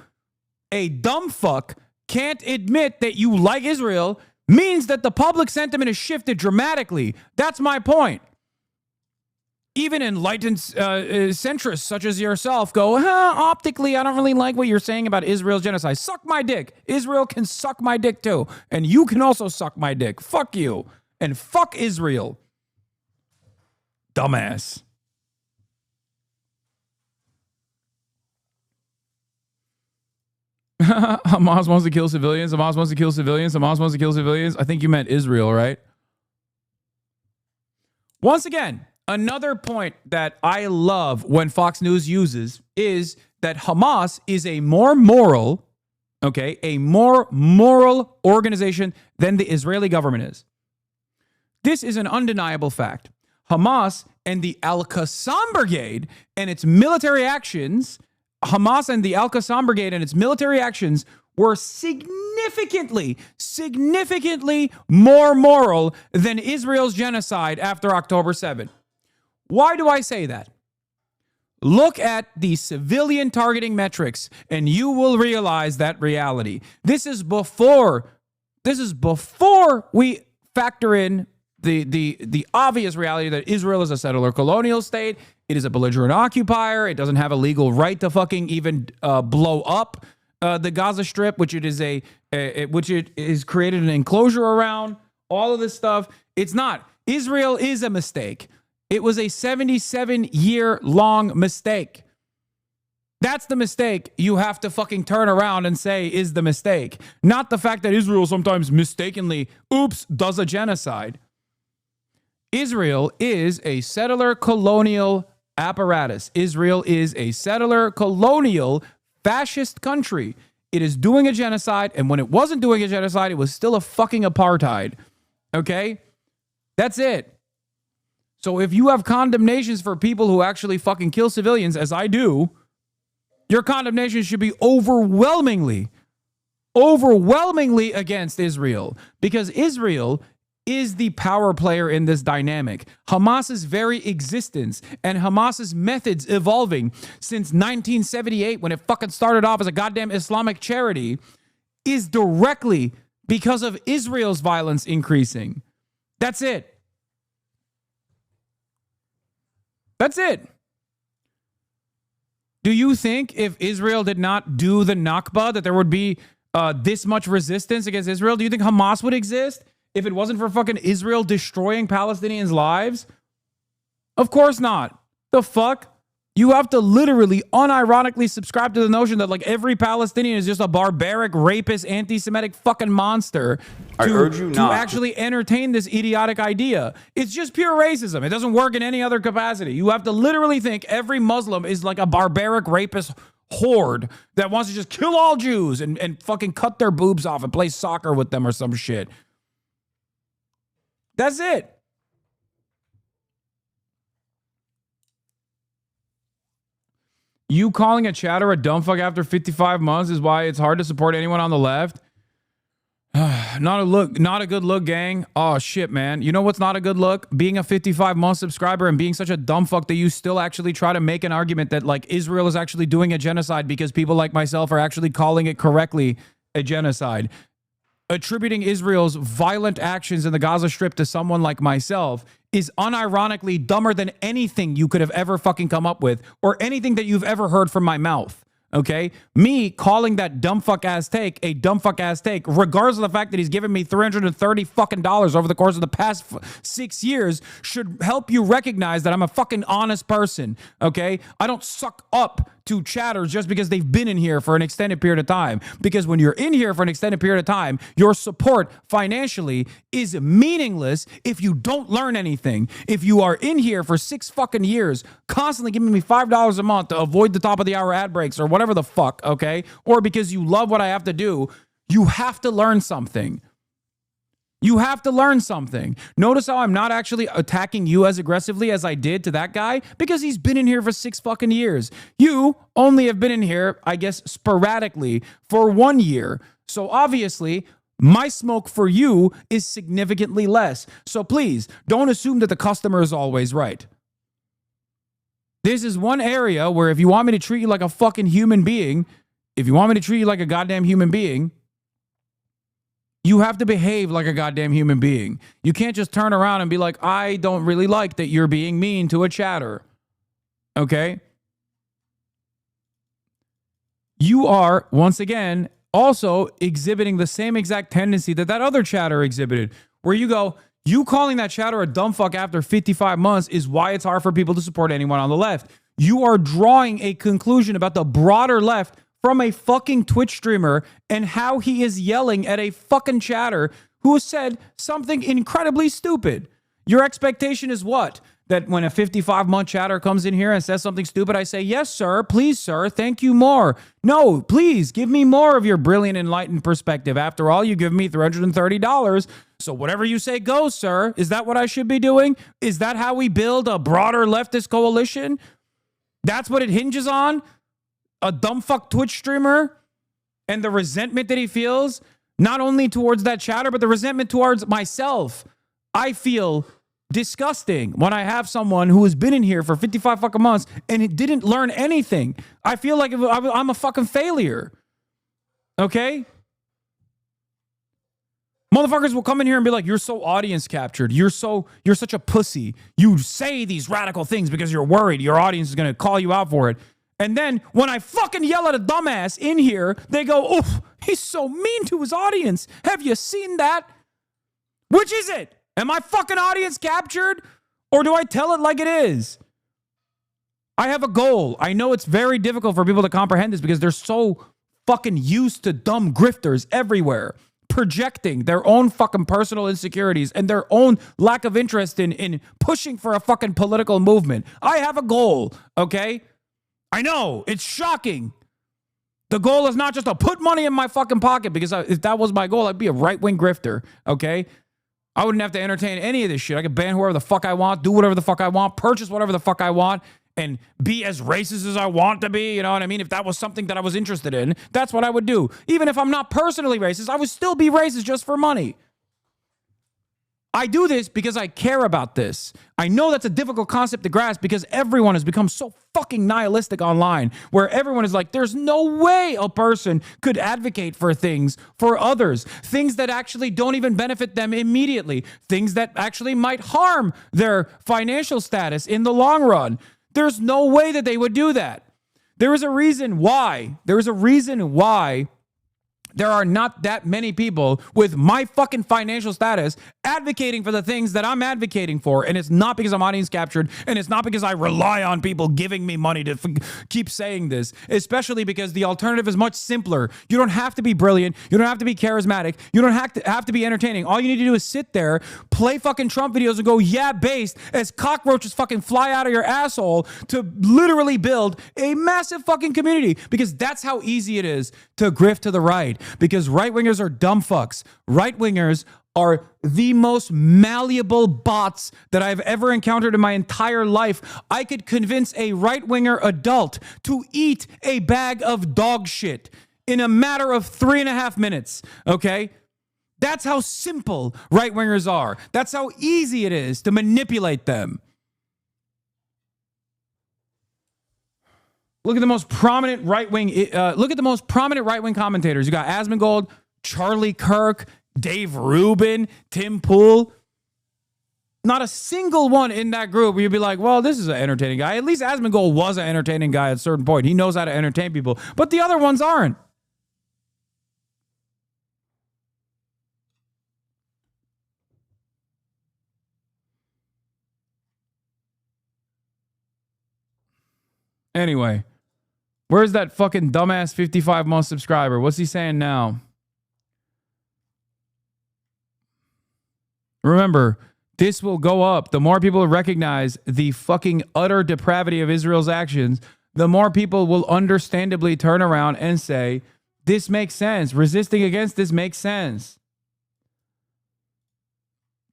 a dumb fuck, can't admit that you like Israel means that the public sentiment has shifted dramatically. That's my point. Even enlightened centrists such as yourself go, optically, I don't really like what you're saying about Israel's genocide. Suck my dick. Israel can suck my dick too. And you can also suck my dick. Fuck you. And fuck Israel. Dumbass. Hamas wants to kill civilians. Hamas wants to kill civilians. Hamas wants to kill civilians. I think you meant Israel, right? Once again, another point that I love when Fox News uses is that Hamas is a more moral, a more moral organization than the Israeli government is. This is an undeniable fact. Hamas and the Al-Qassam Brigade and its military actions, Hamas and the Al-Qassam Brigade and its military actions were significantly more moral than Israel's genocide after October 7th. Why do I say that? Look at the civilian targeting metrics and you will realize that reality. This is before we factor in the obvious reality that Israel is a settler colonial state. It is a belligerent occupier. It doesn't have a legal right to fucking even blow up the Gaza Strip, which it is created an enclosure around. All of this stuff. It's not. Israel is a mistake. It was a 77-year-long mistake. That's the mistake you have to fucking turn around and say is the mistake. Not the fact that Israel sometimes mistakenly, does a genocide. Israel is a settler colonial apparatus. Israel is a settler colonial fascist country. It is doing a genocide, and when it wasn't doing a genocide, it was still a fucking apartheid. Okay? That's it. So if you have condemnations for people who actually fucking kill civilians, as I do, your condemnation should be overwhelmingly against Israel, because Israel is the power player in this dynamic. Hamas's very existence and Hamas's methods evolving since 1978, when it fucking started off as a goddamn Islamic charity, is directly because of Israel's violence increasing. That's it. That's it. Do you think if Israel did not do the Nakba that there would be this much resistance against Israel? Do you think Hamas would exist if it wasn't for fucking Israel destroying Palestinians' lives? Of course not. The fuck? You have to literally unironically subscribe to the notion that like every Palestinian is just a barbaric, rapist, anti-Semitic fucking monster to actually entertain this idiotic idea. It's just pure racism. It doesn't work in any other capacity. You have to literally think every Muslim is like a barbaric, rapist horde that wants to just kill all Jews and fucking cut their boobs off and play soccer with them or some shit. That's it. You calling a chatter a dumb fuck after 55 months is why it's hard to support anyone on the left. Not a good look, gang. Oh shit, man. You know what's not a good look? Being a 55-month subscriber and being such a dumb fuck that you still actually try to make an argument that like Israel is actually doing a genocide because people like myself are actually calling it correctly a genocide. Attributing Israel's violent actions in the Gaza Strip to someone like myself is unironically dumber than anything you could have ever fucking come up with or anything that you've ever heard from my mouth. Okay, me calling that dumb fuck ass take a dumb fuck ass take, regardless of the fact that he's given me $330 fucking over the course of the past 6 years, should help you recognize that I'm a fucking honest person. Okay, I don't suck up to chatters just because they've been in here for an extended period of time. Because when you're in here for an extended period of time, your support financially is meaningless if you don't learn anything. If you are in here for 6 fucking years, constantly giving me $5 a month to avoid the top of the hour ad breaks or whatever the fuck, okay? Or because you love what I have to do, you have to learn something. You have to learn something. Notice how I'm not actually attacking you as aggressively as I did to that guy, because he's been in here for 6 fucking years. You only have been in here, I guess, sporadically for 1 year. So obviously, my smoke for you is significantly less. So please, don't assume that the customer is always right. This is one area where if you want me to treat you like a fucking human being, if you want me to treat you like a goddamn human being, you have to behave like a goddamn human being. You can't just turn around and be like, I don't really like that you're being mean to a chatter. Okay? You are, once again, also exhibiting the same exact tendency that other chatter exhibited, where you go, you calling that chatter a dumb fuck after 55 months is why it's hard for people to support anyone on the left. You are drawing a conclusion about the broader left from a fucking Twitch streamer and how he is yelling at a fucking chatter who said something incredibly stupid. Your expectation is what? That when a 55-month chatter comes in here and says something stupid, I say, yes, sir, please, sir, thank you more. No, please, give me more of your brilliant, enlightened perspective. After all, you give me $330, so whatever you say goes, sir. Is that what I should be doing? Is that how we build a broader leftist coalition? That's what it hinges on? A dumb fuck Twitch streamer and the resentment that he feels, not only towards that chatter, but the resentment towards myself. I feel disgusting when I have someone who has been in here for 55 fucking months and it didn't learn anything. I feel like I'm a fucking failure. Okay? Motherfuckers will come in here and be like, you're so audience captured. You're such a pussy. You say these radical things because you're worried your audience is going to call you out for it. And then when I fucking yell at a dumbass in here, they go, oof, he's so mean to his audience. Have you seen that? Which is it? Am I fucking audience captured? Or do I tell it like it is? I have a goal. I know it's very difficult for people to comprehend this because they're so fucking used to dumb grifters everywhere, projecting their own fucking personal insecurities and their own lack of interest in pushing for a fucking political movement. I have a goal, okay? I know, it's shocking. The goal is not just to put money in my fucking pocket, because if that was my goal, I'd be a right-wing grifter, okay? I wouldn't have to entertain any of this shit. I could ban whoever the fuck I want, do whatever the fuck I want, purchase whatever the fuck I want, and be as racist as I want to be, you know what I mean? If that was something that I was interested in, that's what I would do. Even if I'm not personally racist, I would still be racist just for money. I do this because I care about this. I know that's a difficult concept to grasp because everyone has become so fucking nihilistic online, where everyone is like, there's no way a person could advocate for things for others, things that actually don't even benefit them immediately, things that actually might harm their financial status in the long run. There's no way that they would do that. There is a reason why. There is a reason why there are not that many people with my fucking financial status advocating for the things that I'm advocating for. And it's not because I'm audience captured, and it's not because I rely on people giving me money to keep saying this, especially because the alternative is much simpler. You don't have to be brilliant. You don't have to be charismatic. You don't have to be entertaining. All you need to do is sit there, play fucking Trump videos and go, yeah, based, as cockroaches fucking fly out of your asshole, to literally build a massive fucking community, because that's how easy it is to grift to the right. Because right-wingers are dumb fucks. Right-wingers are the most malleable bots that I've ever encountered in my entire life. I could convince a right-winger adult to eat a bag of dog shit in a matter of 3.5 minutes, okay? That's how simple right-wingers are. That's how easy it is to manipulate them. Look at the most prominent right-wing. Look at the most prominent right-wing commentators. You got Asmongold, Charlie Kirk, Dave Rubin, Tim Pool. Not a single one in that group where you'd be like, well, this is an entertaining guy. At least Asmongold was an entertaining guy at a certain point. He knows how to entertain people. But the other ones aren't. Anyway, where's that fucking dumbass 55-month subscriber? What's he saying now? Remember, this will go up. The more people recognize the fucking utter depravity of Israel's actions, the more people will understandably turn around and say, this makes sense. Resisting against this makes sense.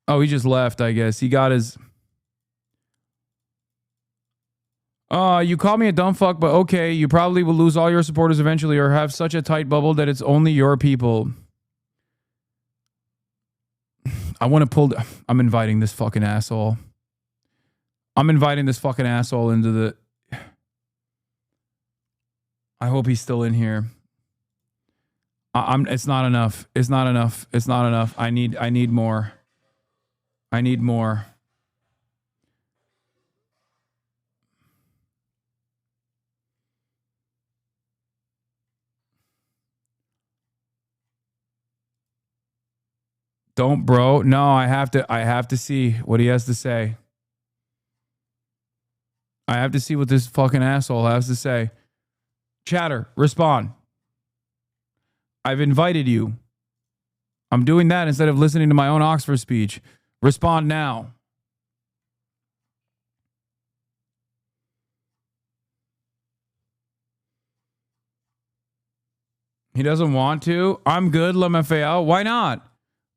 Oh, he just left, I guess. He got his... You call me a dumb fuck, but okay, you probably will lose all your supporters eventually or have such a tight bubble that it's only your people. I want to pull... I'm inviting this fucking asshole. I'm inviting this fucking asshole into the... I hope he's still in here. It's not enough. It's not enough. It's not enough. I need more. I need more. Don't, bro. No, I have to see what he has to say. I have to see what this fucking asshole has to say. Chatter, respond. I've invited you. I'm doing that instead of listening to my own Oxford speech. Respond now. He doesn't want to. I'm good, LaMafeo. Why not?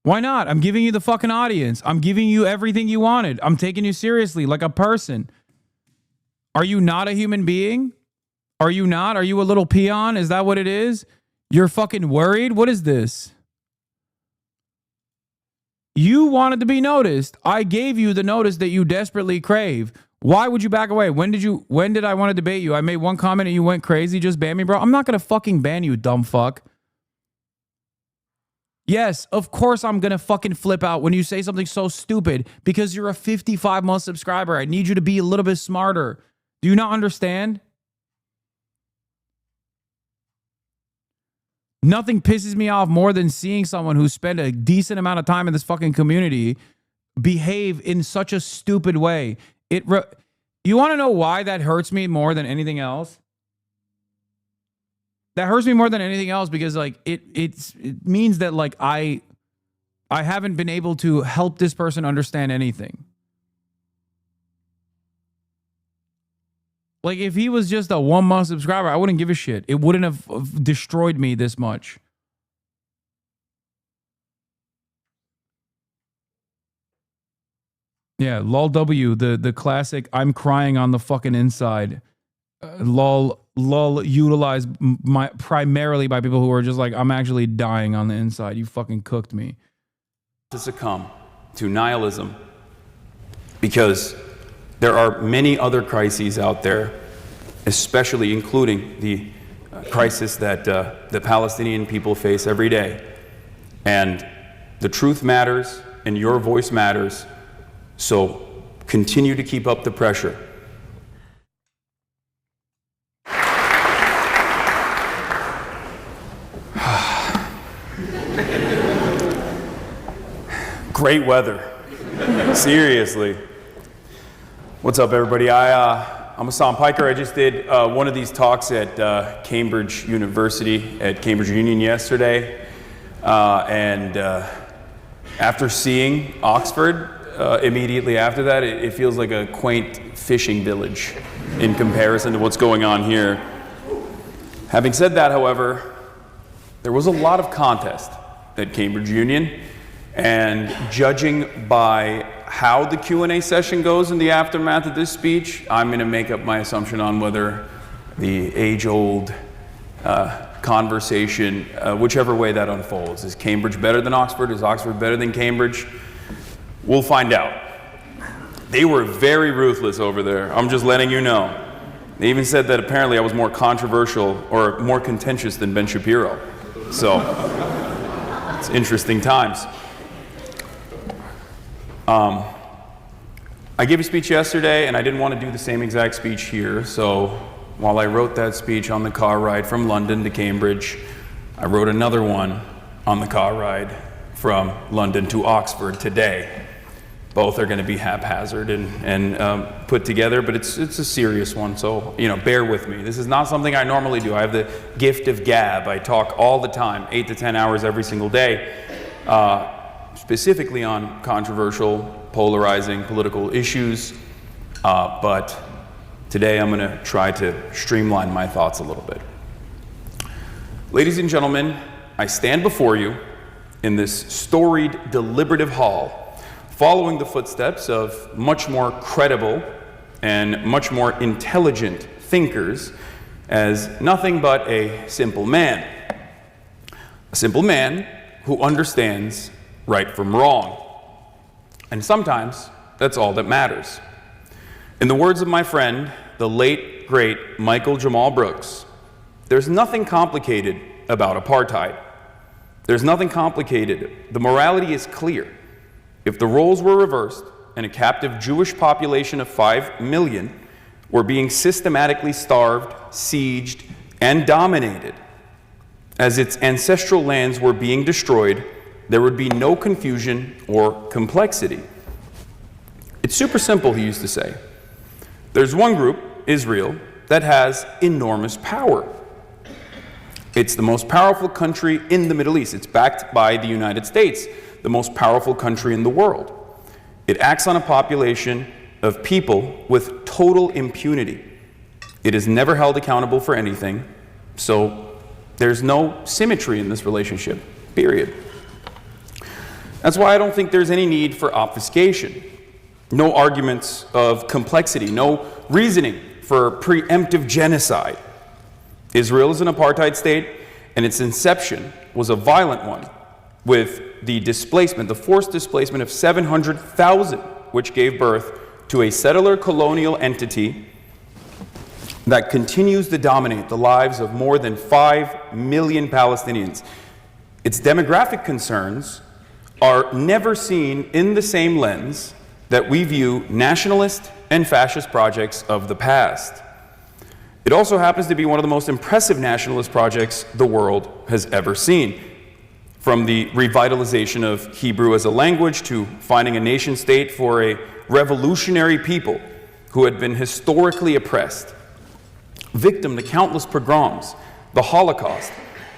Why not? I'm giving you the fucking audience. I'm giving you everything you wanted. I'm taking you seriously like a person. Are you not a human being? Are you not? Are you a little peon? Is that what it is? You're fucking worried? What is this? You wanted to be noticed. I gave you the notice that you desperately crave. Why would you back away? When did I want to debate you? I made one comment and you went crazy. Just ban me, bro. I'm not going to fucking ban you, dumb fuck. Yes, of course I'm going to fucking flip out when you say something so stupid because you're a 55-month subscriber. I need you to be a little bit smarter. Do you not understand? Nothing pisses me off more than seeing someone who spent a decent amount of time in this fucking community behave in such a stupid way. You want to know why that hurts me more than anything else? That hurts me more than anything else because like it means that like I haven't been able to help this person understand anything. Like if he was just a 1-month subscriber, I wouldn't give a shit. It wouldn't have destroyed me this much. Yeah, lol W, the classic I'm crying on the fucking inside. Lol utilized primarily by people who are just like, I'm actually dying on the inside. You fucking cooked me. To succumb to nihilism because there are many other crises out there, especially including the crisis that the Palestinian people face every day. And the truth matters and your voice matters. So continue to keep up the pressure. Great weather. Seriously. What's up, everybody? I'm Hasan Piker. I just did one of these talks at Cambridge University at Cambridge Union yesterday. And after seeing Oxford, immediately after that, it feels like a quaint fishing village in comparison to what's going on here. Having said that, however, there was a lot of contest at Cambridge Union, and judging by how the Q&A session goes in the aftermath of this speech, I'm going to make up my assumption on whether the age-old conversation, whichever way that unfolds. Is Cambridge better than Oxford? Is Oxford better than Cambridge? We'll find out. They were very ruthless over there. I'm just letting you know. They even said that apparently I was more controversial or more contentious than Ben Shapiro. So, it's interesting times. I gave a speech yesterday, and I didn't want to do the same exact speech here, so while I wrote that speech on the car ride from London to Cambridge, I wrote another one on the car ride from London to Oxford today. Both are going to be haphazard and put together, but it's a serious one, so bear with me. This is not something I normally do. I have the gift of gab. I talk all the time, 8 to 10 hours every single day, specifically on controversial, polarizing political issues, but today I'm going to try to streamline my thoughts a little bit. Ladies and gentlemen, I stand before you in this storied deliberative hall, following the footsteps of much more credible and much more intelligent thinkers, as nothing but a simple man. A simple man who understands right from wrong. And sometimes that's all that matters. In the words of my friend, the late, great Michael Jamal Brooks, there's nothing complicated about apartheid. There's nothing complicated. The morality is clear. If the roles were reversed and a captive Jewish population of 5 million were being systematically starved, sieged, and dominated, as its ancestral lands were being destroyed, there would be no confusion or complexity. It's super simple, he used to say. There's one group, Israel, that has enormous power. It's the most powerful country in the Middle East. It's backed by the United States, the most powerful country in the world. It acts on a population of people with total impunity. It is never held accountable for anything, so there's no symmetry in this relationship, period. That's why I don't think there's any need for obfuscation. No arguments of complexity, no reasoning for preemptive genocide. Israel is an apartheid state, and its inception was a violent one, with the displacement, the forced displacement of 700,000, which gave birth to a settler colonial entity that continues to dominate the lives of more than 5 million Palestinians. Its demographic concerns are never seen in the same lens that we view nationalist and fascist projects of the past. It also happens to be one of the most impressive nationalist projects the world has ever seen. From the revitalization of Hebrew as a language to finding a nation state for a revolutionary people who had been historically oppressed, victim to countless pogroms, the Holocaust,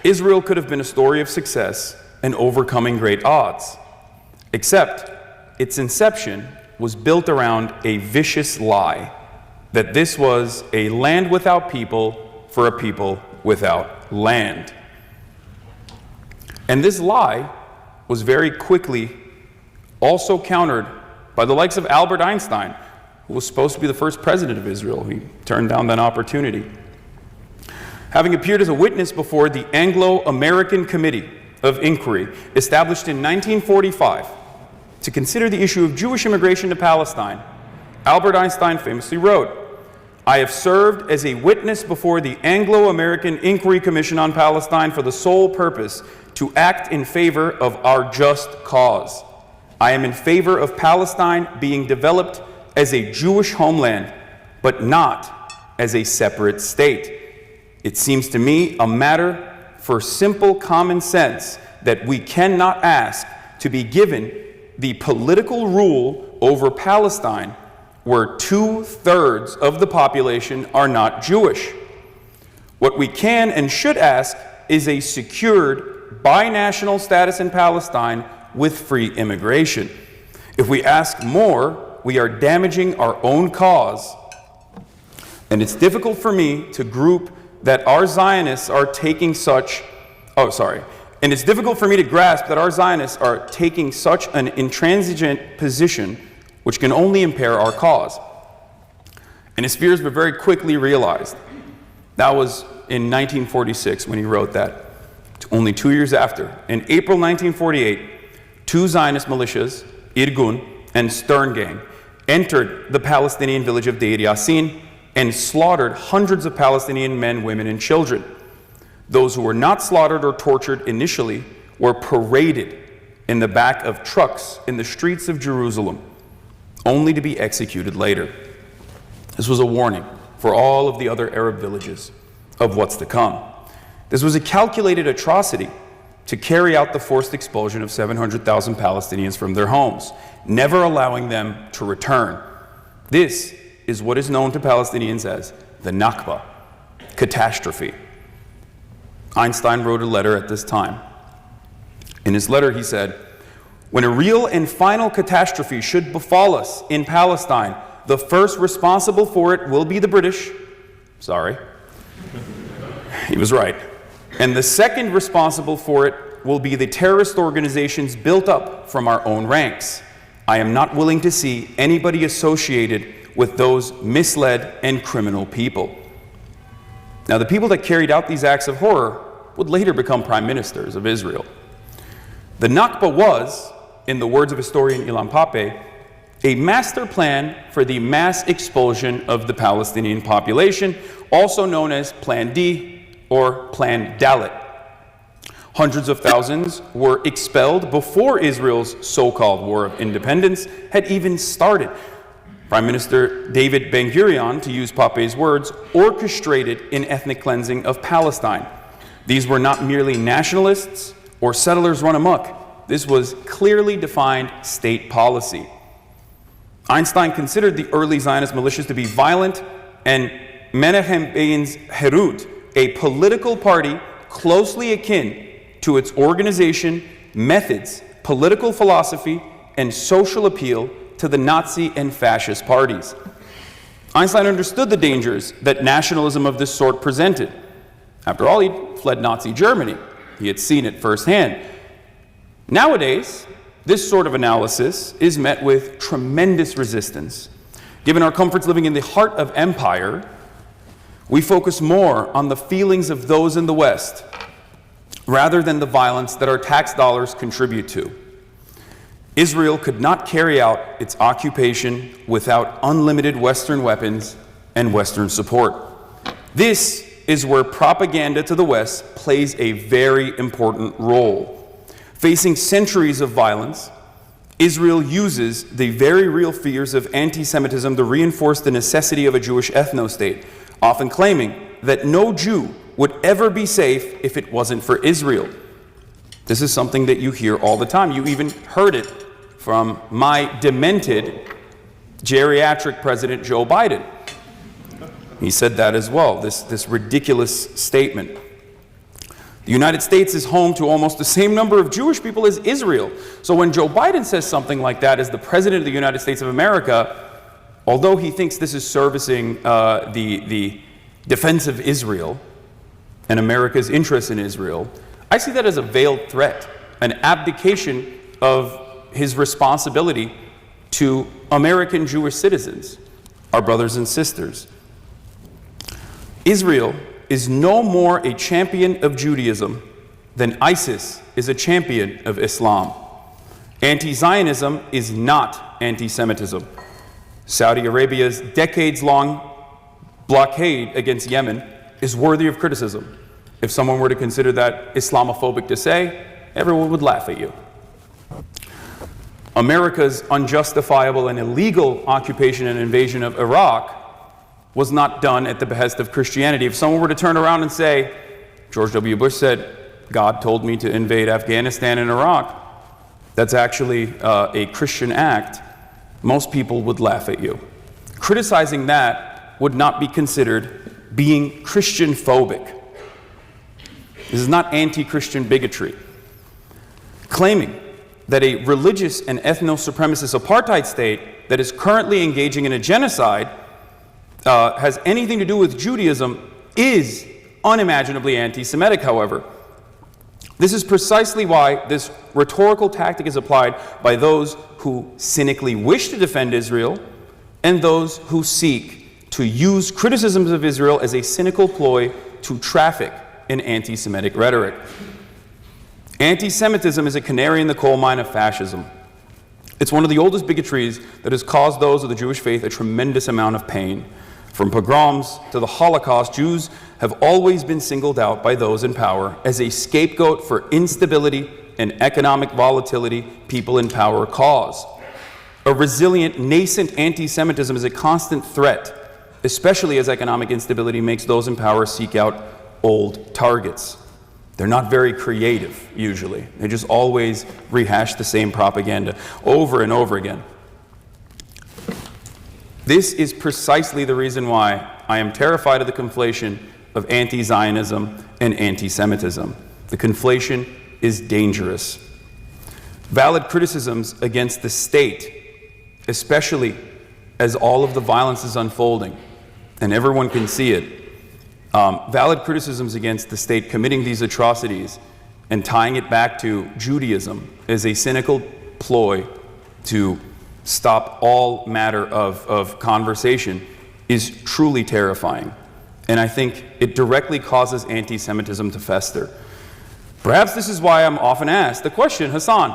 Israel could have been a story of success and overcoming great odds. Except its inception was built around a vicious lie that this was a land without people for a people without land. And this lie was very quickly also countered by the likes of Albert Einstein, who was supposed to be the first president of Israel. He turned down that opportunity. Having appeared as a witness before the Anglo-American Committee of Inquiry, established in 1945 to consider the issue of Jewish immigration to Palestine, Albert Einstein famously wrote, "I have served as a witness before the Anglo-American Inquiry Commission on Palestine for the sole purpose to act in favor of our just cause. I am in favor of Palestine being developed as a Jewish homeland, but not as a separate state. It seems to me a matter for simple common sense that we cannot ask to be given the political rule over Palestine where 2/3 of the population are not Jewish. What we can and should ask is a secured binational status in Palestine with free immigration. If we ask more, we are damaging our own cause. And it's difficult for me to group that our Zionists are taking such, and it's difficult for me to grasp that our Zionists are taking such an intransigent position which can only impair our cause." And his fears were very quickly realized. That was in 1946 when he wrote that. Only 2 years after, in April 1948, 2 Zionist militias, Irgun and Stern Gang, entered the Palestinian village of Deir Yassin and slaughtered hundreds of Palestinian men, women, and children. Those who were not slaughtered or tortured initially were paraded in the back of trucks in the streets of Jerusalem. only to be executed later. This was a warning for all of the other Arab villages of what's to come. This was a calculated atrocity to carry out the forced expulsion of 700,000 Palestinians from their homes, never allowing them to return. This is what is known to Palestinians as the Nakba, catastrophe. Einstein wrote a letter at this time. In his letter, he said, "When a real and final catastrophe should befall us in Palestine, the first responsible for it will be the British." Sorry. He was right. "And the second responsible for it will be the terrorist organizations built up from our own ranks. I am not willing to see anybody associated with those misled and criminal people." Now, the people that carried out these acts of horror would later become prime ministers of Israel. The Nakba was, in the words of historian Ilan Pape, a master plan for the mass expulsion of the Palestinian population, also known as Plan D or Plan Dalit. Hundreds of thousands were expelled before Israel's so-called War of Independence had even started. Prime Minister David Ben-Gurion, to use Pape's words, orchestrated an ethnic cleansing of Palestine. These were not merely nationalists or settlers run amok. This was clearly defined state policy. Einstein considered the early Zionist militias to be violent, and Menachem Begin's Herut, a political party closely akin to its organization, methods, political philosophy, and social appeal to the Nazi and fascist parties. Einstein understood the dangers that nationalism of this sort presented. After all, he'd fled Nazi Germany. He had seen it firsthand. Nowadays, this sort of analysis is met with tremendous resistance. Given our comforts living in the heart of empire, we focus more on the feelings of those in the West rather than the violence that our tax dollars contribute to. Israel could not carry out its occupation without unlimited Western weapons and Western support. This is where propaganda to the West plays a very important role. Facing centuries of violence, Israel uses the very real fears of anti-Semitism to reinforce the necessity of a Jewish ethno-state, often claiming that no Jew would ever be safe if it wasn't for Israel. This is something that you hear all the time. You even heard it from my demented geriatric president, Joe Biden. He said that as well, this ridiculous statement. The United States is home to almost the same number of Jewish people as Israel. So when Joe Biden says something like that as the President of the United States of America, although he thinks this is servicing the defense of Israel and America's interest in Israel, I see that as a veiled threat, an abdication of his responsibility to American Jewish citizens, our brothers and sisters. Israel is no more a champion of Judaism than ISIS is a champion of Islam. Anti-Zionism is not anti-Semitism. Saudi Arabia's decades-long blockade against Yemen is worthy of criticism. If someone were to consider that Islamophobic to say, everyone would laugh at you. America's unjustifiable and illegal occupation and invasion of Iraq was not done at the behest of Christianity. If someone were to turn around and say, George W. Bush said, God told me to invade Afghanistan and Iraq, that's actually a Christian act, most people would laugh at you. Criticizing that would not be considered being Christian phobic. This is not anti-Christian bigotry. Claiming that a religious and ethno-supremacist apartheid state that is currently engaging in a genocide has anything to do with Judaism is unimaginably anti-Semitic, however. This is precisely why this rhetorical tactic is applied by those who cynically wish to defend Israel and those who seek to use criticisms of Israel as a cynical ploy to traffic in anti-Semitic rhetoric. Anti-Semitism is a canary in the coal mine of fascism. It's one of the oldest bigotries that has caused those of the Jewish faith a tremendous amount of pain. From pogroms to the Holocaust, Jews have always been singled out by those in power as a scapegoat for instability and economic volatility people in power cause. A resilient, nascent anti-Semitism is a constant threat, especially as economic instability makes those in power seek out old targets. They're not very creative, usually. They just always rehash the same propaganda over and over again. This is precisely the reason why I am terrified of the conflation of anti-Zionism and anti-Semitism. The conflation is dangerous. Valid criticisms against the state, especially as all of the violence is unfolding, and everyone can see it, valid criticisms against the state committing these atrocities and tying it back to Judaism is a cynical ploy to stop all matter of conversation is truly terrifying. And I think it directly causes anti-Semitism to fester. Perhaps this is why I'm often asked the question, Hasan,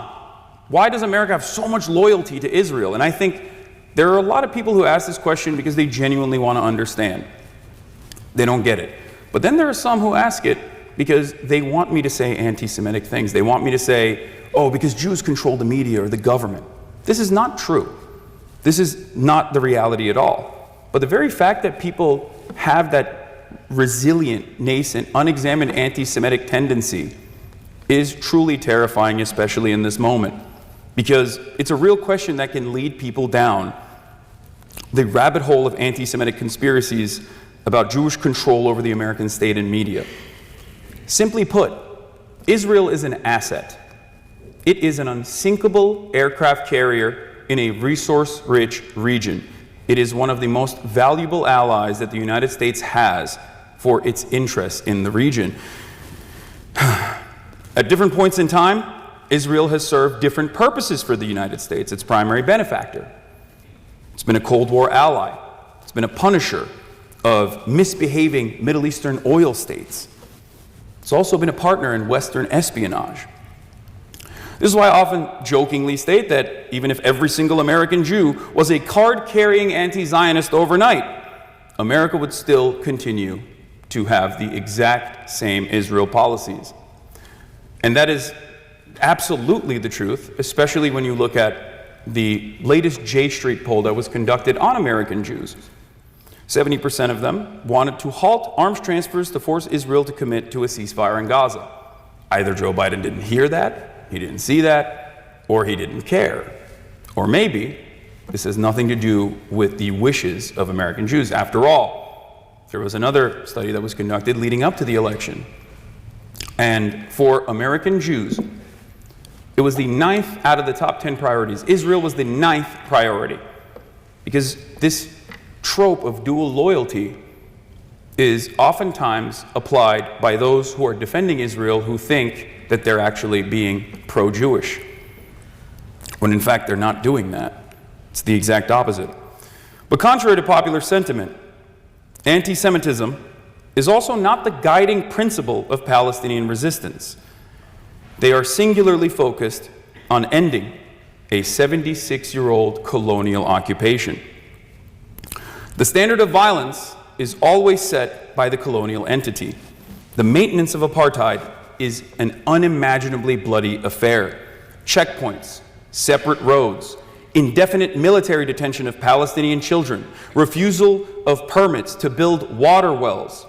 why does America have so much loyalty to Israel? And I think there are a lot of people who ask this question because they genuinely want to understand. They don't get it. But then there are some who ask it because they want me to say anti-Semitic things. They want me to say, oh, because Jews control the media or the government. This is not true. This is not the reality at all. But the very fact that people have that resilient, nascent, unexamined anti-Semitic tendency is truly terrifying, especially in this moment, because it's a real question that can lead people down the rabbit hole of anti-Semitic conspiracies about Jewish control over the American state and media. Simply put, Israel is an asset. It is an unsinkable aircraft carrier in a resource-rich region. It is one of the most valuable allies that the United States has for its interests in the region. At different points in time, Israel has served different purposes for the United States, its primary benefactor. It's been a Cold War ally. It's been a punisher of misbehaving Middle Eastern oil states. It's also been a partner in Western espionage. This is why I often jokingly state that even if every single American Jew was a card-carrying anti-Zionist overnight, America would still continue to have the exact same Israel policies. And that is absolutely the truth, especially when you look at the latest J Street poll that was conducted on American Jews. 70% of them wanted to halt arms transfers to force Israel to commit to a ceasefire in Gaza. Either Joe Biden didn't hear that, he didn't see that, or he didn't care. Or maybe this has nothing to do with the wishes of American Jews. After all, there was another study that was conducted leading up to the election. And for American Jews, it was the 9th out of the top 10 priorities. Israel was the 9th priority. Because this trope of dual loyalty is oftentimes applied by those who are defending Israel who think that they're actually being pro-Jewish, when in fact they're not doing that. It's the exact opposite. But contrary to popular sentiment, anti-Semitism is also not the guiding principle of Palestinian resistance. They are singularly focused on ending a 76-year-old colonial occupation. The standard of violence is always set by the colonial entity. The maintenance of apartheid is an unimaginably bloody affair. Checkpoints, separate roads, indefinite military detention of Palestinian children, refusal of permits to build water wells,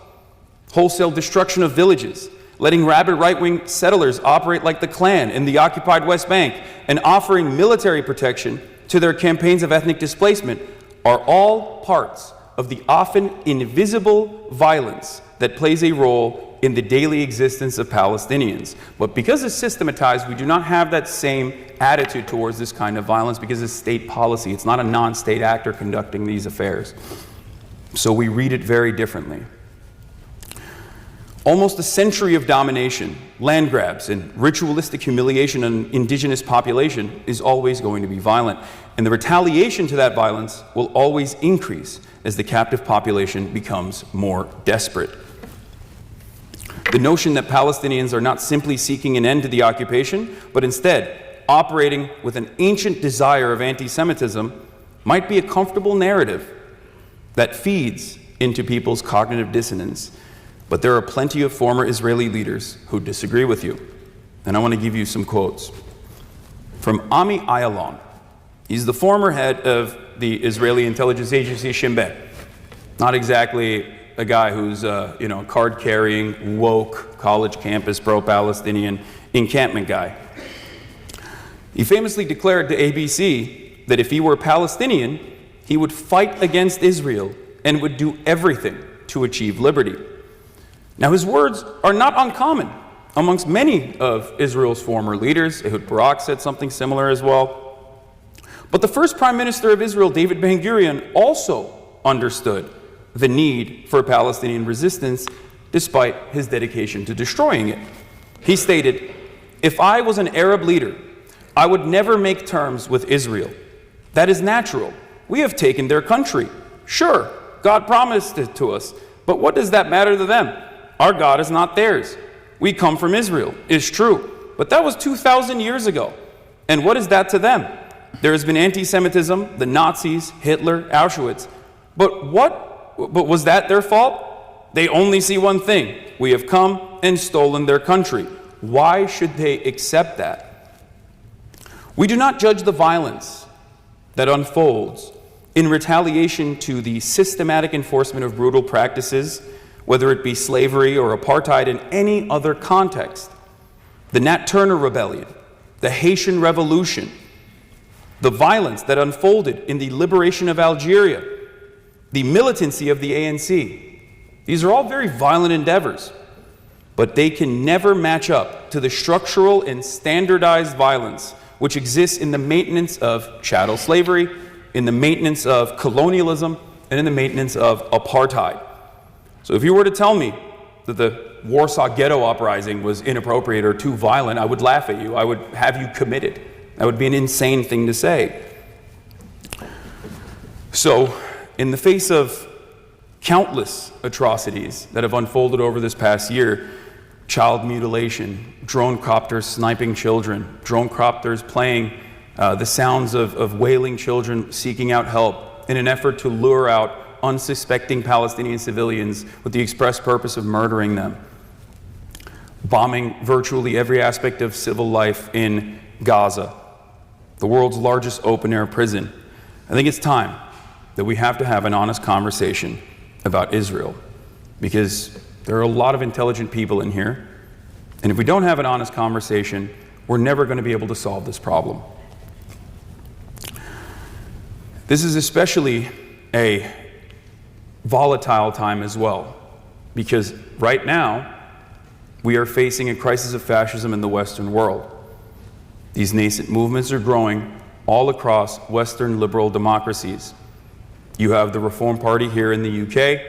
wholesale destruction of villages, letting rabid right-wing settlers operate like the Klan in the occupied West Bank, and offering military protection to their campaigns of ethnic displacement are all parts of the often invisible violence that plays a role in the daily existence of Palestinians. But because it's systematized, we do not have that same attitude towards this kind of violence because it's state policy. It's not a non-state actor conducting these affairs. So we read it very differently. Almost a century of domination, land grabs, and ritualistic humiliation of an indigenous population is always going to be violent. And the retaliation to that violence will always increase as the captive population becomes more desperate. The notion that Palestinians are not simply seeking an end to the occupation, but instead operating with an ancient desire of anti-Semitism might be a comfortable narrative that feeds into people's cognitive dissonance. But there are plenty of former Israeli leaders who disagree with you. And I want to give you some quotes. From Ami Ayalon, He's the former head of the Israeli intelligence agency Shin Bet. Not exactly a guy who's a card-carrying, woke, college campus, pro-Palestinian encampment guy. He famously declared to ABC that if he were Palestinian, he would fight against Israel and would do everything to achieve liberty. Now, his words are not uncommon amongst many of Israel's former leaders. Ehud Barak said something similar as well. But the first Prime Minister of Israel, David Ben-Gurion, also understood the need for Palestinian resistance despite his dedication to destroying it. He stated, "If I was an Arab leader, I would never make terms with Israel. That is natural. We have taken their country. Sure, God promised it to us, but what does that matter to them? Our God is not theirs. We come from Israel. It's true, but that was 2,000 years ago. And what is that to them? There has been anti-Semitism, the Nazis, Hitler, Auschwitz. But was that their fault? They only see one thing. We have come and stolen their country. Why should they accept that? We do not judge the violence that unfolds in retaliation to the systematic enforcement of brutal practices, whether it be slavery or apartheid in any other context. The Nat Turner Rebellion, the Haitian Revolution, the violence that unfolded in the liberation of Algeria, the militancy of the ANC. These are all very violent endeavors, but they can never match up to the structural and standardized violence which exists in the maintenance of chattel slavery, in the maintenance of colonialism, and in the maintenance of apartheid. So if you were to tell me that the Warsaw Ghetto Uprising was inappropriate or too violent, I would laugh at you. I would have you committed. That would be an insane thing to say. So, in the face of countless atrocities that have unfolded over this past year, child mutilation, drone copters sniping children, drone copters playing the sounds of wailing children seeking out help in an effort to lure out unsuspecting Palestinian civilians with the express purpose of murdering them, bombing virtually every aspect of civil life in Gaza, the world's largest open-air prison. I think it's time that we have to have an honest conversation about Israel, because there are a lot of intelligent people in here, and if we don't have an honest conversation, we're never going to be able to solve this problem. This is especially a volatile time as well, because right now we are facing a crisis of fascism in the Western world. These nascent movements are growing all across Western liberal democracies. You have the Reform Party here in the UK,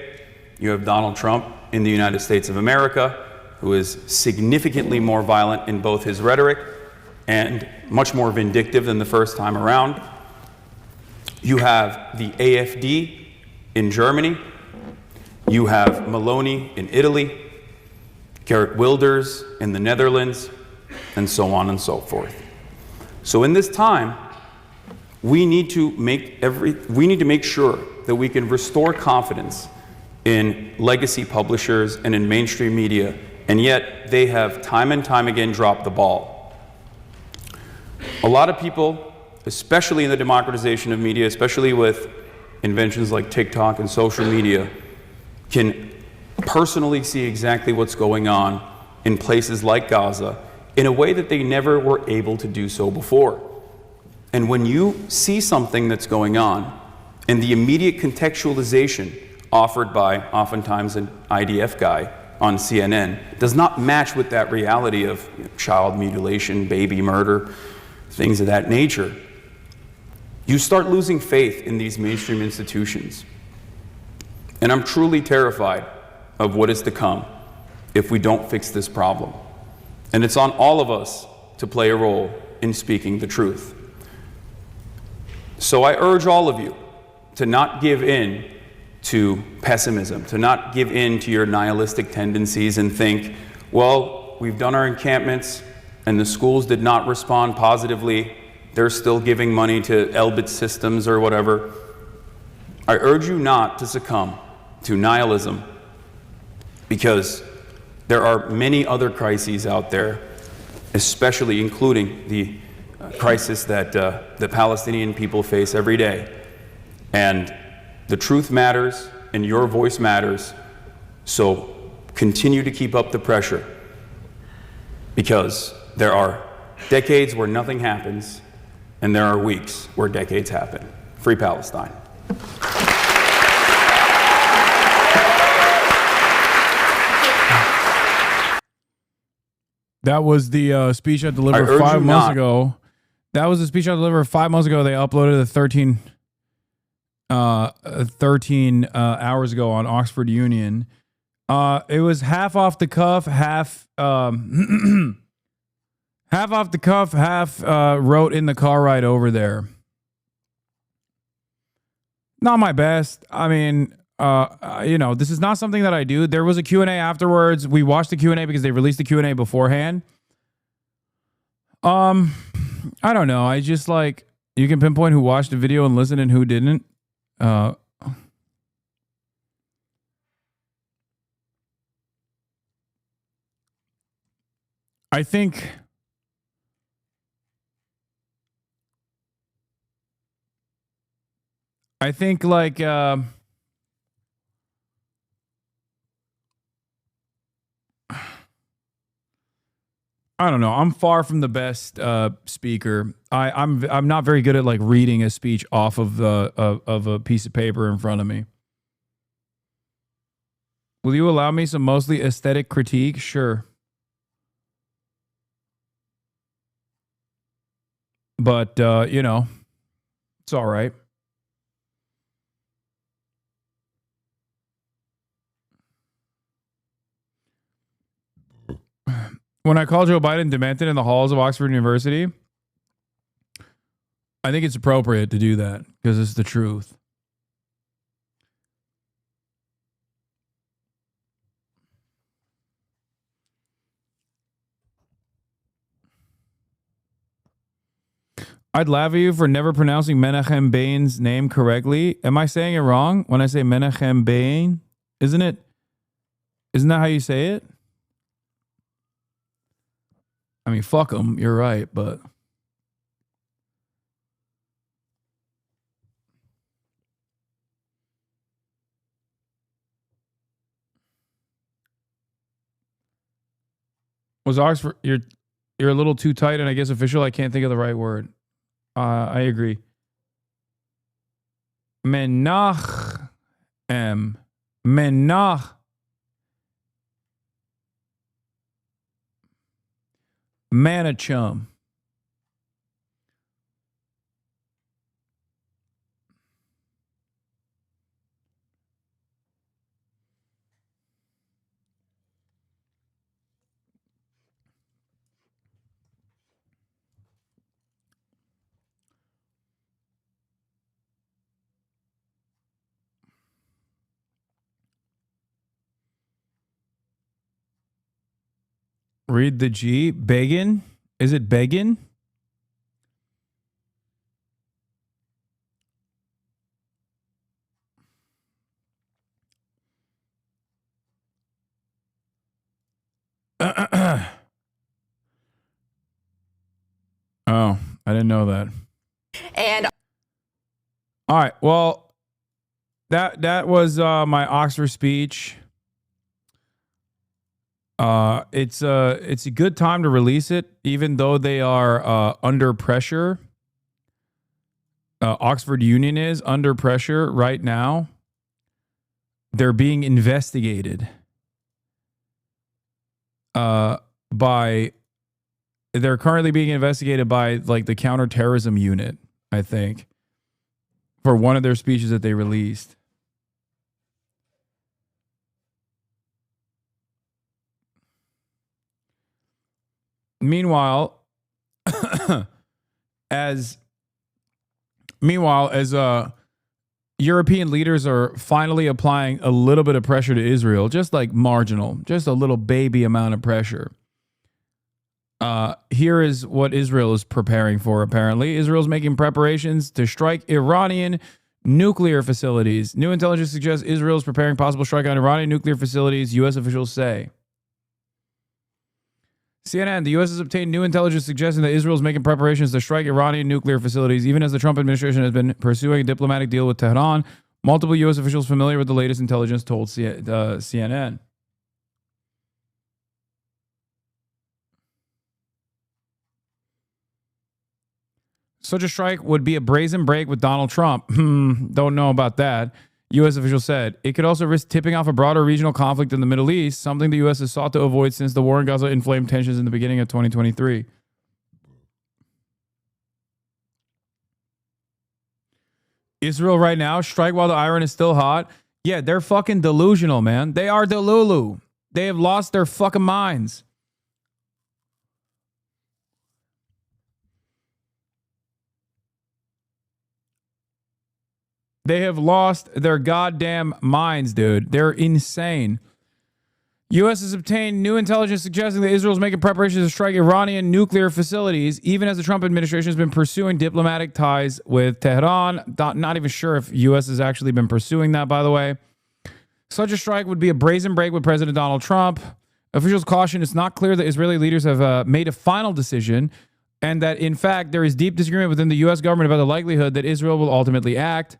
you have Donald Trump in the United States of America, who is significantly more violent in both his rhetoric and much more vindictive than the first time around. You have the AfD in Germany, you have Meloni in Italy, Geert Wilders in the Netherlands, and so on and so forth. So in this time, we need to make sure that we can restore confidence in legacy publishers and in mainstream media, and yet they have time and time again dropped the ball. A lot of people, especially in the democratization of media, especially with inventions like TikTok and social media, can personally see exactly what's going on in places like Gaza in a way that they never were able to do so before. And when you see something that's going on, and the immediate contextualization offered by oftentimes an IDF guy on CNN does not match with that reality of child mutilation, baby murder, things of that nature, you start losing faith in these mainstream institutions. And I'm truly terrified of what is to come if we don't fix this problem. And it's on all of us to play a role in speaking the truth. So I urge all of you to not give in to pessimism, to not give in to your nihilistic tendencies and think, well, we've done our encampments and the schools did not respond positively. They're still giving money to Elbit systems or whatever. I urge you not to succumb to nihilism, because there are many other crises out there, especially including the crisis that the Palestinian people face every day. And the truth matters, and your voice matters. So continue to keep up the pressure, because there are decades where nothing happens, and there are weeks where decades happen. Free Palestine. That was the speech I delivered 5 months ago. That was the speech I delivered 5 months ago. They uploaded it 13 hours ago on Oxford Union. It was half off the cuff, half half off the cuff, half wrote in the car ride over there. Not my best. I mean, this is not something that I do. There was a Q&A afterwards. We watched the Q&A because they released the Q&A beforehand. I don't know. I just you can pinpoint who watched the video and listened and who didn't. I think I don't know. I'm far from the best speaker. I'm not very good at reading a speech off of a piece of paper in front of me. Will you allow me some mostly aesthetic critique? Sure. But it's all right. When I call Joe Biden demented in the halls of Oxford University, I think it's appropriate to do that because it's the truth. I'd laugh at you for never pronouncing Menachem Beghin's name correctly. Am I saying it wrong when I say Menachem Beghin? Isn't that how you say it? I mean, fuck him. You're right, but was Oxford? You're a little too tight, and I guess official. I can't think of the right word. I agree. Menachem. Manachum. Read the G. Begin? Is it Begin? Oh, I didn't know that. And all right, well, that was my Oxford speech. It's a good time to release it, even though they are under pressure. Oxford Union is under pressure right now. They're being investigated they're currently being investigated by the counterterrorism unit, I think, for one of their speeches that they released. Meanwhile, as European leaders are finally applying a little bit of pressure to Israel, just marginal, just a little baby amount of pressure. Here is what Israel is preparing for, apparently. Israel's making preparations to strike Iranian nuclear facilities. New intelligence suggests Israel is preparing possible strike on Iranian nuclear facilities, U.S. officials say. CNN, the U.S. has obtained new intelligence suggesting that Israel is making preparations to strike Iranian nuclear facilities, even as the Trump administration has been pursuing a diplomatic deal with Tehran. Multiple U.S. officials familiar with the latest intelligence told CNN. Such a strike would be a brazen break with Donald Trump. Don't know about that. U.S. officials said it could also risk tipping off a broader regional conflict in the Middle East, something the U.S. has sought to avoid since the war in Gaza inflamed tensions in the beginning of 2023. Israel right now, strike while the iron is still hot. Yeah, they're fucking delusional, man. They are delulu. They have lost their fucking minds. They have lost their goddamn minds, dude. They're insane. U.S. has obtained new intelligence suggesting that Israel is making preparations to strike Iranian nuclear facilities, even as the Trump administration has been pursuing diplomatic ties with Tehran. Not even sure if U.S. has actually been pursuing that, by the way. Such a strike would be a brazen break with President Donald Trump. Officials caution it's not clear that Israeli leaders have made a final decision, and that, in fact, there is deep disagreement within the U.S. government about the likelihood that Israel will ultimately act.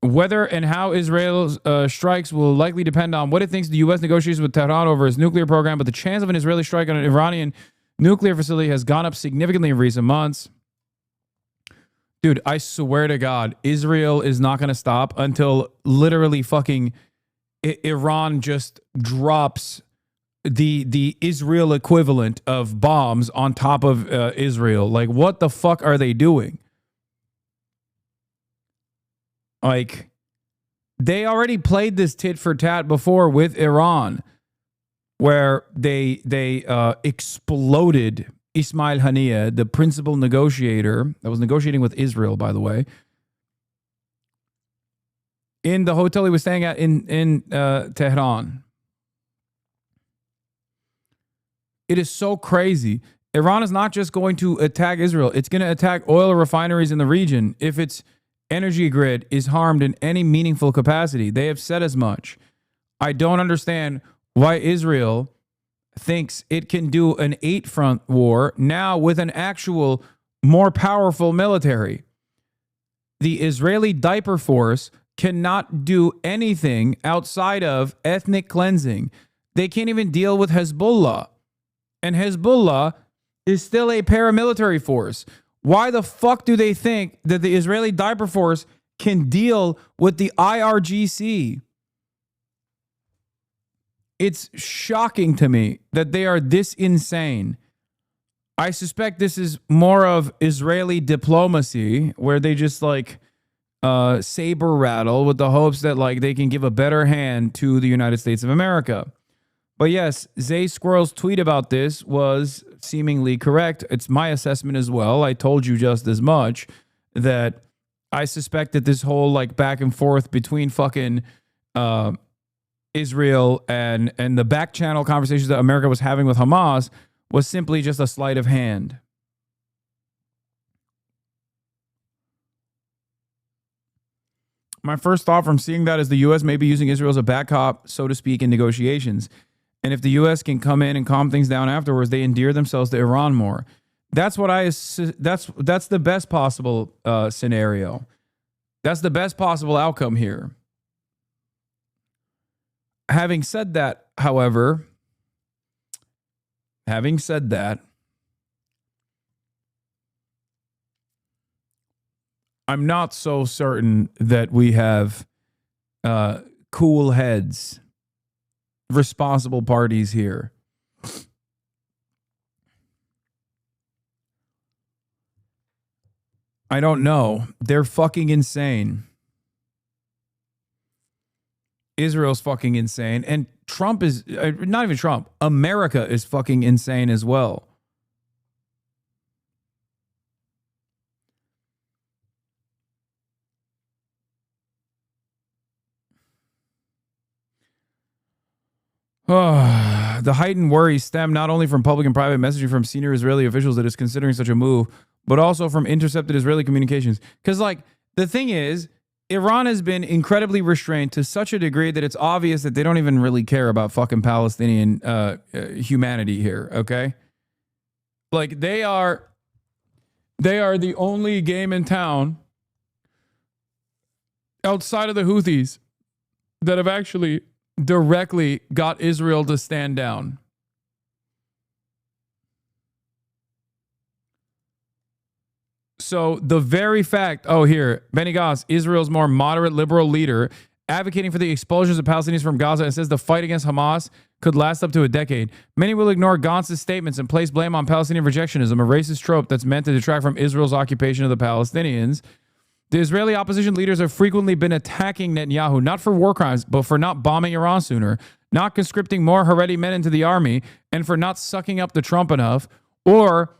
Whether and how Israel's strikes will likely depend on what it thinks the U.S. negotiates with Tehran over its nuclear program, but the chance of an Israeli strike on an Iranian nuclear facility has gone up significantly in recent months. Dude, I swear to God, Israel is not going to stop until literally fucking Iran just drops the Israel equivalent of bombs on top of Israel. Like, what the fuck are they doing? Like, they already played this tit for tat before with Iran, where they exploded Ismail Haniyeh, the principal negotiator that was negotiating with Israel, by the way, in the hotel he was staying at in Tehran. It is so crazy. Iran is not just going to attack Israel. It's going to attack oil refineries in the region if its energy grid is harmed in any meaningful capacity. They have said as much. I don't understand why Israel thinks it can do an 8-front war now with an actual more powerful military. The Israeli diaper force cannot do anything outside of ethnic cleansing. They can't even deal with Hezbollah. And Hezbollah is still a paramilitary force. Why the fuck do they think that the Israeli diaper force can deal with the IRGC? It's shocking to me that they are this insane. I suspect this is more of Israeli diplomacy, where they just like saber rattle with the hopes that like they can give a better hand to the United States of America. But yes, Zay Squirrel's tweet about this was seemingly correct. It's my assessment as well. I told you just as much that I suspect that this whole like back and forth between fucking Israel and the back channel conversations that America was having with Hamas was simply just a sleight of hand. My first thought from seeing that is the U.S. may be using Israel as a back cop, so to speak, in negotiations. And if the U.S. can come in and calm things down afterwards, they endear themselves to Iran more. That's what that's the best possible scenario. That's the best possible outcome here. Having said that, however, I'm not so certain that we have cool heads, responsible parties here. I don't know. They're fucking insane. Israel's fucking insane. And Trump is, not even Trump, America is fucking insane as well. The heightened worries stem not only from public and private messaging from senior Israeli officials that is considering such a move, but also from intercepted Israeli communications. Because, like, the thing is, Iran has been incredibly restrained to such a degree that it's obvious that they don't even really care about fucking Palestinian humanity here, okay? Like, they are the only game in town outside of the Houthis that have actually directly got Israel to stand down. So the very fact, Benny Goss, Israel's more moderate liberal leader, advocating for the expulsions of Palestinians from Gaza and says the fight against Hamas could last up to a decade. Many will ignore Gantz's statements and place blame on Palestinian rejectionism, a racist trope that's meant to detract from Israel's occupation of the Palestinians. The Israeli opposition leaders have frequently been attacking Netanyahu, not for war crimes, but for not bombing Iran sooner, not conscripting more Haredi men into the army, and for not sucking up to Trump enough. Or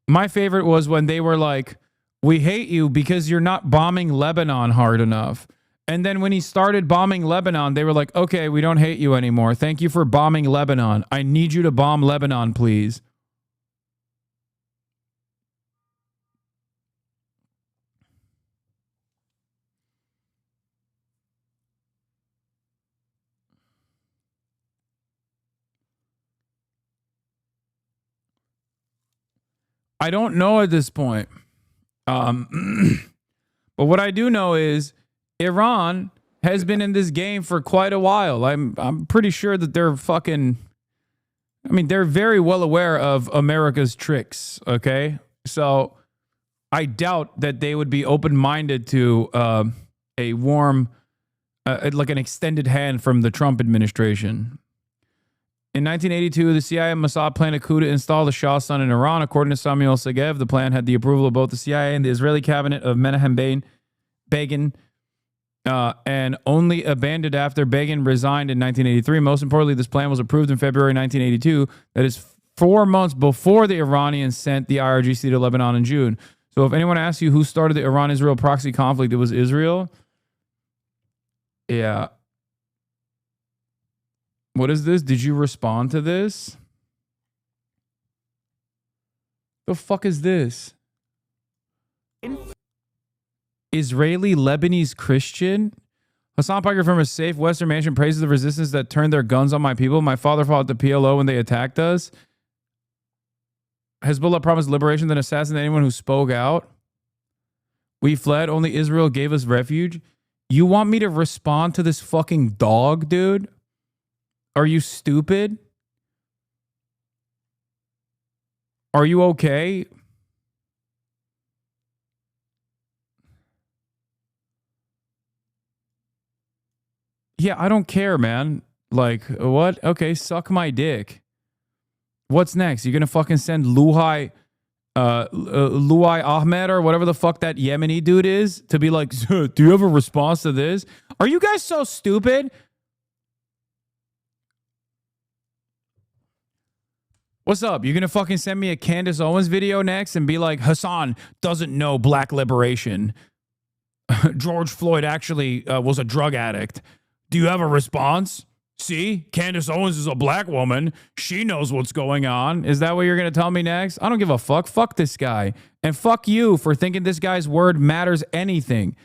my favorite was when they were like, we hate you because you're not bombing Lebanon hard enough. And then when he started bombing Lebanon, they were like, okay, we don't hate you anymore. Thank you for bombing Lebanon. I need you to bomb Lebanon, please. I don't know at this point. But what I do know is Iran has been in this game for quite a while. I'm pretty sure that they're they're very well aware of America's tricks, okay? So I doubt that they would be open-minded to a warm, like an extended hand from the Trump administration. In 1982, the CIA and Mossad planned a coup to install the Shah's son in Iran. According to Samuel Segev, the plan had the approval of both the CIA and the Israeli cabinet of Menachem Begin, and only abandoned after Begin resigned in 1983. Most importantly, this plan was approved in February 1982. That is 4 months before the Iranians sent the IRGC to Lebanon in June. So if anyone asks you who started the Iran-Israel proxy conflict, it was Israel. Yeah. What is this? Did you respond to this? The fuck is this? Israeli Lebanese Christian? Hasan Piker from a safe Western mansion praises the resistance that turned their guns on my people. My father fought the PLO when they attacked us. Hezbollah promised liberation, then assassinated anyone who spoke out. We fled. Only Israel gave us refuge. You want me to respond to this fucking dog, dude? Are you stupid? Are you okay? Yeah, I don't care, man. Like, what? Okay, suck my dick. What's next? You're gonna fucking send Luhai Ahmed or whatever the fuck that Yemeni dude is to be like, do you have a response to this? Are you guys so stupid? What's up? You're going to fucking send me a Candace Owens video next and be like, Hasan doesn't know black liberation. George Floyd actually was a drug addict. Do you have a response? See, Candace Owens is a black woman. She knows what's going on. Is that what you're going to tell me next? I don't give a fuck. Fuck this guy. And fuck you for thinking this guy's word matters anything.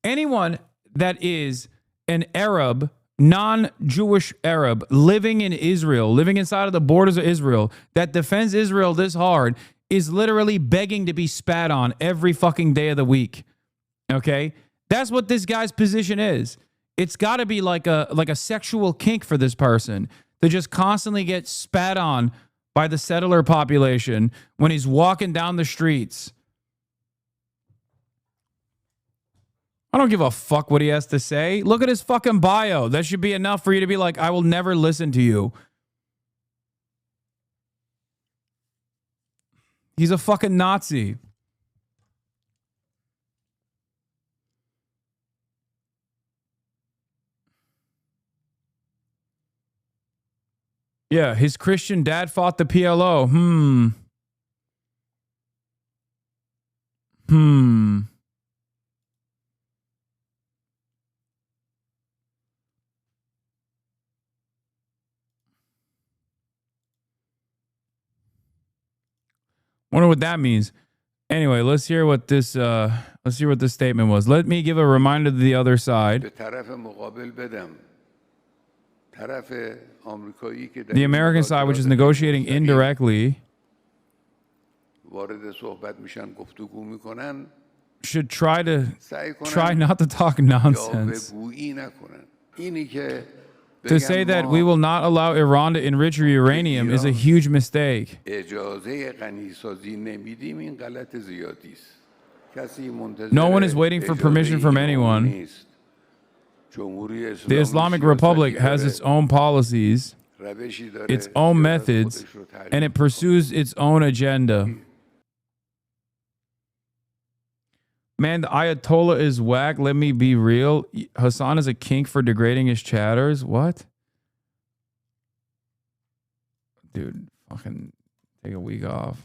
Anyone that is an Arab, non-Jewish Arab living in Israel, living inside of the borders of Israel, that defends Israel this hard is literally begging to be spat on every fucking day of the week. Okay? That's what this guy's position is. It's got to be like a sexual kink for this person to just constantly get spat on by the settler population when he's walking down the streets. I don't give a fuck what he has to say. Look at his fucking bio. That should be enough for you to be like, I will never listen to you. He's a fucking Nazi. Yeah, his Christian dad fought the PLO. Wonder what that means. Anyway, let's hear what this Let's see what the statement was. Let me give a reminder to the other side. The American side, which is negotiating indirectly, should try not to talk nonsense. To say that we will not allow Iran to enrich uranium is a huge mistake. No one is waiting for permission from anyone. The Islamic Republic has its own policies, its own methods, and it pursues its own agenda. Man, the Ayatollah is whack. Let me be real. Hasan is a kink for degrading his chatters. What? Dude, fucking take a week off.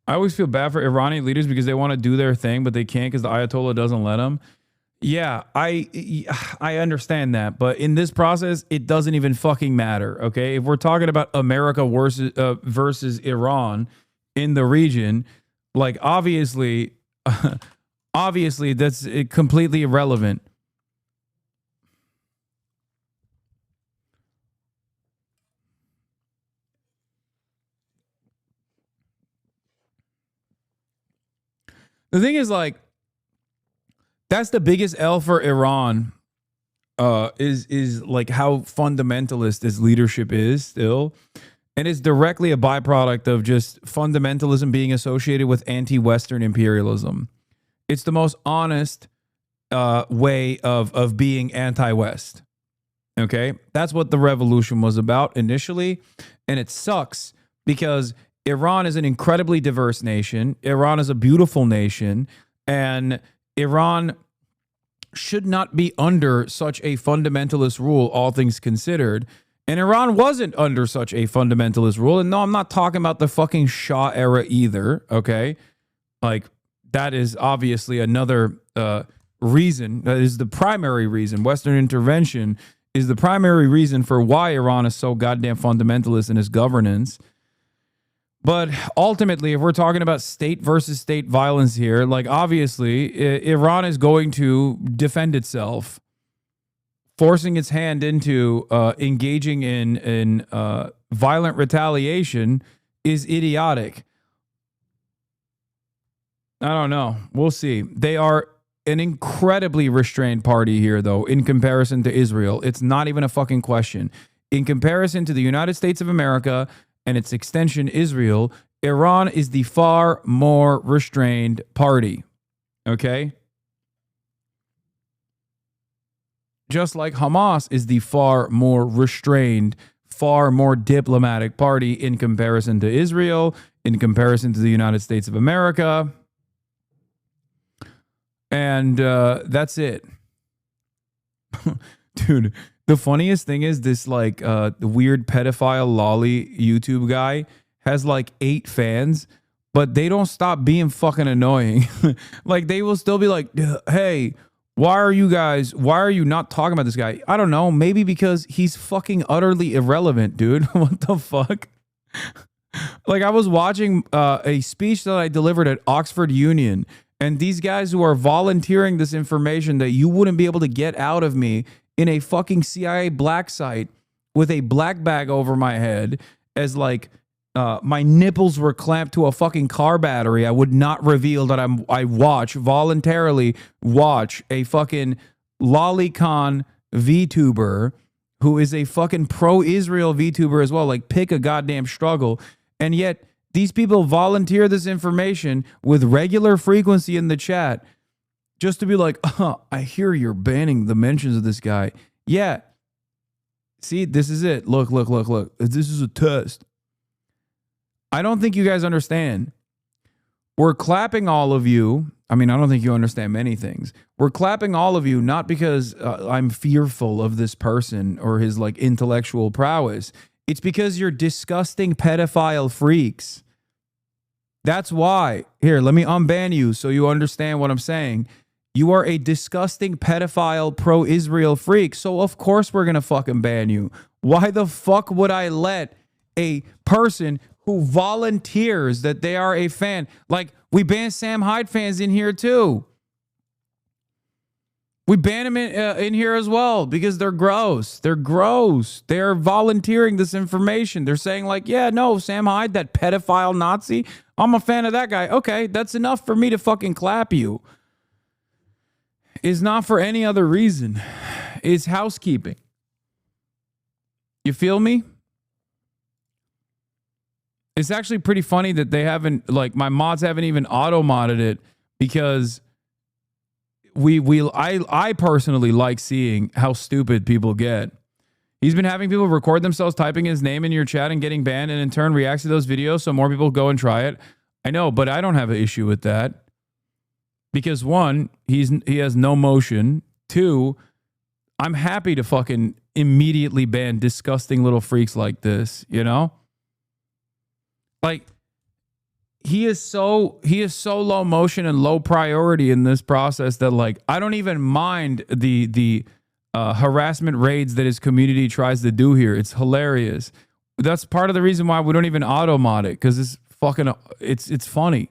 I always feel bad for Iranian leaders because they want to do their thing, but they can't because the Ayatollah doesn't let them. Yeah, I understand that, but in this process, it doesn't even fucking matter. Okay, if we're talking about America versus Iran in the region, like obviously that's completely irrelevant. The thing is, like, that's the biggest L for Iran, is like how fundamentalist its leadership is still. And it's directly a byproduct of just fundamentalism being associated with anti-Western imperialism. It's the most honest way of being anti-West. Okay? That's what the revolution was about initially. And it sucks because Iran is an incredibly diverse nation. Iran is a beautiful nation. And Iran should not be under such a fundamentalist rule, all things considered. And Iran wasn't under such a fundamentalist rule. And no, I'm not talking about the fucking Shah era either, okay? Like, that is obviously another reason. That is the primary reason. Western intervention is the primary reason for why Iran is so goddamn fundamentalist in its governance. But ultimately, if we're talking about state versus state violence here, like obviously, Iran is going to defend itself. Forcing its hand into engaging in violent retaliation is idiotic. I don't know. We'll see. They are an incredibly restrained party here, though, in comparison to Israel. It's not even a fucking question. In comparison to the United States of America and its extension, Israel, Iran is the far more restrained party. Okay? Just like Hamas is the far more restrained, far more diplomatic party in comparison to Israel, in comparison to the United States of America. And that's it. Dude, the funniest thing is this, like, the weird pedophile lolly YouTube guy has like 8 fans, but they don't stop being fucking annoying. Like, they will still be like, hey, why are you not talking about this guy? I don't know. Maybe because he's fucking utterly irrelevant, dude. What the fuck? Like, I was watching a speech that I delivered at Oxford Union, and these guys who are volunteering this information that you wouldn't be able to get out of me in a fucking CIA black site with a black bag over my head, as like my nipples were clamped to a fucking car battery. I would not reveal that I voluntarily watch a fucking lolicon VTuber who is a fucking pro-Israel VTuber as well. Like, pick a goddamn struggle. And yet these people volunteer this information with regular frequency in the chat just to be like, I hear you're banning the mentions of this guy. Yeah. See, this is it. Look. This is a test. I don't think you guys understand. We're clapping all of you. I mean, I don't think you understand many things. We're clapping all of you not because I'm fearful of this person or his like intellectual prowess. It's because you're disgusting pedophile freaks. That's why. Here, let me unban you so you understand what I'm saying. You are a disgusting pedophile pro-Israel freak. So of course we're going to fucking ban you. Why the fuck would I let a person who volunteers that they are a fan, like we ban Sam Hyde fans in here too. We ban them in here as well because they're gross. They're gross. They're volunteering this information. They're saying like, yeah, no, Sam Hyde, that pedophile Nazi, I'm a fan of that guy. Okay, that's enough for me to fucking clap you. It's not for any other reason. It's housekeeping. You feel me? It's actually pretty funny that they haven't, like, my mods haven't even auto-modded it because I personally like seeing how stupid people get. He's been having people record themselves typing his name in your chat and getting banned, and in turn reacts to those videos so more people go and try it. I know, but I don't have an issue with that. Because one, he has no motion. Two, I'm happy to fucking immediately ban disgusting little freaks like this, you know? Like, he is so low motion and low priority in this process that, like, I don't even mind the harassment raids that his community tries to do here. It's hilarious. That's part of the reason why we don't even auto mod it, because it's fucking it's funny.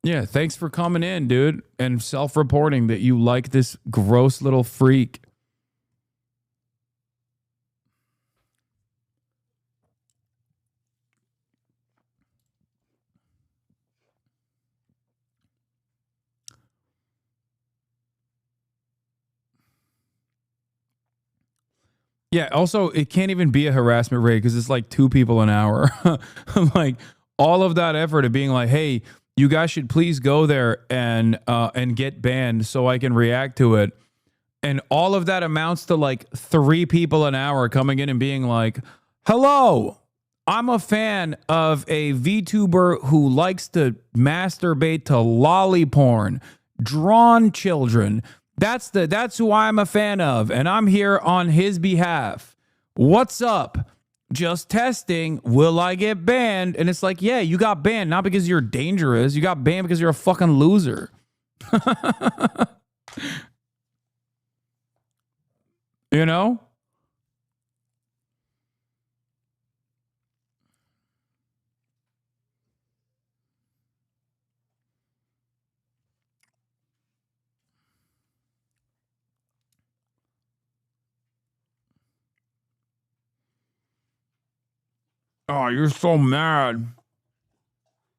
Yeah, thanks for coming in, dude, and self-reporting that you like this gross little freak. Yeah, also, it can't even be a harassment rate because it's like 2 people an hour. Like, all of that effort of being like, hey, you guys should please go there and get banned so I can react to it. And all of that amounts to like 3 people an hour coming in and being like, hello, I'm a fan of a VTuber who likes to masturbate to lolly porn, drawn children. That's who I'm a fan of, and I'm here on his behalf. What's up? Just testing. Will I get banned? And it's like, yeah, you got banned not because you're dangerous. You got banned because you're a fucking loser. You know? Oh, you're so mad.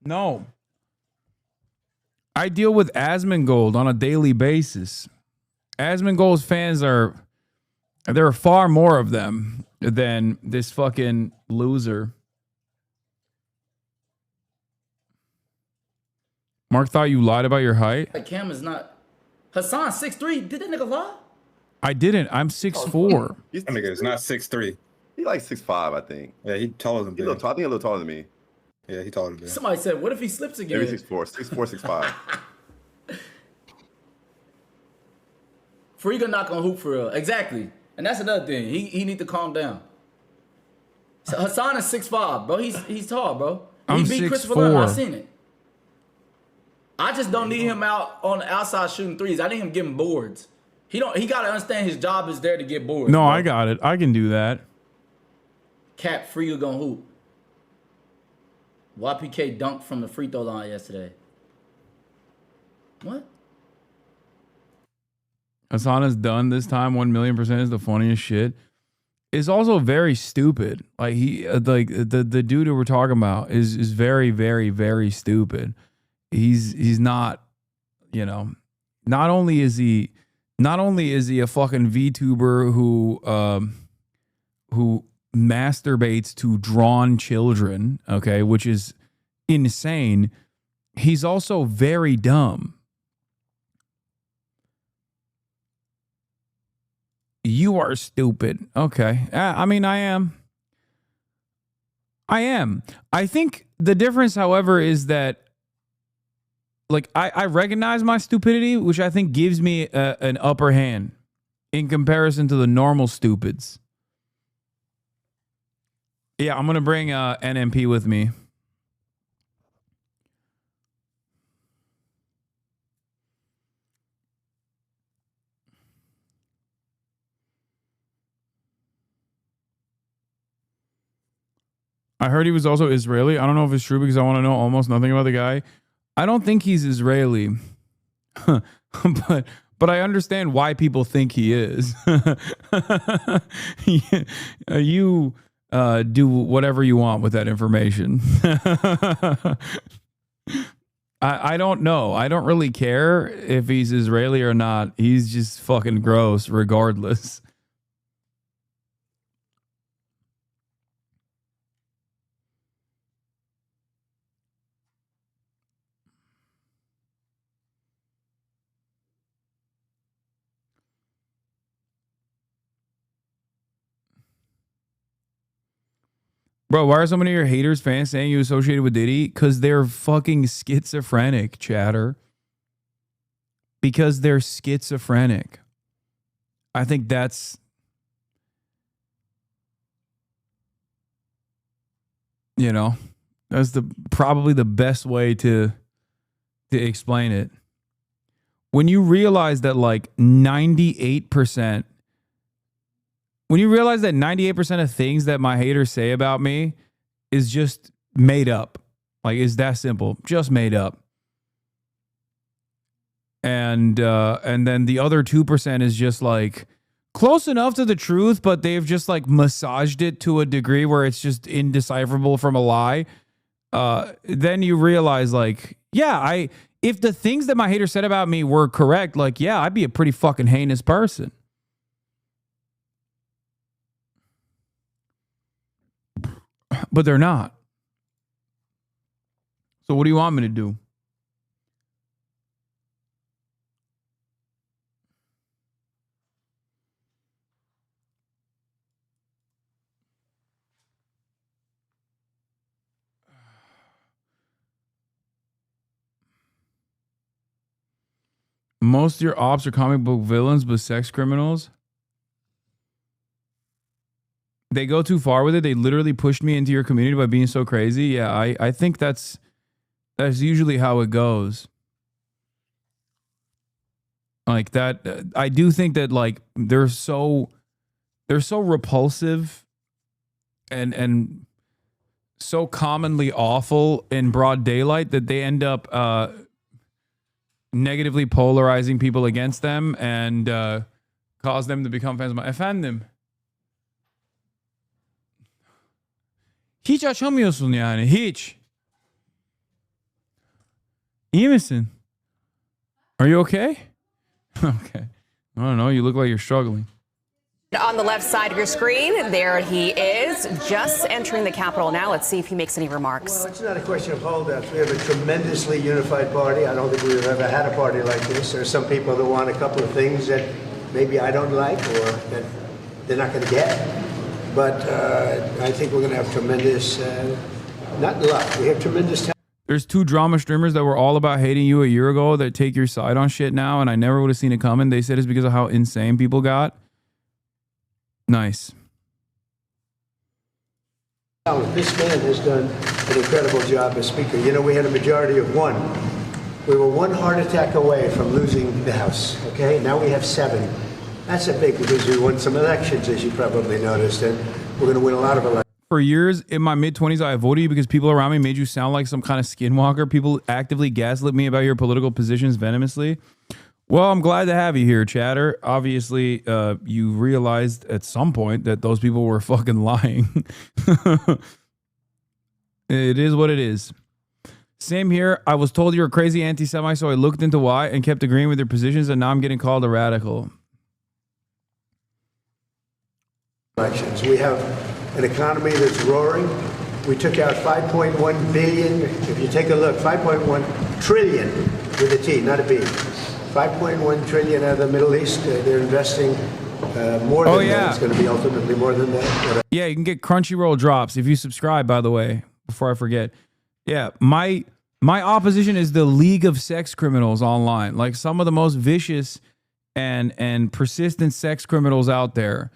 No. I deal with Asmongold on a daily basis. Asmongold's fans there are far more of them than this fucking loser. Mark thought you lied about your height. That cam is not. Hasan 6'3". Did that nigga lie? I didn't. I'm 6'4". That nigga is not 6'3". He like 6'5", I think. Yeah, he taller than me. I think a little taller than me. Yeah, he taller than me. Somebody said, what if he slips again? Maybe 6'4", 6'5". Free gonna knock on hoop for real. Exactly. And that's another thing. He need to calm down. So Hasan is 6'5", bro. He's tall, bro. He beat Christopher Leonard. I seen it. I just don't need him out on the outside shooting threes. I need him getting boards. He gotta understand his job is there to get boards. No, bro. I got it. I can do that. Cap Free gonna hoop. YPK dunked from the free throw line yesterday. What? Hasan is done this time. 1,000,000% is the funniest shit. It's also very stupid. Like the dude who we're talking about is very, very, very stupid. He's not, you know. Not only is he a fucking VTuber who masturbates to drawn children, okay, which is insane. He's also very dumb. You are stupid. Okay. I mean, I am. I think the difference, however, is that like I recognize my stupidity, which I think gives me an upper hand in comparison to the normal stupids. Yeah, I'm gonna bring NMP with me. I heard he was also Israeli. I don't know if it's true because I want to know almost nothing about the guy. I don't think he's Israeli, but I understand why people think he is. You do whatever you want with that information. I don't know. I don't really care if he's Israeli or not. He's just fucking gross regardless. Bro, why are so many of your haters fans saying you associated with Diddy? Because they're fucking schizophrenic, chatter. Because they're schizophrenic. I think that's... You know, that's probably the best way to explain it. When you realize that like 98%... When you realize that 98% of things that my haters say about me is just made up. Like, it's that simple. Just made up. And then the other 2% is just like close enough to the truth, but they've just like massaged it to a degree where it's just indecipherable from a lie. Then you realize like, yeah, if the things that my haters said about me were correct, like, yeah, I'd be a pretty fucking heinous person. But they're not. So what do you want me to do? Most of your ops are comic book villains, but sex criminals. They go too far with it. They literally pushed me into your community by being so crazy. Yeah, I think that's usually how it goes. Like that, I do think that like they're so repulsive and so commonly awful in broad daylight that they end up negatively polarizing people against them and cause them to become fans of mine. Efendim. Hiç açamıyorsun yani. Hiç. İyi misin? Are you okay? Okay. I don't know. You look like you're struggling. On the left side of your screen, there he is, just entering the Capitol now. Let's see if he makes any remarks. Well, it's not a question of holdouts. We have a tremendously unified party. I don't think we've ever had a party like this. There are some people that want a couple of things that maybe I don't like or that they're not going to get. But I think we're going to have tremendous, not luck, we have tremendous talent. There's 2 drama streamers that were all about hating you a year ago that take your side on shit now, and I never would have seen it coming. They said it's because of how insane people got. Nice. This man has done an incredible job as Speaker. You know, we had a majority of 1. We were 1 heart attack away from losing the House, okay? Now we have 7. That's a big, because we won some elections, as you probably noticed, and we're going to win a lot of elections. For years, in my mid-20s, I avoided you because people around me made you sound like some kind of skinwalker. People actively gaslit me about your political positions venomously. Well, I'm glad to have you here, Chatter. Obviously, you realized at some point that those people were fucking lying. It is what it is. Same here. I was told you're a crazy anti-Semite, so I looked into why and kept agreeing with your positions, and now I'm getting called a radical. Elections. We have an economy that's roaring. We took out 5.1 billion. If you take a look, 5.1 trillion with a T, not a B. 5.1 trillion out of the Middle East. They're investing more than that. It's going to be ultimately more than that. Yeah, you can get Crunchyroll drops if you subscribe, by the way, before I forget. Yeah, my opposition is the League of Sex Criminals online. Like some of the most vicious and persistent sex criminals out there.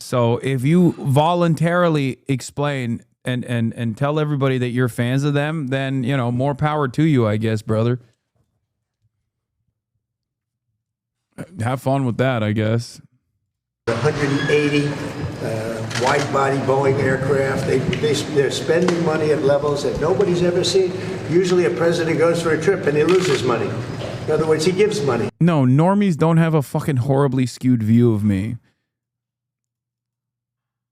So if you voluntarily explain and tell everybody that you're fans of them, then, you know, more power to you, I guess, brother. Have fun with that, I guess. 180 wide-body Boeing aircraft. They're spending money at levels that nobody's ever seen. Usually a president goes for a trip and he loses money. In other words, he gives money. No, normies don't have a fucking horribly skewed view of me.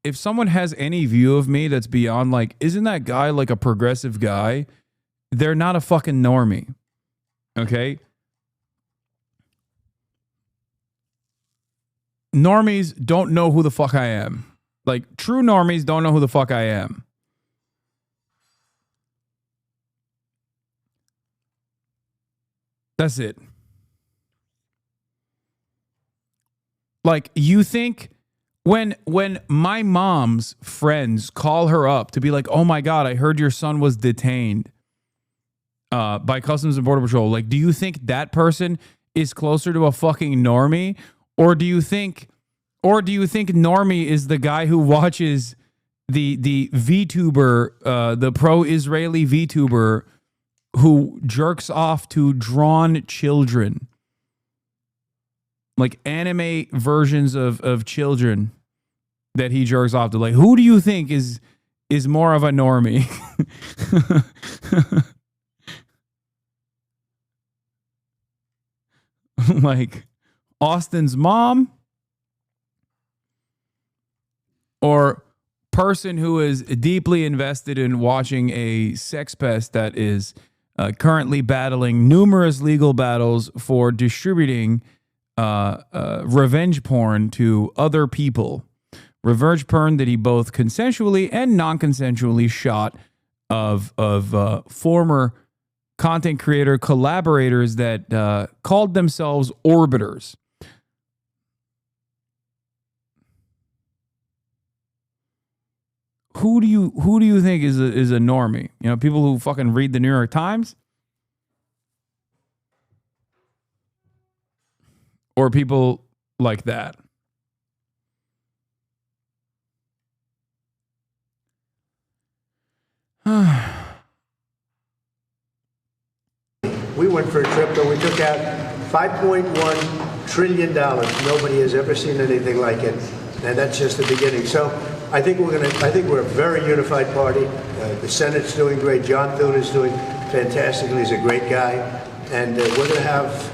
If someone has any view of me that's beyond like, isn't that guy like a progressive guy? They're not a fucking normie. Okay? Normies don't know who the fuck I am. Like, true normies don't know who the fuck I am. That's it. Like, you think when my mom's friends call her up to be like, oh my God, I heard your son was detained by Customs and Border Patrol. Like, do you think that person is closer to a fucking normie? Or do you think normie is the guy who watches the VTuber, the pro-Israeli VTuber who jerks off to drawn children? Like anime versions of children that he jerks off to. Like, who do you think is more of a normie? Like Austin's mom, or person who is deeply invested in watching a sex pest that is currently battling numerous legal battles for distributing revenge porn to other people. Revenge porn that he both consensually and non-consensually shot of former content creator collaborators that called themselves orbiters. Who do you think is a normie? You know, people who fucking read the New York Times? Or people like that? We went for a trip and we took out $5.1 trillion. Nobody has ever seen anything like it, and that's just the beginning. So I think we're a very unified party. The Senate's doing great. John Thune is doing fantastically. He's a great guy, and we're going to have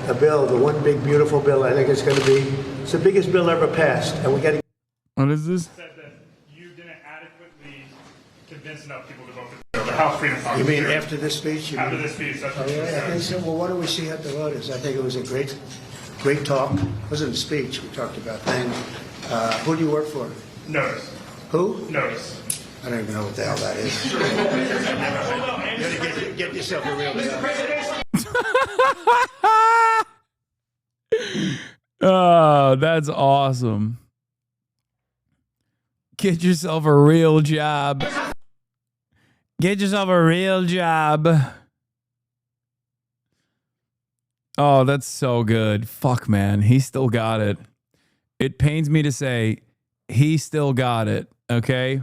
a bill, the one big beautiful bill. I think it's the biggest bill ever passed, and we got to. What is this? Said that you didn't adequately convince enough people to vote for the House Freedom Caucus. You mean after this speech? After this speech, that's what you I think so. Well, what do we see at the voters? I think it was a great talk. It wasn't a speech. We talked about things. Who do you work for? Notice. Who? Notice. I don't even know what the hell that is. You gotta get yourself a real Oh, that's awesome. Get yourself a real job. Get yourself a real job. Oh, that's so good. Fuck, man. He still got it. It pains me to say he still got it. Okay?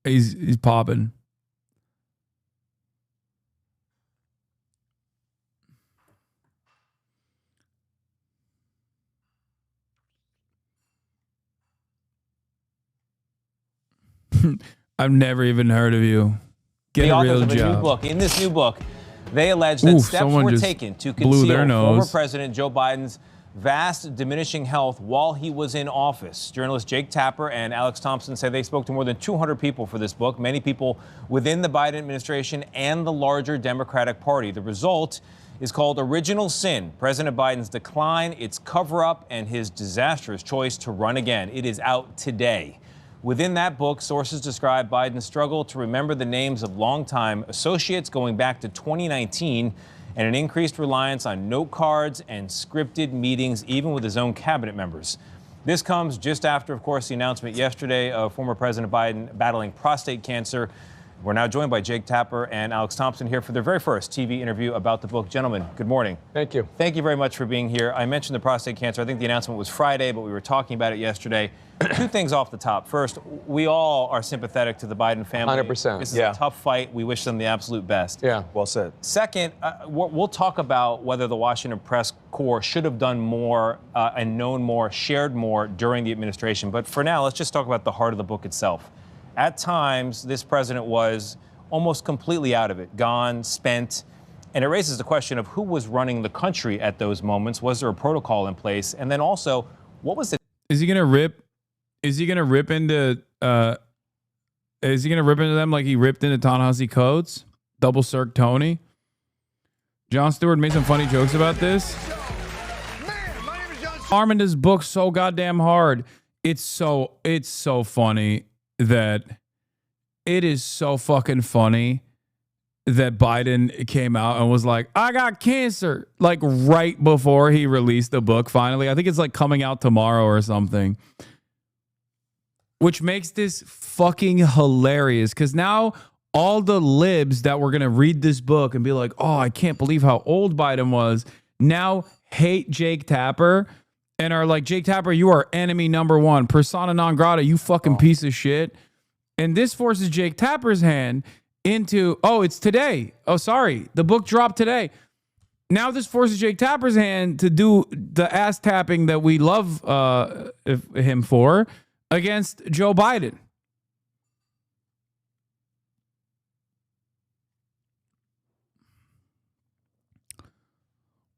He's popping. I've never even heard of you. Get a real job. New book. In this new book, they allege that steps were taken to conceal former President Joe Biden's vast diminishing health while he was in office. Journalists Jake Tapper and Alex Thompson say they spoke to more than 200 people for this book, many people within the Biden administration and the larger Democratic Party. The result is called Original Sin: President Biden's Decline, Its Cover-Up, and His Disastrous Choice to Run Again. It is out today. Within that book, sources describe Biden's struggle to remember the names of longtime associates going back to 2019 and an increased reliance on note cards and scripted meetings, even with his own cabinet members. This comes just after, of course, the announcement yesterday of former President Biden battling prostate cancer. We're now joined by Jake Tapper and Alex Thompson here for their very first TV interview about the book. Gentlemen, good morning. Thank you. Thank you very much for being here. I mentioned the prostate cancer. I think the announcement was Friday, but we were talking about it yesterday. Two things off the top. First, we all are sympathetic to the Biden family. 100%. This is a tough fight. We wish them the absolute best. Yeah, well said. Second, we'll talk about whether the Washington press corps should have done more and known more, shared more during the administration. But for now, let's just talk about the heart of the book itself. At times, this president was almost completely out of it, gone, spent. And it raises the question of who was running the country at those moments. Was there a protocol in place? And then also, what was the... Is he going to rip into them like he ripped into Ta-Nehisi Coates? Double Cirque Tony? Jon Stewart made some funny jokes about this. Arming his book so goddamn hard. It's so funny that it is so fucking funny that Biden came out and was like, I got cancer, like right before he released the book finally. I think it's like coming out tomorrow or something. Which makes this fucking hilarious because now all the libs that were going to read this book and be like, oh, I can't believe how old Biden was, now hate Jake Tapper and are like, Jake Tapper, you are enemy number one. Persona non grata, you fucking piece of shit. And this forces Jake Tapper's hand into, oh, it's today. Oh, sorry. The book dropped today. Now this forces Jake Tapper's hand to do the ass tapping that we love him for against Joe Biden.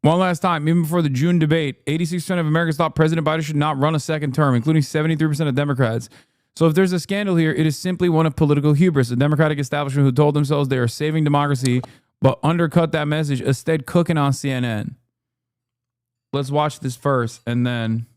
One last time, even before the June debate, 86% of Americans thought President Biden should not run a second term, including 73% of Democrats. So if there's a scandal here, it is simply one of political hubris. The Democratic establishment who told themselves they are saving democracy, but undercut that message, instead cooking on CNN. Let's watch this first, and then...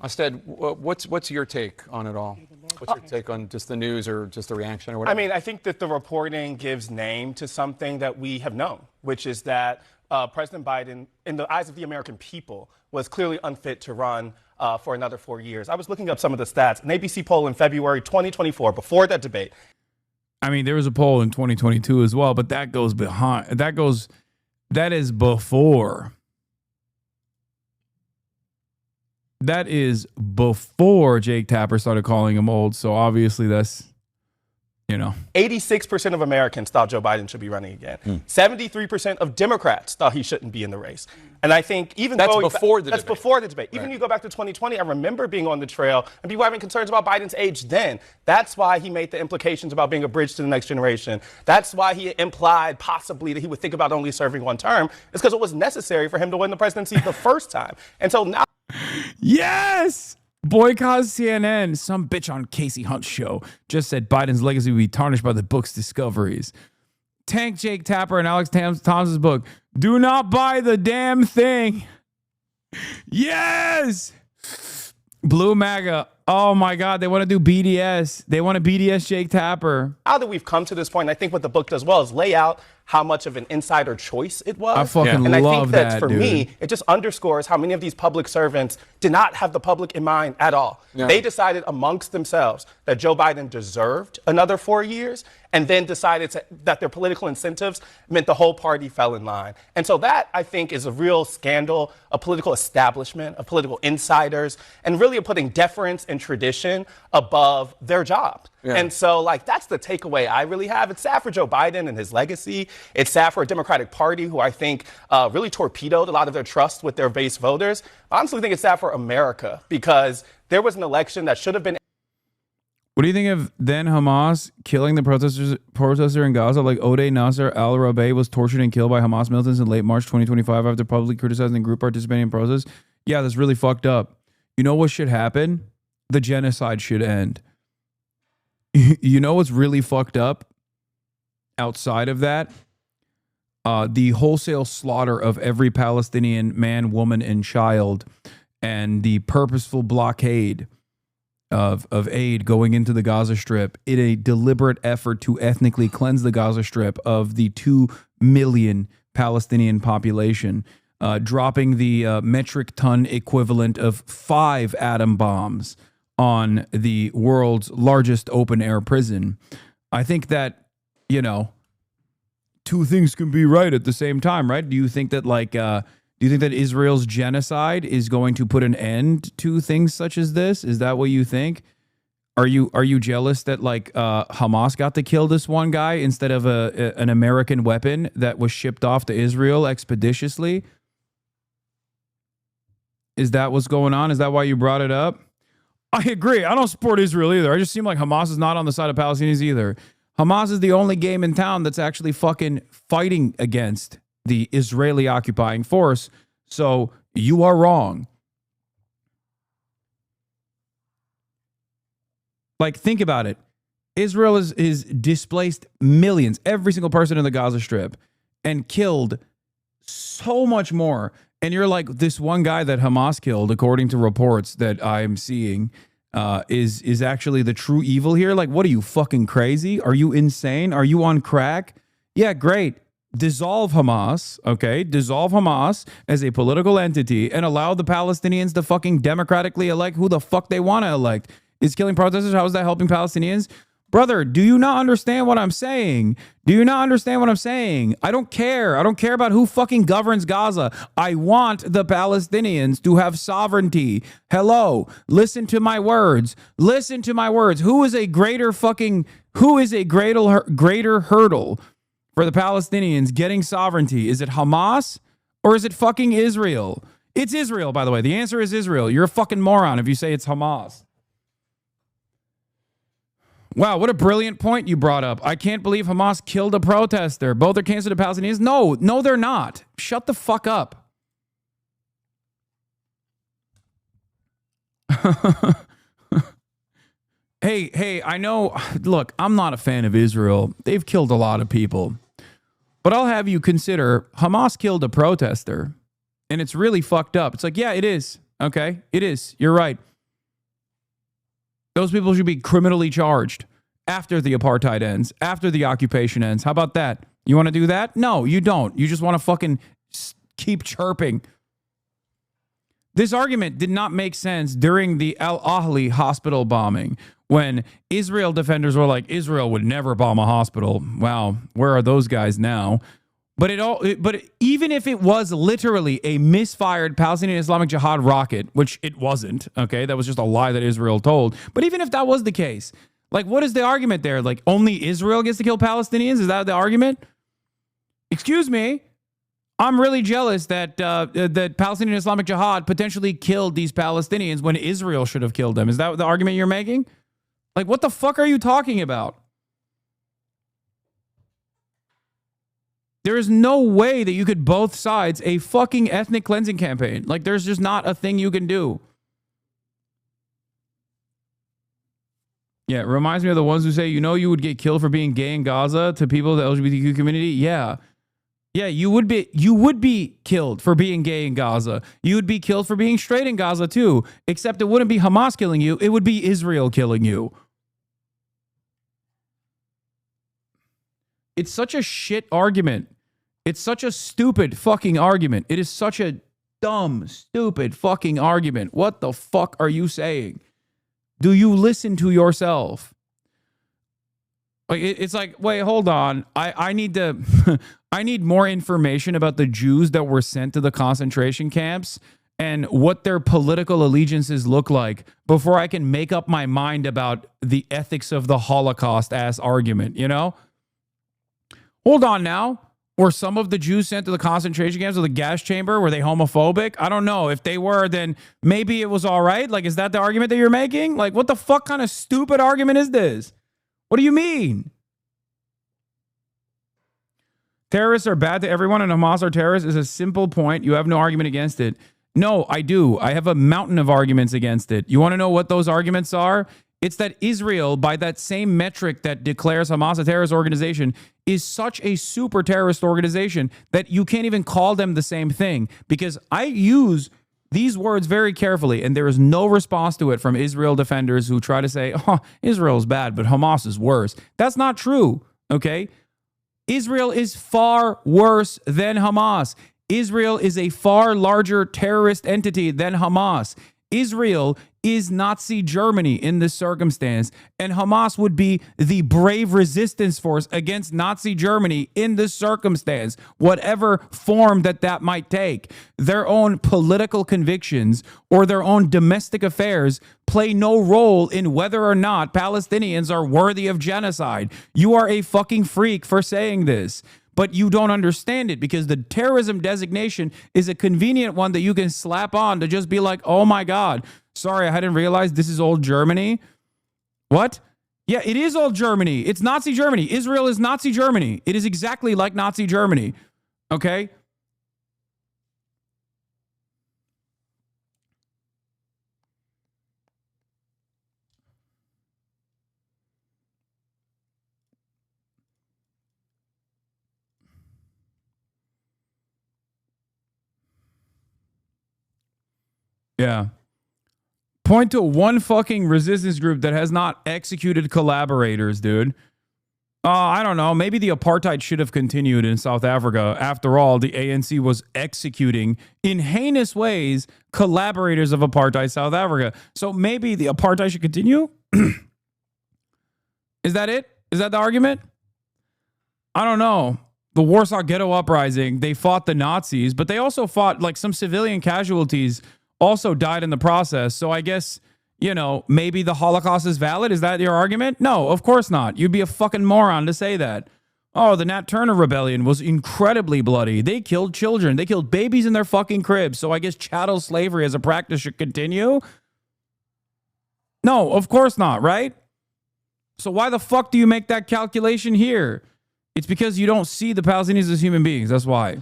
Instead, what's your take on it all? What's your take on just the news or just the reaction or whatever? I mean, I think that the reporting gives name to something that we have known, which is that President Biden, in the eyes of the American people, was clearly unfit to run for another 4 years. I was looking up some of the stats. An ABC poll in February 2024, before that debate. I mean, there was a poll in 2022 as well, but that is before. That is before Jake Tapper started calling him old. So obviously that's, 86% of Americans thought Joe Biden should be running again. 73% of Democrats thought he shouldn't be in the race. And I think even that's before the debate. Right. Even you go back to 2020, I remember being on the trail and people having concerns about Biden's age then. That's why he made the implications about being a bridge to the next generation. That's why he implied possibly that he would think about only serving one term. It's because it was necessary for him to win the presidency the first time. And so now... Yes! Boycott CNN. Some bitch on Casey Hunt's show just said Biden's legacy would be tarnished by the book's discoveries. Tank Jake Tapper and Alex Thompson's book. Do not buy the damn thing. Yes! Blue MAGA. Oh my God, they want to do BDS. They want to BDS Jake Tapper. Now that we've come to this point, I think what the book does well is lay out how much of an insider choice it was. I fucking and I love think that, that, for dude. me, it just underscores how many of these public servants did not have the public in mind at all. Yeah. They decided amongst themselves that Joe Biden deserved another 4 years and then decided that their political incentives meant the whole party fell in line. And so that, I think, is a real scandal, a political establishment, of political insiders, and really of putting deference and tradition above their job. Yeah. And so, that's the takeaway I really have. It's sad for Joe Biden and his legacy. It's sad for a Democratic Party who I think really torpedoed a lot of their trust with their base voters. I honestly think it's sad for America because there was an election that should have been. What do you think of then Hamas killing the protester in Gaza like Odeh Nasser al-Rabi was tortured and killed by Hamas militants in late March 2025 after publicly criticizing the group participating in protests? Yeah, that's really fucked up. You know what should happen? The genocide should end. You know what's really fucked up outside of that? The wholesale slaughter of every Palestinian man, woman, and child, and the purposeful blockade of aid going into the Gaza Strip in a deliberate effort to ethnically cleanse the Gaza Strip of the 2 million Palestinian population. dropping the metric ton equivalent of 5 atom bombs on the world's largest open air prison. I think that, you know, two things can be right at the same time, right? Do you think that do you think that Israel's genocide is going to put an end to things such as this? Is that what you think? Are you jealous that Hamas got to kill this one guy instead of an American weapon that was shipped off to Israel expeditiously? Is that what's going on? Is that why you brought it up? I agree. I don't support Israel either. I just seem like Hamas is not on the side of Palestinians either. Hamas is the only game in town that's actually fucking fighting against the Israeli occupying force. So you are wrong. Like, think about it. Israel is displaced millions, every single person in the Gaza Strip, and killed so much more. And you're like, this one guy that Hamas killed, according to reports that I'm seeing, is actually the true evil here. Like, what are you, fucking crazy? Are you insane? Are you on crack? Yeah, great. Dissolve Hamas, okay? Dissolve Hamas as a political entity and allow the Palestinians to fucking democratically elect who the fuck they want to elect. Is killing protesters, how is that helping Palestinians? Brother, do you not understand what I'm saying? Do you not understand what I'm saying? I don't care. I don't care about who fucking governs Gaza. I want the Palestinians to have sovereignty. Hello, listen to my words. Listen to my words. Who is a greater hurdle for the Palestinians getting sovereignty? Is it Hamas or is it fucking Israel? It's Israel, by the way. The answer is Israel. You're a fucking moron if you say it's Hamas. Wow, what a brilliant point you brought up. I can't believe Hamas killed a protester. Both are cancer to Palestinians. No, they're not. Shut the fuck up. Hey, I know, look, I'm not a fan of Israel. They've killed a lot of people. But I'll have you consider Hamas killed a protester. And it's really fucked up. It's like, yeah, it is. Okay, it is. You're right. Those people should be criminally charged after the apartheid ends, after the occupation ends. How about that? You want to do that? No, you don't. You just want to fucking keep chirping. This argument did not make sense during the Al Ahli hospital bombing when Israel defenders were like, Israel would never bomb a hospital. Wow, where are those guys now? But even if it was literally a misfired Palestinian Islamic Jihad rocket, which it wasn't, okay, that was just a lie that Israel told. But even if that was the case, like, what is the argument there? Like, only Israel gets to kill Palestinians? Is that the argument? Excuse me. I'm really jealous that that Palestinian Islamic Jihad potentially killed these Palestinians when Israel should have killed them. Is that the argument you're making? Like, what the fuck are you talking about? There is no way that you could both sides a fucking ethnic cleansing campaign. Like, there's just not a thing you can do. Yeah, it reminds me of the ones who say, you know, you would get killed for being gay in Gaza to people of the LGBTQ community. Yeah. Yeah, you would be killed for being gay in Gaza. You would be killed for being straight in Gaza too, except it wouldn't be Hamas killing you. It would be Israel killing you. It's such a shit argument. It's such a stupid fucking argument. It is such a dumb, stupid fucking argument. What the fuck are you saying? Do you listen to yourself? Like, it's like, wait, hold on. I need to, I need more information about the Jews that were sent to the concentration camps and what their political allegiances look like before I can make up my mind about the ethics of the Holocaust ass argument, you know? Hold on now. Were some of the Jews sent to the concentration camps or the gas chamber? Were they homophobic? I don't know. If they were, then maybe it was all right. Like, is that the argument that you're making? Like, what the fuck kind of stupid argument is this? What do you mean? Terrorists are bad to everyone and Hamas are terrorists is a simple point. You have no argument against it. No, I do. I have a mountain of arguments against it. You want to know what those arguments are? It's that Israel, by that same metric that declares Hamas a terrorist organization, is such a super terrorist organization that you can't even call them the same thing. Because I use these words very carefully, and there is no response to it from Israel defenders who try to say, oh, Israel's bad, but Hamas is worse. That's not true, okay? Israel is far worse than Hamas. Israel is a far larger terrorist entity than Hamas. Israel is Nazi Germany in this circumstance, and Hamas would be the brave resistance force against Nazi Germany in this circumstance, whatever form that might take. Their own political convictions or their own domestic affairs play no role in whether or not Palestinians are worthy of genocide. You are a fucking freak for saying this. But you don't understand it because the terrorism designation is a convenient one that you can slap on to just be like, oh my God, sorry, I hadn't realized this is old Germany. What? Yeah, it is old Germany. It's Nazi Germany. Israel is Nazi Germany. It is exactly like Nazi Germany. Okay? Yeah. Point to one fucking resistance group that has not executed collaborators, dude. I don't know. Maybe the apartheid should have continued in South Africa. After all, the ANC was executing in heinous ways collaborators of apartheid South Africa. So maybe the apartheid should continue? Is that it? Is that the argument? I don't know. The Warsaw Ghetto Uprising, they fought the Nazis, but they also fought like some civilian casualties also died in the process. So I guess, you know, maybe the Holocaust is valid. Is that your argument? No, of course not. You'd be a fucking moron to say that. Oh, the Nat Turner Rebellion was incredibly bloody. They killed children. They killed babies in their fucking cribs. So I guess chattel slavery as a practice should continue? No, of course not, right? So why the fuck do you make that calculation here? It's because you don't see the Palestinians as human beings. That's why.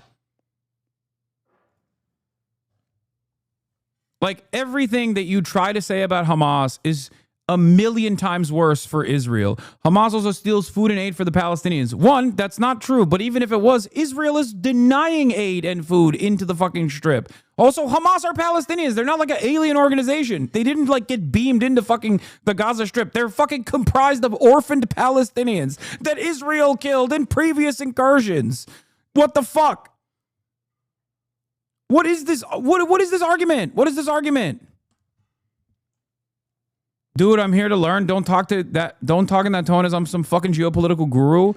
Like, everything that you try to say about Hamas is a million times worse for Israel. Hamas also steals food and aid for the Palestinians. One, that's not true. But even if it was, Israel is denying aid and food into the fucking strip. Also, Hamas are Palestinians. They're not like an alien organization. They didn't like get beamed into fucking the Gaza Strip. They're fucking comprised of orphaned Palestinians that Israel killed in previous incursions. What the fuck? What is this? What is this argument? What is this argument? Dude, I'm here to learn. Don't talk in that tone as I'm some fucking geopolitical guru.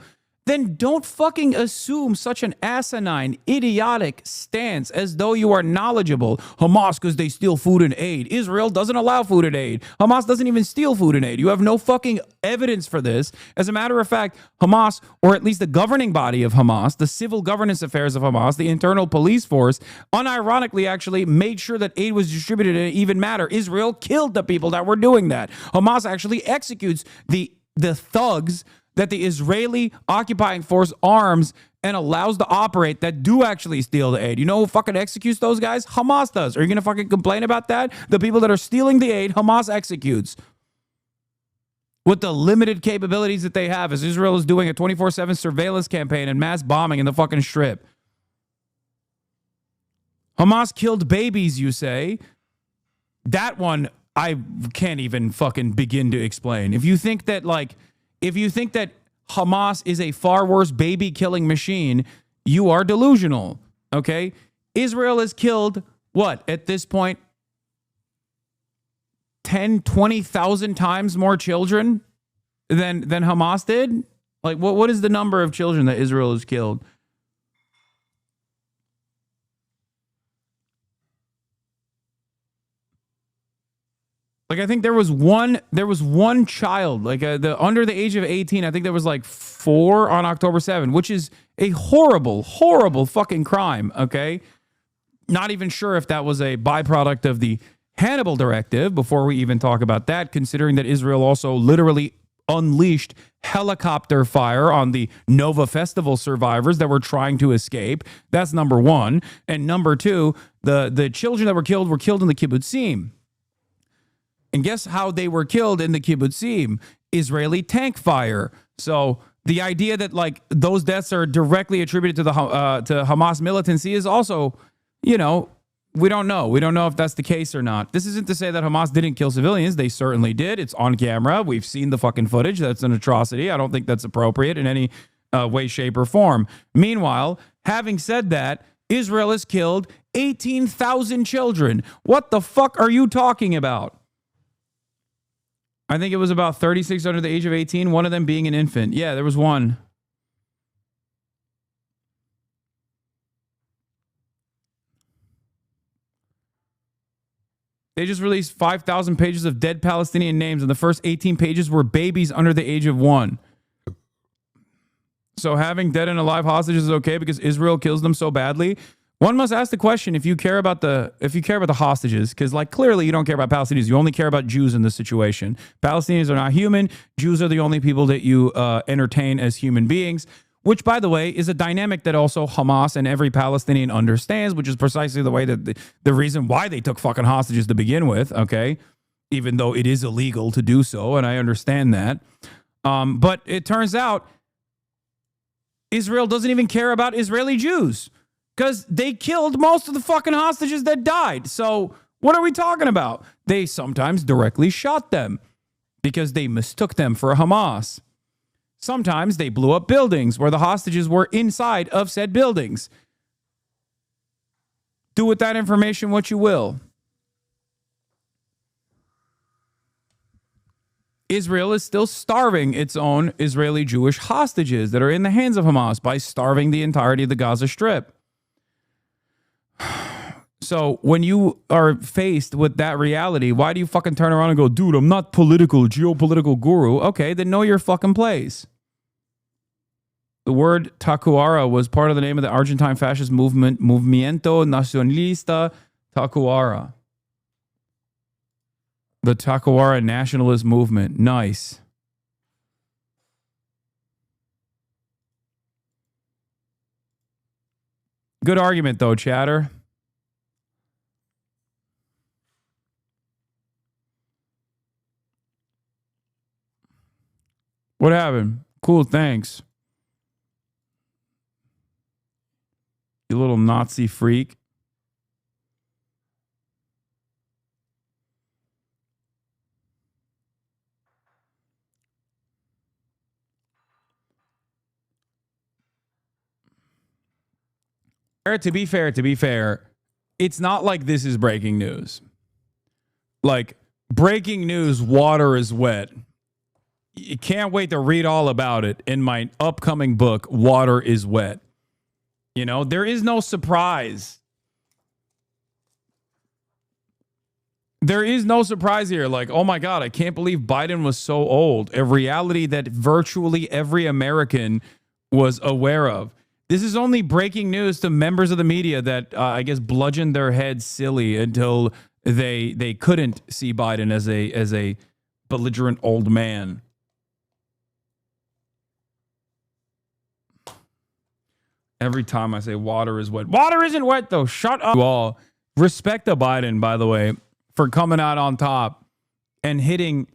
Then don't fucking assume such an asinine, idiotic stance as though you are knowledgeable. Hamas, because they steal food and aid. Israel doesn't allow food and aid. Hamas doesn't even steal food and aid. You have no fucking evidence for this. As a matter of fact, Hamas, or at least the governing body of Hamas, the civil governance affairs of Hamas, the internal police force, unironically actually made sure that aid was distributed in an even manner. Israel killed the people that were doing that. Hamas actually executes the thugs that the Israeli occupying force arms and allows to operate that do actually steal the aid. You know who fucking executes those guys? Hamas does. Are you going to fucking complain about that? The people that are stealing the aid, Hamas executes. With the limited capabilities that they have, as Israel is doing a 24/7 surveillance campaign and mass bombing in the fucking strip. Hamas killed babies, you say? That one, I can't even fucking begin to explain. If you think that Hamas is a far worse baby-killing machine, you are delusional, okay? Israel has killed, what, at this point, 10, 20,000 times more children than Hamas did? Like, what is the number of children that Israel has killed? Like, I think there was one child, like under the age of 18. I think there was like 4 on October 7, which is a horrible, horrible fucking crime. Okay. Not even sure if that was a byproduct of the Hannibal Directive before we even talk about that, considering that Israel also literally unleashed helicopter fire on the Nova Festival survivors that were trying to escape. That's number one. And number two, the children that were killed in the kibbutzim. And guess how they were killed in the kibbutzim? Israeli tank fire. So the idea that like those deaths are directly attributed to the to Hamas militancy is also, you know, we don't know. We don't know if that's the case or not. This isn't to say that Hamas didn't kill civilians. They certainly did. It's on camera. We've seen the fucking footage. That's an atrocity. I don't think that's appropriate in any way, shape, or form. Meanwhile, having said that, Israel has killed 18,000 children. What the fuck are you talking about? I think it was about 36 under the age of 18, one of them being an infant. Yeah, there was one. They just released 5,000 pages of dead Palestinian names, and the first 18 pages were babies under the age of 1. So having dead and alive hostages is okay because Israel kills them so badly? One must ask the question, if you care about the hostages, because like clearly you don't care about Palestinians, you only care about Jews in this situation. Palestinians are not human. Jews are the only people that you entertain as human beings, which, by the way, is a dynamic that also Hamas and every Palestinian understands, which is precisely the way that the reason why they took fucking hostages to begin with, okay? Even though it is illegal to do so, and I understand that. But it turns out Israel doesn't even care about Israeli Jews because they killed most of the fucking hostages that died. So what are we talking about? They sometimes directly shot them because they mistook them for Hamas. Sometimes they blew up buildings where the hostages were inside of said buildings. Do with that information what you will. Israel is still starving its own Israeli Jewish hostages that are in the hands of Hamas by starving the entirety of the Gaza Strip. So when you are faced with that reality, why do you fucking turn around and go, dude, I'm not geopolitical guru. Okay, then know your fucking place. The word tacuara was part of the name of the Argentine fascist movement, Movimiento Nacionalista Tacuara. The Tacuara nationalist movement. Nice. Good argument, though, chatter. What happened? Cool, thanks. You little Nazi freak. To be fair, it's not like this is breaking news. Like, breaking news, water is wet. You can't wait to read all about it in my upcoming book, Water is Wet. You know, there is no surprise. There is no surprise here. Like, oh my God, I can't believe Biden was so old. A reality that virtually every American was aware of. This is only breaking news to members of the media that I guess bludgeoned their heads silly until they couldn't see Biden as a belligerent old man. Every time I say water is wet. Water isn't wet, though. Shut up. You all respect to Biden, by the way, for coming out on top and hitting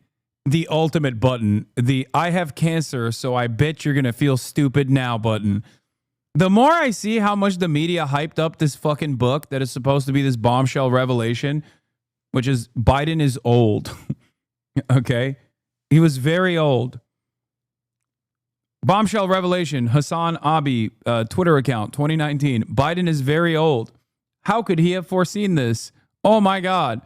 the ultimate button, the I have cancer, so I bet you're going to feel stupid now button. The more I see how much the media hyped up this fucking book that is supposed to be this bombshell revelation, which is Biden is old. Okay? He was very old. Bombshell revelation, Hasanabi, Twitter account, 2019. Biden is very old. How could he have foreseen this? Oh my God.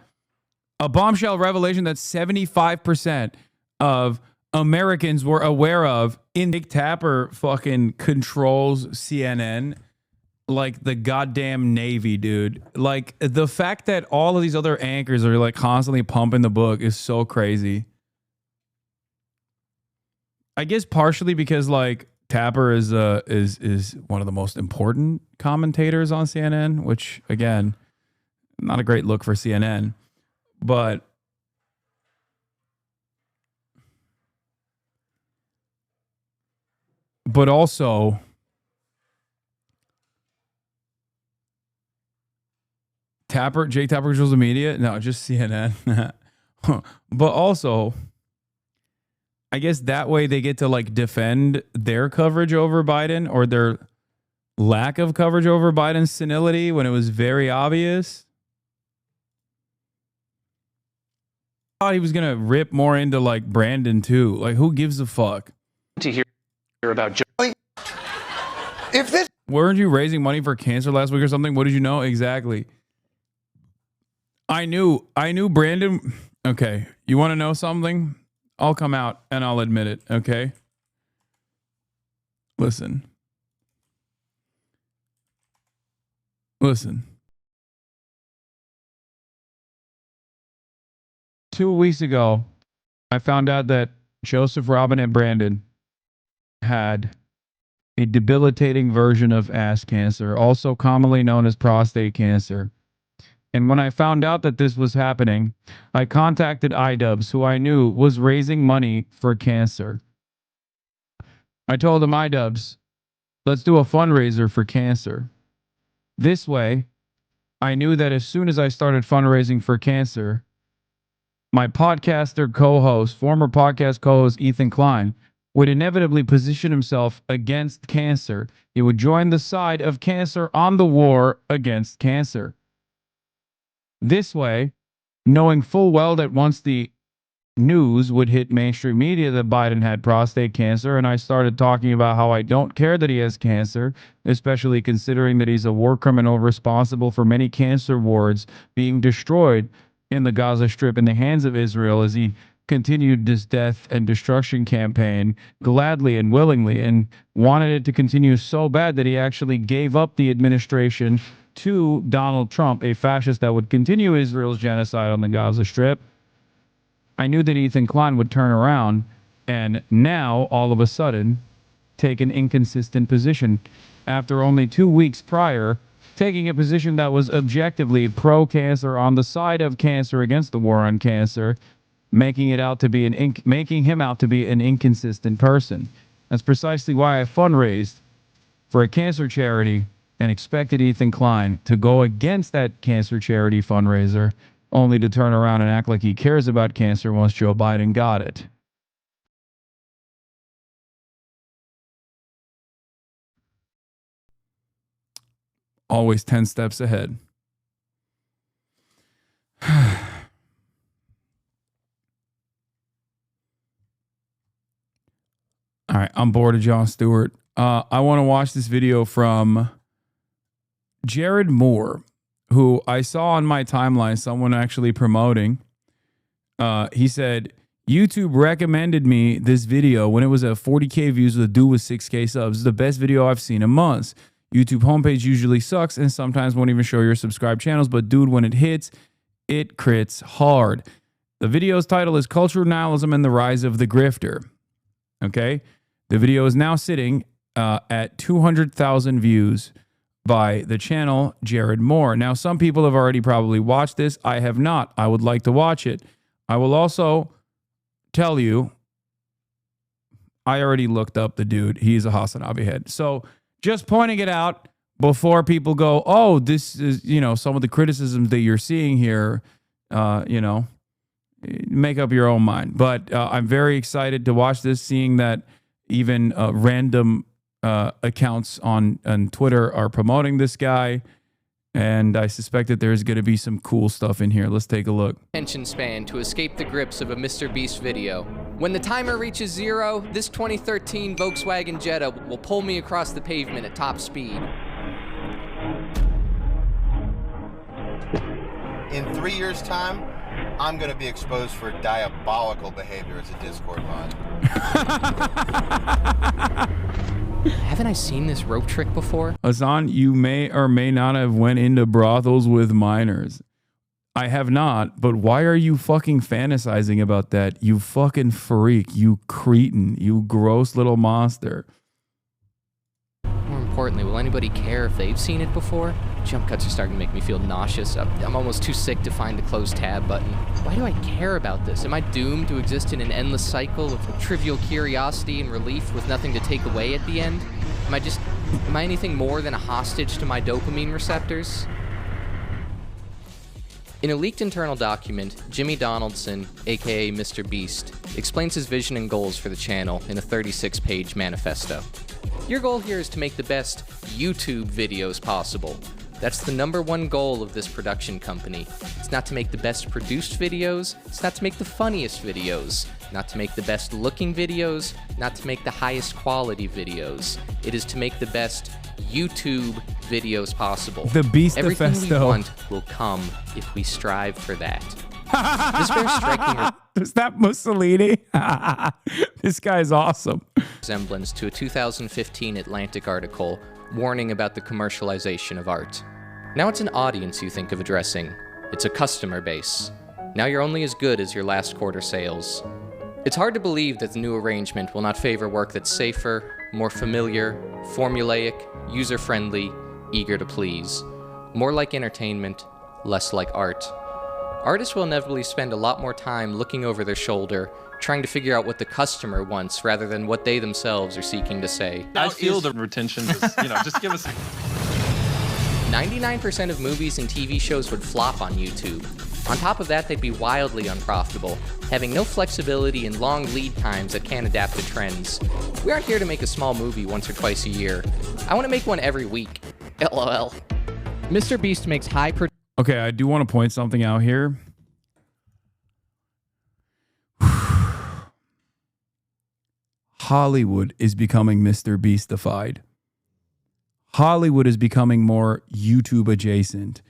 A bombshell revelation that 75% of Americans were aware of. Nick Tapper fucking controls CNN like the goddamn Navy, dude. Like, the fact that all of these other anchors are like constantly pumping the book is so crazy. I guess partially because like Tapper is one of the most important commentators on CNN, which again, not a great look for CNN, but also Jake Tapper controls the media. No, just CNN. But also, I guess that way they get to like defend their coverage over Biden or their lack of coverage over Biden's senility when it was very obvious. I thought he was going to rip more into like Brandon too. Like, who gives a fuck? To hear about Joe. If this Weren't you raising money for cancer last week or something? What did you know? Exactly. I knew Brandon. Okay. You want to know something? I'll come out and I'll admit it. Okay. Listen. 2 weeks ago, I found out that Joseph, Robin, and Brandon had a debilitating version of ass cancer, also commonly known as prostate cancer. And when I found out that this was happening, I contacted iDubbbz, who I knew was raising money for cancer. I told him, iDubbbz, let's do a fundraiser for cancer. This way, I knew that as soon as I started fundraising for cancer, my podcaster co-host, former podcast co-host Ethan Klein, would inevitably position himself against cancer. He would join the side of cancer on the war against cancer. This way, knowing full well that once the news would hit mainstream media that Biden had prostate cancer, and I started talking about how I don't care that he has cancer, especially considering that he's a war criminal responsible for many cancer wards being destroyed in the Gaza Strip in the hands of Israel as he continued this death and destruction campaign gladly and willingly, and wanted it to continue so bad that he actually gave up the administration to Donald Trump, a fascist that would continue Israel's genocide on the Gaza Strip. I knew that Ethan Klein would turn around and now, all of a sudden, take an inconsistent position after only 2 weeks prior taking a position that was objectively pro-cancer, on the side of cancer, against the war on cancer, making him out to be an inconsistent person. That's precisely why I fundraised for a cancer charity and expected Ethan Klein to go against that cancer charity fundraiser, only to turn around and act like he cares about cancer once Joe Biden got it. Always 10 steps ahead. All right, I'm bored of Jon Stewart. I want to watch this video from Jared Moore, who I saw on my timeline, someone actually promoting. He said, YouTube recommended me this video when it was at 40K views with a dude with 6K subs. It's the best video I've seen in months. YouTube homepage usually sucks and sometimes won't even show your subscribed channels, but dude, when it hits, it crits hard. The video's title is Cultural Nihilism and the Rise of the Grifter. Okay? The video is now sitting at 200,000 views by the channel Jared Moore. Now, some people have already probably watched this. I have not. I would like to watch it. I will also tell you, I already looked up the dude. He's a Hasanabi head. So just pointing it out before people go, oh, this is, some of the criticisms that you're seeing here, make up your own mind. But I'm very excited to watch this, seeing that even random accounts on Twitter are promoting this guy. And I suspect that there's going to be some cool stuff in here. Let's take a look. Attention span to escape the grips of a Mr. Beast video. When the timer reaches 0, this 2013 Volkswagen Jetta will pull me across the pavement at top speed. In 3 years' time, I'm going to be exposed for diabolical behavior as a Discord mod. Haven't I seen this rope trick before? Hasan, you may or may not have went into brothels with minors. I have not, but why are you fucking fantasizing about that? You fucking freak, you cretin, you gross little monster. More importantly, will anybody care if they've seen it before? Jump cuts are starting to make me feel nauseous. I'm almost too sick to find the close tab button. Why do I care about this? Am I doomed to exist in an endless cycle of trivial curiosity and relief with nothing to take away at the end? Am I anything more than a hostage to my dopamine receptors? In a leaked internal document, Jimmy Donaldson, aka Mr. Beast, explains his vision and goals for the channel in a 36-page manifesto. Your goal here is to make the best YouTube videos possible. That's the #1 goal of this production company. It's not to make the best produced videos, it's not to make the funniest videos, not to make the best looking videos, not to make the highest quality videos. It is to make the best YouTube videos possible. The Beast Everything we Festo. want will come if we strive for that. This bears striking Is that Mussolini? This guy's awesome. resemblance to a 2015 Atlantic article warning about the commercialization of art. Now it's an audience you think of addressing. It's a customer base. Now you're only as good as your last quarter sales. It's hard to believe that the new arrangement will not favor work that's safer, more familiar, formulaic, user-friendly, eager to please. More like entertainment, less like art. Artists will inevitably spend a lot more time looking over their shoulder, trying to figure out what the customer wants rather than what they themselves are seeking to say. I feel the retention, just give us a... 99% of movies and TV shows would flop on YouTube. On top of that, they'd be wildly unprofitable, having no flexibility and long lead times that can't adapt to trends. We aren't here to make a small movie once or twice a year. I want to make one every week. LOL. Mr. Beast makes high... Okay, I do want to point something out here. Hollywood is becoming Mr. Beastified. Hollywood is becoming more YouTube adjacent.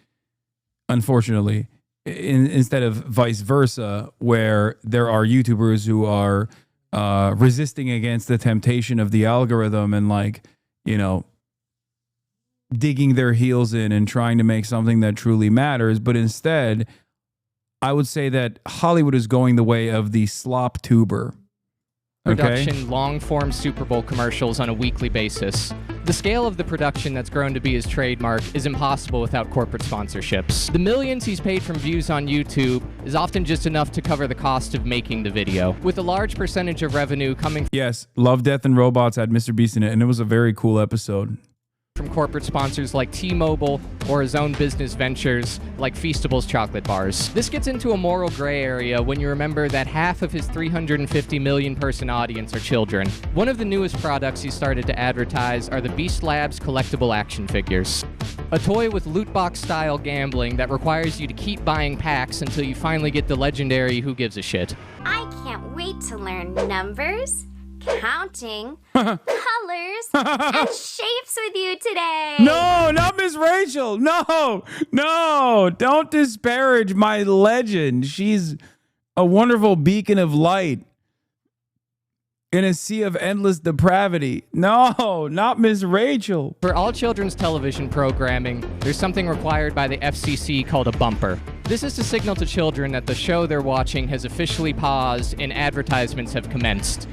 Unfortunately, instead of vice versa, where there are YouTubers who are resisting against the temptation of the algorithm and digging their heels in and trying to make something that truly matters. But instead, I would say that Hollywood is going the way of the slop tuber. Production, long-form Super Bowl commercials on a weekly basis. The scale of the production that's grown to be his trademark is impossible without corporate sponsorships. The millions he's paid from views on YouTube is often just enough to cover the cost of making the video, with a large percentage of revenue coming Yes, Love, Death, and Robots had Mr. Beast in it, and it was a very cool episode. From corporate sponsors like T-Mobile or his own business ventures like Feastables chocolate bars. This gets into a moral gray area when you remember that half of his 350 million person audience are children. One of the newest products he started to advertise are the Beast Labs collectible action figures. A toy with loot box style gambling that requires you to keep buying packs until you finally get the legendary Who Gives a Shit. I can't wait to learn numbers, counting, colors, and shapes with you today. No, not Miss Rachel. No, don't disparage my legend. She's a wonderful beacon of light in a sea of endless depravity. No, not Miss Rachel. For all children's television programming, there's something required by the FCC called a bumper. This is to signal to children that the show they're watching has officially paused and advertisements have commenced.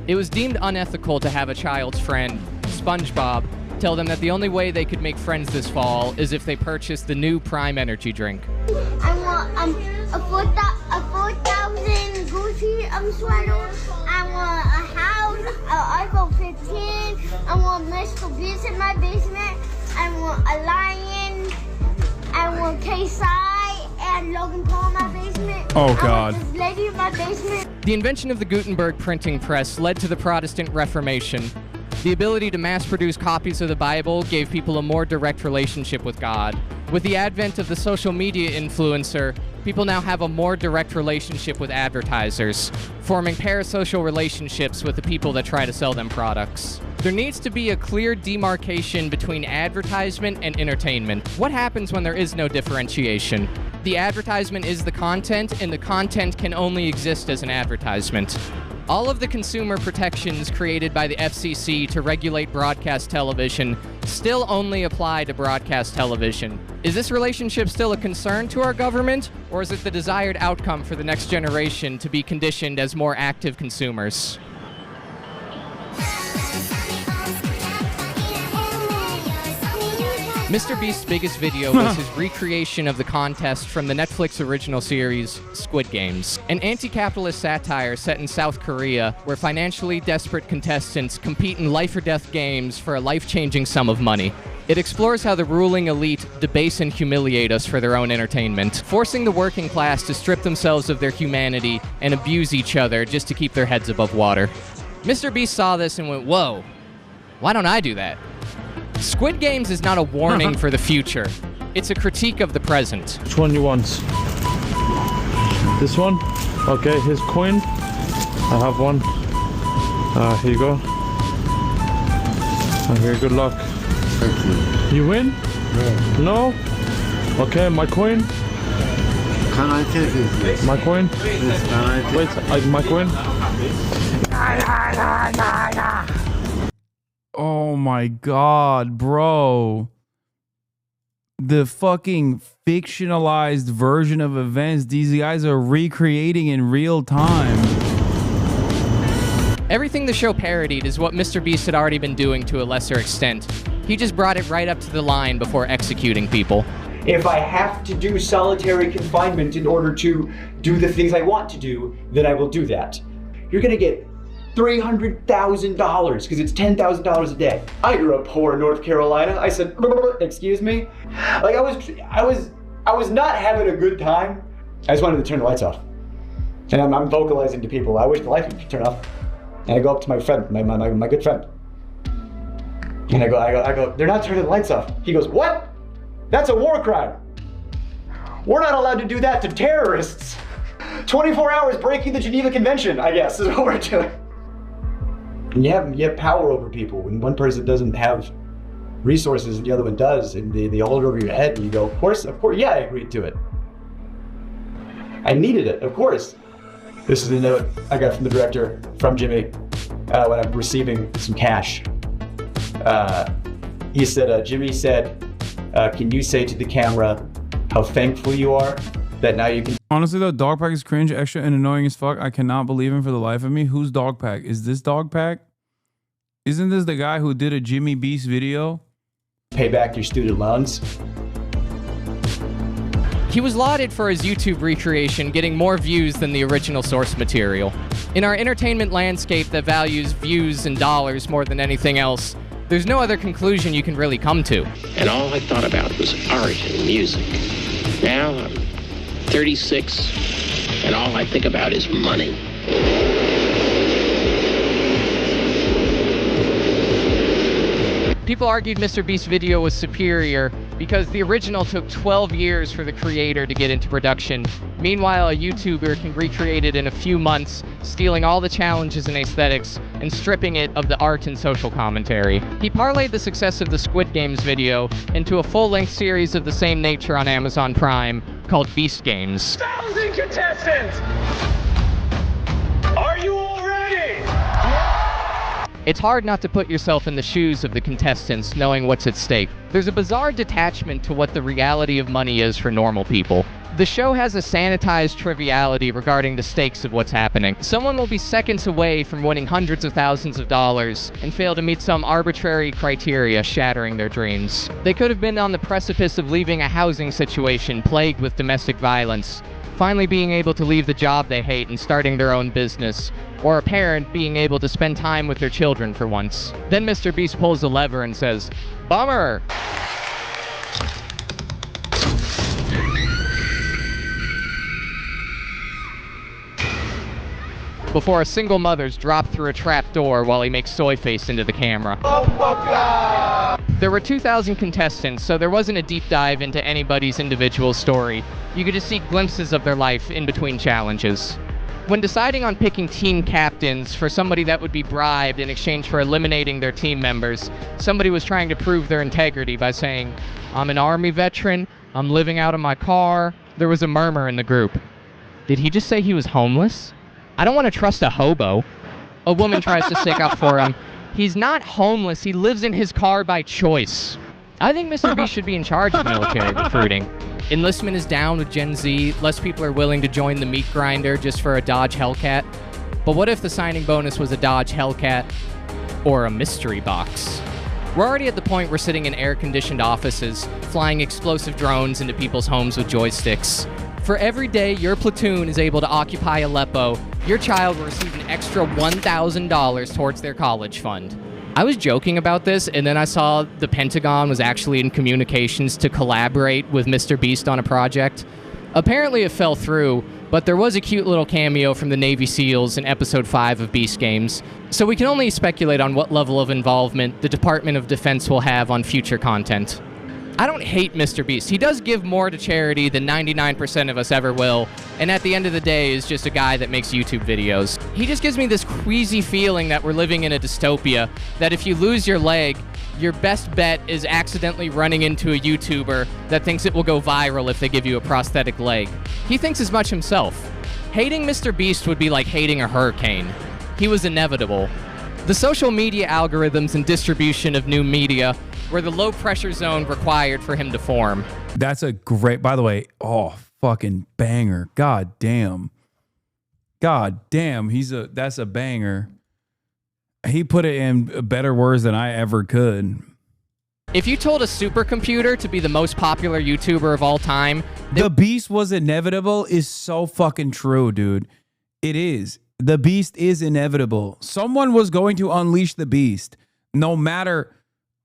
It was deemed unethical to have a child's friend, SpongeBob, tell them that the only way they could make friends this fall is if they purchased the new Prime Energy drink. I want a 4,000 Gucci sweater. I want a house, an iPhone 15. I want Mr. Beast in my basement. I want a lion. I want KSI and Logan Paul in my basement. Oh, God. I want this lady in my basement. The invention of the Gutenberg printing press led to the Protestant Reformation. The ability to mass-produce copies of the Bible gave people a more direct relationship with God. With the advent of the social media influencer, people now have a more direct relationship with advertisers, forming parasocial relationships with the people that try to sell them products. There needs to be a clear demarcation between advertisement and entertainment. What happens when there is no differentiation? The advertisement is the content, and the content can only exist as an advertisement. All of the consumer protections created by the FCC to regulate broadcast television still only apply to broadcast television. Is this relationship still a concern to our government, or is it the desired outcome for the next generation to be conditioned as more active consumers? Mr. Beast's biggest video was his recreation of the contest from the Netflix original series, Squid Games, an anti-capitalist satire set in South Korea where financially desperate contestants compete in life-or-death games for a life-changing sum of money. It explores how the ruling elite debase and humiliate us for their own entertainment, forcing the working class to strip themselves of their humanity and abuse each other just to keep their heads above water. Mr. Beast saw this and went, whoa, why don't I do that? Squid Games is not a warning for the future. It's a critique of the present. Which one you want? This one? Okay, here's coin. I have one. Here you go. Okay, good luck. Thank you. You win? No. Okay, my coin. Can I take it, please? My coin? Yes, can I take Wait, my coin? Oh my God, bro. The fucking fictionalized version of events these guys are recreating in real time. Everything the show parodied is what Mr. Beast had already been doing to a lesser extent. He just brought it right up to the line before executing people. If I have to do solitary confinement in order to do the things I want to do, then I will do that. You're gonna get $300,000 because it's $10,000 a day. I grew up poor in North Carolina. I said, excuse me? Like I was not having a good time. I just wanted to turn the lights off. And I'm vocalizing to people, I wish the lights would turn off. And I go up to my friend, my good friend. And I go, they're not turning the lights off. He goes, what? That's a war crime. We're not allowed to do that to terrorists. 24 hours breaking the Geneva Convention, I guess, is what we're doing. And you have power over people. When one person doesn't have resources and the other one does, and they hold it over your head, and you go, of course, yeah, I agreed to it. I needed it, of course. This is the note I got from the director, from Jimmy, when I'm receiving some cash. He said, Jimmy said, can you say to the camera how thankful you are that now you can... Honestly though, Dogpack is cringe, extra, and annoying as fuck. I cannot believe him for the life of me. Who's Dogpack? Is this Dogpack? Isn't this the guy who did a Jimmy Beast video? Pay back your student loans. He was lauded for his YouTube recreation, getting more views than the original source material. In our entertainment landscape that values views and dollars more than anything else, there's no other conclusion you can really come to. And all I thought about was art and music. Now I'm 36, and all I think about is money. People argued Mr. Beast's video was superior because the original took 12 years for the creator to get into production. Meanwhile, a YouTuber can recreate it in a few months, stealing all the challenges and aesthetics and stripping it of the art and social commentary. He parlayed the success of the Squid Games video into a full-length series of the same nature on Amazon Prime called Beast Games. 1,000 contestants! Are you all ready? It's hard not to put yourself in the shoes of the contestants, knowing what's at stake. There's a bizarre detachment to what the reality of money is for normal people. The show has a sanitized triviality regarding the stakes of what's happening. Someone will be seconds away from winning hundreds of thousands of dollars and fail to meet some arbitrary criteria, shattering their dreams. They could have been on the precipice of leaving a housing situation plagued with domestic violence, finally being able to leave the job they hate and starting their own business, or a parent being able to spend time with their children for once. Then Mr. Beast pulls a lever and says, "Bummer!" Before a single mother's dropped through a trap door while he makes soy face into the camera. There were 2,000 contestants, so there wasn't a deep dive into anybody's individual story. You could just see glimpses of their life in between challenges. When deciding on picking team captains for somebody that would be bribed in exchange for eliminating their team members, somebody was trying to prove their integrity by saying, "I'm an Army veteran, I'm living out of my car." There was a murmur in the group. Did he just say he was homeless? I don't want to trust a hobo. A woman tries to stick up for him. He's not homeless, he lives in his car by choice. I think Mr. Beast should be in charge of military recruiting. Enlistment is down with Gen Z, less people are willing to join the meat grinder just for a Dodge Hellcat. But what if the signing bonus was a Dodge Hellcat or a mystery box? We're already at the point we're sitting in air-conditioned offices, flying explosive drones into people's homes with joysticks. For every day your platoon is able to occupy Aleppo, your child will receive an extra $1,000 towards their college fund. I was joking about this, and then I saw the Pentagon was actually in communications to collaborate with Mr. Beast on a project. Apparently it fell through, but there was a cute little cameo from the Navy SEALs in Episode 5 of Beast Games, so we can only speculate on what level of involvement the Department of Defense will have on future content. I don't hate Mr. Beast. He does give more to charity than 99% of us ever will, and at the end of the day is just a guy that makes YouTube videos. He just gives me this queasy feeling that we're living in a dystopia, that if you lose your leg, your best bet is accidentally running into a YouTuber that thinks it will go viral if they give you a prosthetic leg. He thinks as much himself. Hating Mr. Beast would be like hating a hurricane. He was inevitable. The social media algorithms and distribution of new media were the low-pressure zone required for him to form. That's a great, by the way, fucking banger. God damn. God damn, that's a banger. He put it in better words than I ever could. If you told a supercomputer to be the most popular YouTuber of all time... The Beast was inevitable is so fucking true, dude. It is. The Beast is inevitable. Someone was going to unleash the Beast. No matter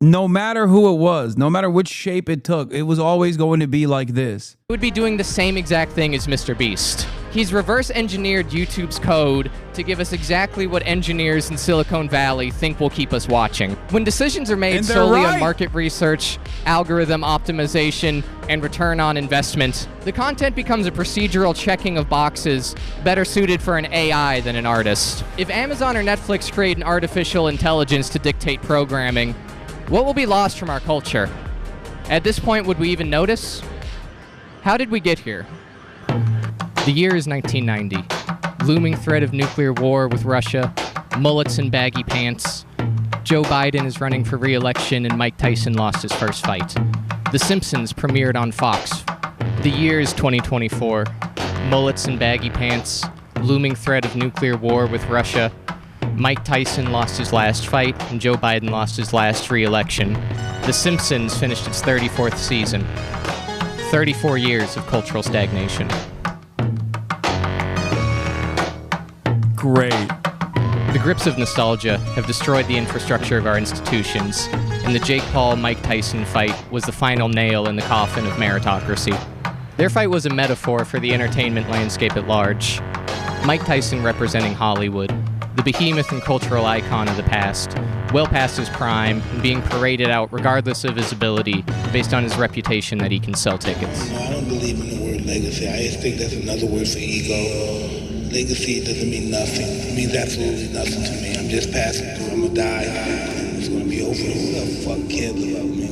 who it was, no matter which shape it took, it was always going to be like this. He would be doing the same exact thing as Mr. Beast. He's reverse engineered YouTube's code to give us exactly what engineers in Silicon Valley think will keep us watching. When decisions are made solely on market research, algorithm optimization, and return on investment, the content becomes a procedural checking of boxes better suited for an AI than an artist. If Amazon or Netflix create an artificial intelligence to dictate programming, what will be lost from our culture? At this point, would we even notice? How did we get here? The year is 1990. Looming threat of nuclear war with Russia, mullets and baggy pants. Joe Biden is running for re-election and Mike Tyson lost his first fight. The Simpsons premiered on Fox. The year is 2024. Mullets and baggy pants. Looming threat of nuclear war with Russia. Mike Tyson lost his last fight, and Joe Biden lost his last re-election. The Simpsons finished its 34th season. 34 years of cultural stagnation. Great. The grips of nostalgia have destroyed the infrastructure of our institutions, and the Jake Paul-Mike Tyson fight was the final nail in the coffin of meritocracy. Their fight was a metaphor for the entertainment landscape at large. Mike Tyson representing Hollywood, the behemoth and cultural icon of the past, well past his prime, and being paraded out regardless of his ability based on his reputation that he can sell tickets. I don't believe in the word legacy. I just think that's another word for ego. Legacy doesn't mean nothing. It means absolutely nothing to me. I'm just passing through. I'm gonna die, and it's gonna be over. Who the fuck cares about me?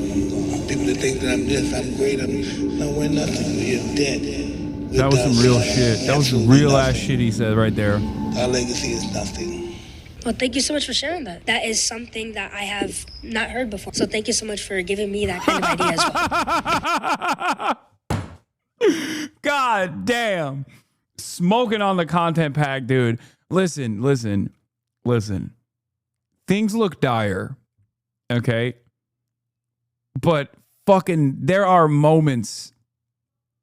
People that think that I'm this, I'm great, we're nothing. We're dead. That was some real shit. That was real ass shit he said right there. Our legacy is nothing. Well, thank you so much for sharing that. That is something that I have not heard before. So thank you so much for giving me that kind of idea as well. God damn. Smoking on the content pack, dude. Listen. Things look dire, okay? But fucking there are moments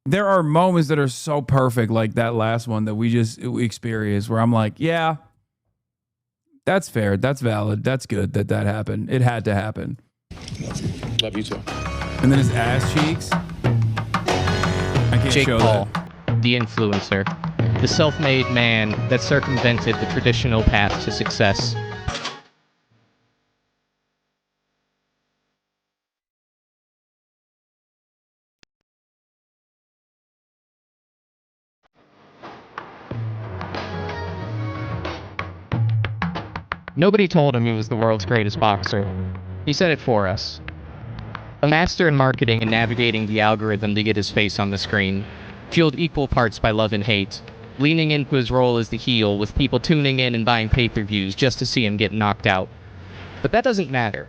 that are so perfect, like that last one that we experienced, where I'm like, yeah, that's fair, that's valid, that's good that happened. It had to happen. Love you too. And then his ass cheeks. I can't Jake show Paul, that. the influencer, the self-made man that circumvented the traditional path to success. Nobody told him he was the world's greatest boxer. He said it for us. A master in marketing and navigating the algorithm to get his face on the screen, fueled equal parts by love and hate, leaning into his role as the heel with people tuning in and buying pay-per-views just to see him get knocked out. But that doesn't matter.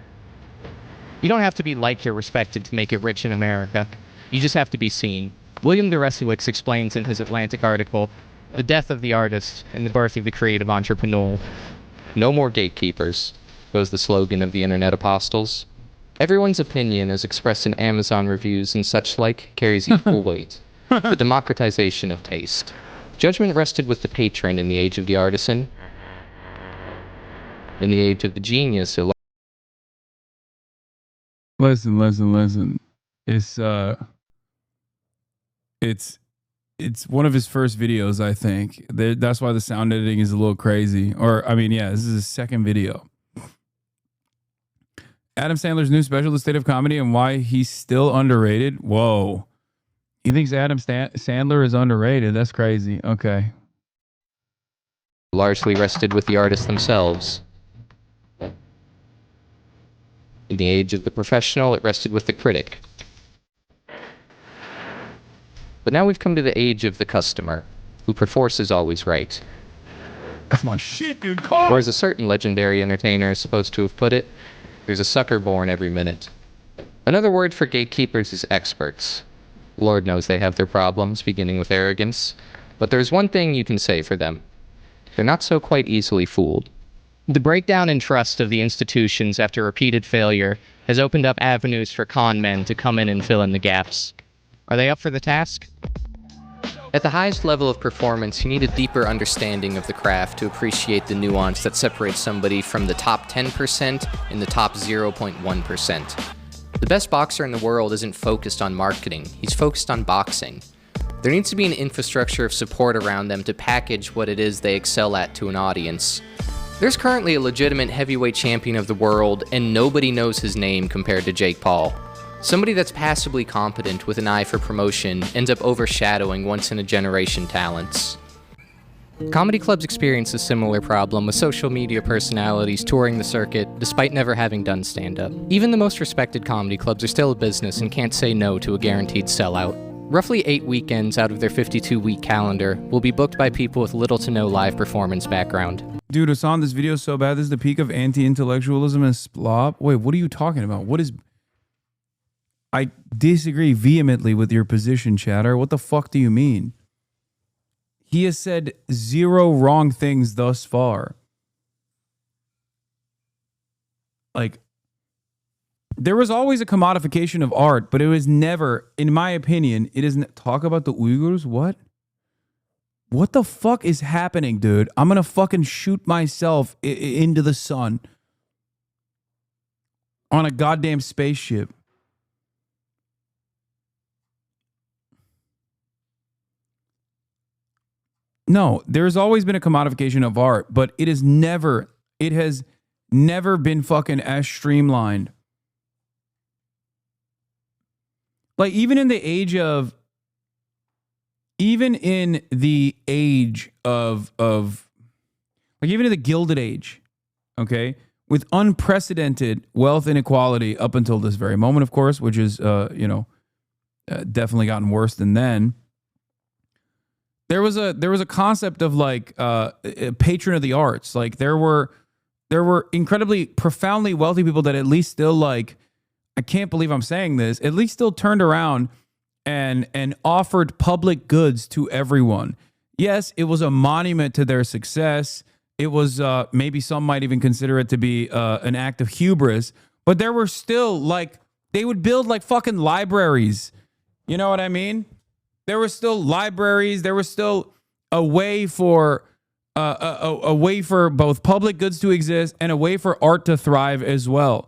You don't have to be liked or respected to make it rich in America. You just have to be seen. William Deresiewicz explains in his Atlantic article, "The death of the artist and the birth of the creative entrepreneur." No more gatekeepers, was the slogan of the internet apostles. Everyone's opinion as expressed in Amazon reviews and such like carries equal weight. The democratization of taste. Judgment rested with the patron in the age of the artisan. In the age of the genius, Listen. It's one of his first videos, I think. That's why the sound editing is a little crazy. Or, I mean, yeah, this is his second video. Adam Sandler's new special, The State of Comedy, and why he's still underrated. Whoa. He thinks Adam Sandler is underrated. That's crazy. Okay. largely rested with the artists themselves. the age of the professional, it rested with the critic. But now we've come to the age of the customer, who perforce is always right. Come on, shit, dude, call! Or as a certain legendary entertainer is supposed to have put it, there's a sucker born every minute. Another word for gatekeepers is experts. Lord knows they have their problems, beginning with arrogance. But there's one thing you can say for them. They're not so quite easily fooled. The breakdown in trust of the institutions after repeated failure has opened up avenues for con men to come in and fill in the gaps. Are they up for the task? At the highest level of performance, you need a deeper understanding of the craft to appreciate the nuance that separates somebody from the top 10% and the top 0.1%. The best boxer in the world isn't focused on marketing, he's focused on boxing. There needs to be an infrastructure of support around them to package what it is they excel at to an audience. There's currently a legitimate heavyweight champion of the world, and nobody knows his name compared to Jake Paul. Somebody that's passably competent with an eye for promotion ends up overshadowing once-in-a-generation talents. Comedy clubs experience a similar problem with social media personalities touring the circuit despite never having done stand-up. Even the most respected comedy clubs are still a business and can't say no to a guaranteed sellout. Roughly 8 weekends out of their 52-week calendar will be booked by people with little to no live performance background. Dude, Hasan, this video is so bad. This is the peak of anti-intellectualism and splop. Wait, what are you talking about? What is... I disagree vehemently with your position, chatter. What the fuck do you mean? He has said 0 wrong things thus far. Like, there was always a commodification of art, but it was never, in my opinion, it isn't... Talk about the Uyghurs? What? What the fuck is happening, dude? I'm gonna fucking shoot myself into the sun on a goddamn spaceship. No, there's always been a commodification of art, but it has never been fucking as streamlined. Like, even in the age of like, even in the Gilded Age, okay, with unprecedented wealth inequality up until this very moment, of course, which is, definitely gotten worse than then. There was a concept of like a patron of the arts. Like, there were incredibly profoundly wealthy people that at least still, like, I can't believe I'm saying this, at least still turned around and offered public goods to everyone. Yes, it was a monument to their success. It was maybe some might even consider it to be an act of hubris, but there were still, like, they would build like fucking libraries. You know what I mean? There were still libraries. There was still a way for both public goods to exist and a way for art to thrive as well.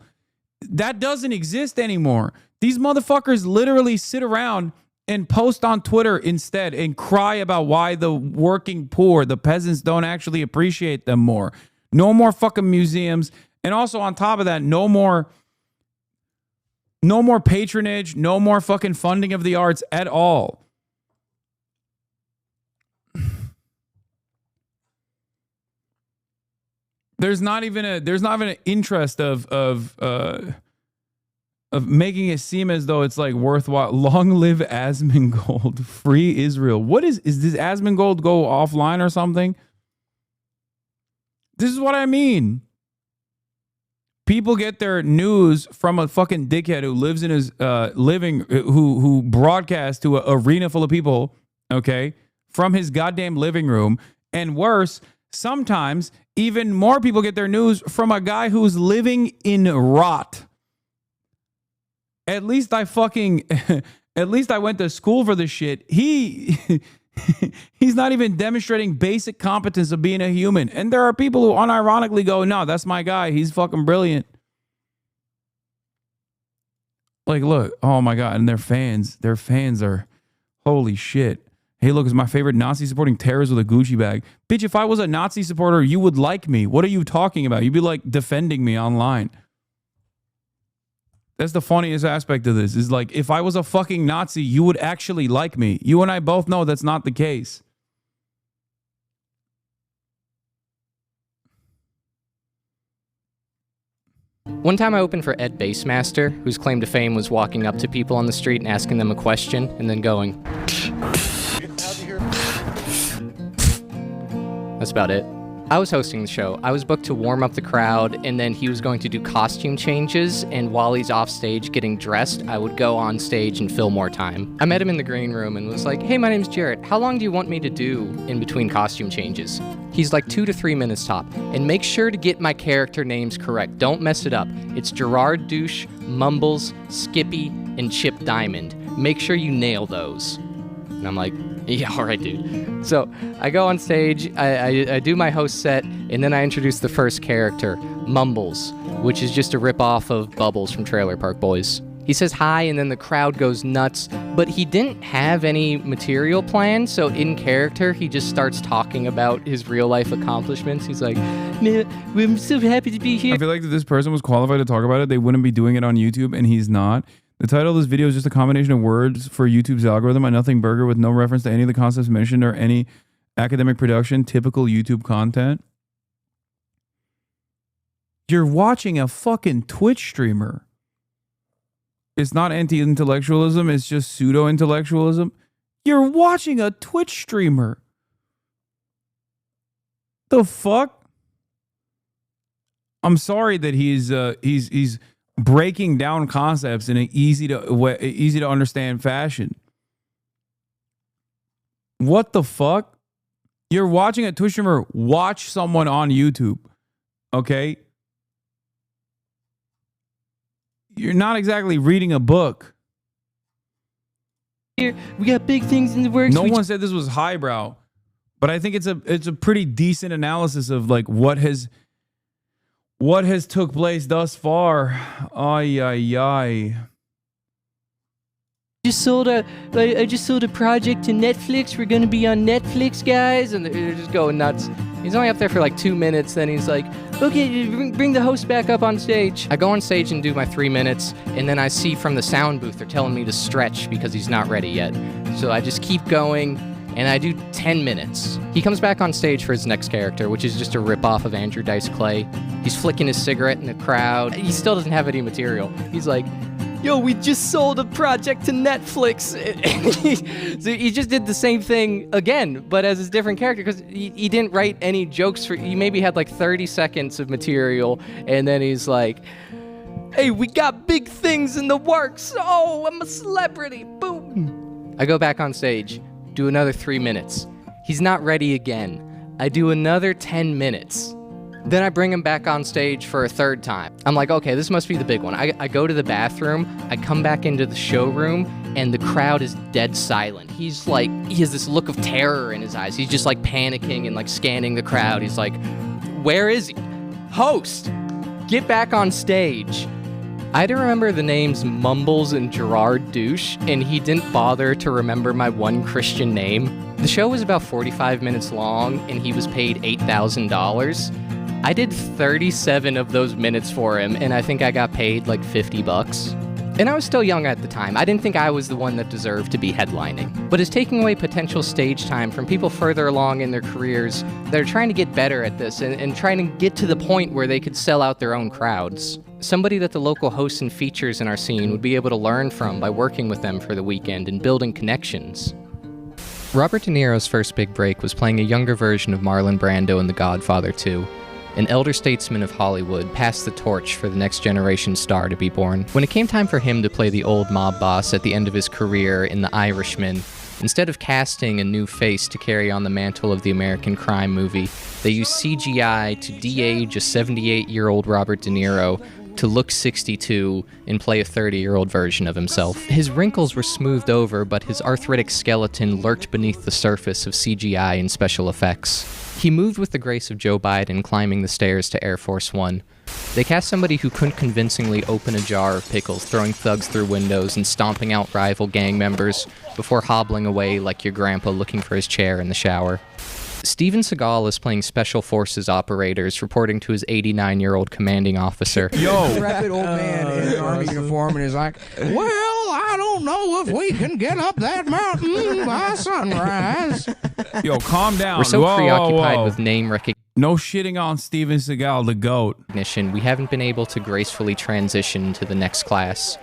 That doesn't exist anymore. These motherfuckers literally sit around and post on Twitter instead and cry about why the working poor, the peasants, don't actually appreciate them more. No more fucking museums. And also on top of that, no more patronage, no more fucking funding of the arts at all. There's not even an interest of making it seem as though it's like worthwhile. Long live Asmongold, free Israel. What is this Asmongold go offline or something? This is what I mean. People get their news from a fucking dickhead who lives in his who broadcasts to an arena full of people, okay, from his goddamn living room. And worse, sometimes even more people get their news from a guy who's living in rot. At least I went to school for this shit. He's not even demonstrating basic competence of being a human. And there are people who unironically go, no, that's my guy. He's fucking brilliant. Like, look, oh my God. And their fans are, holy shit. Hey, look, it's my favorite Nazi supporting terrorists with a Gucci bag. Bitch, if I was a Nazi supporter, you would like me. What are you talking about? You'd be like defending me online. That's the funniest aspect of this, is like, if I was a fucking Nazi, you would actually like me. You and I both know that's not the case. One time I opened for Ed Bassmaster, whose claim to fame was walking up to people on the street and asking them a question and then going. That's about it. I was hosting the show. I was booked to warm up the crowd, and then he was going to do costume changes, and while he's off stage getting dressed, I would go on stage and fill more time. I met him in the green room and was like, hey, my name's Jarrett. How long do you want me to do in between costume changes? He's like 2 to 3 minutes top. And make sure to get my character names correct. Don't mess it up. It's Gerard Douche, Mumbles, Skippy, and Chip Diamond. Make sure you nail those. And I'm like, yeah, all right, dude. So I go on stage, I do my host set, and then I introduce the first character, Mumbles, which is just a ripoff of Bubbles from Trailer Park Boys. He says hi, and then the crowd goes nuts, but he didn't have any material planned, so in character, he just starts talking about his real-life accomplishments. He's like, man, I'm so happy to be here. I feel like if this person was qualified to talk about it, they wouldn't be doing it on YouTube, and he's not. The title of this video is just a combination of words for YouTube's algorithm, a nothing burger with no reference to any of the concepts mentioned or any academic production, typical YouTube content. You're watching a fucking Twitch streamer. It's not anti-intellectualism, it's just pseudo-intellectualism. You're watching a Twitch streamer. The fuck? I'm sorry that he's breaking down concepts in an easy to understand fashion. What the fuck? You're watching a Twitch streamer watch someone on YouTube. Okay? You're not exactly reading a book. Here, we got big things in the works. No one said this was highbrow, but I think it's a pretty decent analysis of like what has took place thus far. Ay. I just sold a project to Netflix. We're gonna be on Netflix, guys, and they're just going nuts. He's only up there for like 2 minutes, then he's like, okay, bring the host back up on stage. I go on stage and do my 3 minutes, and then I see from the sound booth they're telling me to stretch because he's not ready yet. So I just keep going, and I do 10 minutes. He comes back on stage for his next character, which is just a ripoff of Andrew Dice Clay. He's flicking his cigarette in the crowd. He still doesn't have any material. He's like, yo, we just sold a project to Netflix. So he just did the same thing again, but as his different character, because he didn't write any jokes he maybe had like 30 seconds of material, and then he's like, hey, we got big things in the works. Oh, I'm a celebrity. Boom. I go back on stage, do another 3 minutes. He's not ready again. I do another 10 minutes. Then I bring him back on stage for a third time. I'm like, okay, this must be the big one. I go to the bathroom, I come back into the showroom, and the crowd is dead silent. He has this look of terror in his eyes. He's just like panicking and like scanning the crowd. He's like, where is he? Host, get back on stage. I didn't remember the names Mumbles and Gerard Douche, and he didn't bother to remember my one Christian name. The show was about 45 minutes long, and he was paid $8,000. I did 37 of those minutes for him, and I think I got paid like $50. And I was still young at the time. I didn't think I was the one that deserved to be headlining. But it's taking away potential stage time from people further along in their careers that are trying to get better at this and trying to get to the point where they could sell out their own crowds. Somebody that the local hosts and features in our scene would be able to learn from by working with them for the weekend and building connections. Robert De Niro's first big break was playing a younger version of Marlon Brando in The Godfather 2. An elder statesman of Hollywood passed the torch for the next generation star to be born. When it came time for him to play the old mob boss at the end of his career in The Irishman, instead of casting a new face to carry on the mantle of the American crime movie, they used CGI to de-age a 78-year-old Robert De Niro to look 62 and play a 30-year-old version of himself. His wrinkles were smoothed over, but his arthritic skeleton lurked beneath the surface of CGI and special effects. He moved with the grace of Joe Biden climbing the stairs to Air Force One. They cast somebody who couldn't convincingly open a jar of pickles, throwing thugs through windows and stomping out rival gang members before hobbling away like your grandpa looking for his chair in the shower. Steven Seagal is playing Special Forces operators, reporting to his 89-year-old commanding officer. Yo! Rapid old man in an army uniform and is like, well, I don't know if we can get up that mountain by sunrise. Yo, calm down. We're so preoccupied with name recognition. No shitting on Steven Seagal, the GOAT. We haven't been able to gracefully transition to the next class.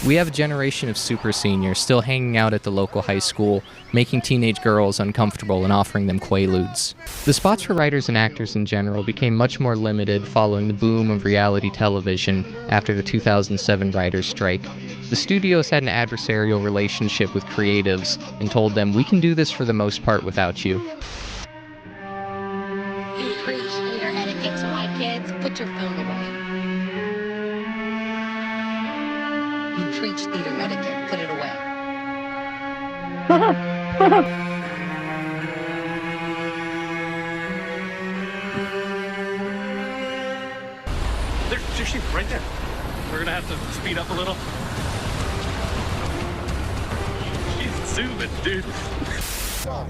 We have a generation of super seniors still hanging out at the local high school, making teenage girls uncomfortable and offering them quaaludes. The spots for writers and actors in general became much more limited following the boom of reality television after the 2007 writers' strike. The studios had an adversarial relationship with creatives and told them, "We can do this for the most part without you." You preach leader etiquette to my kids. Put your phone away. You preach leader etiquette. Put it away. There's sheep right there. We're gonna have to speed up a little. She's zooming, dude.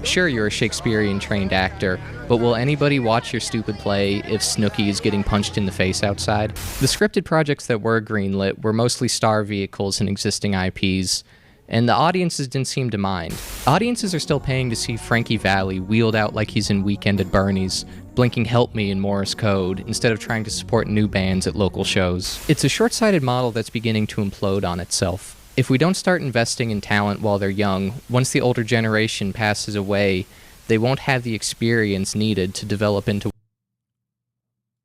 Sure, you're a Shakespearean-trained actor, but will anybody watch your stupid play if Snooki is getting punched in the face outside? The scripted projects that were greenlit were mostly star vehicles and existing IPs, and the audiences didn't seem to mind. Audiences are still paying to see Frankie Valli wheeled out like he's in Weekend at Bernie's, blinking "Help Me" in Morse code, instead of trying to support new bands at local shows. It's a short-sighted model that's beginning to implode on itself. If we don't start investing in talent while they're young, once the older generation passes away, they won't have the experience needed to develop into...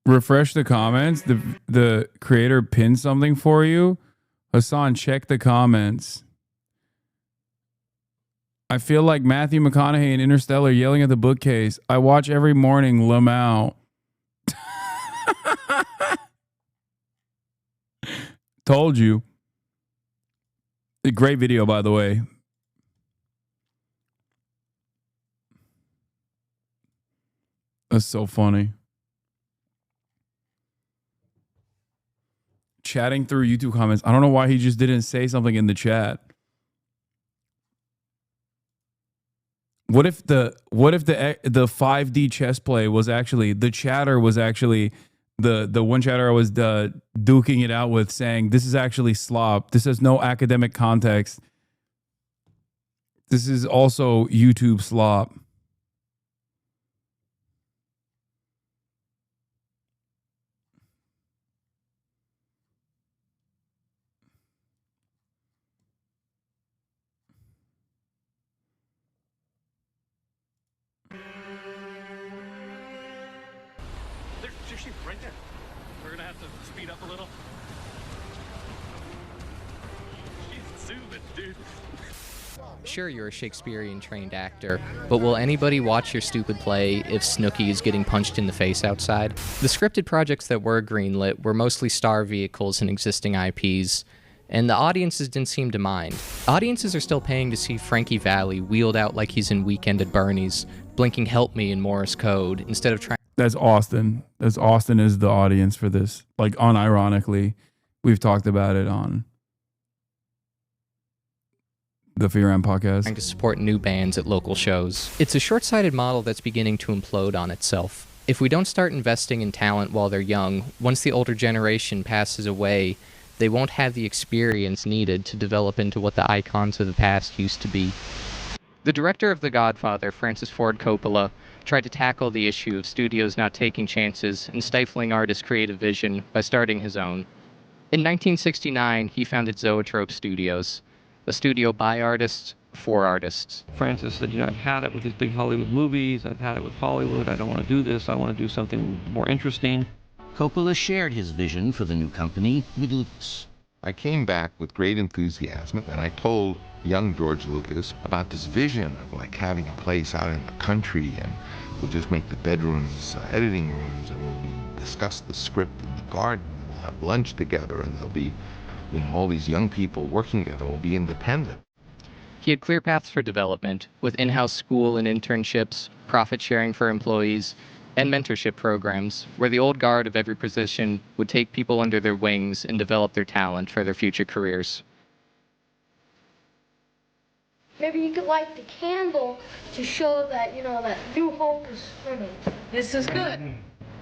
Refresh the comments. The creator pinned something for you. Hasan, check the comments. I feel like Matthew McConaughey in Interstellar yelling at the bookcase. I watch every morning, Lamau. Told you. A great video, by the way. That's so funny. Chatting through YouTube comments. I don't know why he just didn't say something in the chat. What if the 5D chess play was actually, the chatter was actually the one chatter I was duking it out with, saying this is actually slop. This has no academic context. This is also YouTube slop. There's sheep right there. We're gonna have to speed up a little. She's zooming, dude. Sure, you're a Shakespearean-trained actor, but will anybody watch your stupid play if Snooki is getting punched in the face outside? The scripted projects that were greenlit were mostly star vehicles and existing IPs, and the audiences didn't seem to mind. Audiences are still paying to see Frankie Valli wheeled out like he's in Weekend at Bernie's, blinking "Help Me" in Morse code, instead of trying... That's Austin. That's Austin is the audience for this. Like, unironically, we've talked about it on the Fear M podcast. Trying to support new bands at local shows. It's a short-sighted model that's beginning to implode on itself. If we don't start investing in talent while they're young, once the older generation passes away, they won't have the experience needed to develop into what the icons of the past used to be. The director of The Godfather, Francis Ford Coppola, tried to tackle the issue of studios not taking chances and stifling artists' creative vision by starting his own. In 1969, he founded Zoetrope Studios, a studio by artists, for artists. Francis said, I've had it with these big Hollywood movies, I've had it with Hollywood, I don't want to do this, I want to do something more interesting. Coppola shared his vision for the new company with Lucas. I came back with great enthusiasm, and I told young George Lucas about this vision of like having a place out in the country, and we'll just make the bedrooms editing rooms, and we'll discuss the script in the garden, we'll have lunch together, and there'll be all these young people working together, will be independent. He had clear paths for development, with in-house school and internships, profit sharing for employees, and mentorship programs, where the old guard of every position would take people under their wings and develop their talent for their future careers. Maybe you could light the candle to show that, that new hope is coming. This is good.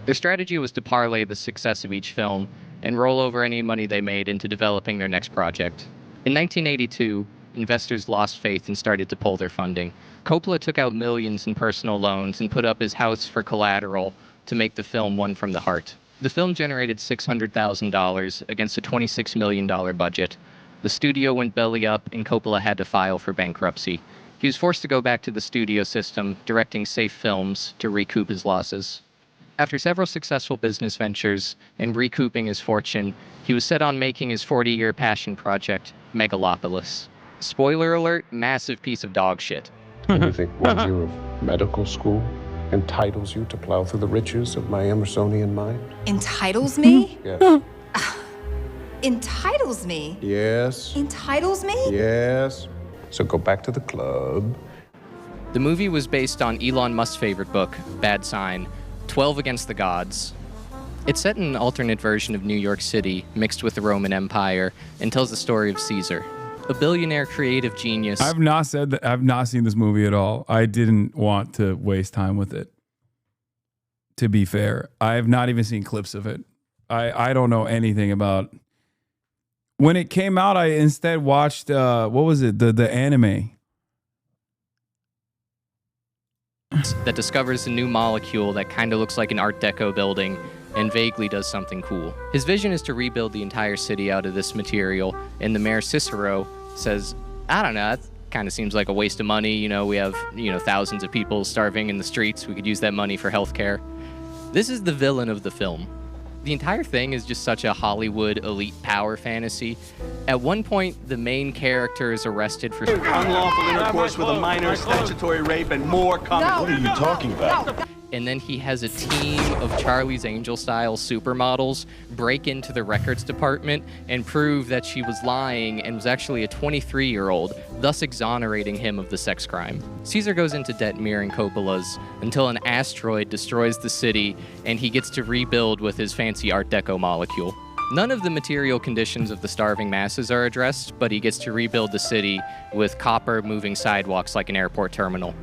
Their strategy was to parlay the success of each film and roll over any money they made into developing their next project. In 1982, investors lost faith and started to pull their funding. Coppola took out millions in personal loans and put up his house for collateral, to make the film one from the heart. The film generated $600,000 against a $26 million budget. The studio went belly up, and Coppola had to file for bankruptcy. He was forced to go back to the studio system, directing safe films to recoup his losses. After several successful business ventures and recouping his fortune, he was set on making his 40-year passion project, Megalopolis. Spoiler alert, massive piece of dog shit. And you think 1 year of medical school entitles you to plow through the riches of my Emersonian mind? Entitles me? Yes. Entitles me? Yes. Entitles me? Yes. So go back to the club. The movie was based on Elon Musk's favorite book, Bad Sign, 12 Against the Gods. It's set in an alternate version of New York City, mixed with the Roman Empire, and tells the story of Caesar, a billionaire creative genius. I've not said that. I've not seen this movie at all. I didn't want to waste time with it. To be fair, I have not even seen clips of it. I don't know anything about. When it came out, I instead watched what was it? The anime. That discovers a new molecule that kind of looks like an Art Deco building and vaguely does something cool. His vision is to rebuild the entire city out of this material, and the mayor Cicero says, I don't know, that kind of seems like a waste of money. You know, we have, thousands of people starving in the streets. We could use that money for healthcare. This is the villain of the film. The entire thing is just such a Hollywood elite power fantasy. At one point, the main character is arrested for unlawful intercourse with a minor, statutory rape, and more coming. No, What are you talking about? And then he has a team of Charlie's Angel-style supermodels break into the records department and prove that she was lying and was actually a 23-year-old, thus exonerating him of the sex crime. Caesar goes into debt mirroring Coppola's until an asteroid destroys the city and he gets to rebuild with his fancy Art Deco molecule. None of the material conditions of the starving masses are addressed, but he gets to rebuild the city with copper moving sidewalks like an airport terminal.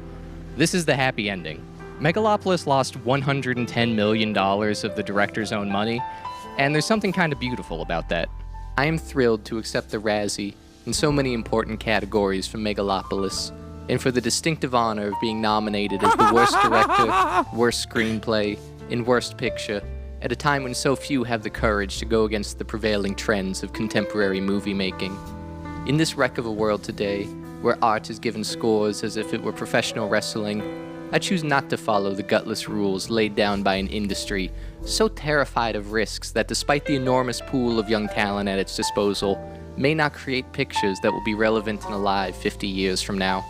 This is the happy ending. Megalopolis lost $110 million of the director's own money, and there's something kind of beautiful about that. I am thrilled to accept the Razzie in so many important categories for Megalopolis, and for the distinctive honor of being nominated as the worst director, worst screenplay, and worst picture, at a time when so few have the courage to go against the prevailing trends of contemporary movie making. In this wreck of a world today, where art is given scores as if it were professional wrestling, I choose not to follow the gutless rules laid down by an industry so terrified of risks that despite the enormous pool of young talent at its disposal, may not create pictures that will be relevant and alive 50 years from now.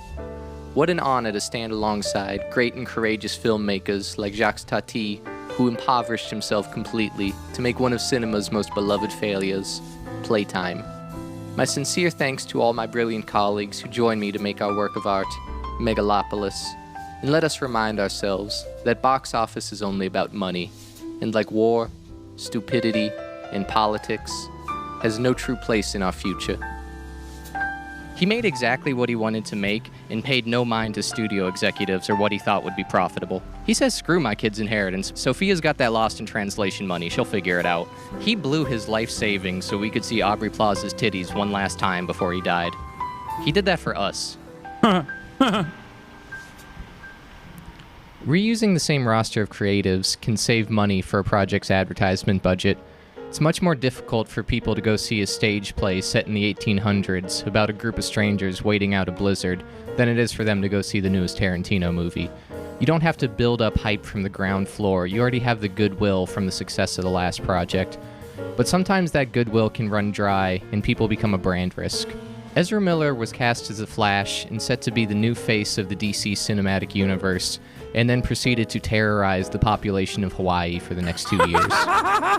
What an honor to stand alongside great and courageous filmmakers like Jacques Tati, who impoverished himself completely to make one of cinema's most beloved failures, Playtime. My sincere thanks to all my brilliant colleagues who join me to make our work of art, Megalopolis. And let us remind ourselves that box office is only about money, and like war, stupidity, and politics, has no true place in our future. He made exactly what he wanted to make and paid no mind to studio executives or what he thought would be profitable. He says, screw my kid's inheritance. Sophia's got that lost in translation money. She'll figure it out. He blew his life savings so we could see Aubrey Plaza's titties one last time before he died. He did that for us. Reusing the same roster of creatives can save money for a project's advertisement budget. It's much more difficult for people to go see a stage play set in the 1800s about a group of strangers waiting out a blizzard than it is for them to go see the newest Tarantino movie. You don't have to build up hype from the ground floor. You already have the goodwill from the success of the last project. But sometimes that goodwill can run dry and people become a brand risk. Ezra Miller was cast as the Flash and set to be the new face of the DC cinematic universe, and then proceeded to terrorize the population of Hawaii for the next 2 years.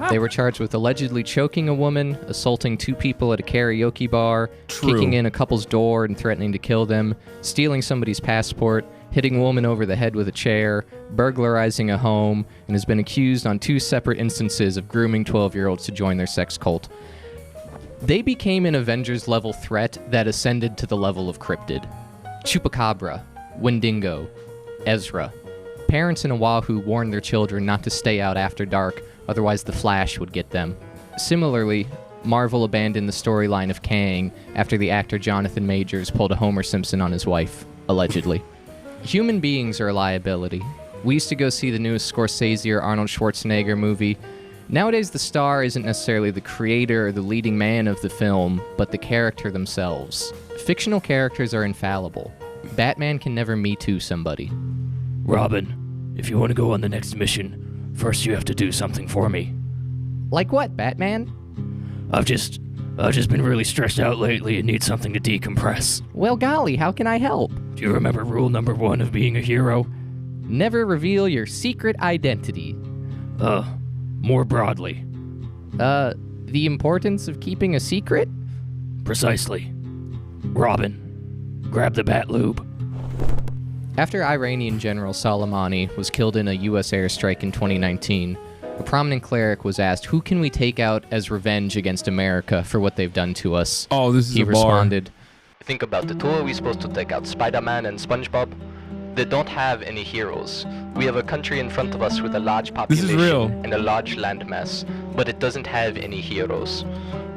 They were charged with allegedly choking a woman, assaulting 2 people at a karaoke bar, kicking in a couple's door and threatening to kill them, stealing somebody's passport, hitting a woman over the head with a chair, burglarizing a home, and has been accused on 2 separate instances of grooming 12-year-olds to join their sex cult. They became an Avengers-level threat that ascended to the level of cryptid. Chupacabra, Wendigo, Ezra. Parents in Oahu warned their children not to stay out after dark, otherwise the Flash would get them. Similarly, Marvel abandoned the storyline of Kang after the actor Jonathan Majors pulled a Homer Simpson on his wife, allegedly. Human beings are a liability. We used to go see the newest Scorsese or Arnold Schwarzenegger movie. Nowadays, the star isn't necessarily the creator or the leading man of the film, but the character themselves. Fictional characters are infallible. Batman can never Me Too somebody. Robin, if you want to go on the next mission, first you have to do something for me. Like what, Batman? I've just been really stressed out lately and need something to decompress. Well, golly, how can I help? Do you remember rule number 1 of being a hero? Never reveal your secret identity. More broadly. The importance of keeping a secret? Precisely. Robin, grab the bat lube. After Iranian General Soleimani was killed in a U.S. airstrike in 2019, a prominent cleric was asked, who can we take out as revenge against America for what they've done to us? Oh, this is He a bar. responded, Think about it. Who are we supposed to take out? Spider-Man and SpongeBob? They don't have any heroes. We have a country in front of us with a large population real. and a large landmass, but it doesn't have any heroes.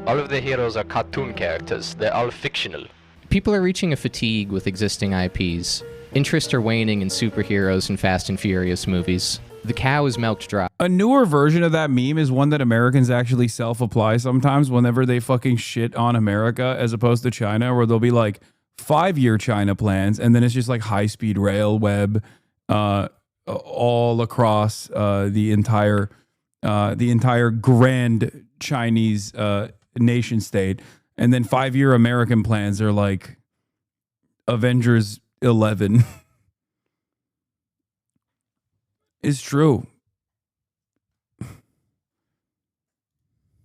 All of the heroes are cartoon characters. They're all fictional. People are reaching a fatigue with existing IPs. Interests are waning in superheroes and Fast and Furious movies. The cow is milked dry. A newer version of that meme is one that Americans actually self-apply sometimes whenever they fucking shit on America as opposed to China, where they'll be like 5-year China plans, and then it's just like high-speed rail web all across the entire grand Chinese nation state. And then 5-year American plans are like Avengers 11. It's true.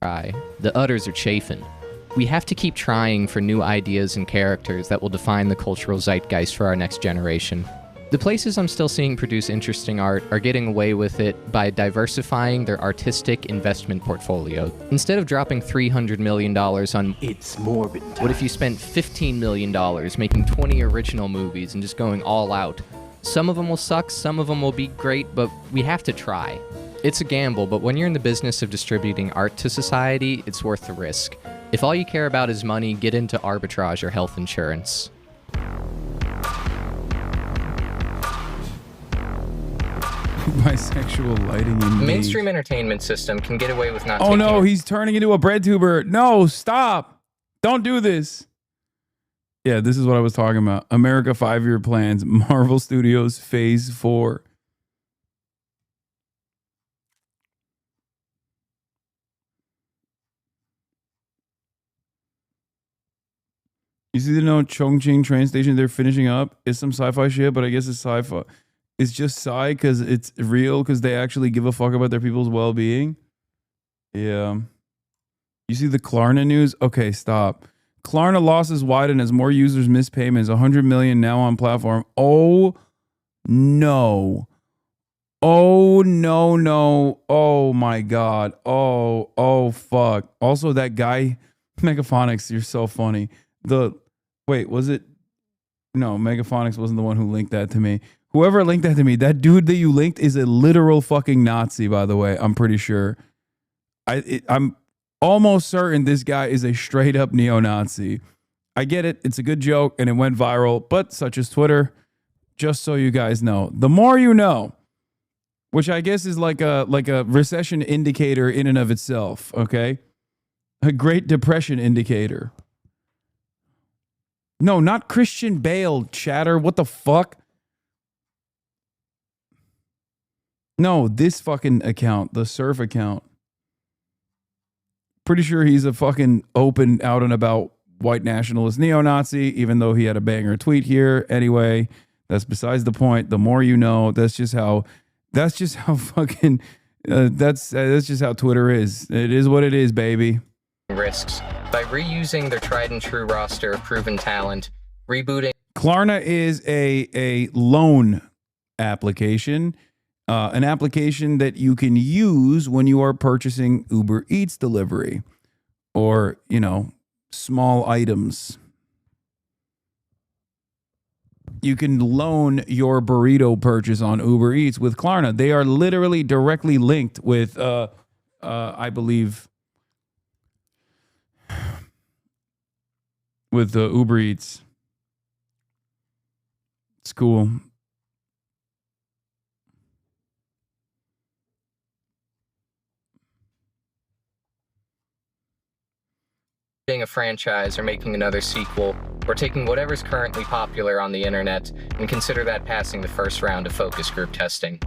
The udders are chafing. We have to keep trying for new ideas and characters that will define the cultural zeitgeist for our next generation. The places I'm still seeing produce interesting art are getting away with it by diversifying their artistic investment portfolio. Instead of dropping $300 million on It's Morbid Time, what if you spent $15 million making 20 original movies and just going all out? Some of them will suck, some of them will be great, but we have to try. It's a gamble, but when you're in the business of distributing art to society, it's worth the risk. If all you care about is money, get into arbitrage or health insurance. Bisexual lighting in The mainstream entertainment system can get away with not Oh taking no, he's turning into a bread tuber. No, stop. Don't do this. Yeah, this is what I was talking about. America 5-year plans. Marvel Studios Phase 4. You see the no Chongqing train station they're finishing up? It's some sci-fi shit, but I guess it's sci-fi. It's just sci because it's real because they actually give a fuck about their people's well-being. Yeah. You see the Klarna news? Okay, stop. Klarna losses widen as more users miss payments. 100 million now on platform. Oh, no. Oh, no. Oh, my God. Oh, fuck. Also, that guy, Megaphonics, you're so funny. Wait, was it? No, Megaphonics wasn't the one who linked that to me. Whoever linked that to me, that dude that you linked is a literal fucking Nazi, by the way. I'm pretty sure. I'm almost certain this guy is a straight up neo-Nazi. I get it. It's a good joke and it went viral, but such as Twitter, just so you guys know. The more you know, which I guess is like a recession indicator in and of itself, okay? A Great Depression indicator. No, not Christian Bale, chatter. What the fuck? No, this fucking account, the surf account. Pretty sure he's a fucking open, out and about white nationalist neo-Nazi, even though he had a banger tweet here. Anyway, that's besides the point. The more you know, that's just how fucking, that's just how Twitter is. It is what it is, baby. Risks by reusing their tried and true roster of proven talent, rebooting. Klarna is a loan application, an application that you can use when you are purchasing Uber Eats delivery or, small items. You can loan your burrito purchase on Uber Eats with Klarna. They are literally directly linked with, I believe, with the Uber Eats. It's cool. a franchise or making another sequel, or taking whatever's currently popular on the internet and consider that passing the first round of focus group testing.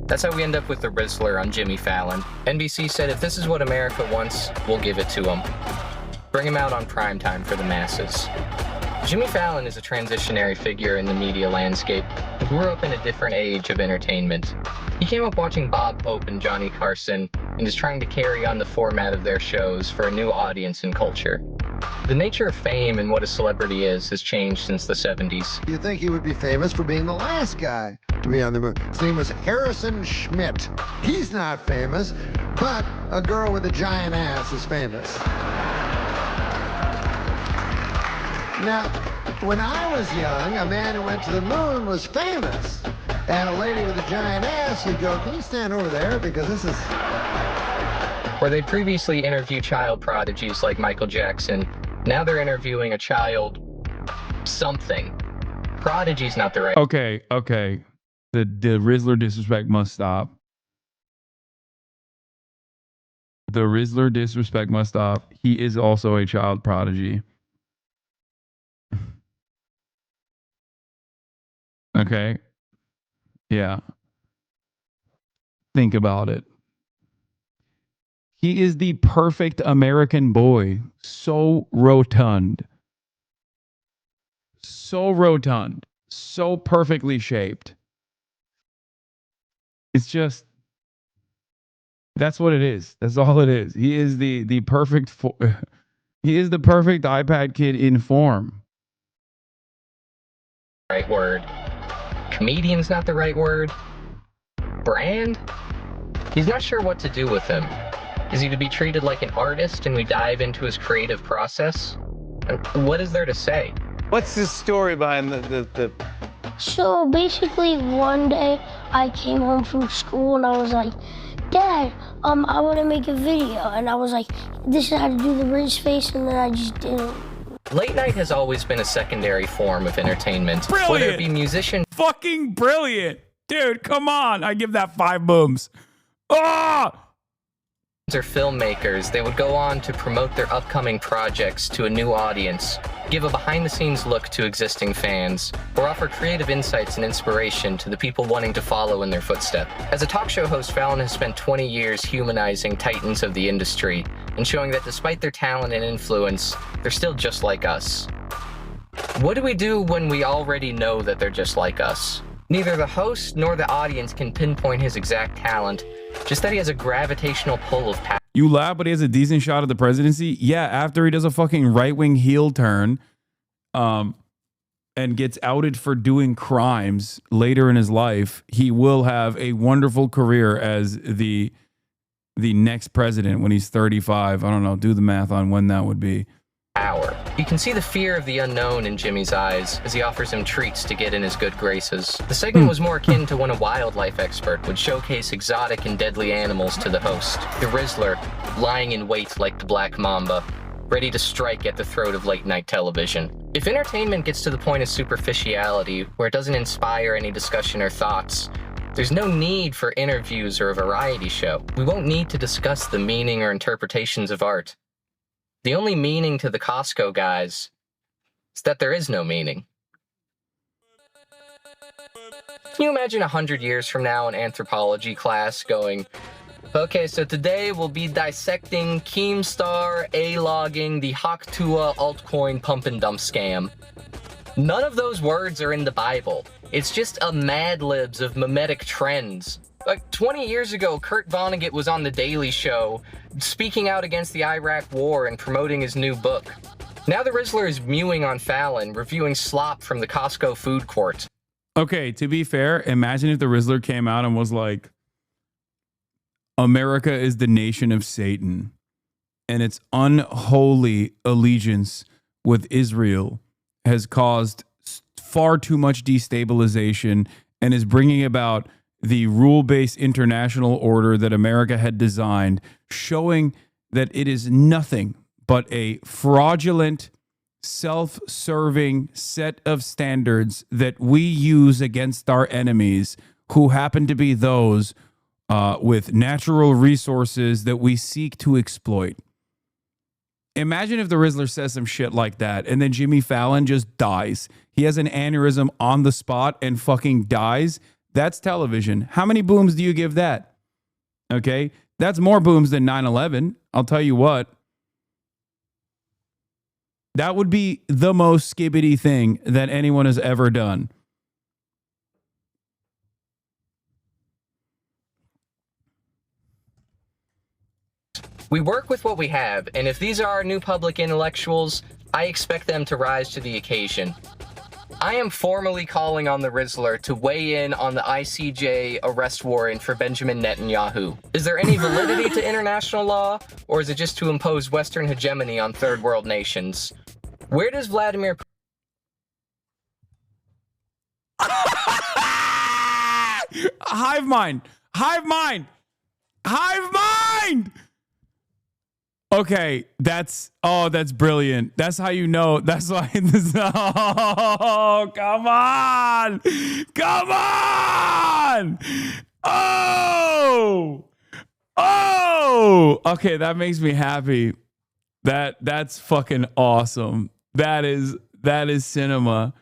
That's how we end up with the Rizzler on Jimmy Fallon. NBC said if this is what America wants, we'll give it to them. Bring him out on primetime for the masses. Jimmy Fallon is a transitionary figure in the media landscape who grew up in a different age of entertainment. He came up watching Bob Hope and Johnny Carson and is trying to carry on the format of their shows for a new audience and culture. The nature of fame and what a celebrity is has changed since the 70s. You think he would be famous for being the last guy to be on the moon. His name was Harrison Schmitt. He's not famous, but a girl with a giant ass is famous. Now, when I was young, a man who went to the moon was famous. And a lady with a giant ass, you'd go, can you stand over there? Because this is... Where they previously interviewed child prodigies like Michael Jackson, now they're interviewing a child something. Prodigy's not the right... Okay. The Rizzler disrespect must stop. The Rizzler disrespect must stop. He is also a child prodigy. Okay. Yeah. Think about it. He is the perfect American boy. So rotund. So rotund. So perfectly shaped. It's just... That's what it is. That's all it is. He is the perfect... he is the perfect iPad kid in form. Right word. Comedian's not the right word. Brand? He's not sure what to do with him. Is he to be treated like an artist and we dive into his creative process? What is there to say? What's the story behind the... So basically one day I came home from school and I was like, Dad, I want to make a video. And I was like, this is how to do the Riz face, and then I just didn't. Late night has always been a secondary form of entertainment. Brilliant. Whether it be musicians... Fucking brilliant. Dude, come on. I give that 5 booms. Ah! or filmmakers, they would go on to promote their upcoming projects to a new audience, give a behind-the-scenes look to existing fans, or offer creative insights and inspiration to the people wanting to follow in their footsteps. As a talk show host, Fallon has spent 20 years humanizing titans of the industry and showing that despite their talent and influence, they're still just like us. What do we do when we already know that they're just like us? Neither the host nor the audience can pinpoint his exact talent, just that he has a gravitational pull of power. You laugh, but he has a decent shot at the presidency? Yeah, after he does a fucking right-wing heel turn and gets outed for doing crimes later in his life, he will have a wonderful career as the next president when he's 35. I don't know, do the math on when that would be. Power. You can see the fear of the unknown in Jimmy's eyes as he offers him treats to get in his good graces. The segment was more akin to when a wildlife expert would showcase exotic and deadly animals to the host. The Rizzler, lying in wait like the Black Mamba, ready to strike at the throat of late-night television. If entertainment gets to the point of superficiality, where it doesn't inspire any discussion or thoughts, there's no need for interviews or a variety show. We won't need to discuss the meaning or interpretations of art. The only meaning to the Costco guys is that there is no meaning. Can you imagine 100 years from now in anthropology class going, okay, so today we'll be dissecting Keemstar A-logging the Haktua altcoin pump and dump scam. None of those words are in the Bible. It's just a Mad Libs of mimetic trends. Like 20 years ago, Kurt Vonnegut was on The Daily Show speaking out against the Iraq War and promoting his new book. Now the Rizzler is mewing on Fallon, reviewing slop from the Costco food court. Okay, to be fair, imagine if the Rizzler came out and was like, America is the nation of Satan, and its unholy allegiance with Israel has caused far too much destabilization and is bringing about the rule-based international order that America had designed, showing that it is nothing but a fraudulent, self-serving set of standards that we use against our enemies, who happen to be those with natural resources that we seek to exploit. Imagine if the Rizzler says some shit like that and then Jimmy Fallon just dies. He has an aneurysm on the spot and fucking dies. That's television. How many booms do you give that? Okay? That's more booms than 9/11. I'll tell you what. That would be the most skibbity thing that anyone has ever done. We work with what we have, and if these are our new public intellectuals, I expect them to rise to the occasion. I am formally calling on the Rizzler to weigh in on the ICJ arrest warrant for Benjamin Netanyahu. Is there any validity to international law, or is it just to impose Western hegemony on third world nations? Where does Vladimir... Hive mind! Hive mind! Hive mind! Okay, that's brilliant. That's how you know. That's why this. Oh, come on! Come on! Oh! Okay, that makes me happy. That's fucking awesome. That is cinema.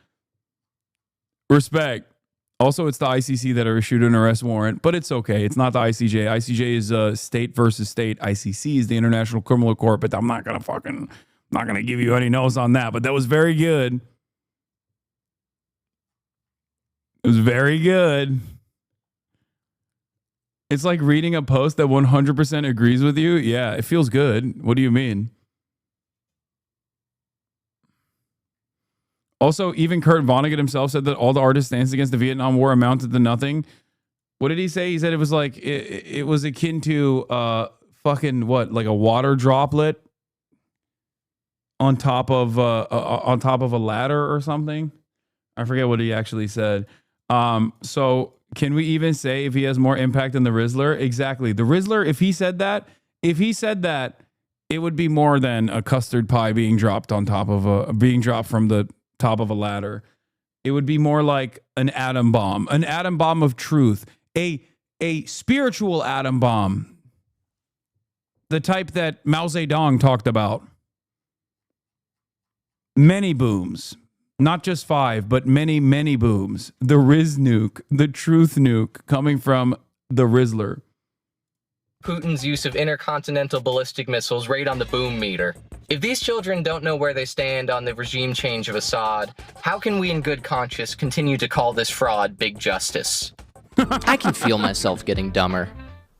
Respect. Also, it's the ICC that are issued an arrest warrant, but it's okay. It's not the ICJ. ICJ is state versus state. ICC is the International Criminal Court, but I'm not gonna give you any notes on that. But that was very good. It was very good. It's like reading a post that 100% agrees with you. Yeah, it feels good. What do you mean? Also, even Kurt Vonnegut himself said that all the artists' stance against the Vietnam War amounted to nothing. What did he say? He said it was like it was akin to fucking what, like a water droplet on top of a ladder or something. I forget what he actually said. So can we even say if he has more impact than the Rizzler? Exactly. The Rizzler, if he said that, it would be more than a custard pie being dropped from the top of a ladder. It would be more like an atom bomb of truth, a spiritual atom bomb, the type that Mao Zedong talked about. Many booms, not just 5, but many, many booms. The Riz nuke, the truth nuke coming from the Rizzler. Putin's use of intercontinental ballistic missiles right on the boom meter. If these children don't know where they stand on the regime change of Assad, how can we in good conscience continue to call this fraud big justice? I can feel myself getting dumber.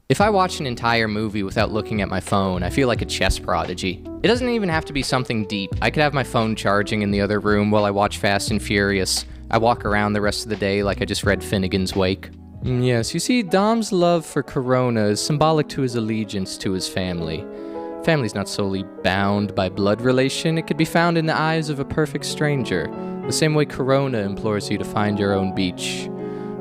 If I watch an entire movie without looking at my phone, I feel like a chess prodigy. It doesn't even have to be something deep. I could have my phone charging in the other room while I watch Fast and Furious. I walk around the rest of the day like I just read Finnegan's Wake. Yes, you see, Dom's love for Corona is symbolic to his allegiance to his family. Family's not solely bound by blood relation. It could be found in the eyes of a perfect stranger, the same way Corona implores you to find your own beach.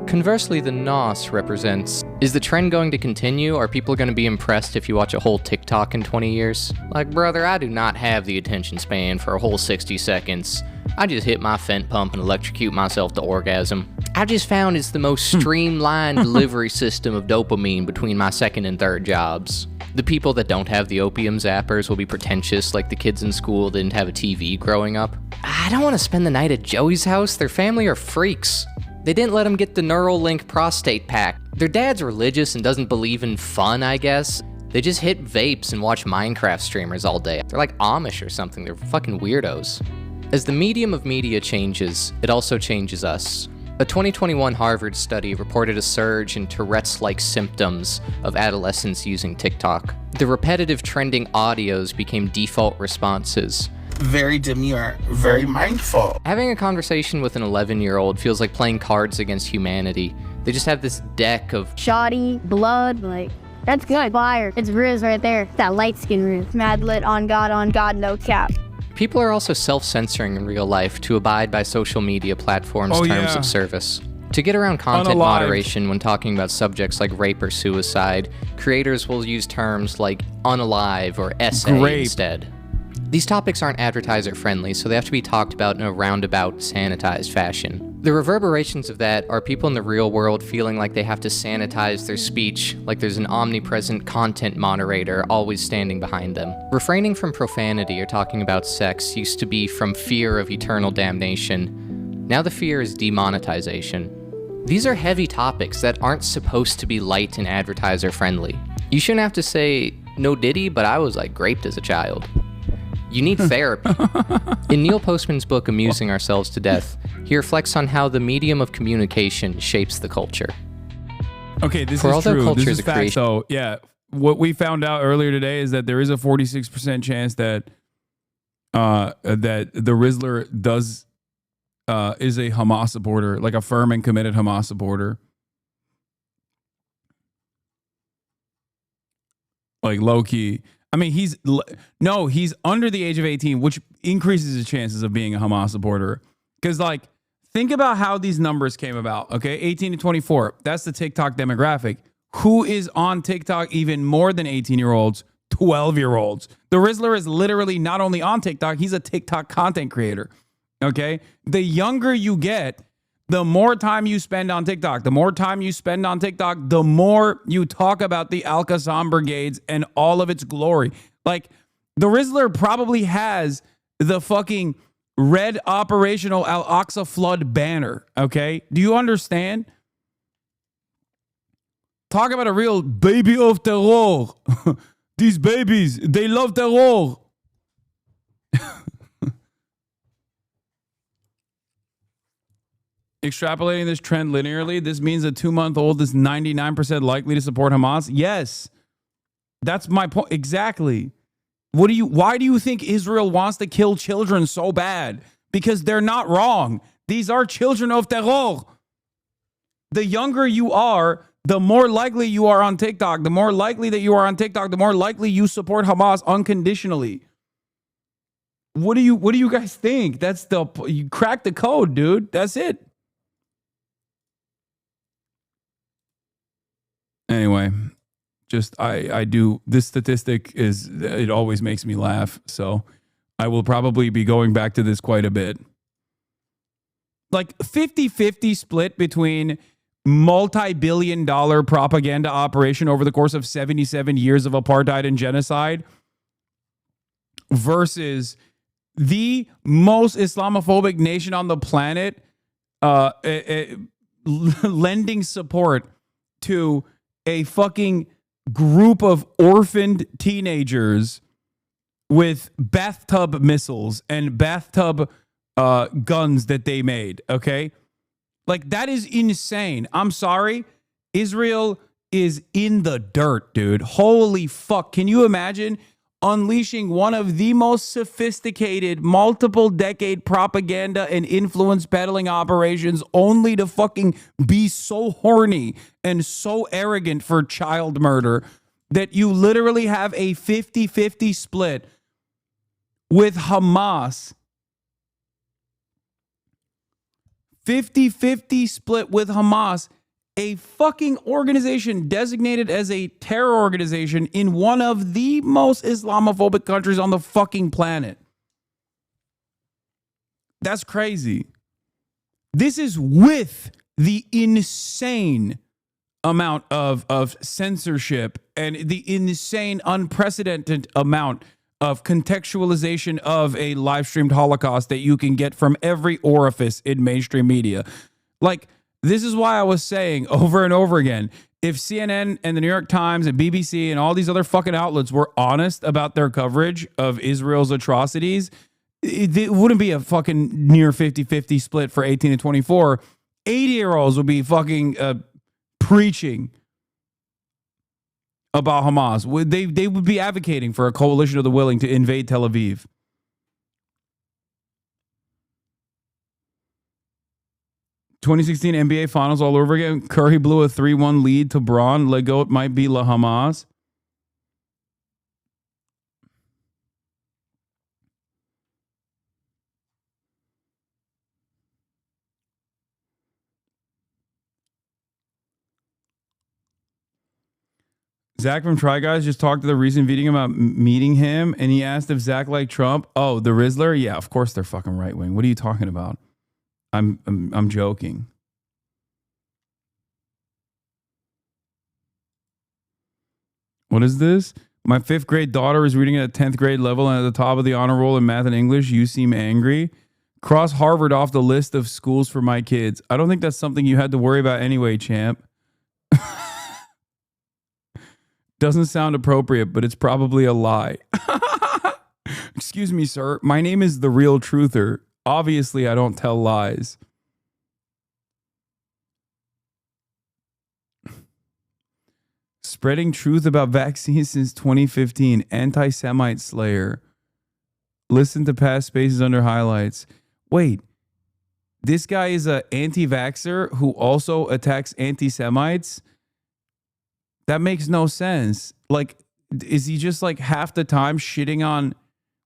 Conversely, the NOS represents, is the trend going to continue? Are people going to be impressed if you watch a whole TikTok in 20 years? Like, brother, I do not have the attention span for a whole 60 seconds. I just hit my fent pump and electrocute myself to orgasm. I just found it's the most streamlined delivery system of dopamine between my second and third jobs. The people that don't have the opium zappers will be pretentious like the kids in school didn't have a TV growing up. I don't want to spend the night at Joey's house. Their family are freaks. They didn't let him get the Neuralink prostate pack. Their dad's religious and doesn't believe in fun, I guess. They just hit vapes and watch Minecraft streamers all day. They're like Amish or something. They're fucking weirdos. As the medium of media changes, it also changes us. A 2021 Harvard study reported a surge in Tourette's-like symptoms of adolescents using TikTok. The repetitive trending audios became default responses. Very demure, very mindful. Having a conversation with an 11-year-old feels like playing Cards Against Humanity. They just have this deck of shoddy blood, like, that's good. Fire. It's Riz right there. That light skin Riz. Mad lit on God, no cap. People are also self-censoring in real life to abide by social media platforms' terms of service. To get around content moderation when talking about subjects like rape or suicide, creators will use terms like unalive or essay instead. These topics aren't advertiser-friendly, so they have to be talked about in a roundabout, sanitized fashion. The reverberations of that are people in the real world feeling like they have to sanitize their speech, like there's an omnipresent content moderator always standing behind them. Refraining from profanity or talking about sex used to be from fear of eternal damnation. Now the fear is demonetization. These are heavy topics that aren't supposed to be light and advertiser friendly. You shouldn't have to say, no diddy, but I was like raped as a child. You need therapy. In Neil Postman's book, Amusing Ourselves to Death, he reflects on how the medium of communication shapes the culture. Okay, this is true. This is fact, though. Yeah, what we found out earlier today is that there is a 46% chance that that the Rizzler is a Hamas supporter, like a firm and committed Hamas supporter. Like low key. I mean, he's under the age of 18, which increases his chances of being a Hamas supporter. Because, like, think about how these numbers came about. Okay, 18 to 24. That's the TikTok demographic. Who is on TikTok even more than 18-year-olds? 12-year-olds. The Rizzler is literally not only on TikTok, he's a TikTok content creator. Okay, the younger you get, the more time you spend on TikTok. The more time you spend on TikTok, the more you talk about the Al-Qassam brigades and all of its glory. Like, the Rizzler probably has the fucking red operational Al-Aqsa flood banner. Okay, do you understand? Talk about a real baby of terror. These babies, they love terror. Extrapolating this trend linearly, this means a 2-month-old is 99% likely to support Hamas. Yes, that's my point. Exactly. Why do you think Israel wants to kill children so bad? Because they're not wrong. These are children of terror. The younger you are, the more likely you are on TikTok. The more likely that you are on TikTok, the more likely you support Hamas unconditionally. What do you guys think? You cracked the code, dude. That's it. Anyway, just I do this statistic it always makes me laugh, so I will probably be going back to this quite a bit. Like 50-50 split between multi-billion-dollar propaganda operation over the course of 77 years of apartheid and genocide versus the most Islamophobic nation on the planet lending support to a fucking group of orphaned teenagers with bathtub missiles and bathtub guns that they made, okay? Like, that is insane. I'm sorry. Israel is in the dirt, dude. Holy fuck. Can you imagine unleashing one of the most sophisticated multiple decade propaganda and influence peddling operations only to fucking be so horny and so arrogant for child murder that you literally have a 50-50 split with Hamas. 50-50 split with Hamas, a fucking organization designated as a terror organization in one of the most Islamophobic countries on the fucking planet. That's crazy. This is with the insane amount of censorship and the insane, unprecedented amount of contextualization of a live-streamed Holocaust that you can get from every orifice in mainstream media. Like, this is why I was saying over and over again, if CNN and the New York Times and BBC and all these other fucking outlets were honest about their coverage of Israel's atrocities, it wouldn't be a fucking near 50-50 split for 18 to 24. 80-year-olds would be fucking preaching about Hamas. They would be advocating for a coalition of the willing to invade Tel Aviv. '16 NBA Finals all over again. Curry blew a 3-1 lead to Braun. Lego, it might be La Hamas. Zach from Try Guys just talked to the recent meeting about meeting him, and he asked if Zach liked Trump. Oh, the Rizzler? Yeah, of course they're fucking right wing. What are you talking about? I'm joking. What is this? My 5th grade daughter is reading at a 10th grade level and at the top of the honor roll in math and English. You seem angry. Cross Harvard off the list of schools for my kids. I don't think that's something you had to worry about anyway, champ. Doesn't sound appropriate, but it's probably a lie. Excuse me, sir. My name is The Real Truther. Obviously, I don't tell lies. Spreading truth about vaccines since 2015. Anti-Semite slayer. Listen to past spaces under highlights. Wait. This guy is an anti-vaxxer who also attacks anti-Semites? That makes no sense. Like, is he just like half the time shitting on...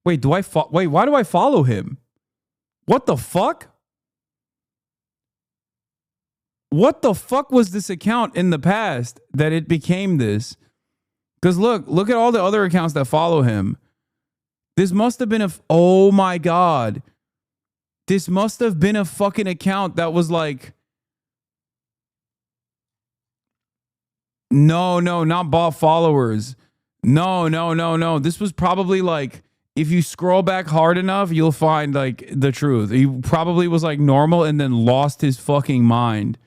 Wait, wait, why do I follow him? What the fuck? What the fuck was this account in the past that it became this? Because look at all the other accounts that follow him. This must have been oh my God. This must have been a fucking account that was like, no, not bot followers. No. This was probably like, if you scroll back hard enough, you'll find like the truth. He probably was like normal and then lost his fucking mind.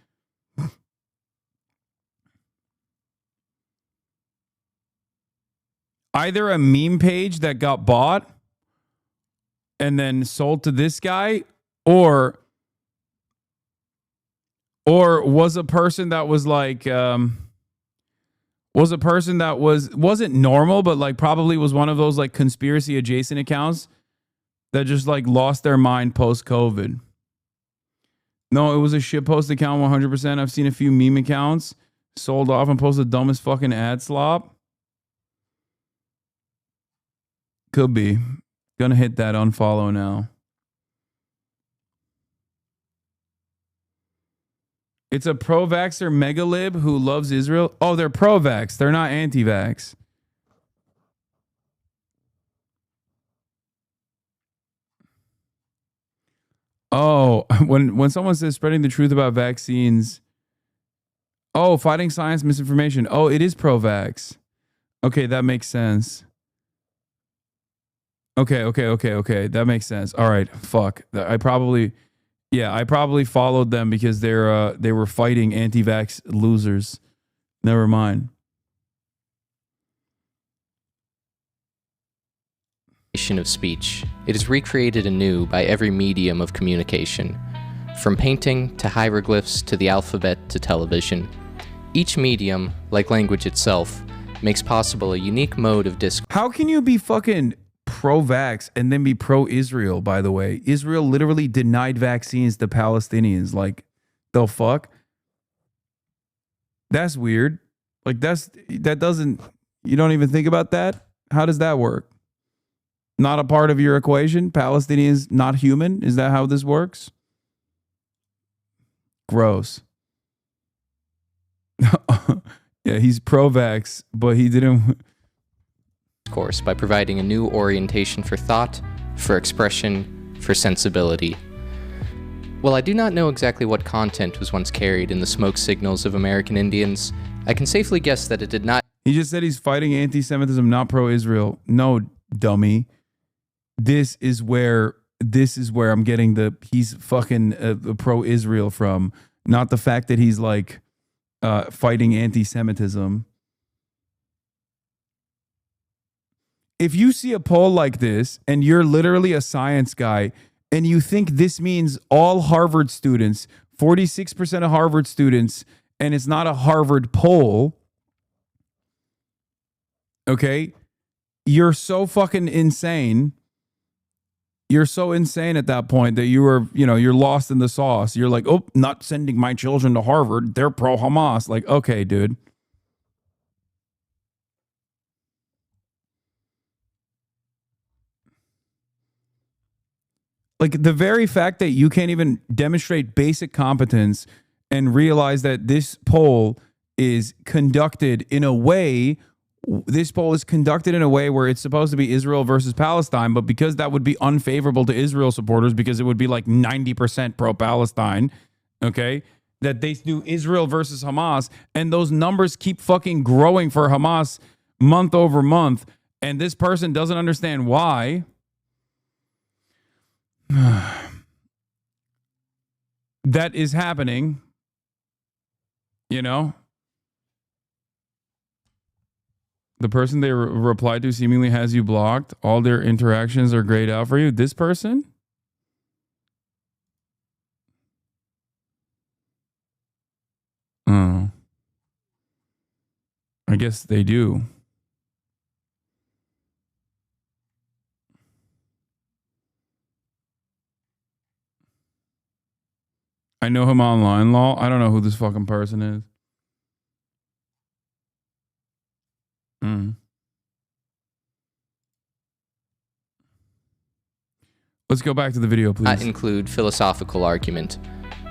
Either a meme page that got bought and then sold to this guy, or was a person that was like wasn't normal, but like probably was one of those like conspiracy adjacent accounts that just like lost their mind post-COVID. No, it was a shitpost account 100%. I've seen a few meme accounts sold off and post the dumbest fucking ad slop. Could be. Gonna hit that unfollow now. It's a pro-vaxxer megalib who loves Israel. Oh, they're pro-vax. They're not anti-vax. Oh, when someone says spreading the truth about vaccines. Oh, fighting science misinformation. Oh, it is pro-vax. Okay, that makes sense. Okay. That makes sense. All right. Fuck. I probably followed them because they were fighting anti-vax losers. Never mind. Of speech. It is recreated anew by every medium of communication, from painting to hieroglyphs to the alphabet to television. Each medium, like language itself, makes possible a unique mode of discourse. How can you be fucking pro-vax and then be pro-Israel, by the way? Israel literally denied vaccines to Palestinians. Like, the fuck? That's weird. Like, that doesn't... You don't even think about that? How does that work? Not a part of your equation? Palestinians not human? Is that how this works? Gross. Yeah, he's pro-vax, but he didn't... Course by providing a new orientation for thought, for expression, for sensibility. While I do not know exactly what content was once carried in the smoke signals of American Indians, I can safely guess that it did not. He just said he's fighting anti-Semitism, not pro-Israel. No, dummy. This is where I'm getting he's fucking pro-Israel from, not the fact that he's like fighting anti-Semitism. If you see a poll like this and you're literally a science guy and you think this means all Harvard students, 46% of Harvard students, and it's not a Harvard poll, okay, you're so fucking insane. You're so insane at that point that you're lost in the sauce. You're like, oh, not sending my children to Harvard. They're pro-Hamas. Like, okay, dude. Like, the very fact that you can't even demonstrate basic competence and realize that this poll is conducted in a way this poll is conducted in a way where it's supposed to be Israel versus Palestine, but because that would be unfavorable to Israel supporters, because it would be like 90% pro-Palestine, okay, that they do Israel versus Hamas, and those numbers keep fucking growing for Hamas month over month, and this person doesn't understand why. That is happening, you know? The person they replied to seemingly has you blocked. All their interactions are grayed out for you. This person? Oh. I guess they do. I know him online, lol. I don't know who this fucking person is. Let's go back to the video, please. Include philosophical argument.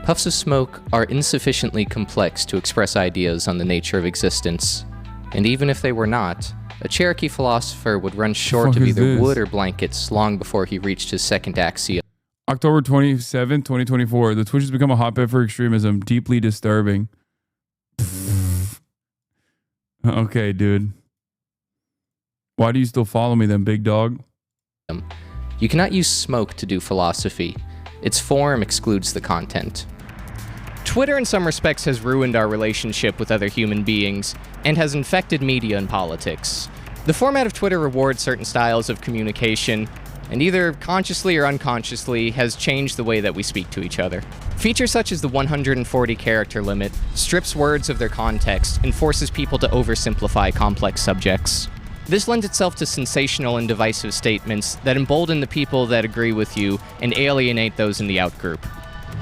Puffs of smoke are insufficiently complex to express ideas on the nature of existence. And even if they were not, a Cherokee philosopher would run short of either wood or blankets long before he reached his second axiom. October 27, 2024. The Twitch has become a hotbed for extremism. Deeply disturbing. Okay, dude. Why do you still follow me then, big dog? You cannot use smoke to do philosophy. Its form excludes the content. Twitter in some respects has ruined our relationship with other human beings and has infected media and politics. The format of Twitter rewards certain styles of communication and either consciously or unconsciously has changed the way that we speak to each other. Features such as the 140 character limit strips words of their context and forces people to oversimplify complex subjects. This lends itself to sensational and divisive statements that embolden the people that agree with you and alienate those in the outgroup.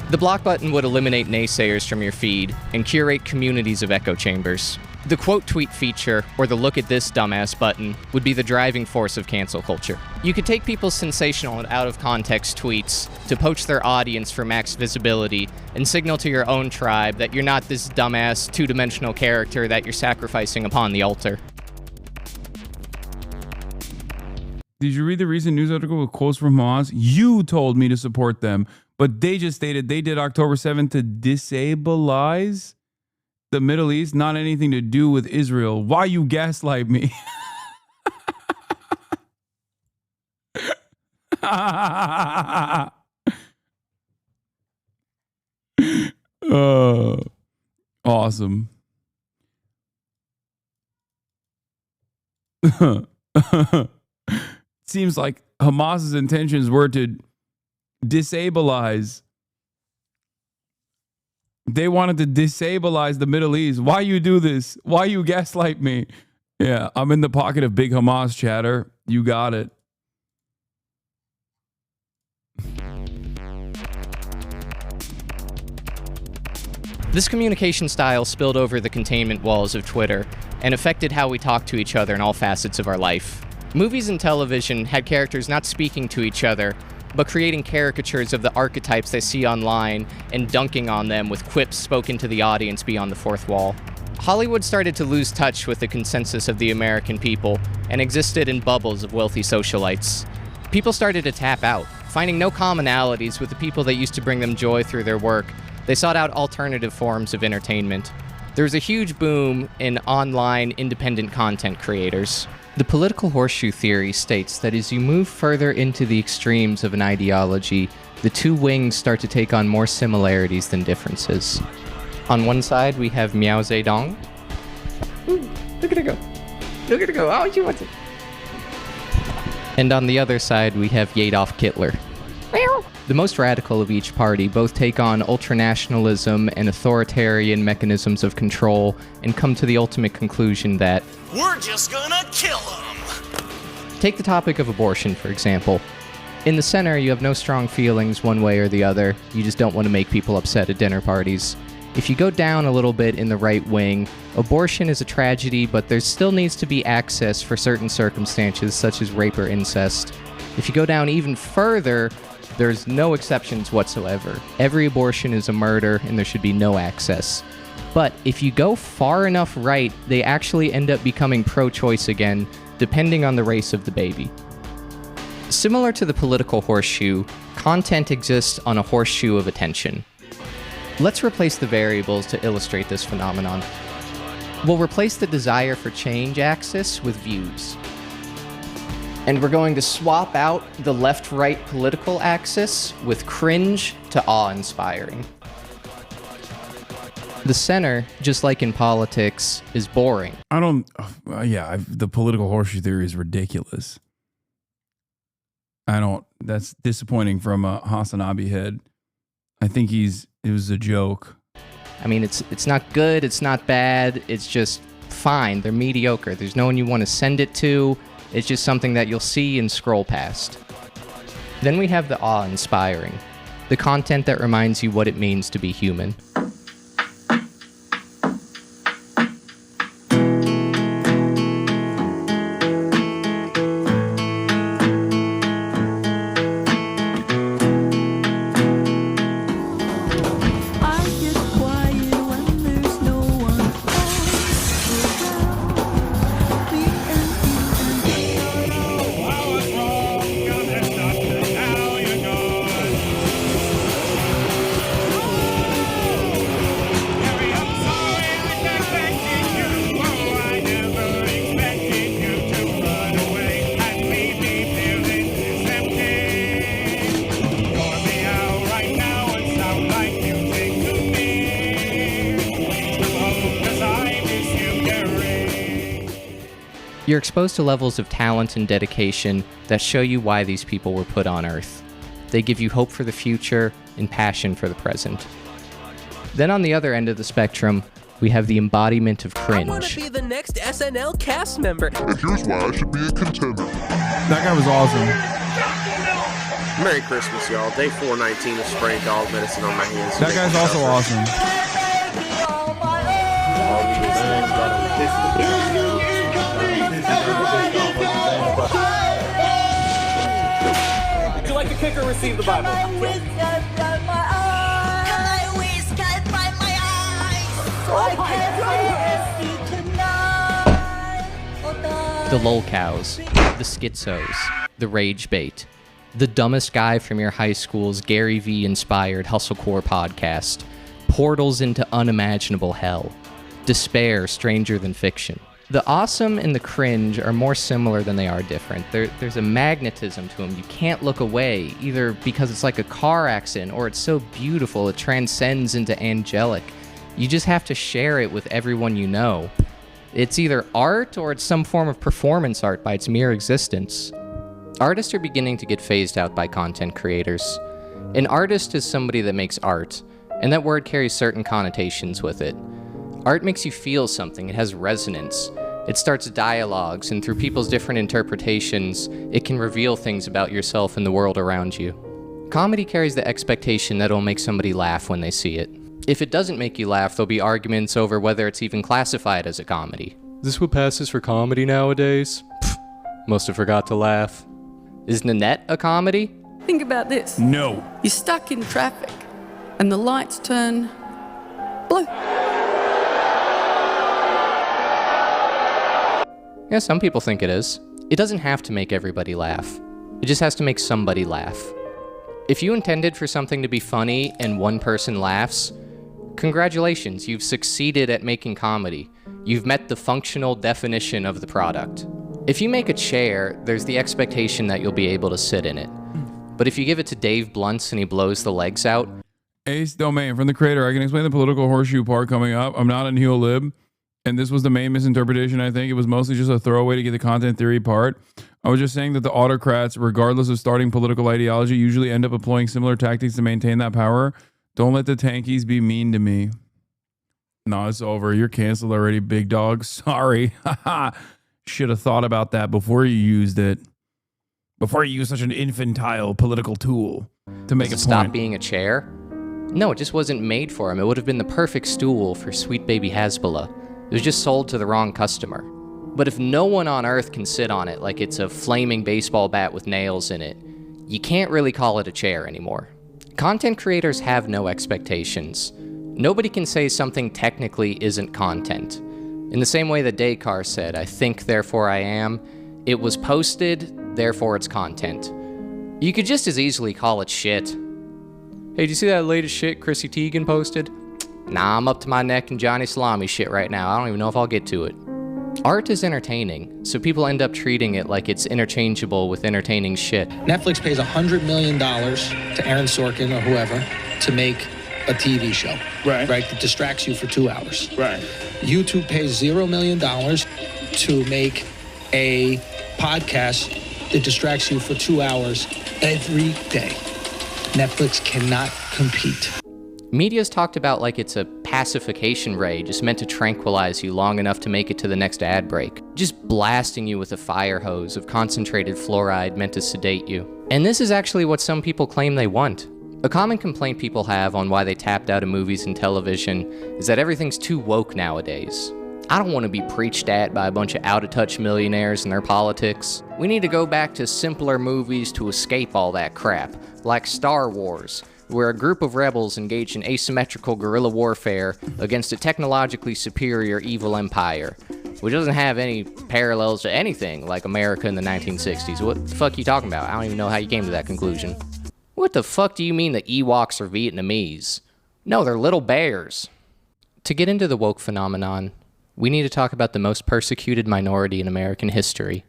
The block button would eliminate naysayers from your feed and curate communities of echo chambers. The quote tweet feature, or the look at this dumbass button, would be the driving force of cancel culture. You could take people's sensational and out-of-context tweets to poach their audience for max visibility and signal to your own tribe that you're not this dumbass, two-dimensional character that you're sacrificing upon the altar. Did you read the recent news article with quotes from Hamas? You told me to support them, but they just stated they did October 7th to destabilize the Middle East, not anything to do with Israel. Why you gaslight me? Awesome. Seems like Hamas's intentions were to disabilize. They wanted to disabilize the Middle East. Why you do this? Why you gaslight me? Yeah, I'm in the pocket of big Hamas chatter. You got it. This communication style spilled over the containment walls of Twitter and affected how we talk to each other in all facets of our life. Movies and television had characters not speaking to each other, but creating caricatures of the archetypes they see online and dunking on them with quips spoken to the audience beyond the fourth wall. Hollywood started to lose touch with the consensus of the American people and existed in bubbles of wealthy socialites. People started to tap out, finding no commonalities with the people that used to bring them joy through their work. They sought out alternative forms of entertainment. There was a huge boom in online independent content creators. The political horseshoe theory states that as you move further into the extremes of an ideology, the two wings start to take on more similarities than differences. On one side, we have Mao Zedong. Ooh, look at her go. Look at her go. Oh, she wants it. And on the other side, we have Adolf Hitler. The most radical of each party both take on ultranationalism and authoritarian mechanisms of control and come to the ultimate conclusion that we're just gonna kill them. Take the topic of abortion, for example. In the center, you have no strong feelings one way or the other. You just don't want to make people upset at dinner parties. If you go down a little bit in the right wing, abortion is a tragedy, but there still needs to be access for certain circumstances, such as rape or incest. If you go down even further, there's no exceptions whatsoever. Every abortion is a murder, and there should be no access. But if you go far enough right, they actually end up becoming pro-choice again, depending on the race of the baby. Similar to the political horseshoe, content exists on a horseshoe of attention. Let's replace the variables to illustrate this phenomenon. We'll replace the desire for change axis with views. And we're going to swap out the left-right political axis with cringe to awe-inspiring. The center, just like in politics, is boring. The political horseshoe theory is ridiculous. That's disappointing from a Hasanabi head. I think it was a joke. I mean, it's not good, it's not bad, it's just fine. They're mediocre. There's no one you want to send it to. It's just something that you'll see and scroll past. Then we have the awe-inspiring, the content that reminds you what it means to be human. You're exposed to levels of talent and dedication that show you why these people were put on Earth. They give you hope for the future and passion for the present. Then on the other end of the spectrum, we have the embodiment of cringe. I want to be the next SNL cast member. And here's why I should be a contender. That guy was awesome. Merry Christmas, y'all. Day 419 of spraying dog medicine on my hands. That guy's also awesome. Would you like to kick or receive the Bible? The lolcows, the schizos, the rage bait, the dumbest guy from your high school's Gary V inspired hustlecore podcast, portals into unimaginable hell, despair stranger than fiction. The awesome and the cringe are more similar than they are different. There's a magnetism to them. You can't look away, either because it's like a car accident or it's so beautiful it transcends into angelic. You just have to share it with everyone you know. It's either art or it's some form of performance art by its mere existence. Artists are beginning to get phased out by content creators. An artist is somebody that makes art, and that word carries certain connotations with it. Art makes you feel something, it has resonance. It starts dialogues, and through people's different interpretations, it can reveal things about yourself and the world around you. Comedy carries the expectation that it'll make somebody laugh when they see it. If it doesn't make you laugh, there'll be arguments over whether it's even classified as a comedy. Is this what passes for comedy nowadays? Must have forgot to laugh. Is Nanette a comedy? Think about this. No. You're stuck in traffic, and the lights turn blue. Yeah, some people think it is. It doesn't have to make everybody laugh. It just has to make somebody laugh. If you intended for something to be funny and one person laughs, congratulations, you've succeeded at making comedy. You've met the functional definition of the product. If you make a chair, there's the expectation that you'll be able to sit in it. But if you give it to Dave Blunts and he blows the legs out... Ace Domain from the creator. I can explain the political horseshoe part coming up. I'm not a neo-lib, and this was the main misinterpretation, I think. It was mostly just a throwaway to get the content theory part. I was just saying that the autocrats, regardless of starting political ideology, usually end up employing similar tactics to maintain that power. Don't let the tankies be mean to me. No, it's over. You're canceled already, big dog. Sorry. Should have thought about that before you used it. Before you used such an infantile political tool to make a point. Stop being a chair? No, it just wasn't made for him. It would have been the perfect stool for sweet baby Hasbullah. It was just sold to the wrong customer. But if no one on Earth can sit on it like it's a flaming baseball bat with nails in it, you can't really call it a chair anymore. Content creators have no expectations. Nobody can say something technically isn't content. In the same way that Descartes said, I think, therefore I am, it was posted, therefore it's content. You could just as easily call it shit. Hey, did you see that latest shit Chrissy Teigen posted? Nah, I'm up to my neck in Johnny Salami shit right now. I don't even know if I'll get to it. Art is entertaining, so people end up treating it like it's interchangeable with entertaining shit. Netflix pays $100 million to Aaron Sorkin or whoever to make a TV show, right, that distracts you for 2 hours. Right. YouTube pays $0 million to make a podcast that distracts you for 2 hours every day. Netflix cannot compete. Media's talked about like it's a pacification ray just meant to tranquilize you long enough to make it to the next ad break. Just blasting you with a fire hose of concentrated fluoride meant to sedate you. And this is actually what some people claim they want. A common complaint people have on why they tapped out of movies and television is that everything's too woke nowadays. I don't want to be preached at by a bunch of out-of-touch millionaires and their politics. We need to go back to simpler movies to escape all that crap, like Star Wars, where a group of rebels engage in asymmetrical guerrilla warfare against a technologically superior evil empire, which doesn't have any parallels to anything like America in the 1960s. What the fuck are you talking about? I don't even know how you came to that conclusion. What the fuck do you mean the Ewoks are Vietnamese? No, they're little bears. To get into the woke phenomenon, we need to talk about the most persecuted minority in American history,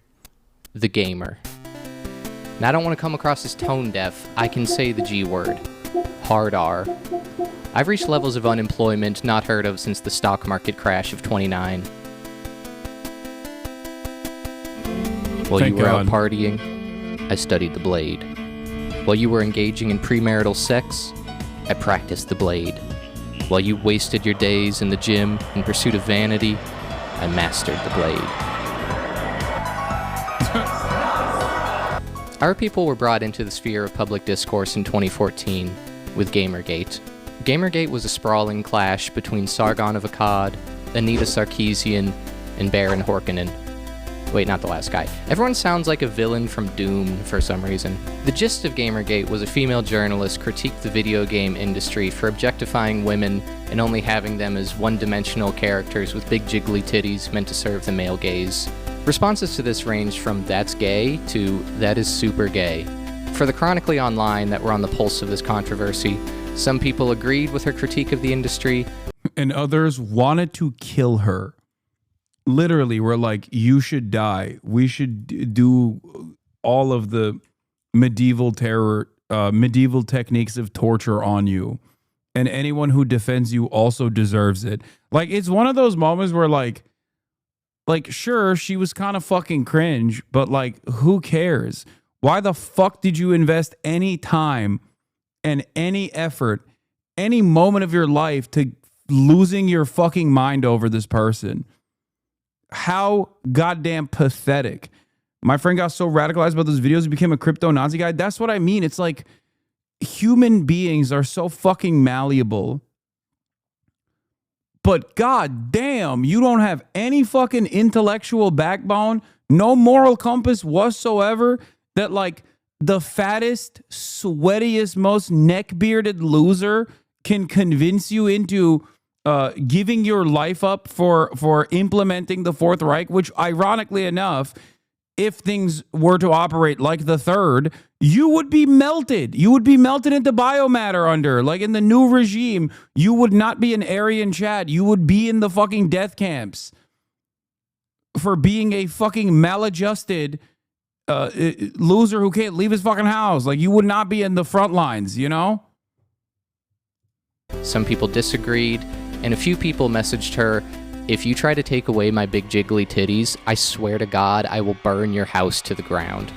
the gamer. Now, I don't want to come across as tone deaf. I can say the G word. Hard R. I've reached levels of unemployment not heard of since the stock market crash of '29. While you were out partying, I studied the blade. While you were engaging in premarital sex, I practiced the blade. While you wasted your days in the gym in pursuit of vanity, I mastered the blade. Our people were brought into the sphere of public discourse in 2014 with Gamergate. Gamergate was a sprawling clash between Sargon of Akkad, Anita Sarkeesian, and Baron Harkonnen. Wait, not the last guy. Everyone sounds like a villain from Doom for some reason. The gist of Gamergate was a female journalist critiqued the video game industry for objectifying women and only having them as one-dimensional characters with big jiggly titties meant to serve the male gaze. Responses to this ranged from "that's gay" to "that is super gay." For the chronically online that were on the pulse of this controversy, some people agreed with her critique of the industry, and others wanted to kill her. Literally, were like, you should die. We should do all of the medieval terror, medieval techniques of torture on you. And anyone who defends you also deserves it. Like, it's one of those moments where like, sure, she was kind of fucking cringe, but like, who cares? Why the fuck did you invest any time and any effort, any moment of your life to losing your fucking mind over this person? How goddamn pathetic. My friend got so radicalized about those videos, he became a crypto Nazi guy. That's what I mean. It's like human beings are so fucking malleable. But god damn, you don't have any fucking intellectual backbone, no moral compass whatsoever, that like the fattest, sweatiest, most neck-bearded loser can convince you into giving your life up for implementing the Fourth Reich, which ironically enough, if things were to operate like the Third, you would be melted. You would be melted into biomatter under, like in the new regime, you would not be an Aryan Chad. You would be in the fucking death camps for being a fucking maladjusted loser who can't leave his fucking house. Like, you would not be in the front lines, you know? Some people disagreed, and a few people messaged her, "If you try to take away my big jiggly titties, I swear to God I will burn your house to the ground."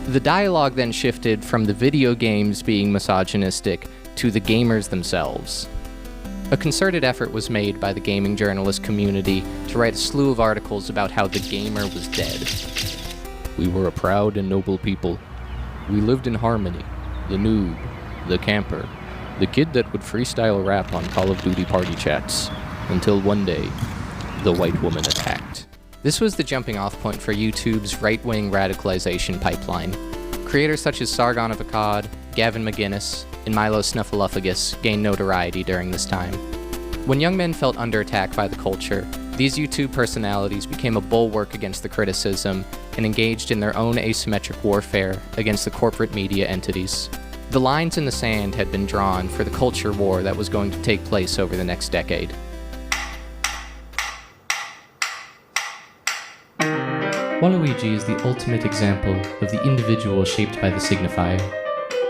The dialogue then shifted from the video games being misogynistic to the gamers themselves. A concerted effort was made by the gaming journalist community to write a slew of articles about how the gamer was dead. "We were a proud and noble people. We lived in harmony. The noob, the camper, the kid that would freestyle rap on Call of Duty party chats, until one day, the white woman attacked." This was the jumping off point for YouTube's right-wing radicalization pipeline. Creators such as Sargon of Akkad, Gavin McGinnis, and Milo Snuffleupagus gained notoriety during this time. When young men felt under attack by the culture, these YouTube personalities became a bulwark against the criticism and engaged in their own asymmetric warfare against the corporate media entities. The lines in the sand had been drawn for the culture war that was going to take place over the next decade. Waluigi is the ultimate example of the individual shaped by the signifier.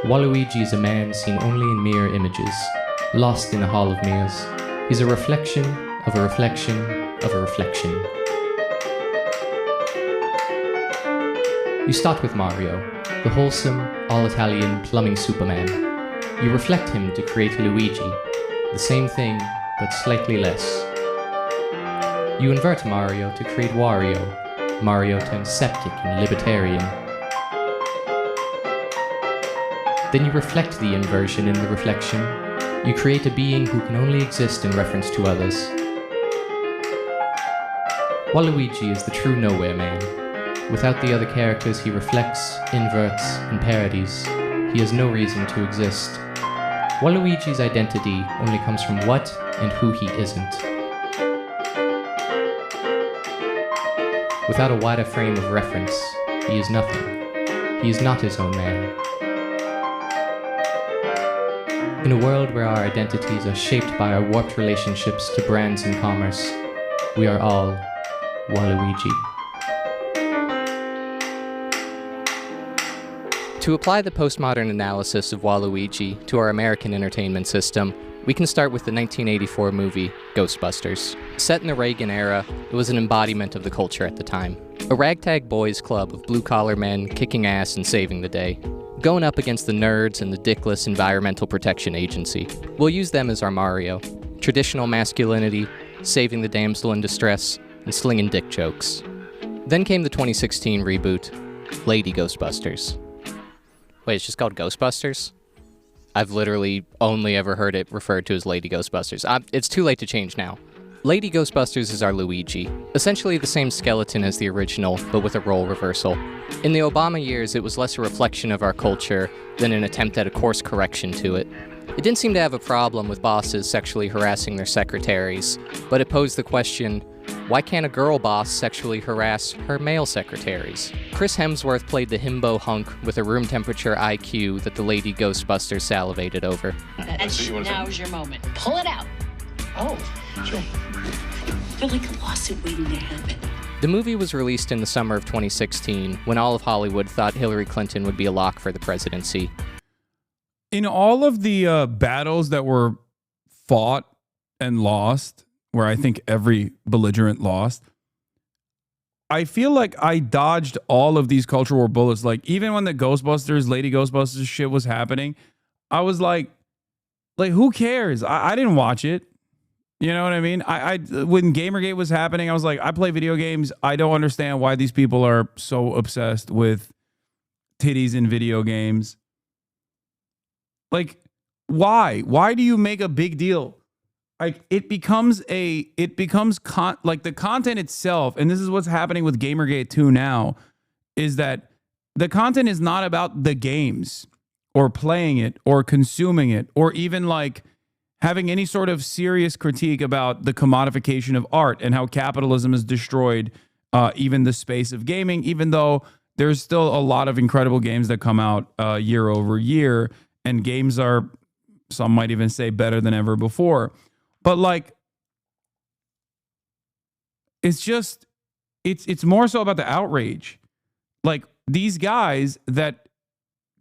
Waluigi is a man seen only in mirror images, lost in a hall of mirrors. He's a reflection of a reflection of a reflection. You start with Mario, the wholesome, all-Italian plumbing superman. You reflect him to create Luigi, the same thing, but slightly less. You invert Mario to create Wario. Mario turns septic and libertarian. Then you reflect the inversion in the reflection. You create a being who can only exist in reference to others. Waluigi is the true nowhere man. Without the other characters he reflects, inverts, and parodies, he has no reason to exist. Waluigi's identity only comes from what and who he isn't. Without a wider frame of reference, he is nothing. He is not his own man. In a world where our identities are shaped by our warped relationships to brands and commerce, we are all Waluigi. To apply the postmodern analysis of Waluigi to our American entertainment system, we can start with the 1984 movie Ghostbusters. Set in the Reagan era, it was an embodiment of the culture at the time. A ragtag boys club of blue-collar men kicking ass and saving the day, going up against the nerds and the dickless Environmental Protection Agency. We'll use them as our Mario. Traditional masculinity, saving the damsel in distress, and slinging dick jokes. Then came the 2016 reboot, Lady Ghostbusters. Wait, it's just called Ghostbusters? I've literally only ever heard it referred to as Lady Ghostbusters. It's too late to change now. Lady Ghostbusters is our Luigi, essentially the same skeleton as the original, but with a role reversal. In the Obama years, it was less a reflection of our culture than an attempt at a course correction to it. It didn't seem to have a problem with bosses sexually harassing their secretaries, but it posed the question, why can't a girl boss sexually harass her male secretaries? Chris Hemsworth played the himbo hunk with a room temperature IQ that the Lady Ghostbusters salivated over. Now's your moment. Pull it out. Oh, sure. I feel like a lawsuit waiting to happen. The movie was released in the summer of 2016, when all of Hollywood thought Hillary Clinton would be a lock for the presidency. In all of the battles that were fought and lost, where I think every belligerent lost, I feel like I dodged all of these culture war bullets. Like, even when the Ghostbusters, Lady Ghostbusters shit was happening, I was like who cares? I didn't watch it. You know what I mean? When Gamergate was happening, I was like, I play video games. I don't understand why these people are so obsessed with titties in video games. Like, why? Why do you make a big deal? Like, the content itself, and this is what's happening with Gamergate 2 now, is that the content is not about the games or playing it or consuming it or even like having any sort of serious critique about the commodification of art and how capitalism has destroyed even the space of gaming, even though there's still a lot of incredible games that come out year over year, and games are, some might even say, better than ever before. But like, it's more so about the outrage. Like, these guys that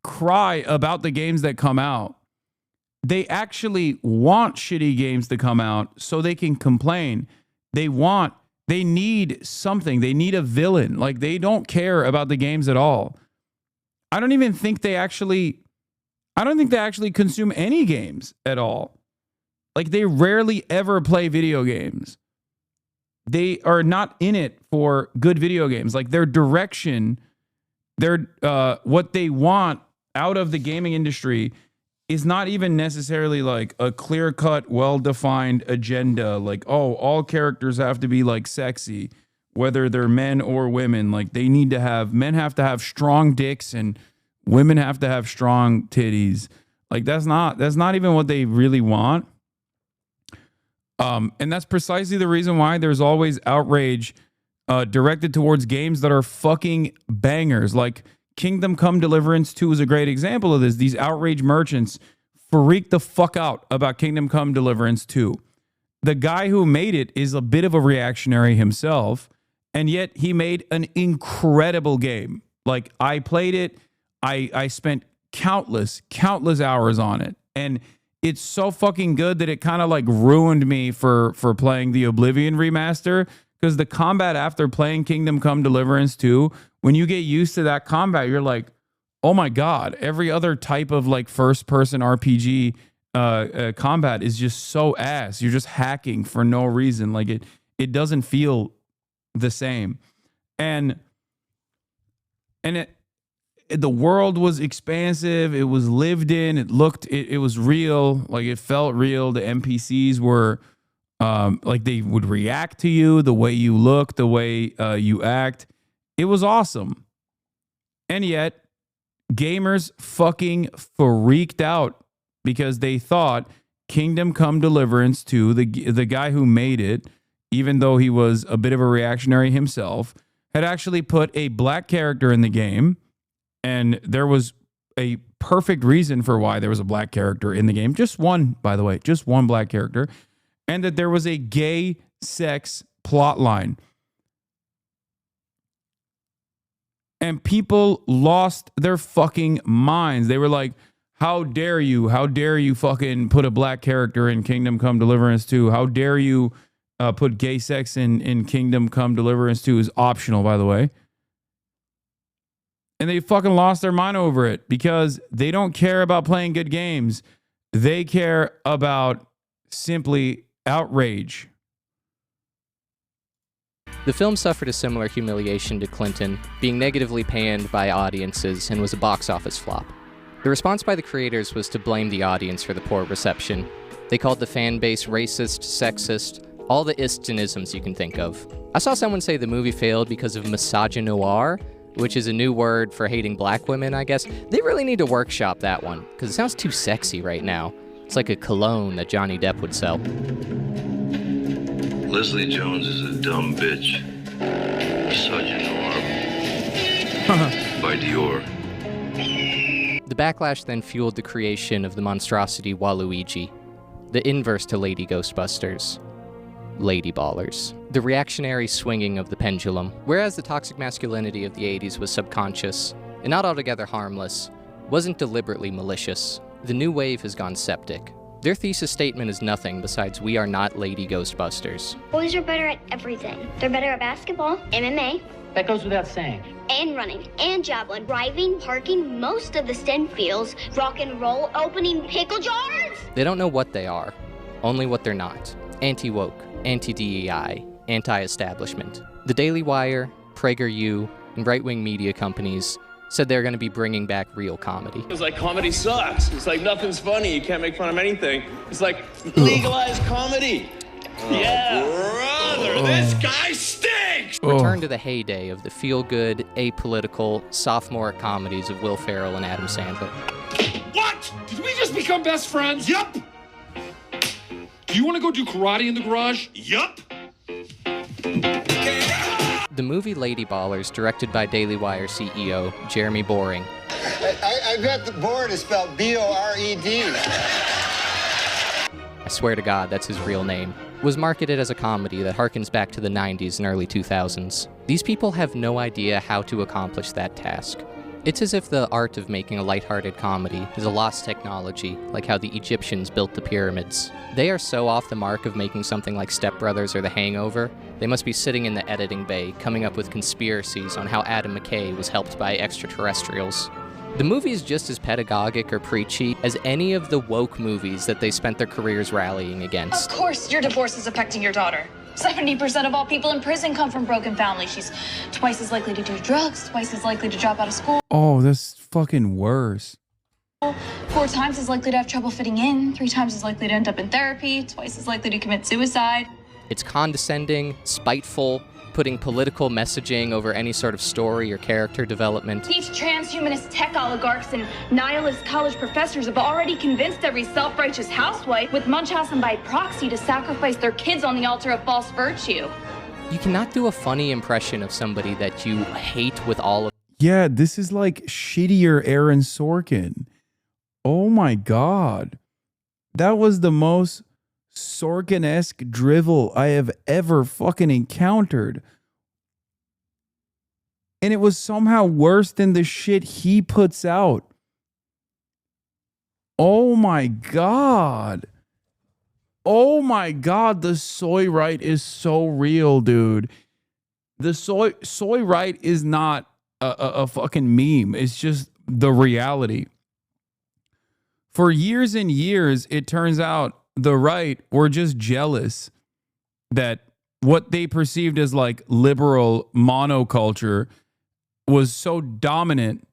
cry about the games that come out, they actually want shitty games to come out so they can complain. They need something. They need a villain. Like, they don't care about the games at all. I don't think they actually consume any games at all. Like, they rarely ever play video games. They are not in it for good video games. Like, their direction, what they want out of the gaming industry is not even necessarily like a clear-cut, well-defined agenda. Like, oh, all characters have to be like sexy, whether they're men or women. Like, men have to have strong dicks and women have to have strong titties. Like that's not even what they really want. And that's precisely the reason why there's always outrage directed towards games that are fucking bangers. Like Kingdom Come Deliverance 2 is a great example of this. These outrage merchants freaked the fuck out about Kingdom Come Deliverance 2. The guy who made it is a bit of a reactionary himself, and yet he made an incredible game. Like I played it, I spent countless hours on it, and it's so fucking good that it kind of like ruined me for playing the Oblivion remaster, because the combat after playing Kingdom Come Deliverance 2, when you get used to that combat, you're like, oh my God, every other type of like first person RPG combat is just so ass. You're just hacking for no reason. Like it doesn't feel the same. And the world was expansive. It was lived in. It was real. Like it felt real. The NPCs were like they would react to you, the way you look, the way you act. It was awesome. And yet gamers fucking freaked out because they thought Kingdom Come Deliverance 2, the guy who made it, even though he was a bit of a reactionary himself, had actually put a black character in the game. And there was a perfect reason for why there was a black character in the game. Just one, by the way, just one black character. And that there was a gay sex plot line. And people lost their fucking minds. They were like, how dare you? How dare you fucking put a black character in Kingdom Come Deliverance 2? How dare you put gay sex in Kingdom Come Deliverance 2? Is optional, by the way. And they fucking lost their mind over it because they don't care about playing good games. They care about simply outrage. The film suffered a similar humiliation to Clinton, being negatively panned by audiences and was a box office flop. The response by the creators was to blame the audience for the poor reception. They called the fan base racist, sexist, all the ists you can think of. I saw someone say the movie failed because of misogynoir, which is a new word for hating black women, I guess. They really need to workshop that one, because it sounds too sexy right now. It's like a cologne that Johnny Depp would sell. Leslie Jones is a dumb bitch. Misogynoir. By Dior. The backlash then fueled the creation of the monstrosity Waluigi, the inverse to Lady Ghostbusters. Lady Ballers. The reactionary swinging of the pendulum. Whereas the toxic masculinity of the 80s was subconscious and not altogether harmless, wasn't deliberately malicious, the new wave has gone septic. Their thesis statement is nothing besides we are not Lady Ghostbusters. Boys are better at everything. They're better at basketball, MMA. That goes without saying. And running, and javelin, driving, parking, most of the STEM fields, rock and roll, opening pickle jars. They don't know what they are, only what they're not. Anti-woke, anti-DEI, anti-establishment. The Daily Wire, PragerU, and right-wing media companies said they're going to be bringing back real comedy. It's like comedy sucks. It's like nothing's funny. You can't make fun of anything. It's like legalized comedy. Yeah, brother, this guy stinks! Return to the heyday of the feel-good, apolitical, sophomore comedies of Will Ferrell and Adam Sandler. What? Did we just become best friends? Yup! Do you want to go do karate in the garage? Yup! The movie Lady Ballers, directed by Daily Wire CEO Jeremy Boring. I bet the board is spelled B-O-R-E-D. I swear to God, that's his real name. Was marketed as a comedy that harkens back to the 90s and early 2000s. These people have no idea how to accomplish that task. It's as if the art of making a lighthearted comedy is a lost technology, like how the Egyptians built the pyramids. They are so off the mark of making something like Step Brothers or The Hangover, they must be sitting in the editing bay coming up with conspiracies on how Adam McKay was helped by extraterrestrials. The movie is just as pedagogic or preachy as any of the woke movies that they spent their careers rallying against. Of course your divorce is affecting your daughter. 70% of all people in prison come from broken families. She's twice as likely to do drugs, twice as likely to drop out of school. Oh, that's fucking worse. 4 times as likely to have trouble fitting in, 3 times as likely to end up in therapy, twice as likely to commit suicide. It's condescending, spiteful, putting political messaging over any sort of story or character development. These transhumanist tech oligarchs and nihilist college professors have already convinced every self-righteous housewife with Munchausen by proxy to sacrifice their kids on the altar of false virtue. You cannot do a funny impression of somebody that you hate with all of. Yeah, this is like shittier Aaron Sorkin. Oh my God. That was the most Sorkin-esque drivel I have ever fucking encountered. And it was somehow worse than the shit he puts out. Oh my God. Oh my God, the SOYRIGHT is so real, dude. The SOYRIGHT is not a fucking meme. It's just the reality. For years and years, it turns out the right were just jealous that what they perceived as like liberal monoculture was so dominant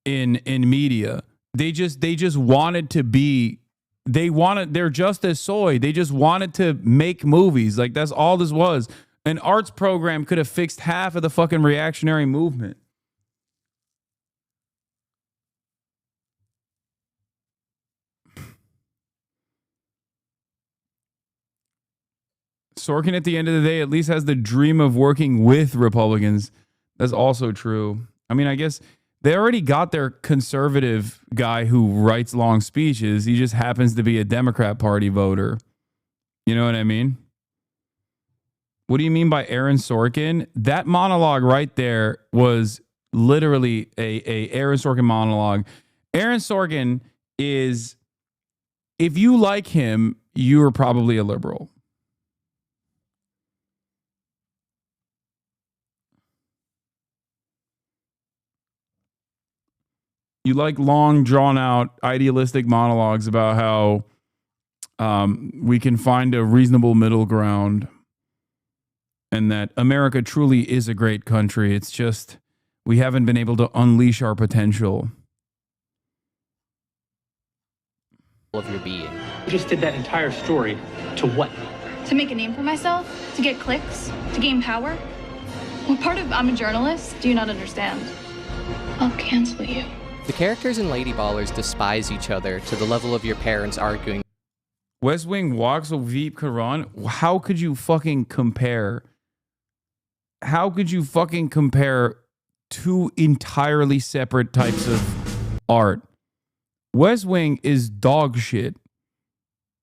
in media. They just wanted to be, they're just as soy. They just wanted to make movies. Like that's all this was. An arts program could have fixed half of the fucking reactionary movement. Sorkin, at the end of the day, at least has the dream of working with Republicans. That's also true. I mean, I guess they already got their conservative guy who writes long speeches. He just happens to be a Democrat Party voter. You know what I mean? What do you mean by Aaron Sorkin? That monologue right there was literally a Aaron Sorkin monologue. Aaron Sorkin is, if you like him, you are probably a liberal. You like long, drawn-out, idealistic monologues about how we can find a reasonable middle ground and that America truly is a great country. It's just we haven't been able to unleash our potential. Of your being. You just did that entire story to what? To make a name for myself? To get clicks? To gain power? What part of I'm a journalist do you not understand? I'll cancel you. The characters in Lady Ballers despise each other to the level of your parents arguing. West Wing walks so Veep could run. How could you fucking compare? How could you fucking compare two entirely separate types of art? West Wing is dog shit.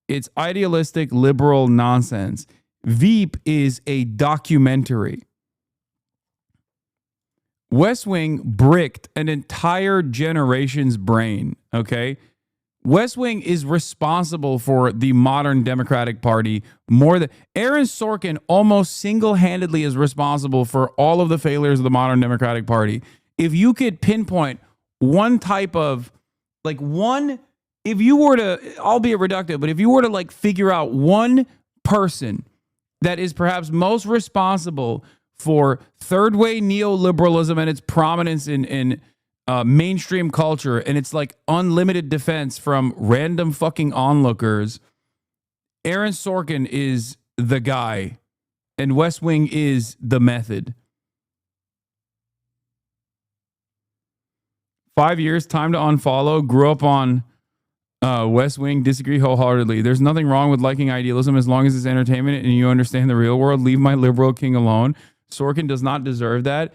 It's idealistic liberal nonsense. Veep is a documentary. West Wing bricked an entire generation's brain, okay? West Wing is responsible for the modern Democratic Party more than... Aaron Sorkin almost single-handedly is responsible for all of the failures of the modern Democratic Party. If you could pinpoint one type of... Like one... If you were to... Albeit reductive, but if you were to like figure out one person that is perhaps most responsible for third-way neoliberalism and its prominence in mainstream culture, and it's like unlimited defense from random fucking onlookers, Aaron Sorkin is the guy, and West Wing is the method. 5 years, time to unfollow. Grew up on West Wing, disagree wholeheartedly. There's nothing wrong with liking idealism as long as it's entertainment and you understand the real world. Leave my liberal king alone. Sorkin does not deserve that.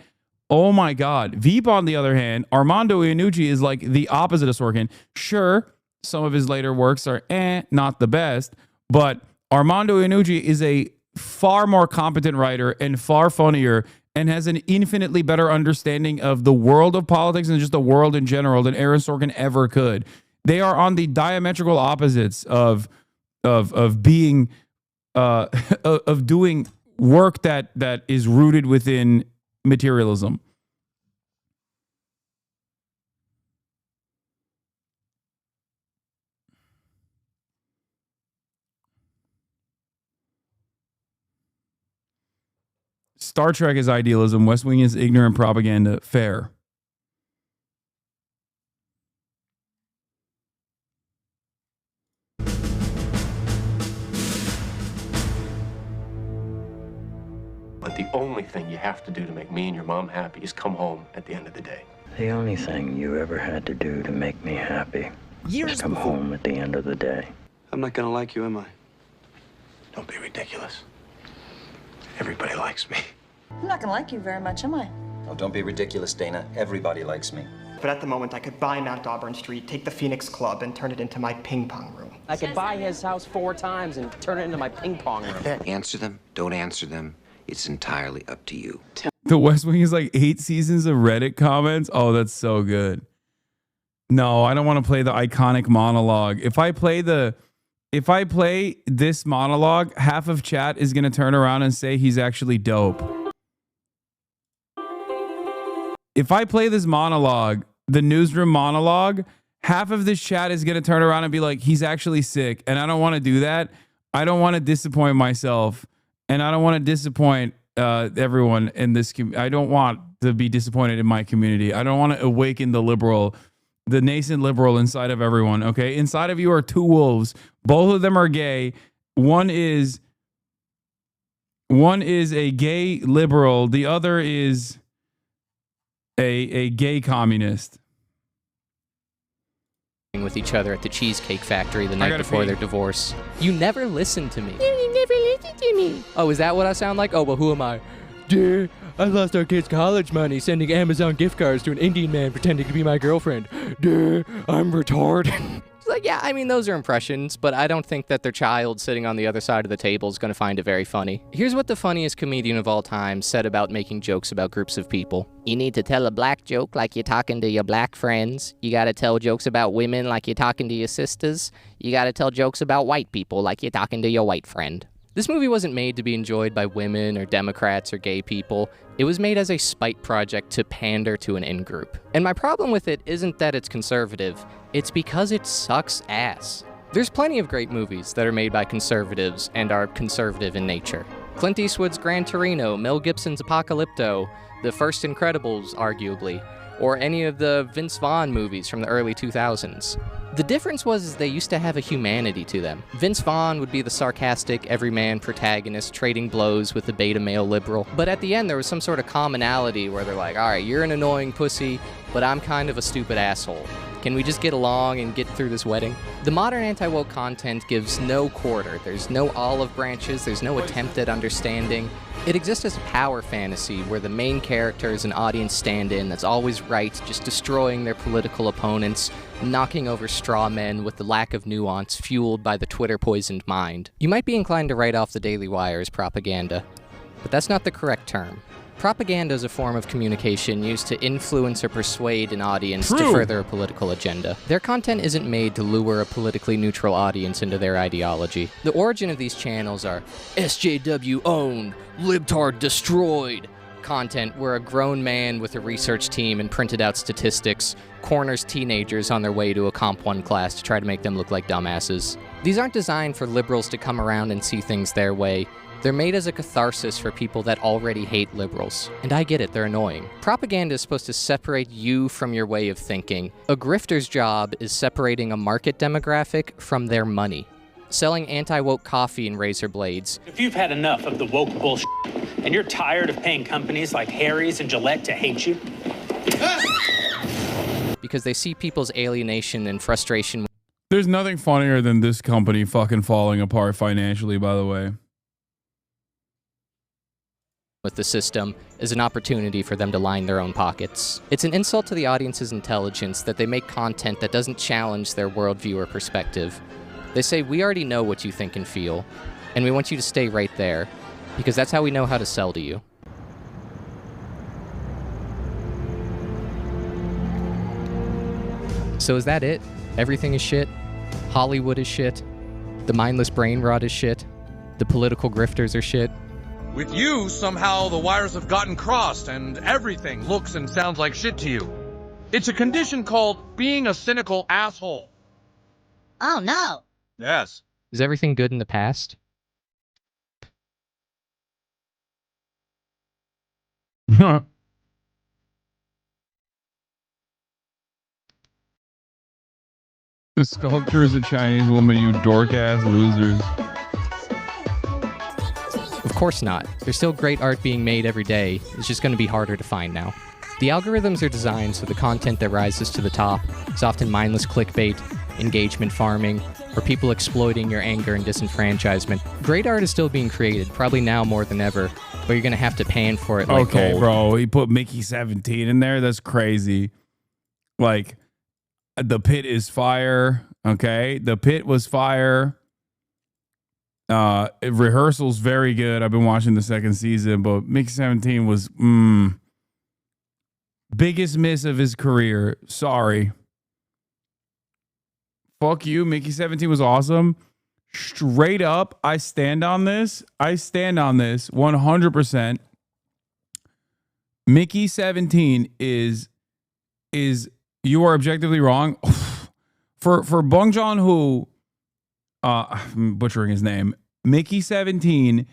Oh my God. Veep, on the other hand, Armando Iannucci is like the opposite of Sorkin. Sure, some of his later works are not the best, but Armando Iannucci is a far more competent writer and far funnier and has an infinitely better understanding of the world of politics and just the world in general than Aaron Sorkin ever could. They are on the diametrical opposites of being of doing work that is rooted within materialism. Star Trek is idealism. West Wing is ignorant propaganda. Fair. But the only thing you have to do to make me and your mom happy is come home at the end of the day. The only thing you ever had to do to make me happy was come home at the end of the day. I'm not gonna like you, am I? Don't be ridiculous. Everybody likes me. I'm not gonna like you very much, am I? Oh, don't be ridiculous, Dana. Everybody likes me. But at the moment, I could buy Mount Auburn Street, take the Phoenix Club, and turn it into my ping pong room. I could buy his house 4 times and turn it into my ping pong room. Answer them, don't answer them. It's entirely up to you. The West Wing is like 8 seasons of Reddit comments. Oh, that's so good. No, I don't want to play the iconic monologue. If I play this monologue, half of chat is going to turn around and say he's actually dope. If I play this monologue, the newsroom monologue, half of this chat is going to turn around and be like, he's actually sick. And I don't want to do that. I don't want to disappoint myself. And I don't want to disappoint everyone in this community. I don't want to be disappointed in my community. I don't want to awaken the nascent liberal inside of everyone. Okay. Inside of you are 2 wolves. Both of them are gay. One is a gay liberal. The other is a gay communist. With each other at the Cheesecake Factory the night before their divorce. You never listen to me. You never listen to me. Oh, is that what I sound like? Oh, well, who am I? Duh, I lost our kids' college money sending Amazon gift cards to an Indian man pretending to be my girlfriend. Duh, I'm retarded. It's like, yeah, I mean, those are impressions, but I don't think that their child sitting on the other side of the table is going to find it very funny. Here's what the funniest comedian of all time said about making jokes about groups of people. You need to tell a black joke like you're talking to your black friends. You got to tell jokes about women like you're talking to your sisters. You got to tell jokes about white people like you're talking to your white friend. This movie wasn't made to be enjoyed by women or Democrats or gay people. It was made as a spite project to pander to an in-group. And my problem with it isn't that it's conservative, it's because it sucks ass. There's plenty of great movies that are made by conservatives and are conservative in nature. Clint Eastwood's Gran Torino, Mel Gibson's Apocalypto, the first Incredibles, arguably, or any of the Vince Vaughn movies from the early 2000s. The difference was they used to have a humanity to them. Vince Vaughn would be the sarcastic, everyman protagonist trading blows with the beta male liberal. But at the end, there was some sort of commonality where they're like, all right, you're an annoying pussy, but I'm kind of a stupid asshole. Can we just get along and get through this wedding? The modern anti-woke content gives no quarter. There's no olive branches. There's no attempt at understanding. It exists as a power fantasy where the main character is an audience stand-in that's always right, just destroying their political opponents, knocking over straw men with the lack of nuance fueled by the Twitter-poisoned mind. You might be inclined to write off the Daily Wire as propaganda, but that's not the correct term. Propaganda is a form of communication used to influence or persuade an audience to further a political agenda. Their content isn't made to lure a politically neutral audience into their ideology. The origin of these channels are SJW owned, libtard destroyed content where a grown man with a research team and printed out statistics corners teenagers on their way to a Comp 1 class to try to make them look like dumbasses. These aren't designed for liberals to come around and see things their way. They're made as a catharsis for people that already hate liberals. And I get it, they're annoying. Propaganda is supposed to separate you from your way of thinking. A grifter's job is separating a market demographic from their money. Selling anti-woke coffee and razor blades. If you've had enough of the woke bullshit and you're tired of paying companies like Harry's and Gillette to hate you, because they see people's alienation and frustration. There's nothing funnier than this company fucking falling apart financially, by the way. With the system is an opportunity for them to line their own pockets. It's an insult to the audience's intelligence that they make content that doesn't challenge their worldview or perspective. They say, we already know what you think and feel, and we want you to stay right there, because that's how we know how to sell to you. So is that it? Everything is shit? Hollywood is shit? The mindless brain rot is shit? The political grifters are shit? With you, somehow the wires have gotten crossed and everything looks and sounds like shit to you. It's a condition called being a cynical asshole. Oh no. Yes. Is everything good in the past? The sculpture is a Chinese woman, you dork-ass losers. Of course not. There's still great art being made every day. It's just going to be harder to find now. The algorithms are designed so the content that rises to the top is often mindless clickbait, engagement farming, or people exploiting your anger and disenfranchisement. Great art is still being created, probably now more than ever, but you're going to have to pan for it like okay, gold. bro. He put Mickey 17 in there. That's crazy. Like, The Pit is fire. Okay, The Pit was fire. Rehearsal's very good. I've been watching the second season, but Mickey 17 was biggest miss of his career. Sorry. Fuck you. Mickey 17 was awesome. Straight up, I stand on this. 100%. Mickey 17 is you are objectively wrong. For Bong Joon-ho, I'm butchering his name. Mickey 17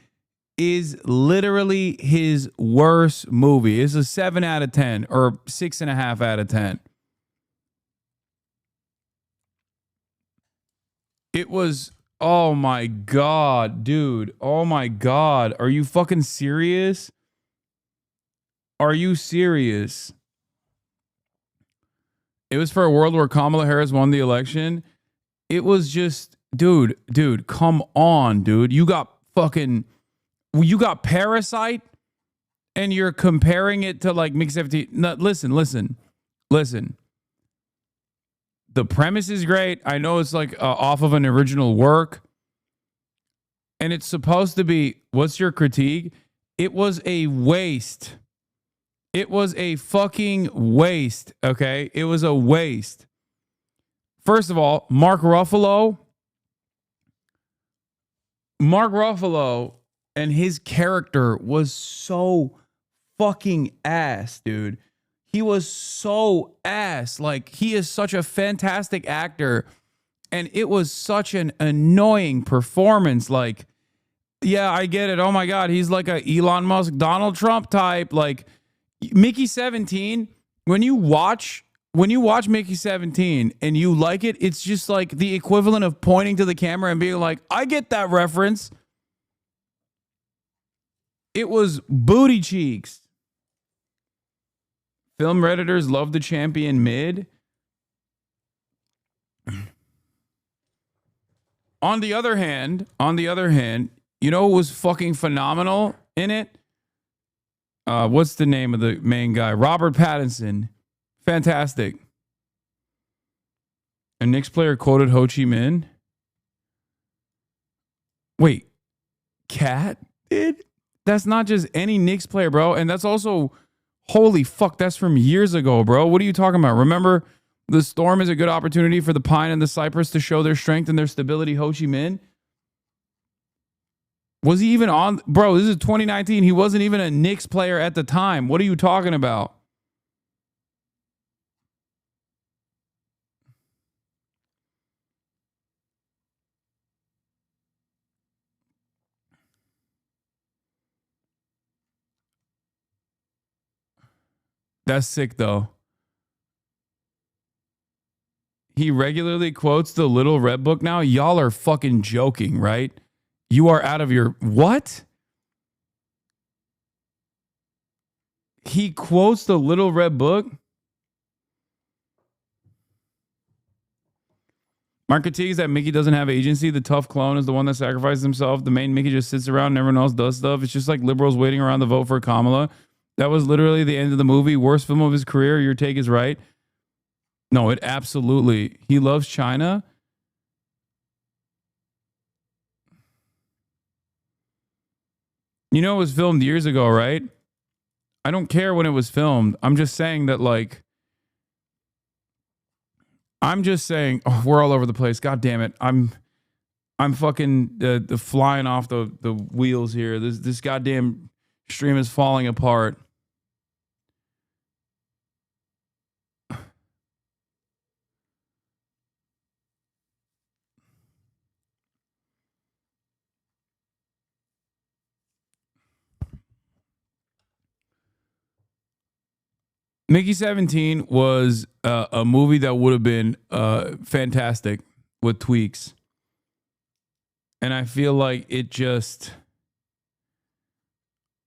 is literally his worst movie. It's a 7 out of 10 or 6.5 out of 10. It was, oh my God, dude. Oh my God. Are you fucking serious? Are you serious? It was for a world where Kamala Harris won the election. It was just, dude, come on, dude. You got Parasite and you're comparing it to like Mickey 17. No, listen. The premise is great. I know it's like off of an original work. And it's supposed to be, what's your critique? It was a waste. It was a fucking waste, okay? It was a waste. First of all, Mark Ruffalo and his character was so fucking ass, dude. He was so ass. Like, he is such a fantastic actor. And it was such an annoying performance. Like, yeah, I get it. Oh my God, he's like a Elon Musk, Donald Trump type. Like, Mickey 17, when you watch Mickey 17 and you like it, it's just like the equivalent of pointing to the camera and being like, I get that reference. It was booty cheeks. Film Redditors love the champion mid. On the other hand, you know what was fucking phenomenal in it? What's the name of the main guy? Robert Pattinson. Fantastic. A Knicks player quoted Ho Chi Minh. Wait, Cat did? That's not just any Knicks player, bro. And that's also, holy fuck, that's from years ago, bro. What are you talking about? Remember, the storm is a good opportunity for the pine and the cypress to show their strength and their stability, Ho Chi Minh? Was he even on? Bro, this is 2019. He wasn't even a Knicks player at the time. What are you talking about? That's sick, though. He regularly quotes the Little Red Book now. Y'all are fucking joking, right? You are out of your... What? He quotes the Little Red Book? My critique is that Mickey doesn't have agency. The tough clone is the one that sacrifices himself. The main Mickey just sits around and everyone else does stuff. It's just like liberals waiting around to vote for Kamala. That was literally the end of the movie. Worst film of his career. Your take is right. No, it absolutely... He loves China. You know, it was filmed years ago, right? I don't care when it was filmed. I'm just saying that, like... I'm just saying... Oh, we're all over the place. God damn it. I'm fucking the flying off the wheels here. This goddamn stream is falling apart. Mickey 17 was a movie that would have been fantastic with tweaks. And I feel like it just...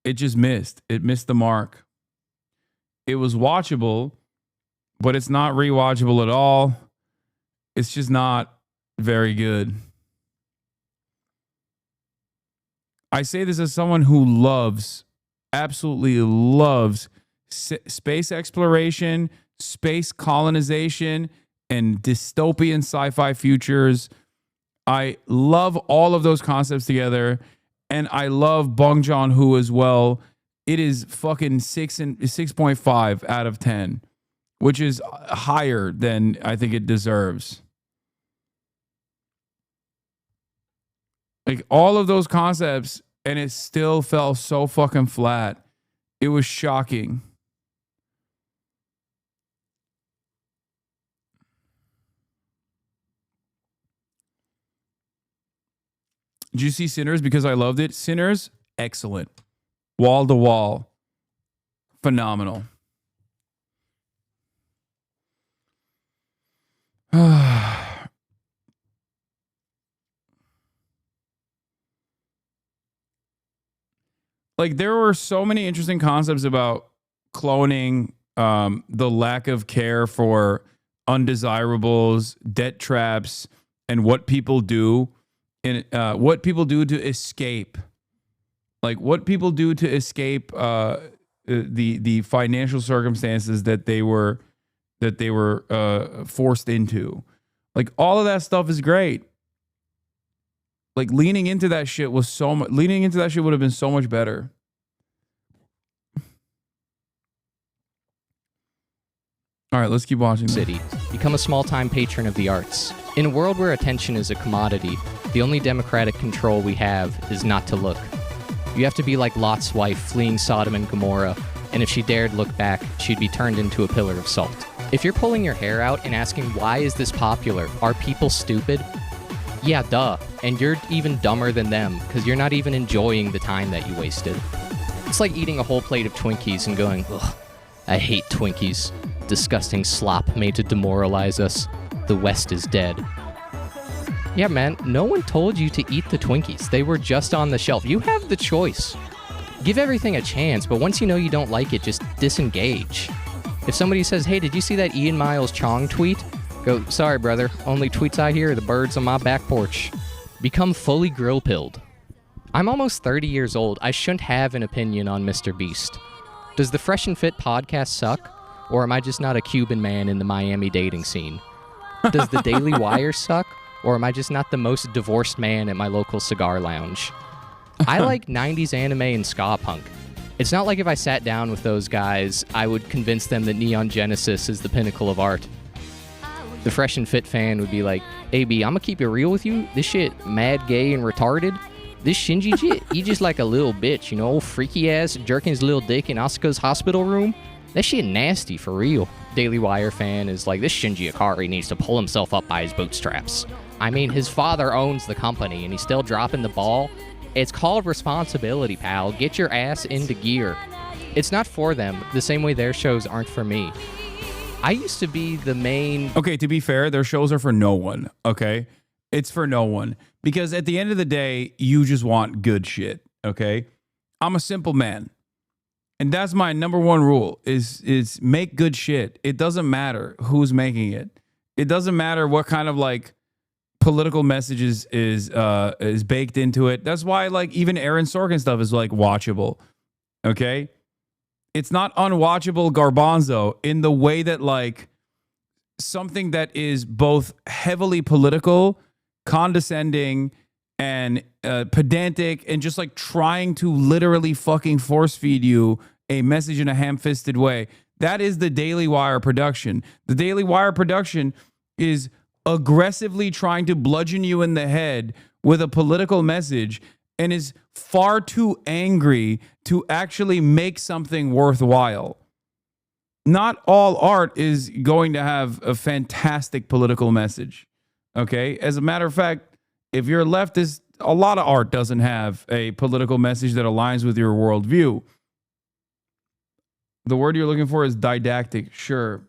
it just missed. It missed the mark. It was watchable, but it's not rewatchable at all. It's just not very good. I say this as someone who absolutely loves space exploration, space colonization, and dystopian sci-fi futures. I love all of those concepts together, and I love Bong Joon-ho as well. It is fucking 6.5 out of 10, which is higher than I think it deserves. Like all of those concepts, and it still fell so fucking flat. It was shocking. Did you see Sinners? Because I loved it. Sinners, excellent. Wall to wall. Phenomenal. Like there were so many interesting concepts about cloning, the lack of care for undesirables, debt traps, and what people do and what people do to escape. Like what people do to escape the financial circumstances that they were forced into. Like all of that stuff is great. Like leaning into that shit would have been so much better. All right, let's keep watching. City. Become a small-time patron of the arts. In a world where attention is a commodity, the only democratic control we have is not to look. You have to be like Lot's wife fleeing Sodom and Gomorrah, and if she dared look back, she'd be turned into a pillar of salt. If you're pulling your hair out and asking, why is this popular? Are people stupid? Yeah, duh. And you're even dumber than them, because you're not even enjoying the time that you wasted. It's like eating a whole plate of Twinkies and going, ugh, I hate Twinkies. Disgusting slop made to demoralize us. The West is dead. Yeah, man, no one told you to eat the Twinkies. They were just on the shelf. You have the choice. Give everything a chance, but once you know you don't like it, just disengage. If somebody says, hey, did you see that Ian Miles Chong tweet? Go, sorry, brother. Only tweets I hear are the birds on my back porch. Become fully grill-pilled. I'm almost 30 years old. I shouldn't have an opinion on Mr. Beast. Does the Fresh and Fit podcast suck? Or am I just not a Cuban man in the Miami dating scene? Does the Daily Wire suck? Or am I just not the most divorced man at my local cigar lounge? I like 90s anime and ska punk. It's not like if I sat down with those guys, I would convince them that Neon Genesis is the pinnacle of art. The Fresh and Fit fan would be like, hey, B, I'm gonna keep it real with you. This shit mad gay and retarded. This Shinji shit, he just like a little bitch, you know, freaky ass jerking his little dick in Asuka's hospital room. That shit nasty for real. Daily Wire fan is like, this Shinji Ikari needs to pull himself up by his bootstraps. I mean, his father owns the company and he's still dropping the ball. It's called responsibility, pal. Get your ass into gear. It's not for them, the same way their shows aren't for me. I used to be the main... Okay, to be fair, their shows are for no one, okay? It's for no one. Because at the end of the day, you just want good shit, okay? I'm a simple man. And that's my number one rule, is make good shit. It doesn't matter who's making it. It doesn't matter what kind of, like, political messages is baked into it. That's why, like, even Aaron Sorkin stuff is, like, watchable, okay? It's not unwatchable garbanzo in the way that, like, something that is both heavily political, condescending, and pedantic, and just, like, trying to literally fucking force feed you a message in a ham-fisted way. That is the Daily Wire production. The Daily Wire production is aggressively trying to bludgeon you in the head with a political message and is far too angry to actually make something worthwhile. Not all art is going to have a fantastic political message. Okay? As a matter of fact, if you're a leftist, a lot of art doesn't have a political message that aligns with your worldview. The word you're looking for is didactic. Sure.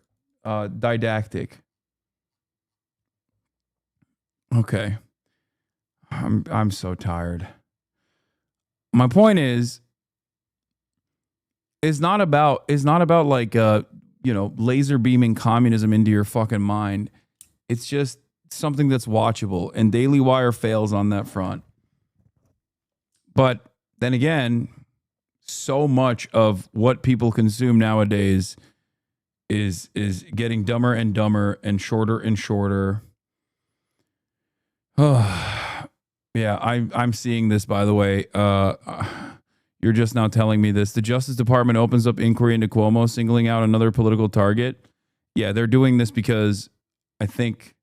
Didactic. Okay. I'm so tired. My point is, It's not about like you know, laser beaming communism into your fucking mind. It's just something that's watchable, and Daily Wire fails on that front. But then again, so much of what people consume nowadays is getting dumber and dumber and shorter. Oh, yeah, I'm seeing this, by the way. You're just now telling me this. The Justice Department opens up inquiry into Cuomo singling out another political target. Yeah, they're doing this because I think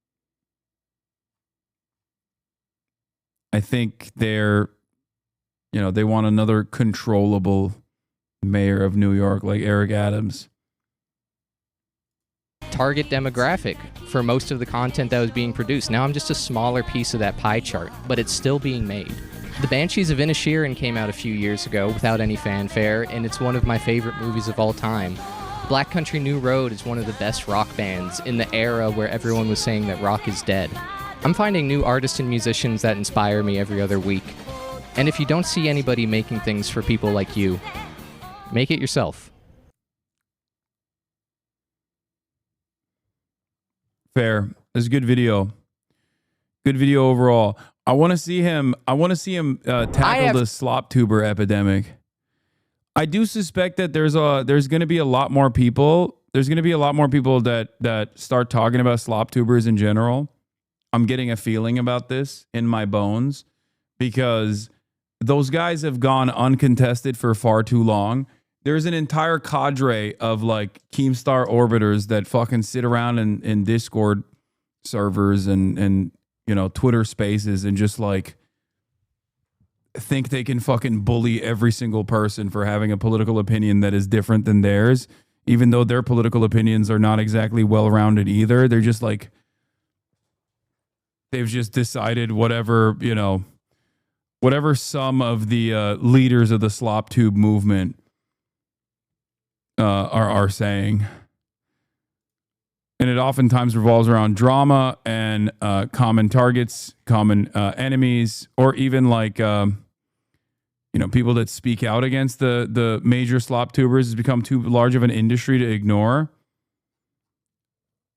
they're, you know, they want another controllable mayor of New York like Eric Adams. Target demographic for most of the content that was being produced. Now I'm just a smaller piece of that pie chart, but it's still being made. The Banshees of Inisherin came out a few years ago without any fanfare, and it's one of my favorite movies of all time. Black Country New Road is one of the best rock bands in the era where everyone was saying that rock is dead. I'm finding new artists and musicians that inspire me every other week. And if you don't see anybody making things for people like you, make it yourself. Fair. It's a good video. Good video overall. I want to see him tackle the slop tuber epidemic. I do suspect that there's going to be a lot more people. There's going to be a lot more people that start talking about slop tubers in general. I'm getting a feeling about this in my bones because those guys have gone uncontested for far too long. There's an entire cadre of like Keemstar orbiters that fucking sit around in Discord servers and you know, Twitter spaces and just like think they can fucking bully every single person for having a political opinion that is different than theirs, even though their political opinions are not exactly well-rounded either. They're just like, they've just decided whatever, you know, whatever some of the leaders of the slop tube movement are saying. And it oftentimes revolves around drama and common targets, common enemies, or even like, you know, people that speak out against the major slop tubers has become too large of an industry to ignore.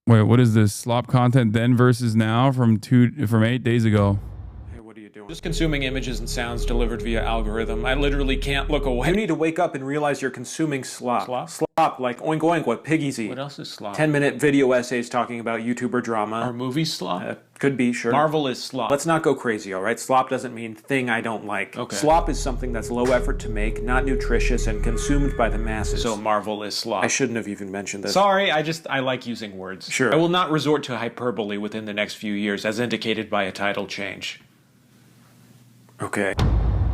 Wait, what is this? Slop content then versus now from 8 days ago. Just consuming images and sounds delivered via algorithm. I literally can't look away. You need to wake up and realize you're consuming slop. Slop, like oink oink, what piggies eat. What else is slop? 10-minute video essays talking about YouTuber drama. Are movies slop? Could be, sure. Marvel is slop. Let's not go crazy, all right? Slop doesn't mean thing I don't like. Okay. Slop is something that's low effort to make, not nutritious, and consumed by the masses. So Marvel is slop. I shouldn't have even mentioned this. Sorry, I like using words. Sure. I will not resort to hyperbole within the next few years, as indicated by a title change. Okay.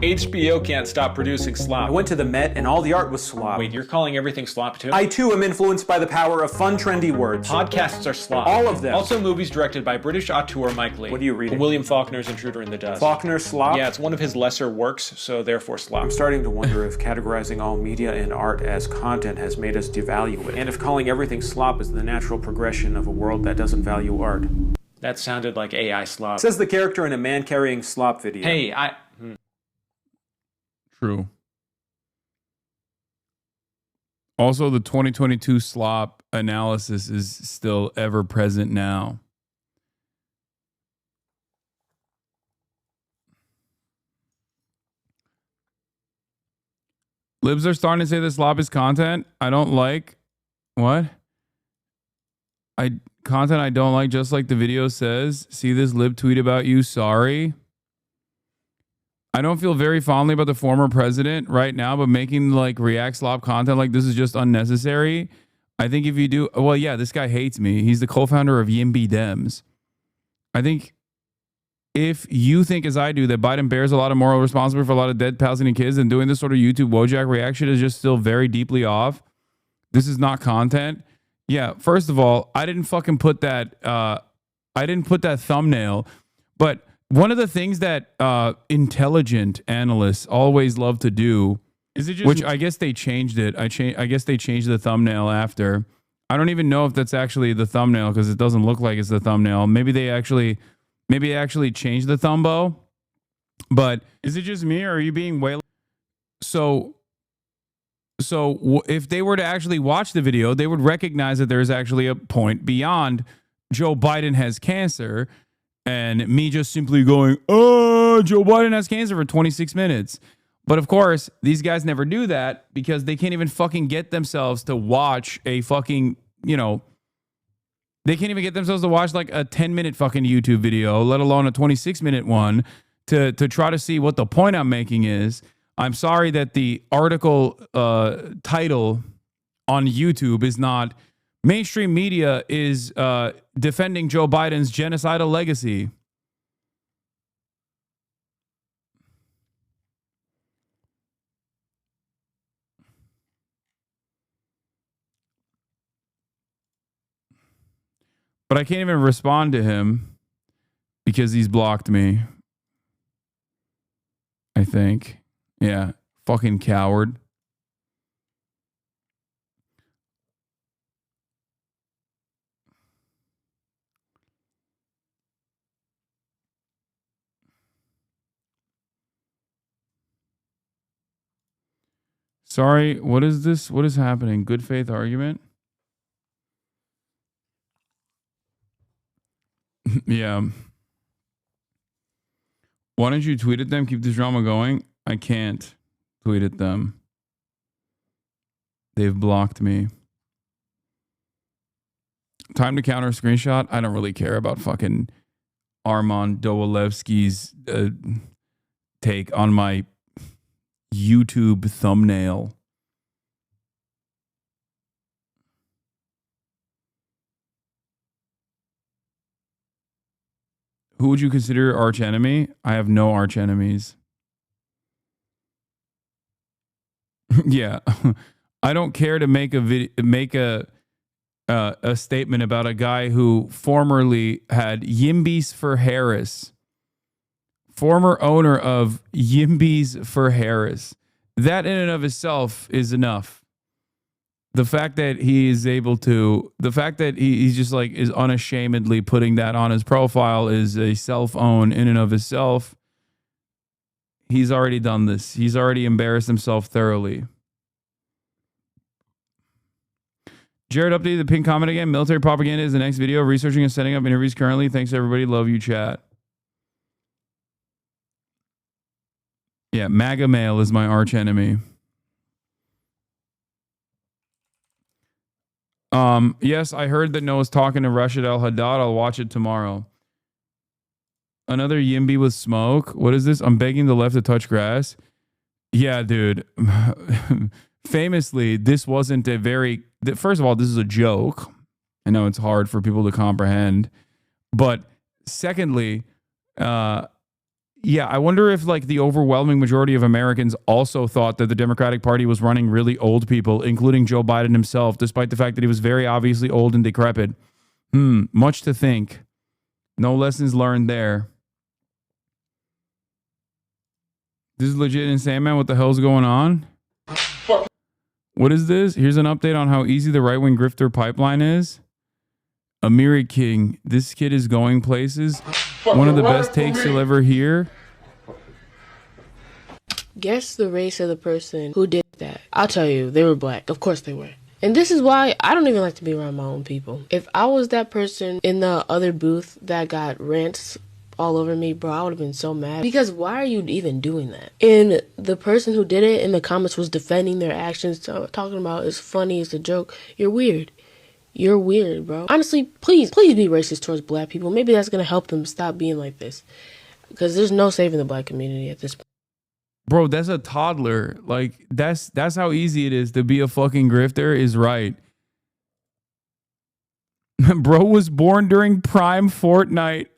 HBO can't stop producing slop. I went to the Met and all the art was slop. Wait, you're calling everything slop too? I too am influenced by the power of fun, trendy words. Podcasts are slop. All of them. Also movies directed by British auteur Mike Leigh. What are you reading? William Faulkner's Intruder in the Dust. Faulkner slop? Yeah, it's one of his lesser works, so therefore slop. I'm starting to wonder if categorizing all media and art as content has made us devalue it. And if calling everything slop is the natural progression of a world that doesn't value art. That sounded like AI slop. Says the character in a man carrying slop video. Hey, True. Also, the 2022 slop analysis is still ever present now. Libs are starting to say the slop is content I don't like. What? Content I don't like, just like the video says. See this lib tweet about you, sorry. I don't feel very fondly about the former president right now, but making like react slop content like this is just unnecessary. I think if you do, well, yeah, this guy hates me. He's the co-founder of Yimby Dems. I think if you think, as I do, that Biden bears a lot of moral responsibility for a lot of dead Palestinian kids, and doing this sort of YouTube Wojak reaction is just still very deeply off. This is not content. Yeah, first of all, I didn't fucking put that. I didn't put that thumbnail, but one of the things that intelligent analysts always love to do is it just, which I guess they changed it. I guess they changed the thumbnail after. I don't even know if that's actually the thumbnail because it doesn't look like it's the thumbnail. Maybe they actually changed the thumbo. But is it just me or are you being way? So So if they were to actually watch the video, they would recognize that there's actually a point beyond Joe Biden has cancer and me just simply going, oh, Joe Biden has cancer for 26 minutes. But of course, these guys never do that because they can't even fucking get themselves to watch a fucking, you know, they can't even get themselves to watch like a 10-minute fucking YouTube video, let alone a 26-minute one to try to see what the point I'm making is. I'm sorry that the article title on YouTube is not mainstream media is defending Joe Biden's genocidal legacy. But I can't even respond to him because he's blocked me. I think. Yeah. Fucking coward. Sorry, what is this? What is happening? Good faith argument? Yeah. Why don't you tweet at them? Keep this drama going. I can't tweet at them. They've blocked me. Time to counter screenshot. I don't really care about fucking Armand Dowalewski's take on my YouTube thumbnail. Who would you consider your arch enemy? I have no arch enemies. Yeah. I don't care to make a statement about a guy who formerly had Yimbies for Harris. Former owner of Yimbies for Harris. That in and of itself is enough. The fact that he is able to, the fact that he's just like is unashamedly putting that on his profile is a self-own in and of itself. He's already done this. He's already embarrassed himself thoroughly. Jared updated the pin comment again. Military propaganda is the next video. Researching and setting up interviews currently. Thanks everybody. Love you, chat. Yeah, MAGA male is my arch enemy. Yes, I heard that Noah's talking to Rashid Al-Haddad. I'll watch it tomorrow. Another Yimby with smoke. What is this? I'm begging the left to touch grass. Yeah, dude. Famously, this wasn't a very... First of all, this is a joke. I know it's hard for people to comprehend. But secondly, yeah, I wonder if like the overwhelming majority of Americans also thought that the Democratic Party was running really old people, including Joe Biden himself, despite the fact that he was very obviously old and decrepit. Much to think. No lessons learned there. This is legit insane, man. What the hell's going on? What is this? Here's an update on how easy the right-wing grifter pipeline is. Amiri King. This kid is going places. One of the best takes you'll ever hear. Guess the race of the person who did that. I'll tell you, they were black. Of course they were. And this is why I don't even like to be around my own people. If I was that person in the other booth that got rants all over me, bro, I would have been so mad. Because why are you even doing that? And the person who did it in the comments was defending their actions, talking about it's funny, it's a joke. You're weird. You're weird, bro. Honestly, please be racist towards black people. Maybe that's going to help them stop being like this. Because there's no saving the black community at this point. Bro, that's a toddler. Like, that's how easy it is to be a fucking grifter is right. Bro was born during prime Fortnite.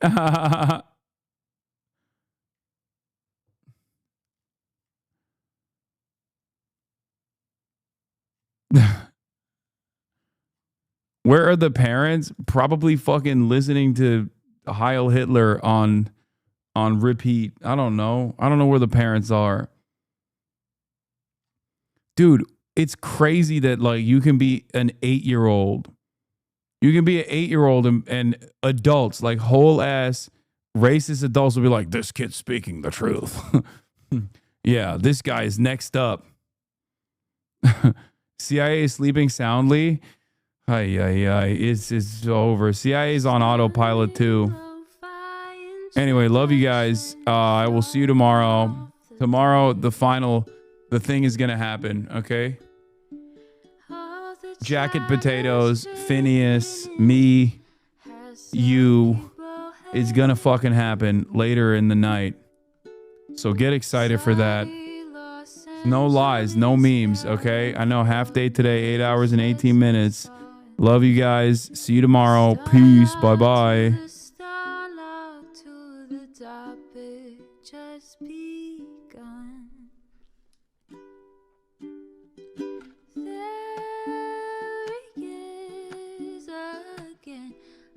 Where are the parents? Probably fucking listening to Heil Hitler on repeat. I don't know. I don't know where the parents are. Dude, it's crazy that like you can be an 8-year-old. You can be an 8-year-old and adults, like whole ass racist adults will be like, this kid's speaking the truth. Yeah, this guy is next up. CIA is sleeping soundly. It's over. CIA is on autopilot too. Anyway, love you guys. I will see you tomorrow. Tomorrow, the thing is gonna happen. Okay. Jacket potatoes, Phineas, me, you. It's gonna fucking happen later in the night. So get excited for that. No lies, no memes, okay? I know half day today, 8 hours and 18 minutes. Love you guys. See you tomorrow. Peace. Bye-bye.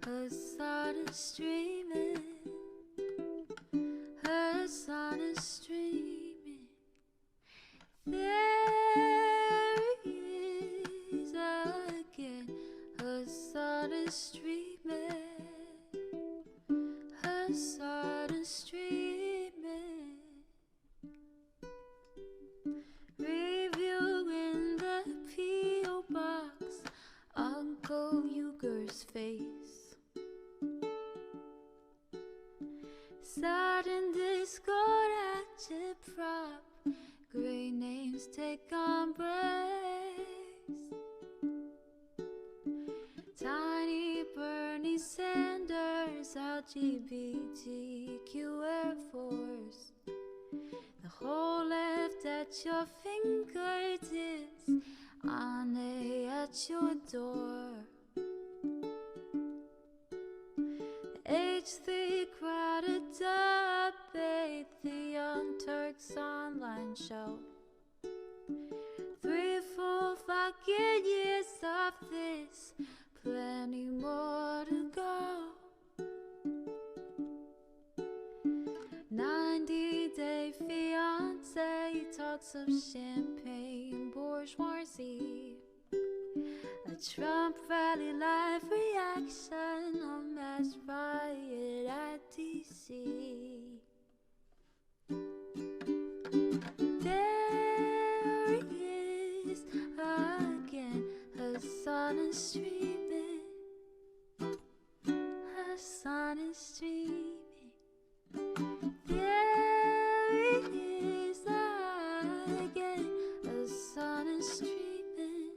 Hasan is streaming. Hasan is streaming. There he is again. Hasan is streaming. Hasan is streaming. Reviewing the P.O. box. Uncle Uger's face. Sudden discord at your prop. Great names take on breaks. Tiny Bernie Sanders, LGBTQ Air Force. The whole left at your fingertips. Anne at your door. H3 crowded debate, the Young Turks online show. 3 full fucking years of this, plenty more to go. 90-day fiance, talks of champagne bourgeoisie. A Trump rally live reaction, a mass riot at DC. There he is again, Hasan is streaming. Hasan is streaming. There he is again, Hasan is streaming.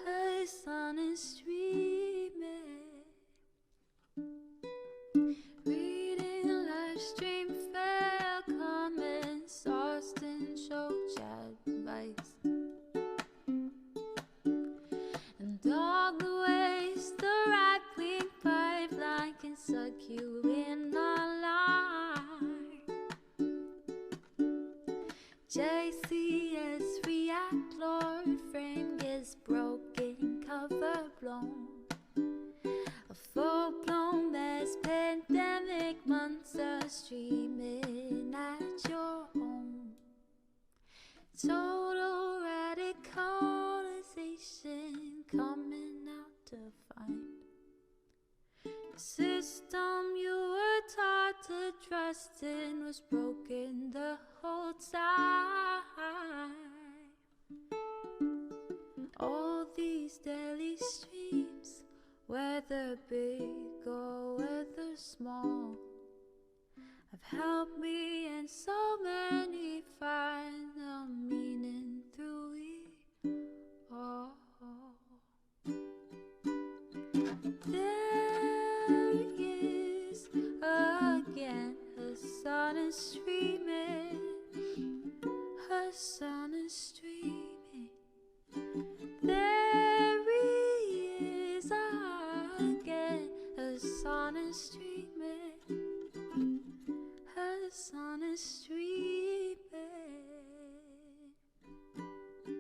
Hasan is streaming. Reading live stream fair comments, Austin show chat advice. And all the ways the right-wing pipeline can suck you in online. JCS react, Lord frame gets broken, cover blown. A full-blown mass pandemic monster streaming at your home. Total radicalization coming out to find. The system you were taught to trust in was broken the whole time. All these daily streams, whether big or whether small, have helped me and so many find the meaning through it all.